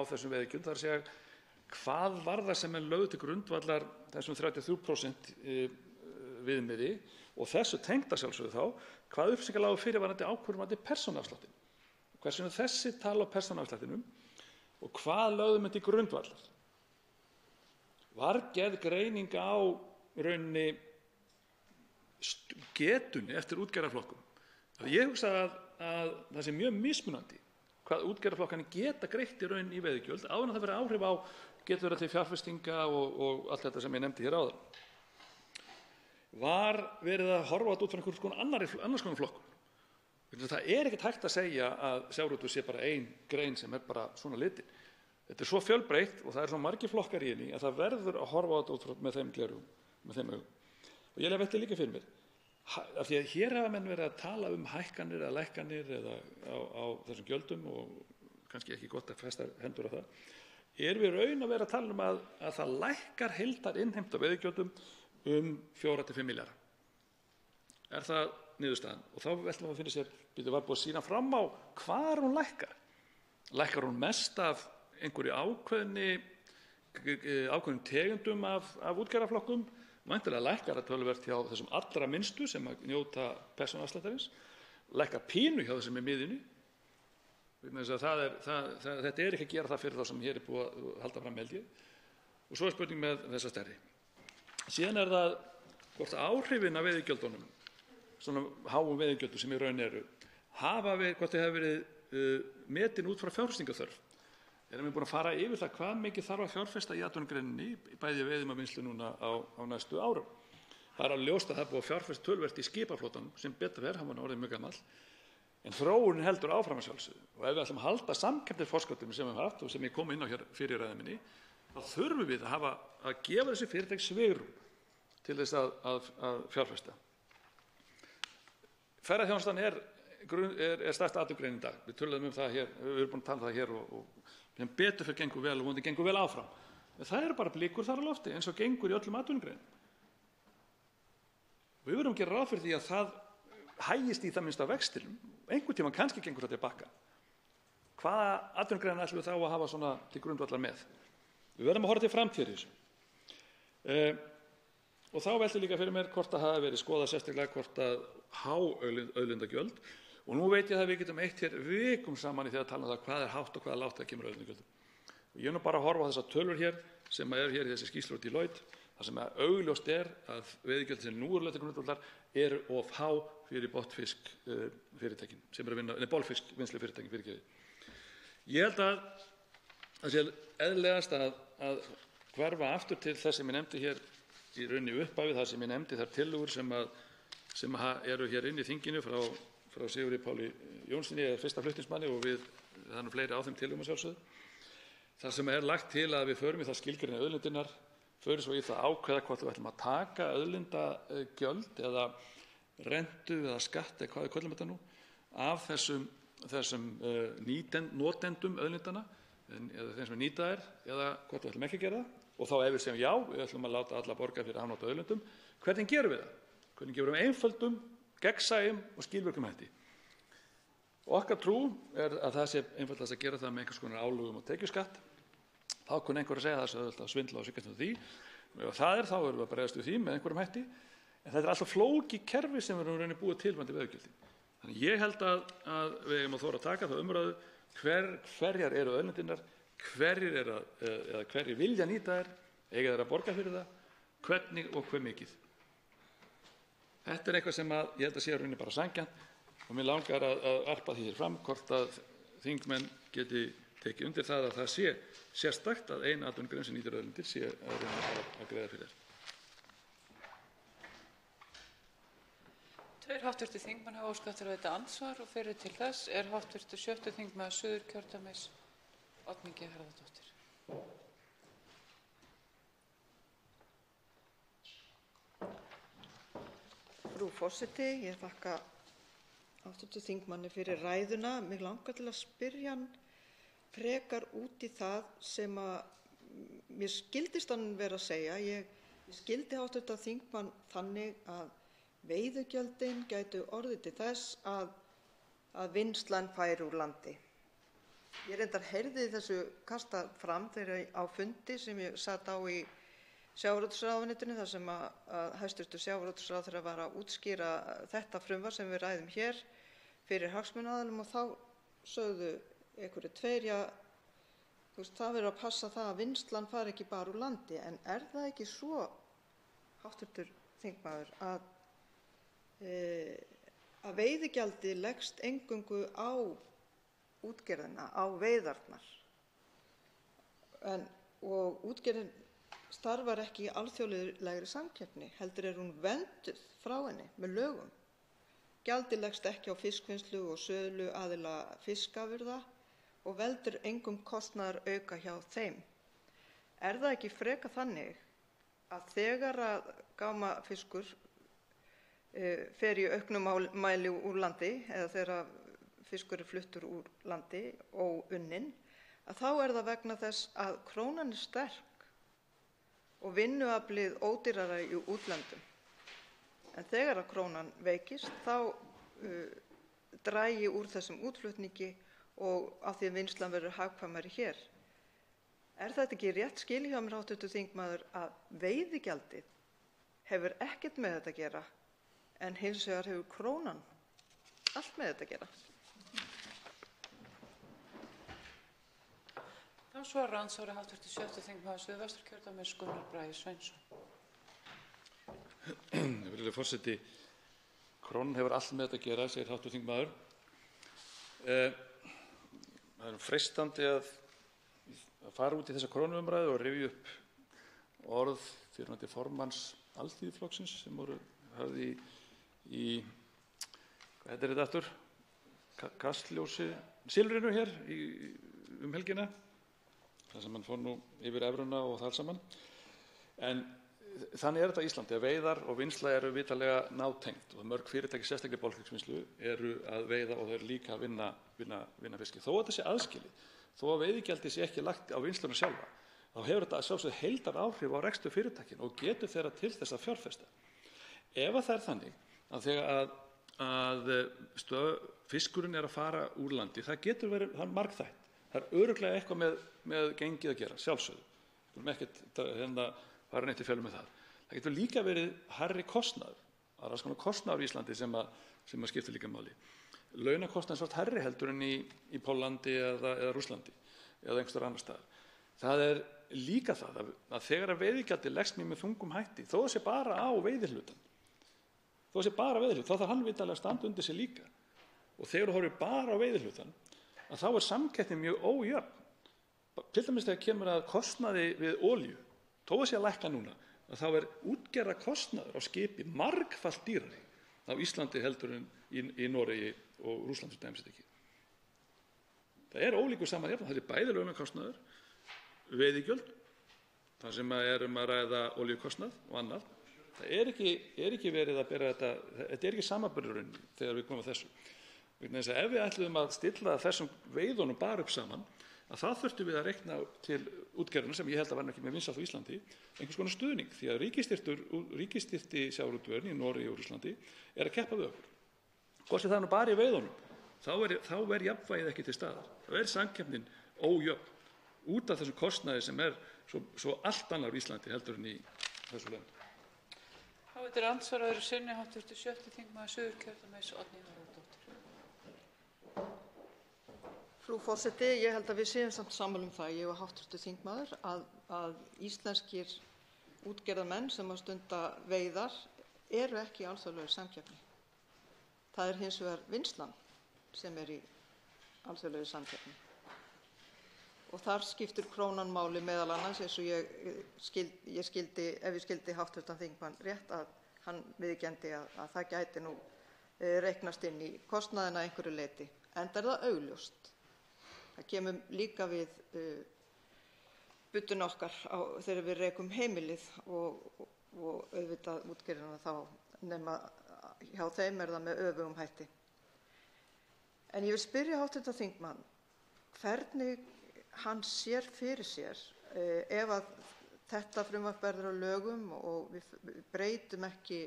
þessum veiðigjöldum, það að segja hvað var það sem lögðu til grundvallar þessum 33% viðmiði og þessu tengda sjálfsögðu þá, hvað upplýsingar lágu fyrir varðandi ákvörðun persónuafsláttinn, hversu þessi tala á persónuafslættinum og hvað lögðum til grundvallar. Var gerð greining á rauninni getunni eftir útgerðarflokkum. Ég hugsa að það sé mjög mismunandi hvað útgerðarflokkarnir geta greitt í raun í veiðigjöld áður en það verið áhrif á getur verið til fjárfestinga og allt þetta sem ég nefndi hér áðan. Var verið að horfa út frá einhvers annars konar flokkun. Það ekkert hægt að segja að sjávarútvegur sé bara ein grein sem bara svona litin. Þetta svo fjölbreytt og það svo margir flokkar í henni að það verður að horfa út frá með þeim gleraugum, með þeim augum. Og ég velti líka fyrir mér, af því að hér hafa menn verið að tala hækkanir eða lækkanir eða á þessum gjöldum og kannski ekki gott að festa hendur á það, við raun að vera að tala að það lækkar heildar innheimt á veiðigjöldum 4 til 5 milljarða. Það niðurstaðan? Og þá veltum við að finna sér, var búið að sýna fram á hvar hún lækkar. Lækkar hún mest af einhverju ákveðnum tegundum af útgerðarflokkum? Væntanlega lækkar það töluvert hjá þessum allra minnstu sem að njóta persónuafsláttarins, lækkar pínu hjá þessum í miðjunni. Þetta ekki að gera það fyrir þá sem hér búið að halda fram held ég. Og svo spurning með þessa stærri. Síðan það hvort áhrifin af veiðigjöldunum, svona háum veiðigjöldum sem í raun eru, hvort þau hafa verið metin út frá fjárfestingarþörf. Erum við búin að fara yfir það hvað mikið þarf að fjárfesta í atvinnugreininni, bæði veiðum og vinnslu núna á næstu árum. Það alveg ljóst að það búið að fjárfesta töluvert í skipaflotanum sem betur verið, hann var orðið mjög gamall. En þróunin heldur áfram að sjálfsögðu. Og ef við ætlum að halda samkeppnisforskottum sem við höfum haft og sem ég kom inn á hér fyrir ræðu minni, þá þurfum við að gefa þessu fyrirtæki svigrúm til þess að fjárfesta. Ferðaþjónustan er stærsta atvinnugrein í dag. Við töluðum það hér, við erum búin að tala það hér og sem betur fyrir gengur vel og vonandi gengur vel áfram. En það bara blikur þar á lofti eins og gengur í öllum atvinnugreinum. Við verðum að gera ráð fyrir því að það hægist í það minnst á vextinum. Einhvern tímann kannski gengur það tilbaka. Hvaða atvinnugrein ætlum við þá að hafa svona til grundvallar með? Við verðum að horfa til framtíðar í þessu. Og þá velti líka fyrir mér hvort það hafi verið skoðað sérstaklega hvort að auðlindagjöld. Og nú veit ég að við getum eitt hér vikum saman í því að tala um það hvað hátt og hvað lágt það kemur auðlindagjöldum. Og ég bara að horfa á þessar tölur hér sem hér í þessi skýrslu frá Deloitte, þar sem augljóst að veiðigjöld sem nú eru lagt til grundvallar eru of há fyrir botnfiskfyrirtækin sem eru að vinna, bolfiskvinnslufyrirtækin fyrirgefið. Ég held að það sé eðlilegast að hverfa aftur til þess sem ég nefndi hér í rauninni í upphafi þar sem ég nefndi þær tillögur sem eru hér inni í þinginu frá Sigurði Páli Jónssyni, fyrsta flutningsmanni, og það eru fleiri á þeim tillögum að sjálfsögðu. Það sem lagt til að við förum í það skilgreina auðlindirnar, förum svo í það ákveða hvort við ætlum að taka auðlindagjöld eða rentu eða skatt eða hvað við köllum þetta nú af þessum notendum auðlindana eða þeim sem nýta þær, eða hvort við ætlum ekki að gera það. Og þá ef við segjum já, við ætlum að láta alla borga fyrir afnot af auðlindum, hvernig gerum við það? Hvernig gerum við einföldum, gegnsæjum og skilvirkum hætti? Okkar trú að það sé einfaldast að gera það með einhvers konar álögum og tekjuskatt. Þá kunni einhver að segja það sé auðvitað að svindla og svikast með því. Og ef það þá erum við að bregðast við því með einhverjum hætti. En þetta alltaf flókið kerfi sem við erum rauninni búið til varðandi veiðigjöldin. Þannig ég held að við eigum að þora að taka það umræðu hverjar eru auðlindirnar, hverjir vilja nýta þær, eiga þeir að borga fyrir það, hvernig og hve mikið. Þetta eitthvað sem ég held að sé rauninni bara sanngjarnt, og mér langar að arpa því hér fram hvort að þingmenn geti tekið undir það að það sé sérstakt að ein atvinnugrein sem nýtir auðlindir sé að reyna að greiða fyrir þær. Tveir hv. þingmenn hafa óskað eftir að veita andsvar og fyrir til þess er hv. 7. þingmaður Suðurkjördæmis Oddný G. Harðardóttir. Frú forseti, ég þakka hv. þingmanni fyrir ræðuna. Mig langar til að spyrja hann frekar út í það sem mér skildist hann vera að segja. Ég skildi hv. þingmann þannig að veiðigjöldin gætu orðið til þess að vinnslan færi úr landi. Ég reyndar heyrði þessu kastað fram þegar á fundi sem ég sat á í sjávarútvegsráðuneytinu þar sem að hæstv. sjávarútvegsráðherra var að útskýra þetta frumvarp sem við ræðum hér fyrir hagsmunaaðilum, og þá sögðu einhverjir tveir, það verður að passa það að vinnslan fari ekki bara úr landi. En er það ekki svo, hv. þingmaður, að veiðigjaldið leggst eingöngu á útgerðina, á veiðarnar, og útgerðin starfar ekki í alþjóðlegri samkeppni, heldur hún vernduð frá henni með lögum. Gjaldið leggst ekki á fiskvinnslu og sölu aðila fiskafurða og veldur engum kostnaðarauka hjá þeim. Er það ekki frekar þannig að þegar að gámafiskur fer í auknum mæli úr landi, eða þegar fiskur er fluttur úr landi óunninn, að þá er það vegna þess að krónan er sterk og vinnuaflið ódýrara í útlöndum. En þegar að krónan veikist þá dragi úr þessum útflutningi og af því að vinnslan verður hagkvæmari hér. Er þetta ekki rétt skilið hjá mér, hv. þingmaður, að veiðigjaldið hefur ekkert með þetta að gera en hins vegar hefur krónan allt með þetta að gera? Þá svarar andsvari hv. 7. þingmaður Suðvesturkjördæmis Gunnar Bragi Sveinsson. Virðulegur forseti, krónan hefur allt með þetta að gera, segir hv. þingmaður. Það er freistandi að fara út í þessa krónuumræðu og rifja upp orð fyrrverandi formanns Alþýðuflokksins sem voru höfð í hvað heitir þetta aftur? Kastljósi, Silfrinu hér helgina, þar sem hann fór nú yfir evruna og það allt saman. En þannig er þetta á Íslandi, að veiðar og vinnsla eru vitanlega nátengt og mörg fyrirtæki, sérstaklega bolfiskvinnslu, eru að veiða og þau eru líka að vinna fiski. Þó að þetta sé aðskilið, þó að veiðigjaldið sé ekki lagt á vinnsluna sjálfa, þá hefur þetta að sjálfsögðu heildaráhrif á rekstur fyrirtækin og getur þeirra til þess að fjárfesta. Ef það er þannig að þegar fiskurinn er að fara úr landi, það getur verið margþætt. Það er örugglega eitthvað með gengið að gera, sjálfsögðu. Við skulum ekkert fara neitt í fjölum með það. Það getur líka verið hærri kostnaður. Það er alls konar kostnaður í Íslandi sem skiptir líka máli. Launakostnaður er svolítið hærri heldur en í Póllandi eða Rússlandi eða einhvers staðar annars staðar. Það er líka það að þegar að veiðigjaldið leggst með þungum hætti, þó það sé bara á veiðihlutann, þá þarf hann vitanlega að standa undir sig líka. Og þegar þú horfir bara á veiðihlutann, að þá er samkeppnin mjög ójöfn. Til dæmis þegar kemur að kostnaði við olíu, þó að sé að lækka núna, að þá útgerðarkostnaður á skipi margfalt dýrari á Íslandi heldur en í Noregi og Rússlandi dæmis ekki. Það ólíkur saman hérna. Það bæði launakostnaður, veiðigjöld, þar sem að ræða olíukostnað og annað. Það ekki verið að bera þetta ekki samanburðurinn þegar við komum að þessu. Vegna þess að ef við ætluðum að stilla þessum veiðunum bara upp saman, að það þurftum við að reikna til útgerðina, sem ég held að var ekki með vinsælt á Íslandi, einhvers konar stuðning, því að ríkisstyrkti sjávarútvegurinn í Noregi og Rússlandi að keppa við okkur. Hvort sem það bara í veiðunum, þá jafnvægið ekki til staðar. Þá samkeppnin ójöfn út af þessum kostnaði sem svo allt annar á Íslandi heldur en í þessu lönd. Þá andsvar öðru sinni hv. 7. þingmaður Suðurkjördæmis, Oddný G. Harðardóttir. Frú forseti, ég held að við séum samt sammála það, ég og hv. þingmaður, að íslenskir útgerðarmenn sem að stunda veiðar eru ekki í alþjóðlegri samkeppni. Það hins vegar vinnslan sem í alþjóðlegri samkeppni. Og þar skiptir krónan máli meðal annars, eins og ef ég skildi hv. þingmann rétt, að hann viðurkenndi að það gæti nú reiknast inn í kostnaðina að einhverju leyti, enda það augljóst. Það kemur líka við budduna okkar þegar við rekum heimilið og auðvitað útgerðina þá, nema hjá þeim það með öfugum hætti. En ég vil spyrja hv. þingmann hvernig hann sér fyrir sér ef að þetta frumvarp verður að lögum og við breytum ekki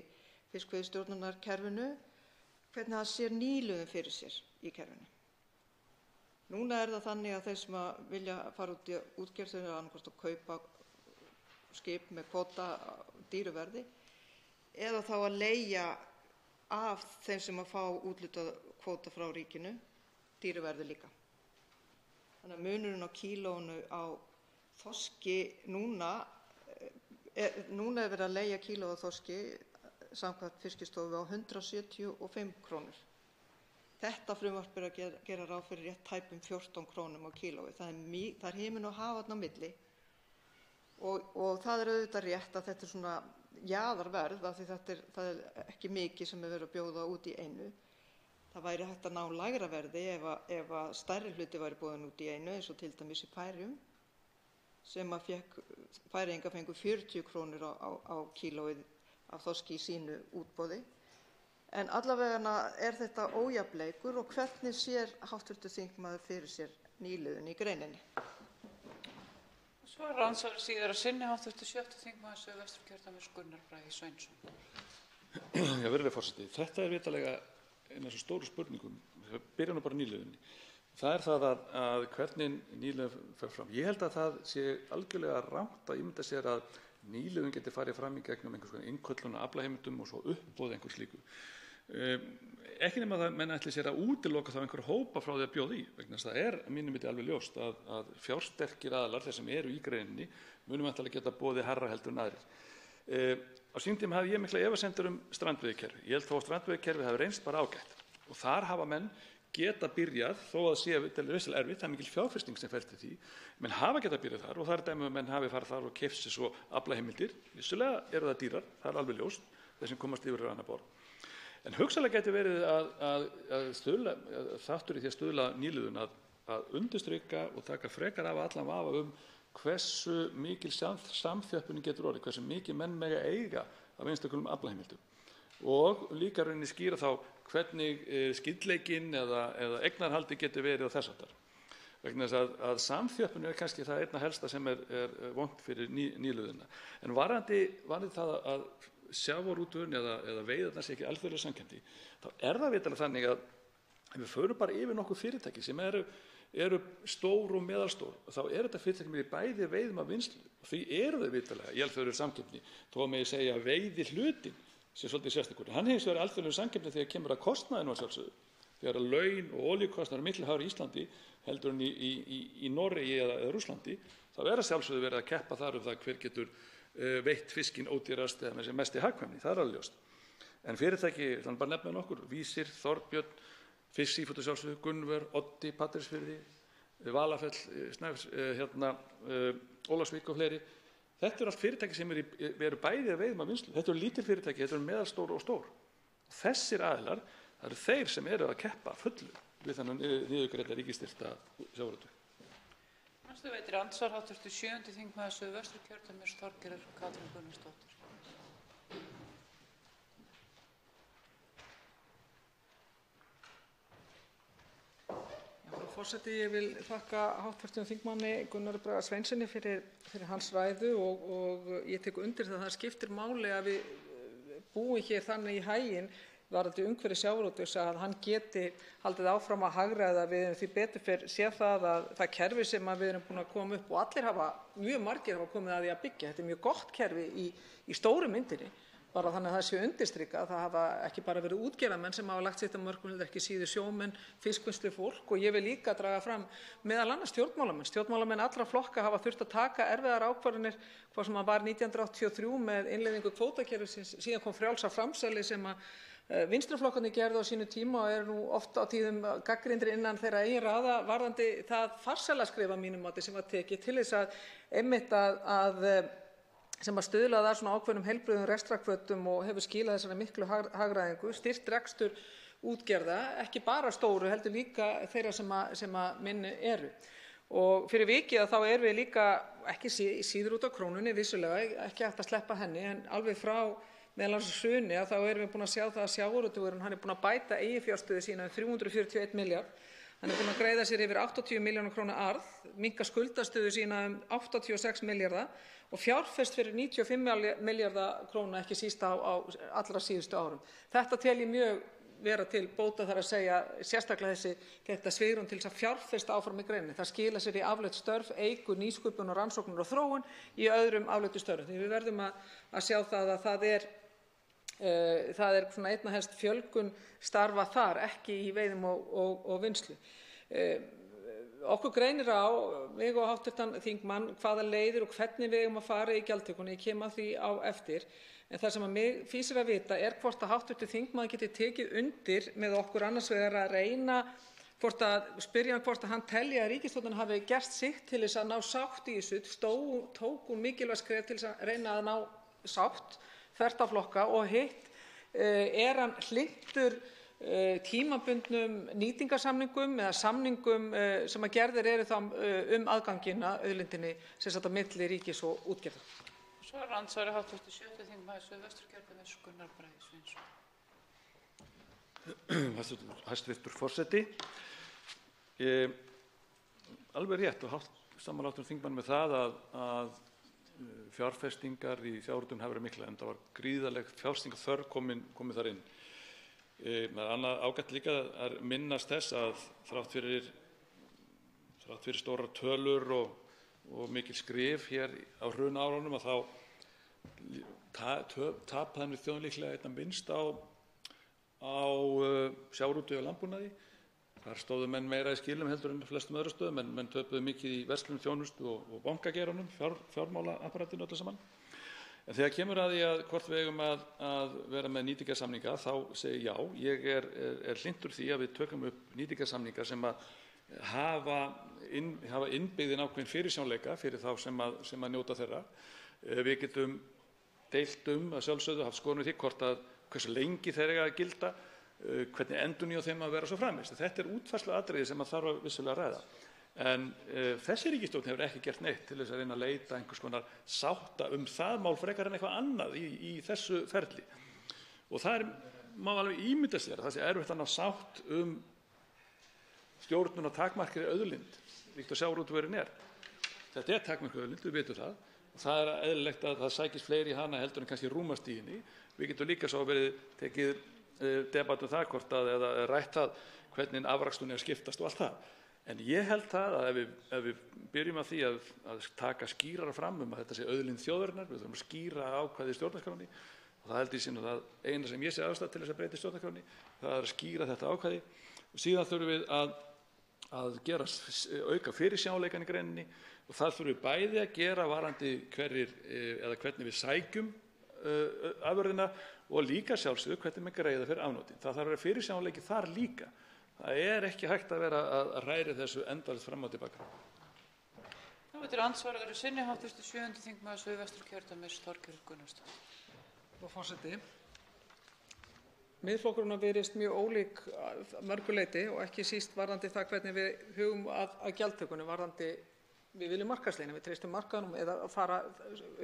fiskveiðistjórnarkerfinu, hvernig hann sér nýliðun fyrir sér í kerfinu. Núna það þannig að þeir sem vilja fara út í útgerð þurfa annaðhvort að kaupa skip með kvóta dýru verði eða þá að leigja af þeim sem fá úthlutað kvóta frá ríkinu dýru verði líka. Þannig að munurinn á kílóinu á þorski núna verið að leigja kíló á þorski samkvæmt Fiskistofu á 175 krónur. Þetta frumvarp að gera ráð fyrir rétt tæpum 14 krónum á kílói. Það himinn og haf þarna á milli og það auðvitað rétt að þetta svona jaðarverð af því það ekki mikið sem verið að bjóða út í einu. Það væri hægt að ná lægra verði ef að stærri hluti væri boðin út í einu, eins og til dæmis í Færeyjum, sem að Færeyingar fengu 40 krónur á kílóið af þorski í sínu útboði. En allavega þetta ójafnleikur og hvernig sér hv. þingmaður fyrir sér nýliðun í greininni? Svo andsvari síðar að sinni hv. 7. þingmaður Suðvesturkjördæmis, Gunnar Bragi Sveinsson. Já, virðulegur forseti, þetta vitanlega einn af þessum stóru spurningum. Við byrjum bara nýliðunni. Það það að hvernig nýliðun fer fram. Ég held að það sé algjörlega rangt að ímynda sér að nýliðun geti farið fram í gegnum einhvers konar innköllun á aflaheimildum og svo uppboð einhvers slíku. Ekki nema það menn ætli sér að útiloka þá einhverja hópa frá því að bjóða í, vegna þess að það að mínum viti alveg ljóst að fjársterkir aðilar, þeir sem eru í greininni, munum væntanlega geta boðið hærra heldur en aðrir. Á sínum tíma hafði ég mikla efasemdir strandveiðikerfi. Ég held þó að strandveiðikerfið hafi reynst bara ágætt og þar hafa menn geta byrjað, þó að sé vissulega erfitt, það mikil fjárfesting sem felst í því, menn hafa geta byrjað þar og það dæmi að menn hafi farið þar og keypt sér svo aflaheimildir. Vissulega eru það dýrar, það alveg ljóst, þeir sem komast yfir annað borð. En hugsanlega gæti verið að þáttur í því að stuðla nýliðun að undirstrika og taka frekar af allan vafa hversu mikil samþjöppunin getur orðið, hversu mikið menn mega eiga af einstökum aflaheimildum og líka rauninni skýra þá hvernig skyldleikinn eða eignarhaldi getur verið á þess háttar. Vegna þess að samþjöppun kannski það einna helsta sem vont fyrir nýliðuna. En varðandi það að sjávarútvegurinn eða veiðarnar sé ekki alþjóðlega samkeppni, þá það vitanlega þannig að ef við förum bara yfir nokkur fyrirtæki sem eru stór og meðalstór, þá þetta fyrirtæki með bæði veiðum af vinnslu og því þau vitanlega í alþjóðlegri samkeppni, þó að megi segja að veiði hlutin sé svolítið sérstakur. Hann hins vegar alþjóðlegri samkeppni þegar kemur að kostnaðinu að sjálfsögðu, þegar að laun og olíukostnaður miklu hærri í Íslandi heldur en í Noregi eða Rússlandi, þá að sjálfsögðu verið að keppa þar það hver getur veitt fiskinn ódýrast eða með sem mesti hagkvæmni, það alveg ljóst. En fyrirtæki, þannig bara nefna nokkur, Vísir, Þorbjörn, Fisk Seafood að sjálfsögðu, Gunnvör, Oddi, Patreksfirði, Valafell, Ólafsvík og fleiri, Þetta eru allt fyrirtæki sem eru bæði að veiðum að vinnslu. Þetta eru lítil fyrirtæki, þetta eru meðalstór og stór. Þessir aðilar, það eru þeir sem eru að keppa fullu við þennan niðurgreidda ríkisstyrkta sjávarútveg. Næstu veitir andsvar hv. 7. þingmaður Suðvesturkjördæmis Þorgerður Katrín Gunnarsdóttir. Forseti, ég vil þakka hv. þingmanni Gunnari Braga Sveinssyni fyrir hans ræðu og ég tek undir það skiptir máli að við búum hér þannig í haginn varðandi umhverfi sjávarútvegs að hann geti haldið áfram að hagræða. Við höfum því betur fyrr séð það að það kerfi sem við erum búin að koma upp og mjög margir hafa komið að því að byggja. Þetta er mjög gott kerfi í stóru myndinni. Bara þannig að það sé undirstrikað, það hafa ekki bara verið útgerðarmenn sem hafa lagt sitt af mörkum, heldur ekki síður sjómenn, fiskvinnslufólk og ég vil líka draga fram meðal annars stjórnmálamenn. Stjórnmálamenn allra flokka hafa þurft að taka erfiðar ákvarðanir, hvað sem var 1983 með innleiðingu kvótakerfisins, síðan kom frjálsa framsali sem vinstriflokkarnir gerðu á sínu tíma og nú oft á tíðum gagnrýndir innan þeirra eigin raða varðandi það farsæla skref að mínum mati sem var tekið til þess að einmitt sem stuðlaði að svona ákveðnum heilbrigðum rekstrarhvötum og hefur skilað þessari miklu hagræðingu, styrkt rekstur útgerða, ekki bara stóru, heldur líka þeirra sem minni eru. Og fyrir vikið þá erum við líka ekki síður út á krónunni, vissulega, ekki hægt að sleppa henni, en alveg frá meðal annars hruni þá erum við búin að sjá það að sjávarútvegurinn, hann er búin að bæta eiginfjárstöðu sína 341 milljarð. Hann er búin að greiða sér yfir 80 milljóna króna arð, minnka skuldastöðu sína 86 milljarða og fjárfest fyrir 95 milljarða króna ekki síst á allra síðustu árum. Þetta tel ég mjög vera til bóta þar að segja, sérstaklega þetta svigrúm til þess að fjárfesta áfram í greininni. Það skilar sér í afleidd störf, eykur nýsköpun og rannsóknir og þróun í öðrum afleiddu störfum. Því við verðum að sjá það að það er svona einna helst fjölgun starfa þar, ekki í veiðum og vinnslu. Okkur greinir á, mig og hv. þingmann, hvaða leiðir og hvernig við eigum að fara í gjaldtökunni. Ég kem að því á eftir. En það sem að mig fýsir að vita er hvort að hv. þingmaður geti tekið undir með okkur annars vegar að reyna spyrja hann hvort að hann telji að ríkisstjórnin hafi gert sitt til þess að ná sátt í þessu, tók hún mikilvægt skref til þess að reyna að ná sátt þvert á flokka og hitt, hann hlynntur tímabundnum nýtingarsamningum eða samningum sem að gerðir eru þá aðganginn að auðlindinni sem sagt á milli ríkis og útgerðar. Svo er andsvari hv. 7. þingmaður Suðvesturkjördæmis Gunnar Bragi Sveinsson. Hæstvirtur forseti, alveg rétt og sammála hv. þingmann með það að fjárfestingar í sjávarútvegum hafa verið miklar, en það var gríðarleg fjárfestingarþörf komin þar inn. Það er annað ágætt líka að minnast þess að þrátt fyrir stórar tölur og mikil skrif hér á hrunárunum að þá tapaði þjóðin líklega einna minnst á sjávarútvegi og landbúnaði. Þar stóðu menn meira í skilum heldur en flestum öðrum stöðum, en menn töpuðu mikið í verslun, þjónustu og bankageiranum, fjármálaapparatinu öllu saman. En þegar kemur að því að hvort við eigum að vera með nýtingarsamninga, þá segi já, ég er hlynntur því að við tökum upp nýtingarsamninga sem að hafa innbyggðin ákveðinn fyrirsjáanleika fyrir þá sem að njóta þeirra. Við getum deilt að sjálfsögðu, haft skoðun við því hversu lengi þeir eiga að gilda, hvernig endurnýja þeim að vera svo framvegis. Þetta er útfærsluatriði sem að þarf vissulega að ræða. En þessi ríkisstjórn hefur ekki gert neitt til þess að reyna að leita einhvers konar sátta það mál frekar en eitthvað annað í þessu ferli. Og það má alveg ímynda sér að það sé erfitt að ná sátt stjórnun og takmarkri auðlind, líkt og sjávarútvegurinn er. Þetta er takmarkri auðlind, við vitum það. Og það er eðlilegt að það sækist fleiri í hana heldur en kannski rúmast í henni. Við getum líka svo verið tekið debatt það hvort eða rætt það hvernig afraksturinn er að skiptast og allt það. En ég held það að ef við byrjum að því að taka skýrara fram að þetta sé auðlind þjóðarinnar, við þurfum að skýra ákvæði í stjórnarskránni, og það held ég síðan að eina sem ég sé ástæða til þess að breyta stjórnarskránni, það er að skýra þetta ákvæði. Og síðan þurfum við að auka fyrirsjáanleikann í greininni, og það þurfum við bæði að gera varðandi hvernig við sækjum afurðina og líka sjálfsögðu hvernig við greiða fyrir afnotin. Það þarf að vera fyrirsjáanleiki þar líka. Það er ekki hægt að vera að ræri þessu endalaust fram og tilbaka. Nú er til andsvara sinni hv. 7. þingmaður Suðvesturkjördæmis, Þorgerður Gunnarsdóttir. Frú forseti. Miðflokkurinn virðist mjög ólík að mörgu leyti og ekki síst varðandi það hvernig við hugum að gjaldtökunni, varðandi við viljum markaðsleiðina, við treystum markaðnum eða fara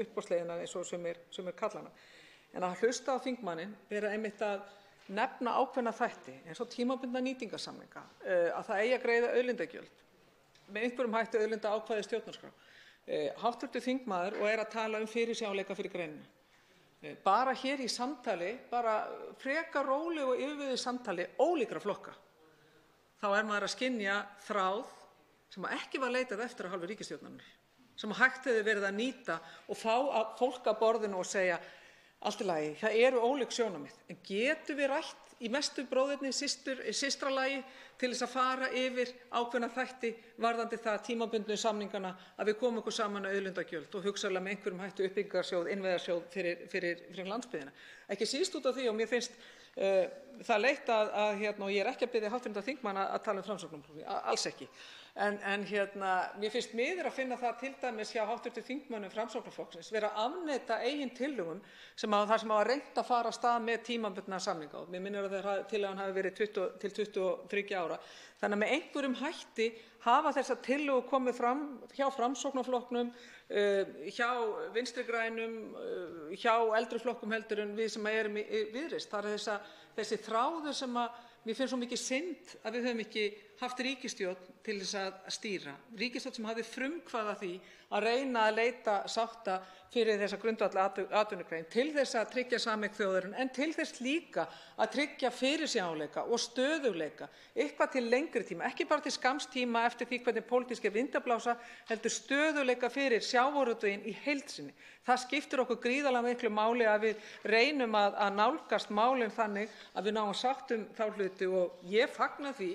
uppboðsleiðina eins og sumir kalla hana. En að hlusta á þingmanninn vera einmitt að nefna ákveðna þætti eins og tímabundna nýtingarsamninga, að það eigi að greiða auðlindagjöld með einhverjum hætti auðlindaákvæði stjórnarskrá. Hv. þingmaður og að tala fyrirsjáanleika fyrir greinina. Bara hér í samtali, bara frekar róleg og yfirveguðu samtali ólíkra flokka, þá maður að skynja þráð sem ekki var leitað eftir af hálfu ríkisstjórnarinnar, sem hægt hefði verið að nýta og fá fólk að borðinu og segja allt í lagi, það eru ólík sjónarmið, en getum við rætt í mestu bróðerni systralagi til þess að fara yfir ákveðna þætti varðandi það tímabundnu samningana að við komum okkur saman að auðlindagjöld og hugsanlega með einhverjum hætti uppbyggingarsjóð, innviðasjóð fyrir landsbyggðina. Ekki síst út af því og mér finnst það leitt að og ég ekki að biðja hv. þingmann að tala Framsóknarflokkinn, alls ekki. En mér finnst miður að finna það til dæmis hjá hv. þingmönnum Framsóknarflokksins vera að afneita eigin tillögum þar sem hafa reynt að fara af stað með tímabundna samninga og mér minnir að tillagan hafi verið til 23 ára. Þannig að með einhverjum hætti hafa þessar tillögur komið fram hjá Framsóknarflokknum, hjá Vinstri grænum, hjá eldri flokkum heldur en við sem erum í Viðreisn. Það er þessi þráður sem mér finnst svo mikið synd að við höfum ekki haft ríkisstjórn til þess að stýra. Ríkisstjórn sem hafði frumkvæði að því að reyna að leita sátta fyrir þessa grundvallatvinnugrein til þess að tryggja sameign þjóðarinnar en til þess líka að tryggja fyrirsjáanleika og stöðugleika eitthvað til lengri tíma, ekki bara til skamms tíma eftir því hvernig pólitískir vindar blása, heldur stöðugleika fyrir sjávarútveginn í heild sinni. Það skiptir okkur gríðarlega miklu máli að við reynum að nálgast málin þannig að við náum sátt þá hluti og ég fagna því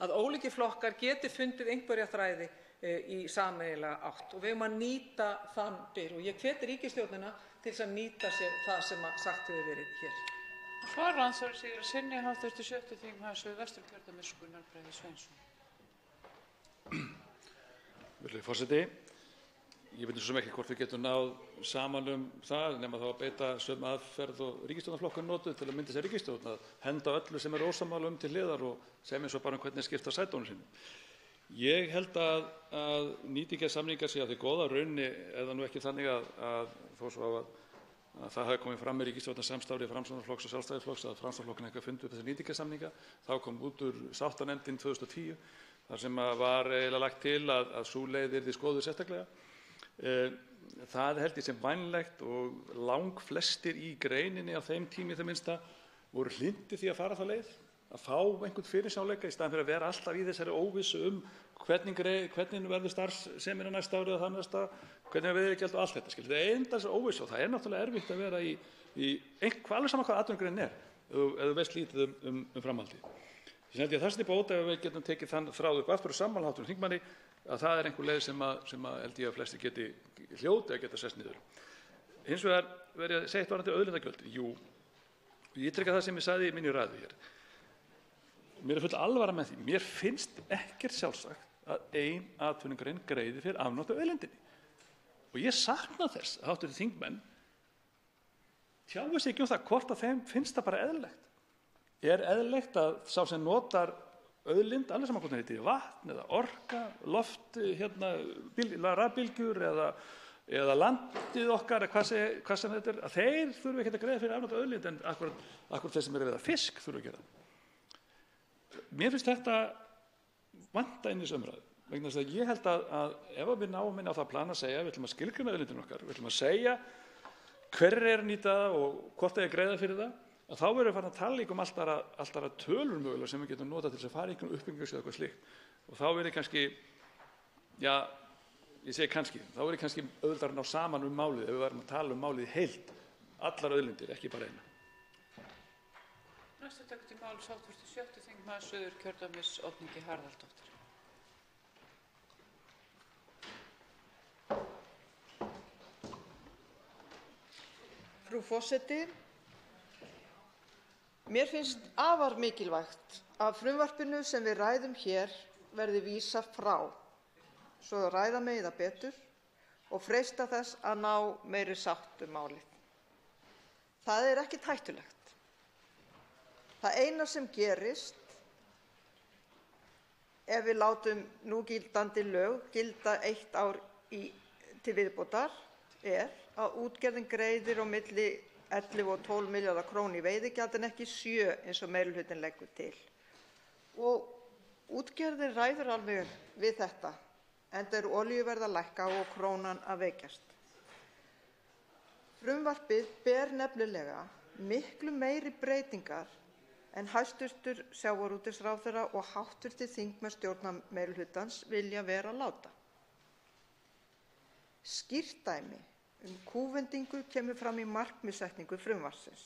að ólíkir flokkar geti fundið einhverja þræði í sameiginlega átt og við að nýta þann byr og ég hveti ríkisstjórnina til þess að nýta sér það sem sagt hefur verið hér. Svara andsvari Sigríður sinni hv. 7. þingmaður Suðvesturkjördæmis, Gunnar Bragi Sveinsson. Virðulegi forseti, ég veit svo sem ekki hvort við getum náð saman það nema þá að beita sömu aðferð og ríkisstjórnarflokkurinn notuðu til að mynda sér ríkisstjórn, að henda öllu sem er ósammála til hliðar og segja mér svo bara hvernig skipta sætunum sínum. Ég held að nýtingarsamningar séu að því góða rauninni eða nú ekki þannig að þó svo að það hafi komið fram með ríkisstjórnarsamstarfi Framsóknarflokks og Sjálfstæðisflokks að Framsóknarflokkurinn ekki fundið upp þessa nýtingarsamninga. Þá kom út úr sáttanefndin 2010 þar sem var eiginlega lagt til að sú leið yrði skoðuð sérstaklega. Það held ég sem vænlegt og langflestir í greininni á þeim tími það minnsta voru hlynntir því að fara þá leið, að fá einhvern fyrirsjáanleika í staðinn fyrir að vera alltaf í þessari óvissu hvernig verður starfsemin á næsta ári eða það næsta, hvernig veiðigjald og allt þetta. Það er enda þessi óvissu og það er náttúrulega erfitt að vera í alveg sama hvað atvinnugreinin ef þú veist lítið framhaldið. Þess held ég að það sé bót ef við getum tekið þann þráð upp aftur og sammála hv. þingmanni að það er einhver leið sem held ég að flestir geti hljóti að geta sest niður. Hins vegar verð ég að segja eitt varðandi auðlindagjöld. Jú, ég ítreka það sem ég sagði í minni ræðu hér. Mér er full alvara með því. Mér finnst ekkert sjálfsagt að ein atvinnugrein greiði fyrir afnot af auðlindinni. Og ég sakna þess að hv. þingmenn tjáu sig ekki það hvort að þeim finnst það bara eðlilegt. Er eðlilegt að sá sem notar auðlind, alveg saman hvort það heitir vatn eða orka, loft, rafbylgjur eða landið okkar, hvað sem þetta að þeir þurfi ekki að greiða fyrir afnot af auðlind en akkurat þeir sem eru að veiða fisk þurfi að gera. Mér finnst þetta vanta inn í þessu umræðu, vegna þess að ég held að ef við náum inn á það plan að segja við ætlum að skilgreina auðlindina okkar, við ætlum að segja hverjir eru að nýta það og hvort það er að greiða fyrir það, að þá verður við farin að tala líka allt aðra tölur mögulega sem við getum notað til þess að fara í einhvern uppbyggingarsjóð eða eitthvað slíkt. Og þá verður kannski, já, ég segi kannski, þá verður kannski auðveldara að ná saman málið ef við varum að tala málið í heild, allar auðlindir, ekki bara eina. Næstu tekur til máls hv. 7. þingmaður Suðurkjördæmis, Oddný Harðardóttir. Frú forseti, mér finnst afar mikilvægt að frumvarpinu sem við ræðum hér verði vísað frá. svo að ræða megi það betur og freista þess að ná meiri sátt málið. Það er ekkert hættulegt. Það eina sem gerist ef við látum núgildandi lög gilda 1 ár til viðbótar er að útgerðin greiðir á milli 11 og 12 milljarða króna í veiðigjald en ekki 7 eins og meirihlutinn leggur til. Og útgerðin ræður alveg við þetta, enda er olíuverð að lækka og krónan að veikjast. Frumvarpið ber nefnilega miklu meiri breytingar en hæstv. Sjávarútvegsráðherra og hv. þingmenn stjórnarmeirihlutans vilja vera láta. Skýrt dæmi kúvendingu kemur fram í markmiðssetningu frumvarpsins.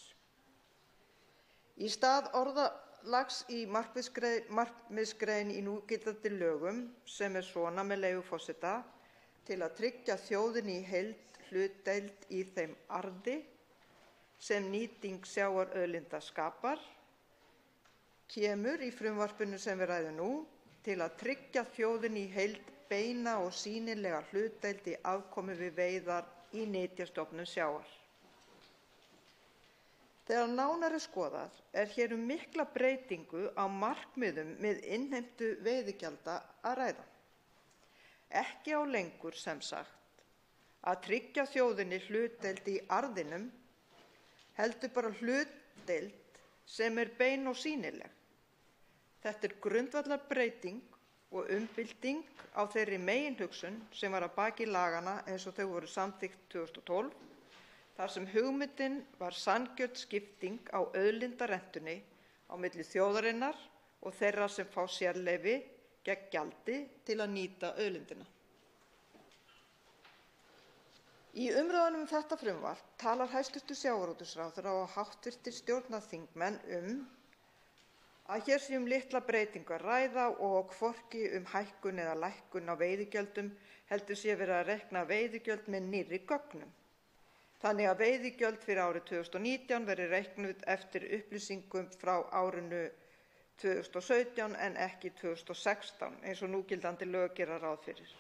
Í stað orðalags í markmiðsgrein í núgildandi lögum sem er svona, með leyfi forseta, til að tryggja þjóðinni í heild hlutdeild í þeim arði sem nýting sjávarauðlinda skapar, kemur í frumvarpinu sem við ræðum nú til að tryggja þjóðinni í heild beina og sýnilega hlutdeild í afkomu við veiðar í nytjastofnum sjávar. Þegar nánar er skoðað er hér mikla breytingu á markmiðum með innheimtu veiðigjalda að ræða. Ekki á lengur sem sagt að tryggja þjóðinni hlutdeild í arðinum, heldur bara hlutdeild sem er bein og sýnileg. Þetta er grundvallarbreyting og umbylting á þeirri meginhugsun sem var að baki laganna eins og þau voru samþykkt 2012, þar sem hugmyndin var sanngjörn skipting á auðlindarentunni á milli þjóðarinnar og þeirra sem fá sérleyfi gegn gjaldi til að nýta auðlindina. Í umræðunum þetta frumvarp talar hæstv. Sjávarútvegsráðherra og hv. stjórnarþingmenn að hér sé litla breytingu að ræða og hvorki hækkun eða lækkun á veiðigjöldum, heldur sé verið að reikna veiðigjöld með nýrri gögnum. Þannig að veiðigjöld fyrir árið 2019 verði reiknuð eftir upplýsingum frá árinu 2017 en ekki 2016 eins og núgildandi lög gera ráð fyrir.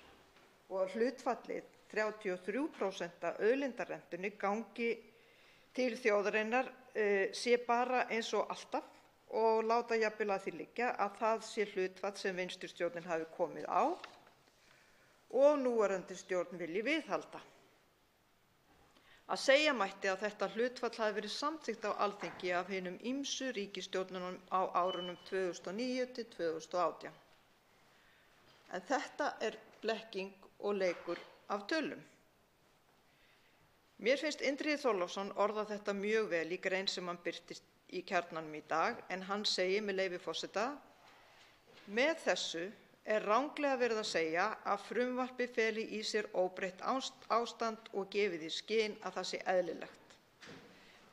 Og hlutfallið 33% af auðlindarentunni gangi til þjóðarinnar sé bara eins og alltaf og láta jafnvel að því liggja að það sé hlutfall sem vinstristjórnin hafi komið á og núverandi stjórn vilji viðhalda. Að segja mætti að þetta hlutfall hafi verið samþykkt á Alþingi af hinum ýmsu ríkisstjórnunum á árunum 2009 til 2018. En þetta er blekking og leikur af tölum. Mér finnst Indriði Þorláksson orða þetta mjög vel í grein sem hann birtist í Kjarnanum í dag, en hann segir, með leyfi forseta: „Með þessu er ranglega verið að segja að frumvarpið feli í sér óbreytt ástand og gefið í skyn að það sé eðlilegt.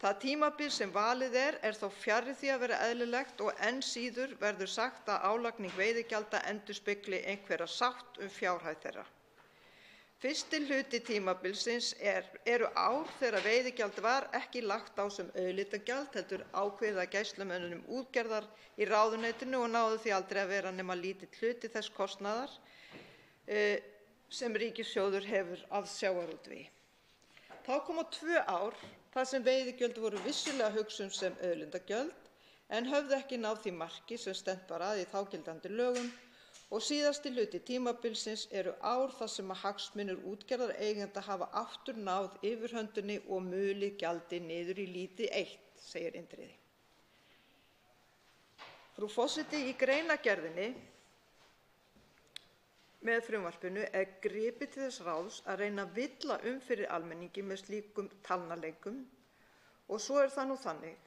Það tímabil sem valið er þó fjarri því að vera eðlilegt og enn síður verður sagt að álagning veiðigjalda endurspegli einhverja sátt fjárhæð þeirra. Fyrsti hluti tímabilsins eru ár þegar veiðigjald var ekki lagt á sem auðlindagjald heldur ákveðið af gæslumönnum útgerðar í ráðuneytinu og náði því aldrei að vera nema lítill hluti þess kostnaðar sem ríkissjóður hefur af sjávarútvegi. Þá koma 2 ár þar sem veiðigjöld voru vissulega hugsuð sem auðlindagjöld en höfðu ekki náð því marki sem stefnt var að í þágildandi lögum, og síðasti hluti tímabilsins eru ár þar sem hagsmunir útgerðareigenda hafa aftur náð yfirhöndinni og mulið gjaldi niður í lítið eitt, segir Indriði. Frú forseti, í greinargerðinni með frumvarpinu er gripið til þess ráðs að reyna að villa fyrir almenningi með slíkum talnaleikum og svo er það nú þannig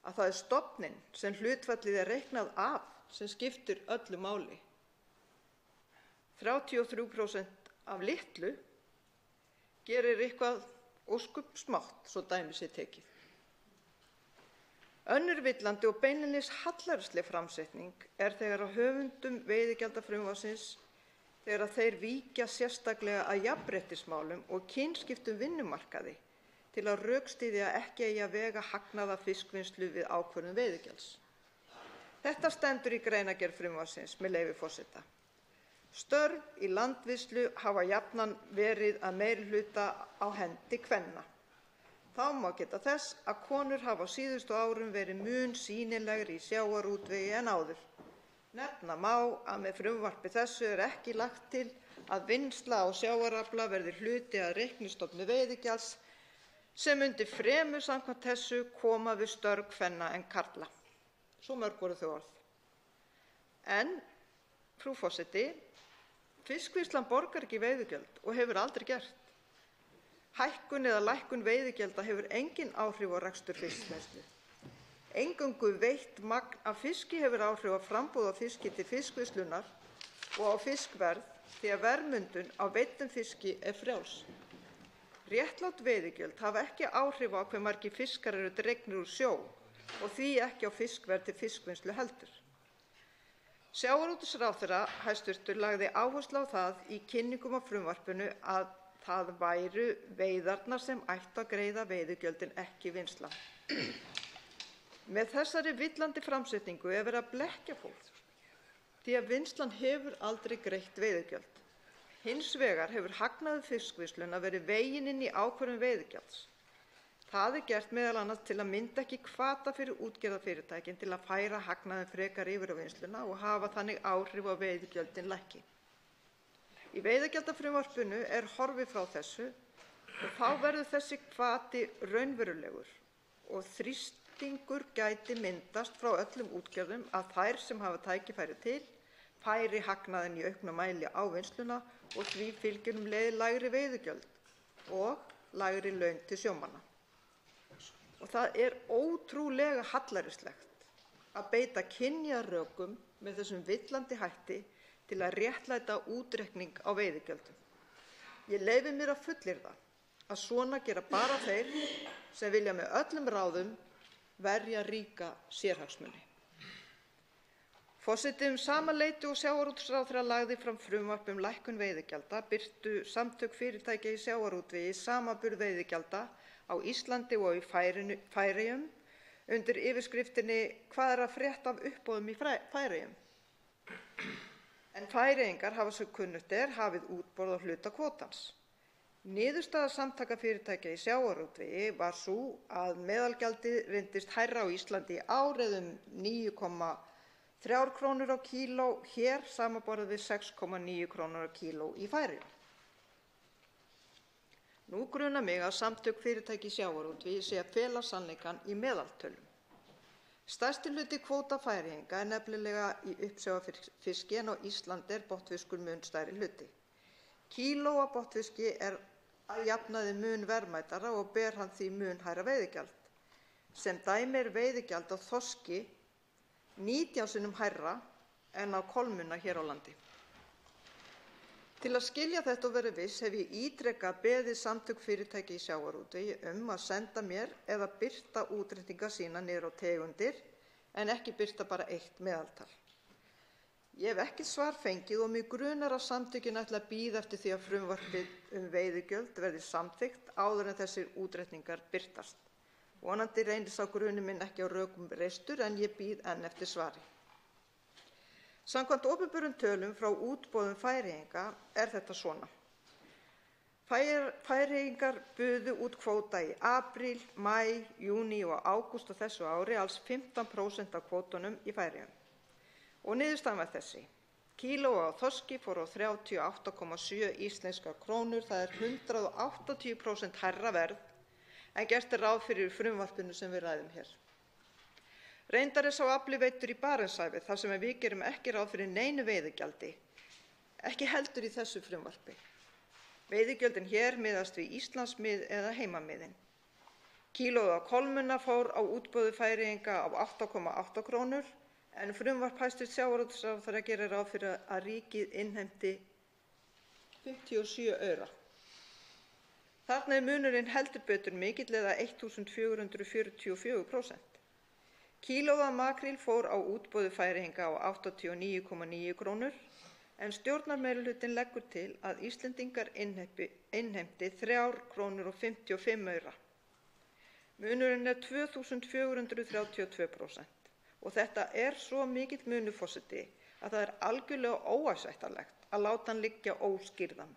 að það er stofninn sem hlutfallið er reiknað af sem skiptir öllu máli. 33% af litlu gerir eitthvað ósköp smátt, svo dæmi sé tekið. Önnur villandi og beinlínis hallærisleg framsetning er þegar að höfundum veiðigjaldafrumvarpsins þegar þeir víkja sérstaklega að jafnréttismálum og kynskiptum vinnumarkaði til að rökstyðja ekki eigi að vega hagnað af fiskvinnslu við ákvörðun veiðigjalds. Þetta stendur í greinargerð frumvarpsins, með leyfi forseta: Störf í landvinnslu hafa jafnan verið að meirihluta á hendi kvenna. Þá má geta þess að konur hafa á síðustu árum verið mun sýnilegri í sjávarútvegi en áður. Nefna má að með frumvarpi þessu er ekki lagt til að vinnsla á sjávarafla verði hluti að reiknistofni veiðigjalds sem myndi fremur samkvæmt þessu koma við störf kvenna en karla. Svo mörg voru þau orð. En, frú forseti, fiskvinnslan borgar ekki veiðigjöld og hefur aldrei gert. Hækkun eða lækkun veiðigjalda hefur engin áhrif á rekstur fiskvinnslu. Eingöngu veitt magn af fiski hefur áhrif á framboð á fiski til fiskvinnslunnar og á fiskverð því að verðmyndun á veiddum fiski er frjáls. Réttlát veiðigjöld hafa ekki áhrif á hve margir fiskar eru dregnir úr sjó og því ekki á fiskverð til fiskvinnslu heldur. Sjávarútvegsráðherra hæstvirtur lagði áherslu á það í kynningum á frumvarpinu að það væru veiðarnar sem ættu að greiða veiðigjöldin, ekki vinnslan. Með þessari villandi framsetningu er verið að blekkja fólk því að vinnslan hefur aldrei greitt veiðigjöld. Hins vegar hefur hagnaður fiskvinnslunnar verið veginn inn í ákvörðun veiðigjalds. Það er gert meðal annars til að mynda ekki hvata fyrir útgerðarfyrirtækin til að færa hagnaðinn frekar yfir á vinnsluna og hafa þannig áhrif á veiðigjöldin lækki. Í veiðigjaldafrumvarpinu er horfið frá þessu og þá verður þessi hvati raunverulegur og þrýstingur gæti myndast frá öllum útgerðum að þær sem hafa tækifæri til færi hagnaðinn í auknum mæli á vinnsluna og því fylgir leið lægri veiðigjöld og lægri laun til sjómanna. Og það er ótrúlega hallærislegt að beita kynjarökum með þessum villandi hætti til að réttlæta útreikning á veiðigjöldum. Ég leyfi mér að fullyrða að svona gera bara þeir sem vilja með öllum ráðum verja ríka sérhagsmuni. Forseti sama leyti og sjávarútvegsráðherra lagði fram frumvarp lækkun veiðigjalda birtu samtök fyrirtækja í sjávarútvegi samanburð veiðigjalda á Íslandi og í Færeyjum undir yfirskriftinni Hvað er að frétta af uppboðum í Færeyjum? En Færeyingar hafa sem kunnugt hafið útboð á hluta kvótans. Niðurstaða samtaka fyrirtækja í sjávarútvegi var sú að meðalgjaldið reyndist hærra á Íslandi í ár eða 9,3 krónur á kíló hér samanborið við 6,9 krónur á kíló í Færeyjum. Nú grunar mig að samtök fyrirtækja í sjávarútvegi sé að fela sannleikann í meðaltölum. Stærsti hluti kvóta Færeyinga er nefnilega í uppsjávarfiski en á Íslandi er botnfiskur mun stærri hluti. Kíló af botnfiski er að jafnaði mun verðmætara og ber hann því mun hærra veiðigjald. Sem dæmi er veiðigjald á þorski 19 sinnum hærra en á kolmunna hér á landi. Til að skilja þetta og vera viss hef ég ítrekað beðið samtök fyrirtækja í sjávarútvegi að senda mér eða birta útreikninga sína niður á tegundir en ekki birta bara eitt meðaltal. Ég hef ekki svar fengið og mig grunar að samtökin ætla að bíða eftir því að frumvarpið veiðigjöld verði samþykkt áður en þessir útreikningar birtast. Vonandi reynist sá grunur minn ekki á rökum reistur en ég bíð enn eftir svari. Samkvæmt opinberum tölum frá útboðum Færeyinga er þetta svona. Færeyingar buðu út kvóta í apríl, maí, júní og ágúst á þessu ári alls 15% af kvótunum í Færeyjum. Og niðurstaðan var þessi. Kíló á þorski fór á 38,7 íslenskar krónur, það er 180% hærra verð en gert er ráð fyrir frumvarpinu sem við ræðum hér. Reyndar er sá afli veiddur í Barentshafi þar sem við gerum ekki ráð fyrir neinu veiðigjaldi, ekki heldur í þessu frumvarpi. Veiðigjöldin hér miðast við Íslandsmið eða heimamiðin. Kílóið á kolmunna fór á útboði Færeyinga á 8,8 krónur en frumvarp hæstv. Sjávarútvegsráðherra gerir ráð fyrir að ríkið innheimti 57 aura. Þarna er munurinn heldur betur mikill eða 1444%. Kílóið af makríl fór á útboði Færeyinga á 89,9 krónur en stjórnarmeirihlutinn leggur til að Íslendingar innheimti 3,55 krónur. Munurinn er 2432% og þetta er svo mikill munur, forseti, að það er algjörlega óásættanlegt að láta hann liggja óskýrðan.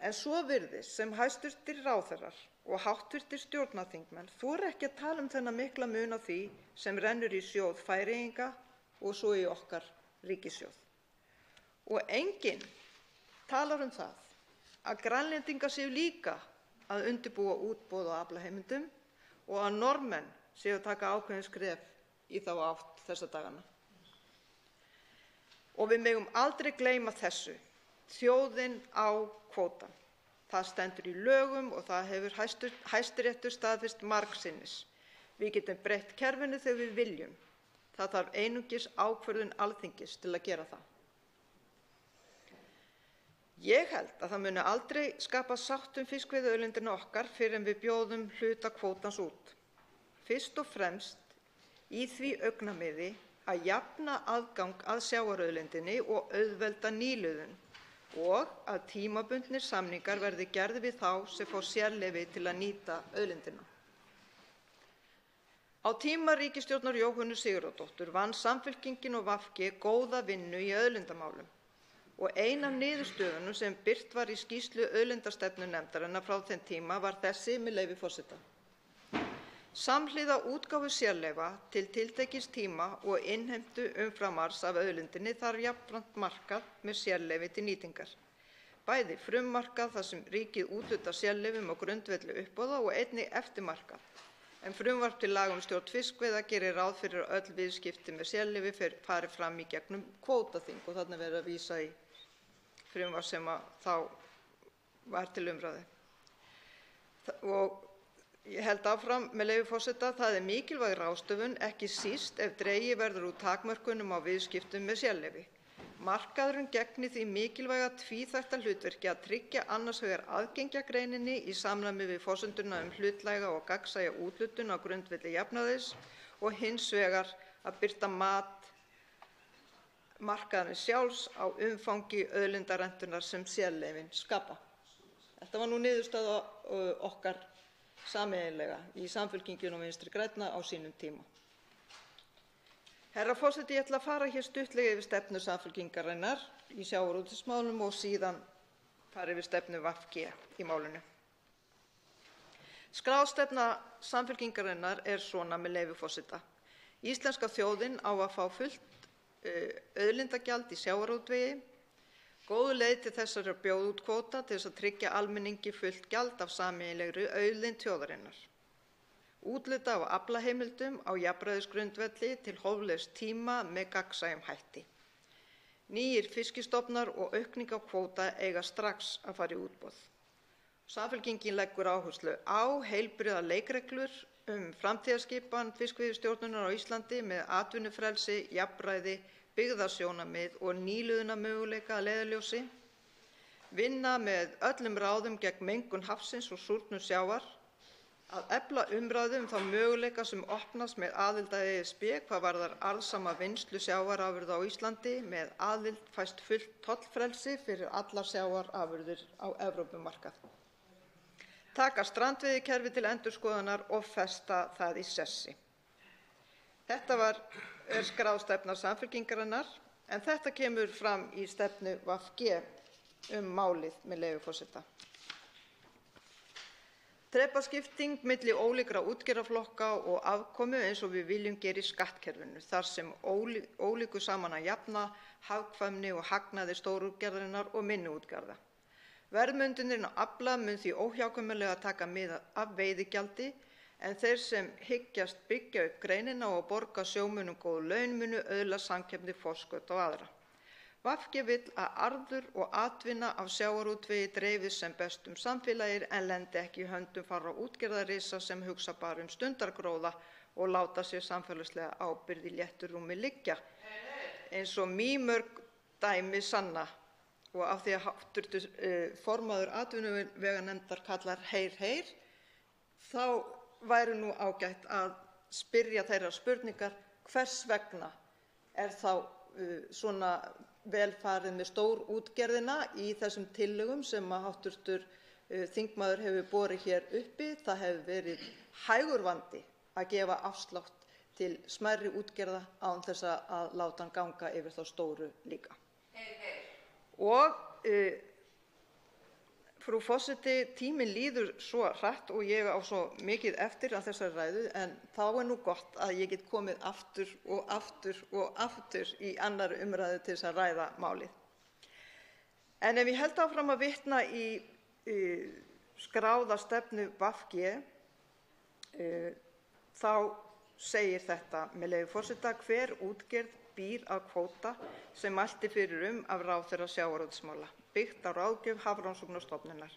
En svo virðist sem hæstv. Ráðherrar og hv. stjórnarþingmenn þori ekki að tala þennan mikla mun á því sem rennur í sjóð Færeyinga og svo í okkar ríkissjóð. Og enginn talar það að Grænlendingar séu líka að undirbúa útboð á aflaheimildum og að Norðmenn séu að taka ákveðin skref í þá átt þessa dagana. Og við megum aldrei gleyma þessu. Þjóðin á kvótann. Það stendur í lögum og það hefur Hæstiréttur staðfest margsinnis. Við getum breytt kerfinu þegar við viljum. Það þarf einungis ákvörðun Alþingis til að gera það. Ég held að það muni aldrei skapa sátt fiskveiðiauðlindina okkar fyrr en við bjóðum hluta kvótans út. Fyrst og fremst í því augnamiði að jafna aðgang að sjávarauðlindinni og auðvelda nýliðun og að tímabundnir samningar verði gerðir við þá sem fá sérleyfi til að nýta auðlindina. Á tíma ríkisstjórnar Jóhönnu Sigurðardóttur vann Samfylkingin og VG góða vinnu í auðlindamálum og ein af niðurstöðunum sem birt var í skýrslu auðlindastefnunefndarinnar frá þeim tíma var þessi, með leyfi forseta: Samhliða útgáfu sérleyfa til tiltekins tíma og innheimtu umframars af auðlindinni þarf jafnframt markað með sérleyfi til nýtingar. Bæði frummarkað þar sem ríkið úthlutar sérleyfum á grundvelli uppboða og einnig eftirmarkað. En frumvarp til laga um stjórn fiskveiða gerir ráð fyrir að öll viðskipti með sérleyfi fari fram í gegnum kvótaþing og þarna er verið að vísa í frumvarp sem þá var til umræðu. Og ég held áfram, með leyfi forseta: Það er mikilvæg ráðstöfun, ekki síst ef dregið verður úr takmörkunum á viðskiptum með sérleyfi. Markaðurinn gegnir því mikilvæga tvíþætta hlutverki að tryggja annars vegar aðgengi að greininni í samræmi við forsenduna hlutlæga og gagnsæja úthlutun á grundvelli jafnræðis og hins vegar að birta mat markaðarins sjálfs á umfangi auðlindarentunnar sem sérleyfin skapa. Þetta var nú niðurstaða okkar sameiginlega í Samfylkingunni og Vinstri grænna á sínum tíma. Herra forseti, ég ætla að fara hér stuttlega yfir stefnu Samfylkingarinnar í sjávarútvegsmálum og síðan fara yfir stefnu VG í málinu. Skrástefna Samfylkingarinnar er svona, með leyfi forseta: Íslenska þjóðin á að fá fullt auðlindagjald í sjávarútvegi. Góð leið til þess er að bjóða út kvóta til þess að tryggja almenningi fullt gjald af sameiginlegri auðlind þjóðarinnar. Úthluta á aflaheimildum á jafnræðisgrundvelli til hóflegs tíma með gagnsæjum hætti. Nýir fiskistofnar og aukning á kvóta eiga strax að fara í útboð. Samfylkingin leggur áherslu á heilbrigðar leikreglur framtíðarskipan fiskveiðistjórnunar á Íslandi með atvinnufrelsi, jafnræði, byggðasjónarmið og nýliðunarmöguleika að leiðarljósi. Vinna með öllum ráðum gegn mengun hafsins og súrnun sjávar. Að efla umræðu þá möguleika sem opnast með aðild að ESB hvað varðar arðsama vinnslu sjávarafurða á Íslandi. Með aðild fæst fullt tollfrelsi fyrir allar sjávarafurðir á Evrópumarkað. Taka strandveiðikerfi til endurskoðunar og festa það í sessi. Þetta er skrástefna Samfylkingarinnar, en þetta kemur fram í stefnu VG málið, með leyfi forseta. Þrepaskipting milli ólíkra útgerðarflokka og afkomu eins og við viljum gera í skattkerfinu, þar sem ólíku saman að jafna hagkvæmni og hagnaði stórútgerðarinnar og minni útgerða. Verðmyndunin á afla mun því óhjákvæmilega taka mið af veiðigjaldi, en þeir sem hyggjast byggja upp greinina og borga sjómönnum góð laun munu öðlast samkeppni forskot og aðra. VG vill að arður og atvinna af sjávarútvegi dreifist sem best samfélagið en lendi ekki í höndum fárra útgerðarrisa sem hugsa bara stundargróða og láta sér samfélagslega ábyrgð í léttu rúmi liggja, eins og mýmörg dæmi sanna. Og af því að hv. Formaður atvinnuveganefndar kallar heyr, heyr, þá væri nú ágætt að spyrja þeirra spurningar: hvers vegna er þá svona vel farið með stórútgerðina í þessum tillögum sem hv. þingmaður hefur borið hér uppi? Það hefur verið hægur vandi að gefa afslátt til smærri útgerða án þess að láta hann ganga yfir þá stóru líka. Og frú forseti, tíminn líður svo hratt og ég á svo mikið eftir af þessari ræðu, en þá nú gott að ég get komið aftur og aftur og aftur í annarri umræðu til þess að ræða málið. En ef ég held áfram að vitna í skráða stefnu VG, þá segir þetta, með leyfi forseta: hver útgerð býr að kvóta sem mælti fyrir af ráðherra sjávarútvegsmála, byggt á ráðgjöf Hafrannsóknastofnunar.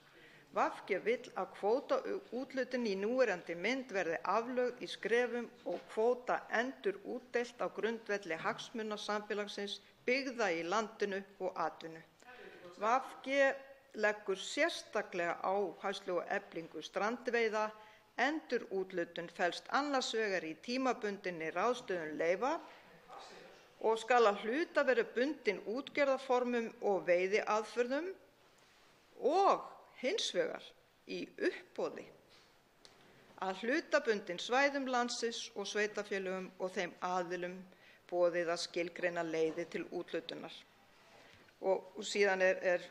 VG vill að kvótaúthlutun í núverandi mynd verði aflögð í skrefum og kvóta endurútdeilt á grundvelli hagsmuna samfélagsins, byggða í landinu og atvinnu. VG leggur sérstaklega áherslu á eflingu strandveiða. Endurúthlutun felst annars vegar í tímabundinni ráðstöfun leyfa og skal að hluta vera bundin útgerðarformum og veiðiaðferðum og hins vegar í uppboði að hluta bundin svæðum landsins og sveitarfélögum og þeim aðilum boðið að skilgreina leiðir til úthlutunar. Og síðan er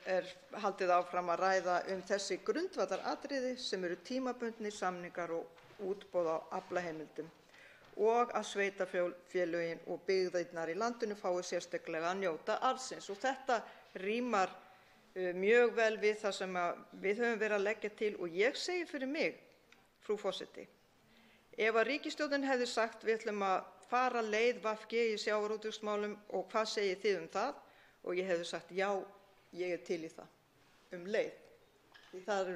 haldið áfram að ræða þessi grundvallaratriði sem eru tímabundnir samningar og útboð á aflaheimildum, og að sveitarfélögin og byggðirnar í landinu fái sérstaklega að njóta arðsins. Og þetta rímar mjög vel við það sem við höfum verið að leggja til. Og ég segi fyrir mig, frú forseti, ef að ríkisstjórnin hefði sagt: við ætlum að fara leið VG í sjávarútvegsmálum og hvað segið þið um það? Og ég hefði sagt: já, ég er til í það leið. Því það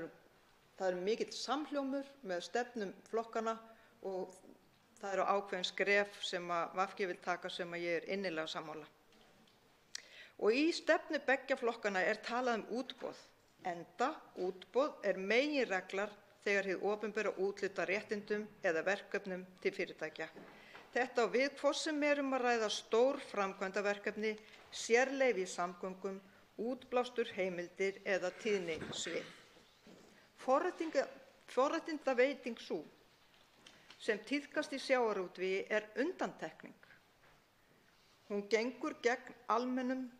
er mikill samhljómur með stefnum flokkanna og það eru ákveðin skref sem að VG vill taka sem að ég er innilega sammála. Og í stefnu beggja flokkanna er talað útboð, enda útboð er meginreglan þegar hið opinbera úthlutar réttindum eða verkefnum til fyrirtækja. Þetta á við hvort sem er að ræða stór framkvæmdaverkefni, sérleyfi í samgöngum, útblástur heimildir eða tíðnisvið. Forréttindaveiting sú sem tíðkast í sjávarútvegi er undantekning. Hún gengur gegn almennum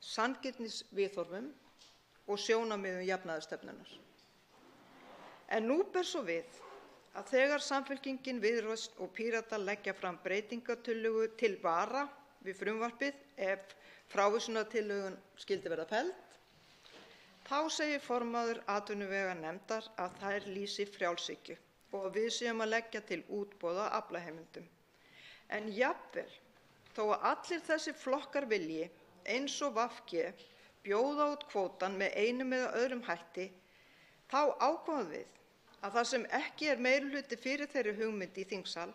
sanngirnisviðhorfum og sjónarmiðum jafnaðarstefnunnar. En nú ber svo við að þegar Samfylkingin, Viðreisn og Píratar leggja fram breytingartillögu til vara við frumvarpið ef frávísunartillögun skyldi verða felld, þá segir formaður atvinnuveganefndar að þær lýsi frjálshyggju og að við séum að leggja til útboð á aflaheimildum. En jafnvel þó að allir þessir flokkar vilji, eins og VG, bjóða út kvótann með einum eða öðrum hætti, þá ákváðum við að það sem ekki er meirihluti fyrir þeirri hugmynd í þingsal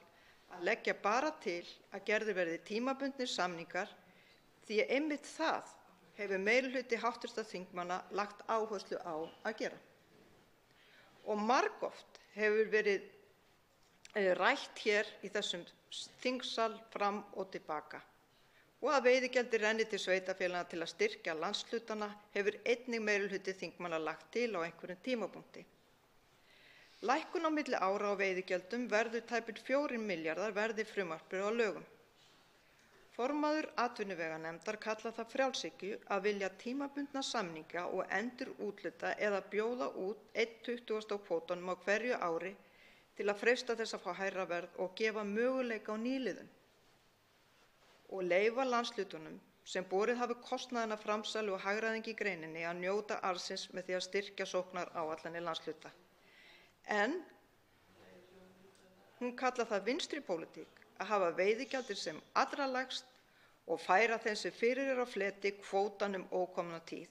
að leggja bara til að gerðir verði tímabundnir samningar, því einmitt það hefur meirihluti hv. þingmanna lagt áherslu á að gera. Og margoft hefur verið rætt hér í þessum þingsal fram og til baka. Og að veiðigjaldi renni til sveitarfélaganna til að styrkja landshlutana hefur einnig meirihluti þingmanna lagt til á einhverjum tímapunkti. Lækkun á milli ára á veiðigjaldum verður tæpir 4 milljarðar verði frumvarpið að lögum. Formaður atvinnuveganefndar kallar það frjálshyggju að vilja tímabundna samninga og endurúthluta eða bjóða út 1/20 af kvótanum á hverju ári til að freista þess að fá hærra verð og gefa möguleika á nýliðun og leyfa landshlutunum sem borið hafi kostnaðinn af framsali og hagræðingu í greininni að njóta arðsins með því að styrkja sóknaráætlanir landshluta. En hún kallar það vinstri pólitík að hafa veiðigjaldið sem allra lægst og færa þeim sem fyrir er á fleti kvótann ókomna tíð.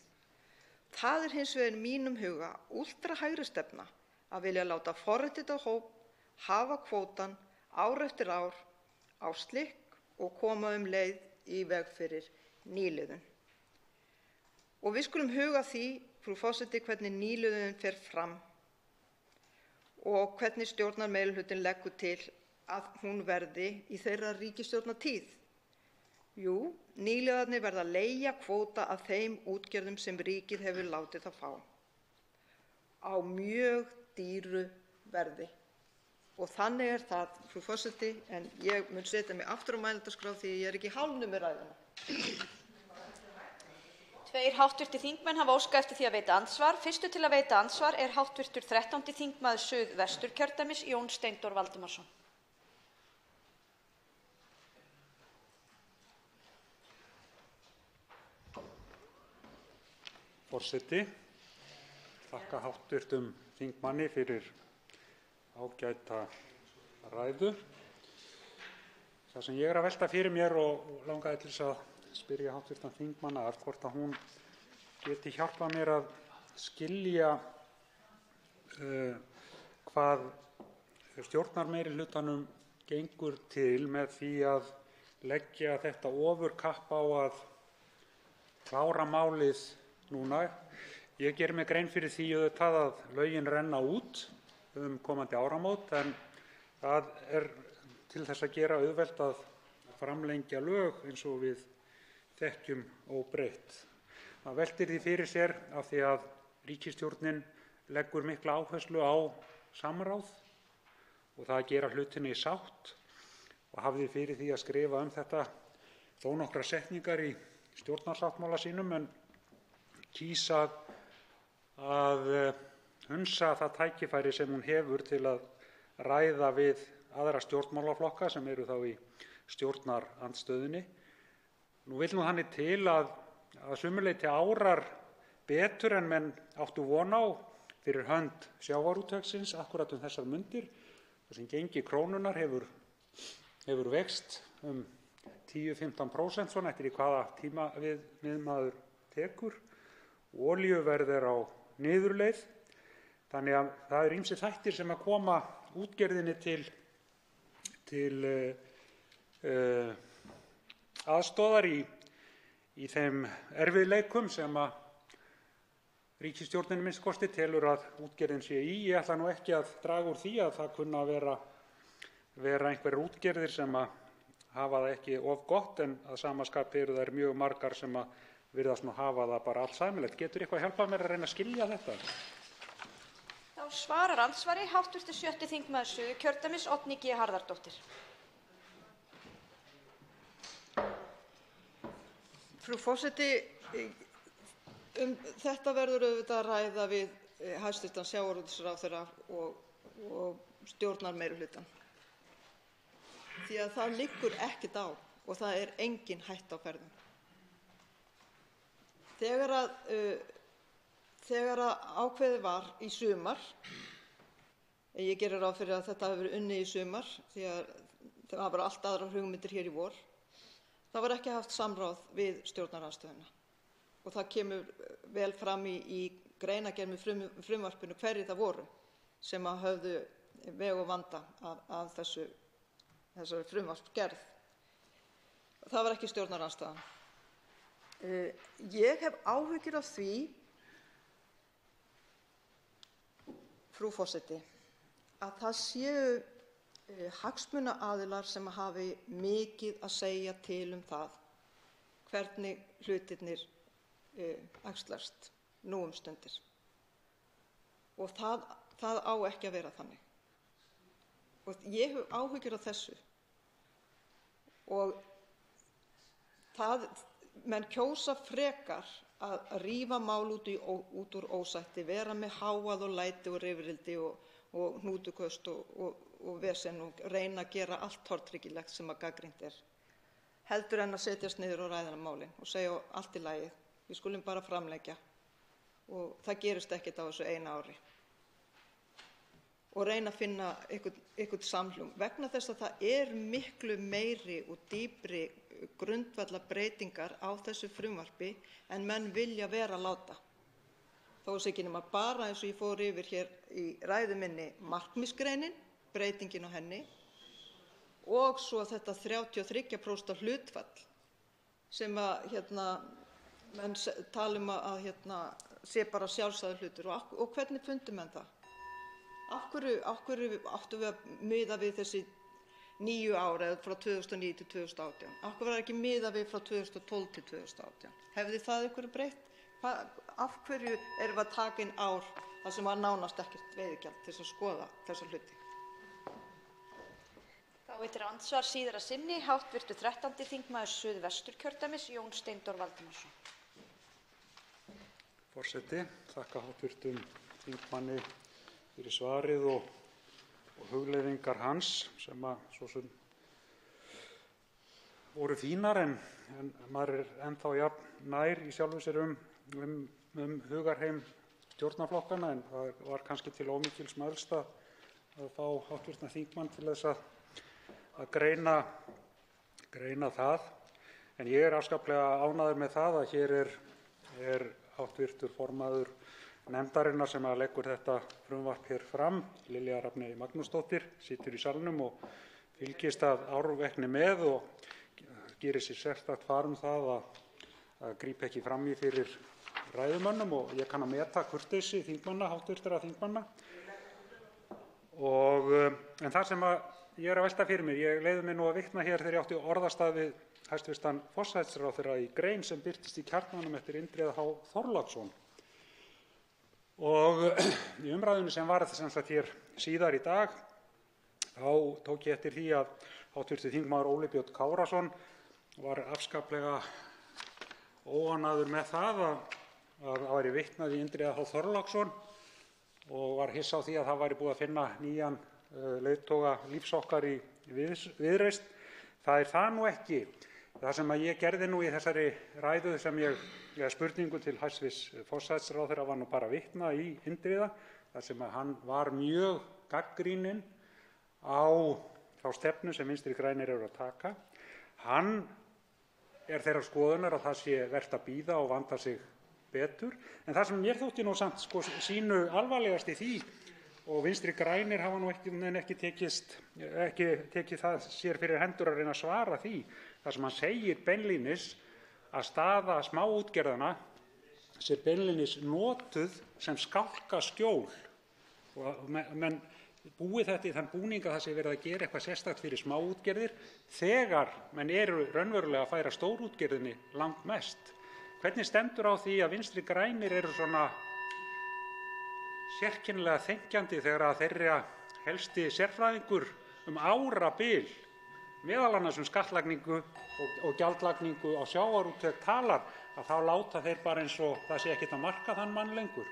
Það er hins vegar í mínum huga últrahægri stefna að vilja láta forréttindahóp hafa kvótann ár eftir ár á slikk og koma leið í veg fyrir nýliðun. Og við skulum huga því, frú forseti, hvernig nýliðun fer fram og hvernig stjórnarmeirihlutinn leggur til að hún verði í þeirra ríkisstjórnartíð. Jú, nýliðarnir verða að leigja kvóta af þeim útgerðum sem ríkið hefur látið það fá á mjög dýru verði. Og þannig er það, frú forseti, en ég mun setja mig aftur á mælendaskrá því ég er ekki hálfnuð með ræðuna. Tveir hv. þingmenn hafa óskað eftir því að veita andsvar. Fyrstur til að veita andsvar er hv. 13. þingmaður Suðvesturkjördæmis, Jón Steindór Valdimarsson. Forseti, þakka hv. þingmanni fyrir ágæta ræðu. Það sem ég er að velta fyrir mér og langaði til þess að spyrja hv. þingmann hvort að hún geti hjálpað mér að skilja hvað stjórnarmeirihlutanum gengur til með því að leggja þetta ofurkapp á að klára málið núna. Ég geri mér grein fyrir því auðvitað að lögin renna út komandi áramót, en það er til þess að gera auðvelt að framlengja lög eins og við þekkjum óbreytt. Maður veltir því fyrir sér af því að ríkisstjórnin leggur mikla áherslu á samráð og það að gera hlutina í sátt og hafði fyrir því að skrifa þetta þó nokkrar setningar í stjórnarsáttmála sínum, en kýs að hunsa það tækifæri sem hún hefur til að ræða við aðra stjórnmálaflokka sem eru þá í stjórnarandstöðunni. Nú vill þannig til að sumu leyti árar betur en menn áttu von á fyrir hönd sjávarútvegsins akkúrat þessar mundir, þar sem gengi krónunnar hefur veikst 10–15% svona eftir í hvaða tímavið maður tekur. Olíuverð er á niðurleið, þannig að það eru ýmsir þættir sem að koma útgerðinni til aðstoðar í þeim erfiðleikum sem að ríkisstjórnin minnst kosti telur að útgerðin sé í. Ég ætla nú ekki að draga úr því að það kunna að vera einhverjar útgerðir sem að hafa það ekki of gott, en að sama skapi eru þær mjög margar sem að virðast nú hafa það bara allt sæmilegt. Getur eitthvað hjálpað mér að reyna að skilja þetta? Þá svarar andsvari hv. 7. þingmaður Suðurkjördæmis, Oddný G. Harðardóttir. Frú forseti, þetta verður auðvitað að ræða við hæstv. Sjávarútvegsráðherra og stjórnarmeirihlutann, því að það liggur ekkert á og það er engin hætta á ferðum. Þegar ákveðið var í sumar, ég geri ráð fyrir að þetta hafi verið unnið í sumar því að það var allt aðrar hugmyndir hér í vor, það var ekki haft samráð við stjórnarandstöðuna og það kemur vel fram í greinargerð með frumvarpinu hverjir það voru sem að höfðu veg og vanda af þessari frumvarpsgerð. Það var ekki stjórnarandstaðan. Ég hef áhyggjur af því, frú forseti, að það séu hagsmunaaðilar sem hafi mikið að segja til það hvernig hlutirnir æxlast nú stundir. Og það á ekki að vera þannig. Og ég hef áhyggjur af þessu. Og menn kjósa frekar að rífa mál út úr ósætti, vera með hávaða og læti og rifrildi og hnútuköst og vesen og reyna að gera allt tortryggilegt sem að gagnrýnt heldur en að setjast niður og ræða málin og segja allt í lagi, við skulum bara framlengja og það gerist ekkert á þessu eina ári. Og reyna að finna einhvern samhljóm vegna þess að það er miklu meiri og dýpri grundvallarbreytingar á þessu frumvarpi en menn vilja vera láta. Þó sé ekki nema bara eins og ég fór yfir hér í ræðu minni markmiðsgreinin, breytingin á henni og svo þetta 33% hlutfall sem að menn tala að sé bara sjálfsagður hlutur og hvernig fundu menn það? Af hverju áttum við að miða við þessi 9 ár eða frá 2009 til 2018? Af hverju var ekki miðað við frá 2012 til 2018? Hefði það einhverju breytt? Af hverju erum við að taka inn ár þar sem var nánast ekkert veiðigjald til að skoða þessa hluti? Þá veitir andsvar síðara sinni hv. 13. þingmaður Suðvesturkjördæmis, Jón Steindór Valdimarsson. Forseti. Þakka hv. þingmanni fyrir svarið og hugleiðingar hans sem svo sem voru fínar en maður er ennþá jafn nær í sjálfu sér hugarheim stjórnarflokkanna en það var kannski til of mikils mælst að fá hv. þingmann til þess að greina það. En ég er afskaplega ánægður með það að hér er hv. formaður nefndarinnar sem leggur þetta frumvarp hér fram, Lilja Rafney Magnúsdóttir, situr í salnum og fylgist af árvekni með og gerir sér sérstakt far það að grípa ekki fram í fyrir ræðumönnum og ég kann að meta kurteisi þingmanna, hv. þingmanna. En það sem ég er að velta fyrir mér, ég leyfði mér nú að vitna hér þegar ég átti orðastað við hæstv. forsætisráðherra í grein sem birtist í Kjarnanum eftir Indriða H. Þorláksson. Og í umræðunni sem var hér síðar í dag, þá tók ég eftir því að hv. þingmaður Óli Björn Kárason var afskaplega óánægður með það að væri vitnað í Indriða H. Þorláksson og var hissa á því að það væri búið að finna nýjan leiðtoga lífs okkar í Viðreisn. Það er það nú ekki. Það sem ég gerði nú í þessari ræðu eða spurningu til hæstv. forsætisráðherra var nú bara að vitna í Indriða þar sem hann var mjög gagnrýninn á þá stefnu sem Vinstri grænir eru að taka. Hann er þeirrar skoðunar að það sé vert að bíða og vanda sig betur. En það sem mér þótti nú samt sínu alvarlegast í því og Vinstri grænir hafa nú ekki tekið það sér fyrir hendur að reyna að svara því. Það sem hann segir beinlínis að staða smáútgerðanna sé beinlínis notuð sem skálkaskjól og menn búi þetta í þann búning að það sé verið að gera eitthvað sérstakt fyrir smáútgerðir þegar menn eru raunverulega að færa stórútgerðinni langmest. Hvernig stendur á því að Vinstri grænir eru svona sérkennilega þenkjandi þegar að þeirra helsti sérfræðingur árabil, meðal annars skattlagningu og gjaldlagningu á sjávarútveg talar, að þá láta þeir bara eins og það sé ekkert að marka þann mann lengur?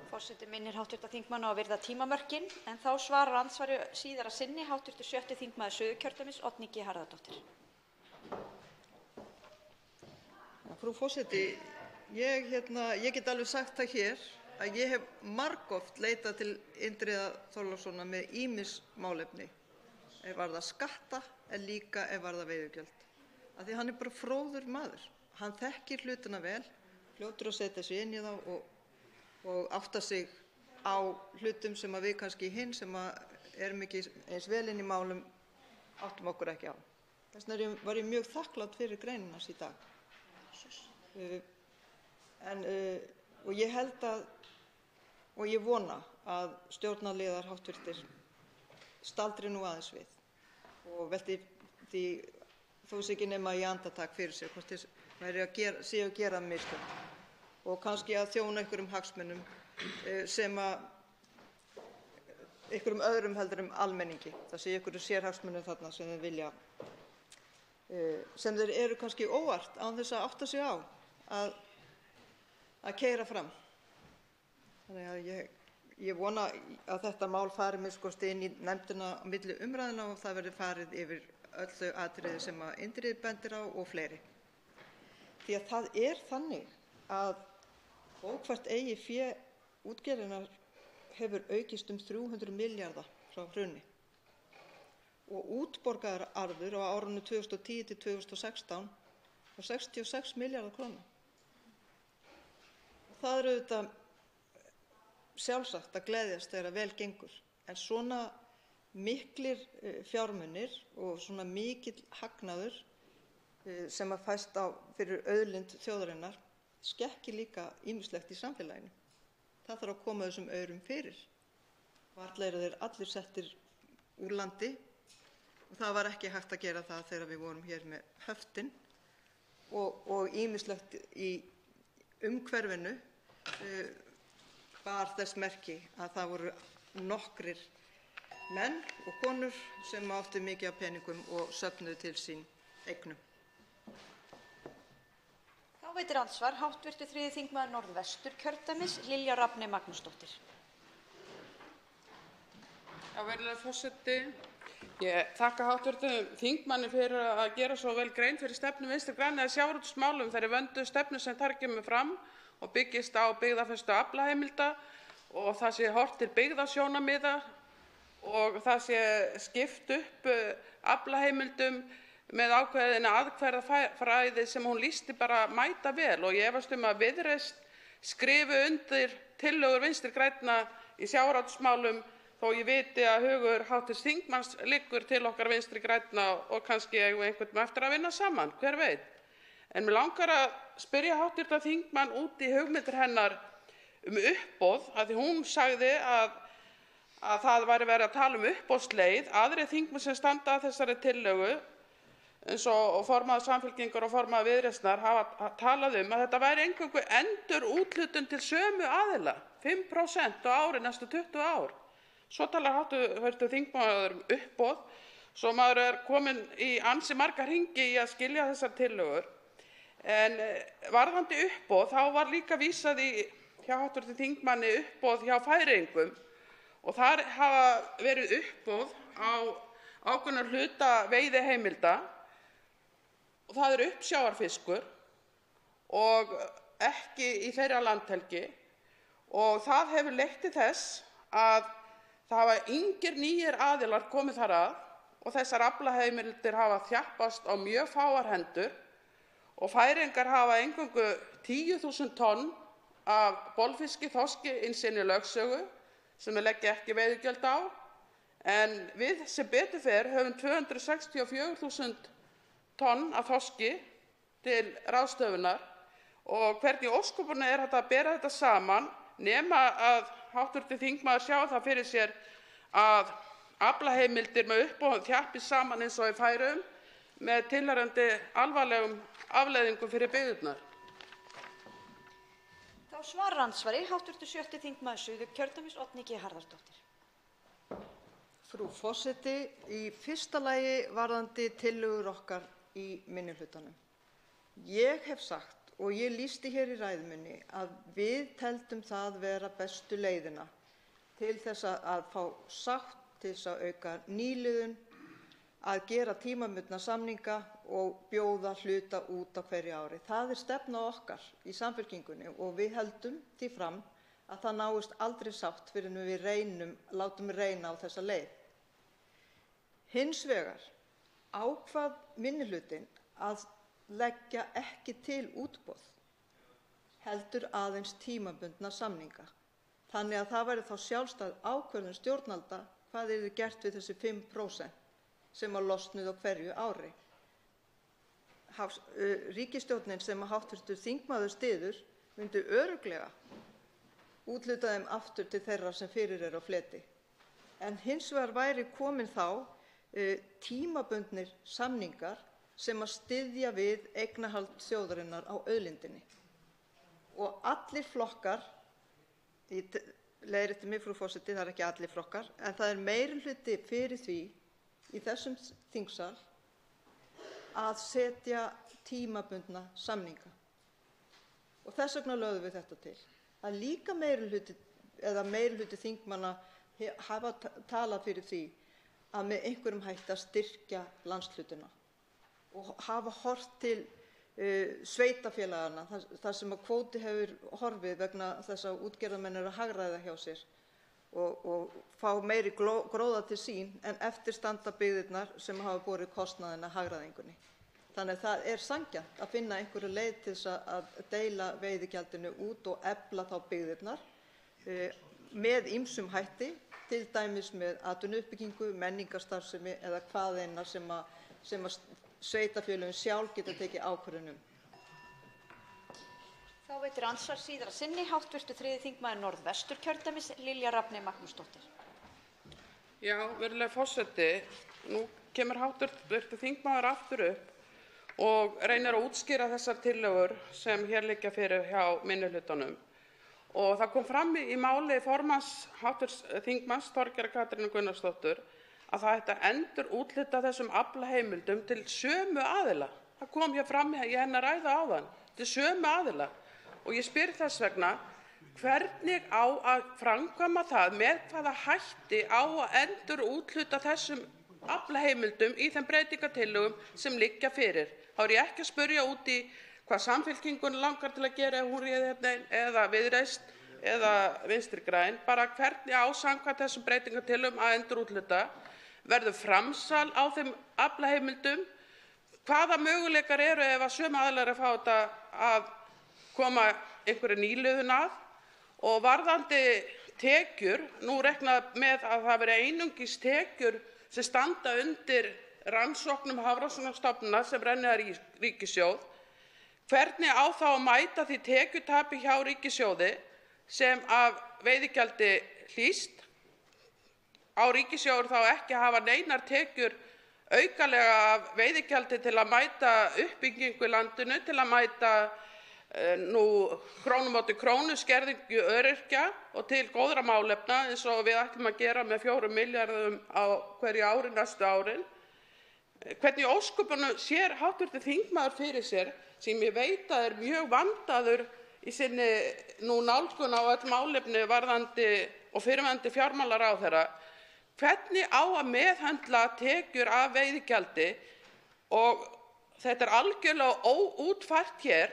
Forseti minnir hv. þingmann á að virða tímamörkin en þá svarar andsvari síðar að sinni hv. 6. þingmaður Suðurkjördæmis, Oddný G. Harðardóttir. Frú forseti, ég get alveg sagt það hér að ég hef margoft leitað til Indriða Þorlákssonar með ýmis málefni varða skatta en líka varða veiðigjöld. Af því hann er bara fróður maður. Hann þekkir hlutina vel, fljótur að setja sig inn í þá og átta sig á hlutum sem við kannski hinn sem erum ekki eins vel inn í málum áttum okkur ekki á. Þess vegna var ég mjög þakklát fyrir greinina hans í dag. Og ég held og ég vona að stjórnarliðar háttvirtir staldri nú aðeins við og velti því þó sé ekki nema í andartak fyrir sér hvort þeir séu að gera mistök og kannski að þjóna einhverjum hagsmunum sem einhverjum öðrum heldur almenningi. Það sé einhverjum sérhagsmunum þarna sem þeir vilja sem þeir eru kannski óvart án þess að átta sig á að keyra fram. Þannig að ég vona að þetta mál fari inn í nefndina á milli umræðna og það verði farið yfir öll þau atriði sem Indriði bendir á og fleiri. Því að það er þannig að bókfært eigið fé útgerðarinnar hefur aukist 300 milljarða frá hruni og útborgaður arður á árunum 2010 til 2016 var 66 milljarðar króna. Það er auðvitað sjálfsagt að gleðjast þegar vel gengur, en svona miklir fjármunir og svona mikill hagnaður sem fæst fyrir auðlind þjóðarinnar skekkir líka ýmislegt í samfélaginu. Það þarf að koma þessum aurum fyrir. Varla eru þeir allir settir úr landi og það var ekki hægt að gera það þegar við vorum hér með höftin og ýmislegt í umhverfinu bar þess merki að það voru nokkrir menn og konur sem áttu mikið af peningum og söfnuðu til sín eignum. Þá veitir andsvar hv. 3. þingmaður Norðvesturkjördæmis, Lilja Rafney Magnúsdóttir. Virðulegur forseti. Ég þakka hv. þingmanni fyrir að gera svo vel grein fyrir stefnu Vinstri grænna í sjávarútvegsmálum, þeirri vönduðu stefnu sem þar kemur fram og byggist á byggðafestu aflaheimilda og það sé horft til byggðasjónarmiða og það sé skipt upp aflaheimildum með ákveðinni aðferðafræði sem hún lýsti bara mæta vel og ég efast að Viðreisn skrifi undir tillögur Vinstri grænna í sjávarútvegsmálum þó ég viti að hugur hv. þingmanns liggur til okkar Vinstri grænna og kannski eigum við einhvern eftir að vinna saman, hver veit. En mig langar að spyrja hv. þingmann út í hugmyndir hennar uppboð, af því hún sagði að það væri verið að tala uppboðsleið. Aðrir þingmenn sem standa að þessari tillögu, eins og formaður Samfylkingar og formaður Viðreisnar, hafa talað að þetta væri eingöngu endurúthlutun til sömu aðila, 5% á ári næstu 20 ár. Svo talar hv. þingmaður uppboð, svo maður er kominn í ansi marga hringi í að skilja þessar tillögur. En varðandi uppboð, þá var líka vísað í hjá hv. þingmanni uppboð hjá Færeyingum og þar hafa verið uppboð á ákveðna hluta veiðiheimilda og það er uppsjávarfiskur og ekki í þeirra landhelgi og það hefur leitt til þess að það hafa engir nýir aðilar komið þar að og þessar aflaheimildir hafa þjappast á mjög fáar hendur og Færeyingar hafa eingöngu 10.000 tonn af bolfiski, þorski inn sinni lögsögu sem þeir leggja ekki veiðigjöld á en við sem betur fer höfum 264.000 tonn af þorski til ráðstöfunar og hvernig í ósköpunum er hægt að bera þetta saman nema að hv. þingmaður sjá það fyrir sér að aflaheimildir með uppboðum þjappist saman eins og í Færeyjum með tilheyrandi alvarlegum afleiðingum fyrir byggðirnar. Þá svarar andsvari hv. 7. þingmaður Suðurkjördæmis, Oddný G. Harðardóttir. Frú forseti, í fyrsta lagi varðandi tillögur okkar í minnihlutanum. Ég hef sagt og ég lýsti hér í ræðu minni að við teldum það vera bestu leiðina til þess að fá sátt, til þess að auka nýliðun, að gera tímabundna samninga og bjóða hluta út á hverju ári. Það er stefna okkar í Samfylkingunni og við höldum því fram að það náist aldrei sátt fyrr en við látum reyna á þessa leið. Hins vegar ákvað minnihlutinn að leggja ekki til útboð, heldur aðeins tímabundna samninga. Þannig að það væri þá sjálfstæð ákvörðun stjórnvalda hvað yrði gert við þessi 5% sem losnuðu á hverju ári. Ríkisstjórnin sem hv. þingmaður styður myndi örugglega úthluta þeim aftur til þeirra sem fyrir eru á fleti. En hins vegar væri komin þá tímabundnir samningar sem að styðja við eignarhald þjóðarinnar á auðlindinni. Og allir flokkar, leiðrétti mig frú forseti, það er ekki allir flokkar, en það er meirihluti fyrir því í þessum þingsal að setja tímabundna samninga. Og þess vegna lögðum við þetta til. Að líka meirihluti þingmanna hafa talað fyrir því að með einhverjum hætti að styrkja landshlutina og hafa horft til sveitarfélaganna þar sem að kvóti hefur horfið vegna þess að útgerðarmenn eru að hagræða hjá sér og fá meiri gróða til sín en eftir standa byggðirnar sem hafa borið kostnaðinn af hagræðingunni. Þannig að það er sanngjarnt að finna einhverja leið til þess að deila veiðigjaldinu út og efla þá byggðirnar með ýmsum hætti, til dæmis með atvinnuuppbyggingu, menningarstarfsemi eða hvaðeina sem að sveitarfélögin sjálf geta tekið ákvörðun um. Þá veitir andsvar síðara sinni hv. 3. þingmaður Norðvesturkjördæmis, Lilja Rafney Magnúsdóttir. Já, virðulegur forseti, nú kemur hv. þingmaður aftur upp og reynir að útskýra þessar tillögur sem hér liggja fyrir hjá minnihlutanum. Og það kom fram í máli formanns hv. þingmanns Þorgerðar Katrínar Gunnarsdóttur að það ætti að endurúthluta þessum aflaheimildum til sömu aðila. Það kom hér fram í hennar ræðu áðan. til sömu aðila. Og ég spyr þess vegna, hvernig á að framkvæma það, með hvaða hætti á að endurúthluta þessum aflaheimildum í þeim breytingartillögum sem liggja fyrir. Þá er ég ekki að spyrja út í hvað Samfylkinguna langar til að gera ef hún réði hérna eða Viðreisn eða Vinstri græn, bara hvernig á samkvæmt þessum breytingartillögum að endurúthluta, verður framsal á þeim aflaheimildum, hvaða möguleikar eru ef að sömu aðilar að fá þetta að koma einhverju nýliðun að, og varðandi tekjur, nú reiknað með að það veri einungis tekjur sem standa undir rannsóknum Hafrannsóknastofnunar sem rennir í ríkissjóð, hvernig á þá að mæta því tekjutapi hjá ríkissjóði sem af veiðigjaldi hlýst? Á ríkissjóður þá ekki að hafa neinar tekjur aukalega af veiðigjaldi til að mæta uppbyggingu í landinu, til að mæta nú krónu móti krónu skerðingu öryrkja og til góðra málefna eins og við ætlum að gera með 4 milljörðum á hverju ári næstu árin. Hvernig í ósköpunum sér hv. þingmaður fyrir sér, sem ég veit að er mjög vandaður í sinni nú nálgun á öll málefni varðandi og fyrrverandi fjármálaráðherra, hvernig á að meðhöndla tekjur af veiðigjaldi? Og þetta er algjörlega óútfært hér,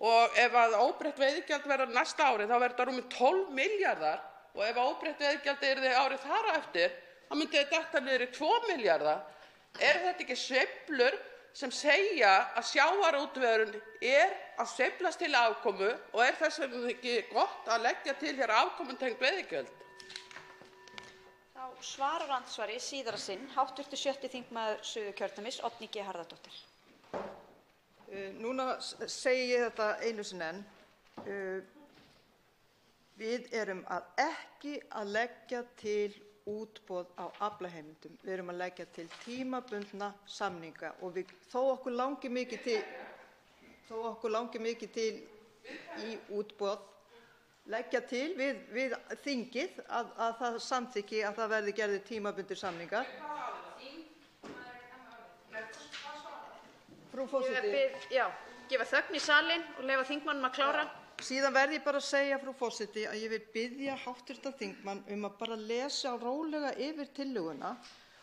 og ef að óbreytt veiðigjald verður næsta ári þá verður þetta rúmir 12 milljarðar, og ef óbreytt veiðigjald yrði árið þar á eftir þá myndi þetta detta niður í 2 milljarða. Eru þetta ekki sveiflur sem segja að sjávarútvegurinn er að sveiflast til afkomu, og er þess vegna ekki gott að leggja til hér afkomutengd veiðigjöld? Þá svarar andsvari síðara sinn hv. 6. þingmaður Suðurkjördæmis, Oddný G. Harðardóttir. Núna segi ég þetta einu sinni enn. Við erum ekki að leggja til útboð á aflaheimildum. Við erum að leggja til tímabundna samninga, og þó okkur langi mikið til í útboð, leggja til við þingið að það samþykki að það verði gerðir tímabundnir samningar. Frú forseti. Gefa þögn í salinn og leyfa þingmannum að klára. Síðan verð ég bara að segja, frú forseti, að ég vil biðja hv. þingmann að bara lesa rólega yfir tillöguna,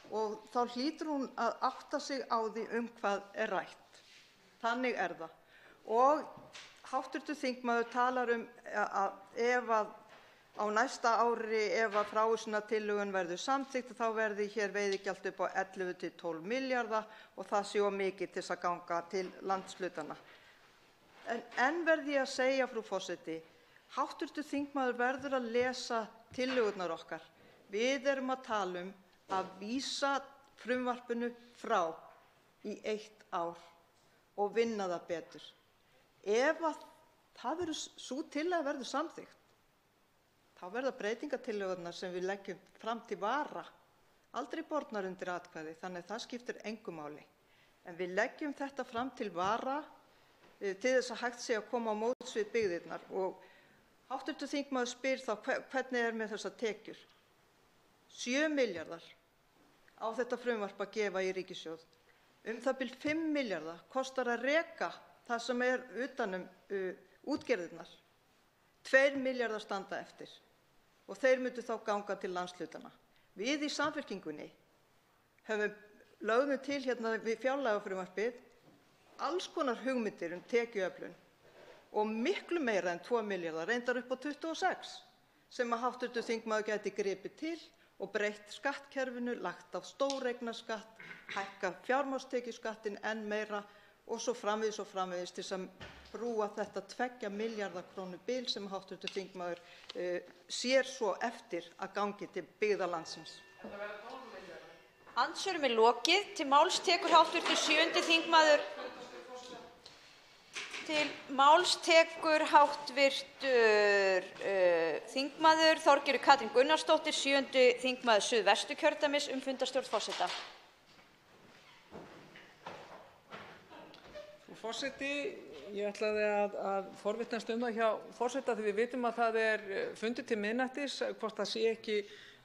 og þá hlýtur hún að átta sig á því hvað er rætt. Þannig er það. Og hv. þingmaður talar að ef að á næsta ári, ef að frávísunartillögun verður samþykkt, þá verði hér veiðigjald upp á 11 til 12 milljarða, og það sé of mikið til að ganga til landshlutanna. En verð ég að segja, frú forseti, hv. þingmaður verður að lesa tillögurnar okkar. Við erum að tala að vísa frumvarpinu frá í 1 ár og vinna það betur. Ef að sú tillaga verður samþykkt, þá verða breytingartillögurnar sem við leggjum fram til vara aldrei bornar undir atkvæði, þannig að það skiptir engu máli. En við leggjum þetta fram til vara til þess að hægt sé að koma á móts við byggðirnar. Og hv. þingmaður spyr þá hvernig með þessar tekjur. 7 milljarðar á þetta frumvarp að gefa í ríkissjóð. Það bil 5 milljarða kostar að reka það sem er utan útgerðirnar. 2 milljarðar standa eftir, og þeir myndu þá ganga til landshlutanna. Við í Samfylkingunni lögðum til hérna við fjárlagafrumvarpið alls konar hugmyndir tekjuöflun, og miklu meira en 2 milljarðar, reyndar upp á 26, sem að hv. þingmaður gæti gripið til og breytt skattkerfinu, lagt á stóreignaskatt, hækkað fjármagnstekjuskattinn enn meira, og svo framvegis til að brúa þetta 2 milljarða krónu bil sem hv. þingmaður sér svo eftir að gangi til byggða landsins. Andsvörum er lokið. Til máls tekur hv. 7. þingmaður þingmaður Þorgerður Katrín Gunnarsdóttir, 7. þingmaður Suðvesturkjördæmis, fundarstjórn forseta. Frú Forseti, ég ætlaði að forvitnast það hjá forseta því við vitum að það fundur til miðnættis, hvort það sé ekki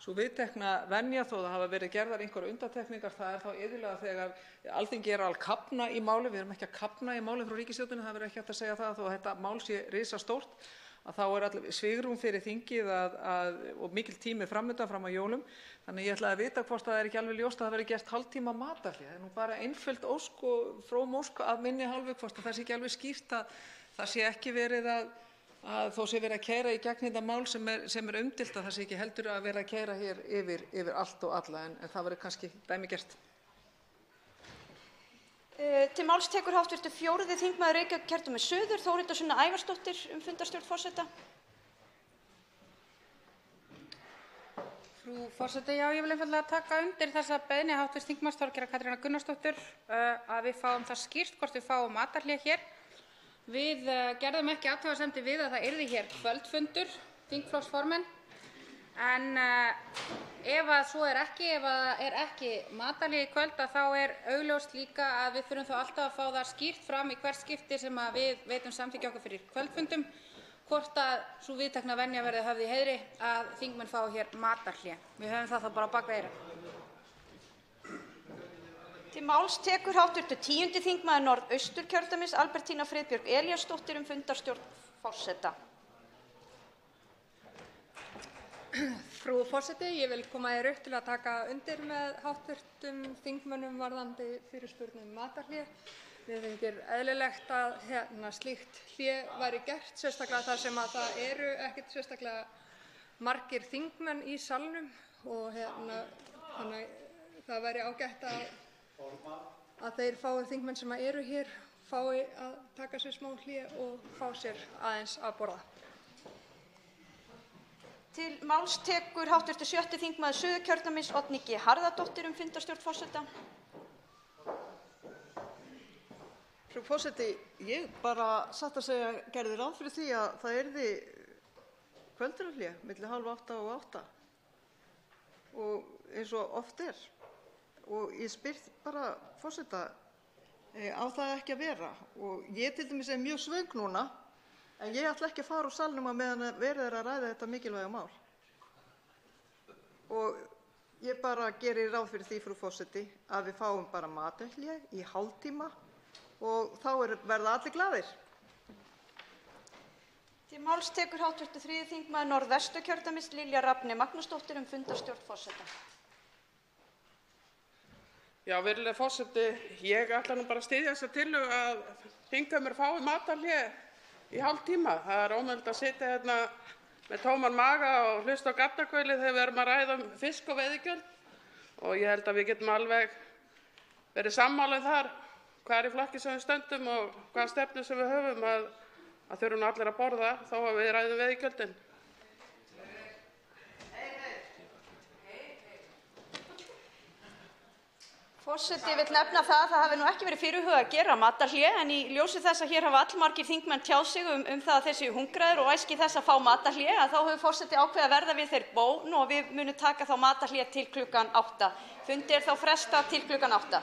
sú viðtekna venja þó það hafa verið gerðar einhverjar undantekningar, það þá iðulega þegar Alþingi að kafna í máli, við erum ekki að kafna í máli frá ríkisstjórninni, það verður ekki hægt að segja það þó að þetta mál sé risastórt, að þá allir svigrúm fyrir þingið og mikil tími framundan fram að jólum. Þannig ég ætlaði að vita hvort það ekki alveg ljóst að það verði gert hálftíma matarhlé. Það nú bara einföld ósk og fróm ósk af minni hálfu hvort það sé ekki alveg skýrt að það sé ekki verið að þó sé verið að keyra í gegn þetta mál sem umdeilt að það sé ekki heldur að vera að keyra hér yfir allt og alla en það verður kannski dæmigert. Til máls tekur hv. 4. þingmaður Reykjavíkurkjördæmis suður, Þórhildur Sunna Ævarsdóttir, fundarstjórn forseta. Frú forseti, já, ég vil einfaldlega taka undir þessa beiðni hv. þingmanns Þorgerðar Katrínar Gunnarsdóttur að við fáum það skýrt hvort við fáum matarhlé hér. Við gerðum ekki athugasemdir við að það yrði hér kvöldfundur, þingflokksformenn, en ef að svo ekki, ef það ekki matarhlé í kvöld, þá augljóst líka að við þurfum þá alltaf að fá það skýrt fram í hvert skipti sem að við veitum samþykki okkar fyrir kvöldfundum, hvort að sú viðtekna venja verði höfð í heiðri að þingmenn fái hér matarhlé. Við höfum það þá bara á bak við eyrað. Til máls tekur hv. 10. þingmaður Norðausturkjördæmis Albertína Friðbjörg Elíasdóttir fundarstjórn forseta. Frú forseti, ég vil koma hér upp til að taka undir með hv. þingmönnum varðandi fyrirspurn matarhlé. Mér finnst eðlilegt að slíkt hlé væri gert, sérstaklega þar sem að það eru ekkert sérstaklega margir þingmenn í salnum og þannig það væri ágætt að þeir fái þingmenn sem eru hér fái að taka sér smá hlé og fá sér aðeins að borða. Til máls tekur hv. 7. þingmaður Suðurkjördæmis Oddný G. Harðardóttir fundarstjórn forseta. Frú forseti, ég bara satt að segja gerði ráð fyrir því að það yrði kvöldverðarhlé milli 7:30 og 8 og eins og oft og ég spyr bara forseta á það ekki að vera og ég til dæmis mjög svöng núna en ég ætla ekki að fara úr salnum á meðan verið að ræða þetta mikilvæga mál og ég bara geri ráð fyrir því frú forseti að við fáum bara matarhlé í hálftíma og þá verða allir glaðir. Til máls tekur hv. 3. þingmaður Norðvesturkjördæmis Lilja Rafney Magnúsdóttir fundarstjórn forseta. Já, virðulegur forseti, ég ætla nú bara að styðja þessa tillögu að þingheimur fái matarhlé í hálftíma. Það er ómögulegt að sitja hérna með tóman maga og hlusta á gaddakvölið þegar við erum að ræða fisk og veiðigjöld og ég held að við getum alveg verið sammála þar hvað í flokki sem við stöndum og hvaða stefnu sem við höfum að þurfum allir að borða þó að við ræðum veiðigjöldin. Forseti vill nefna það að það hafi nú ekki verið fyrirhugað að gera matarhlé en í ljósi þess að hér hafa allmargir þingmenn tjáð sig það að þeir séu hungraðir og æski þess að fá matarhlé að þá hefur forseti ákveðið að verða við þeirri bón og við munum taka þá matarhlé til klukkan 8. Fundi þá frestað til klukkan 8.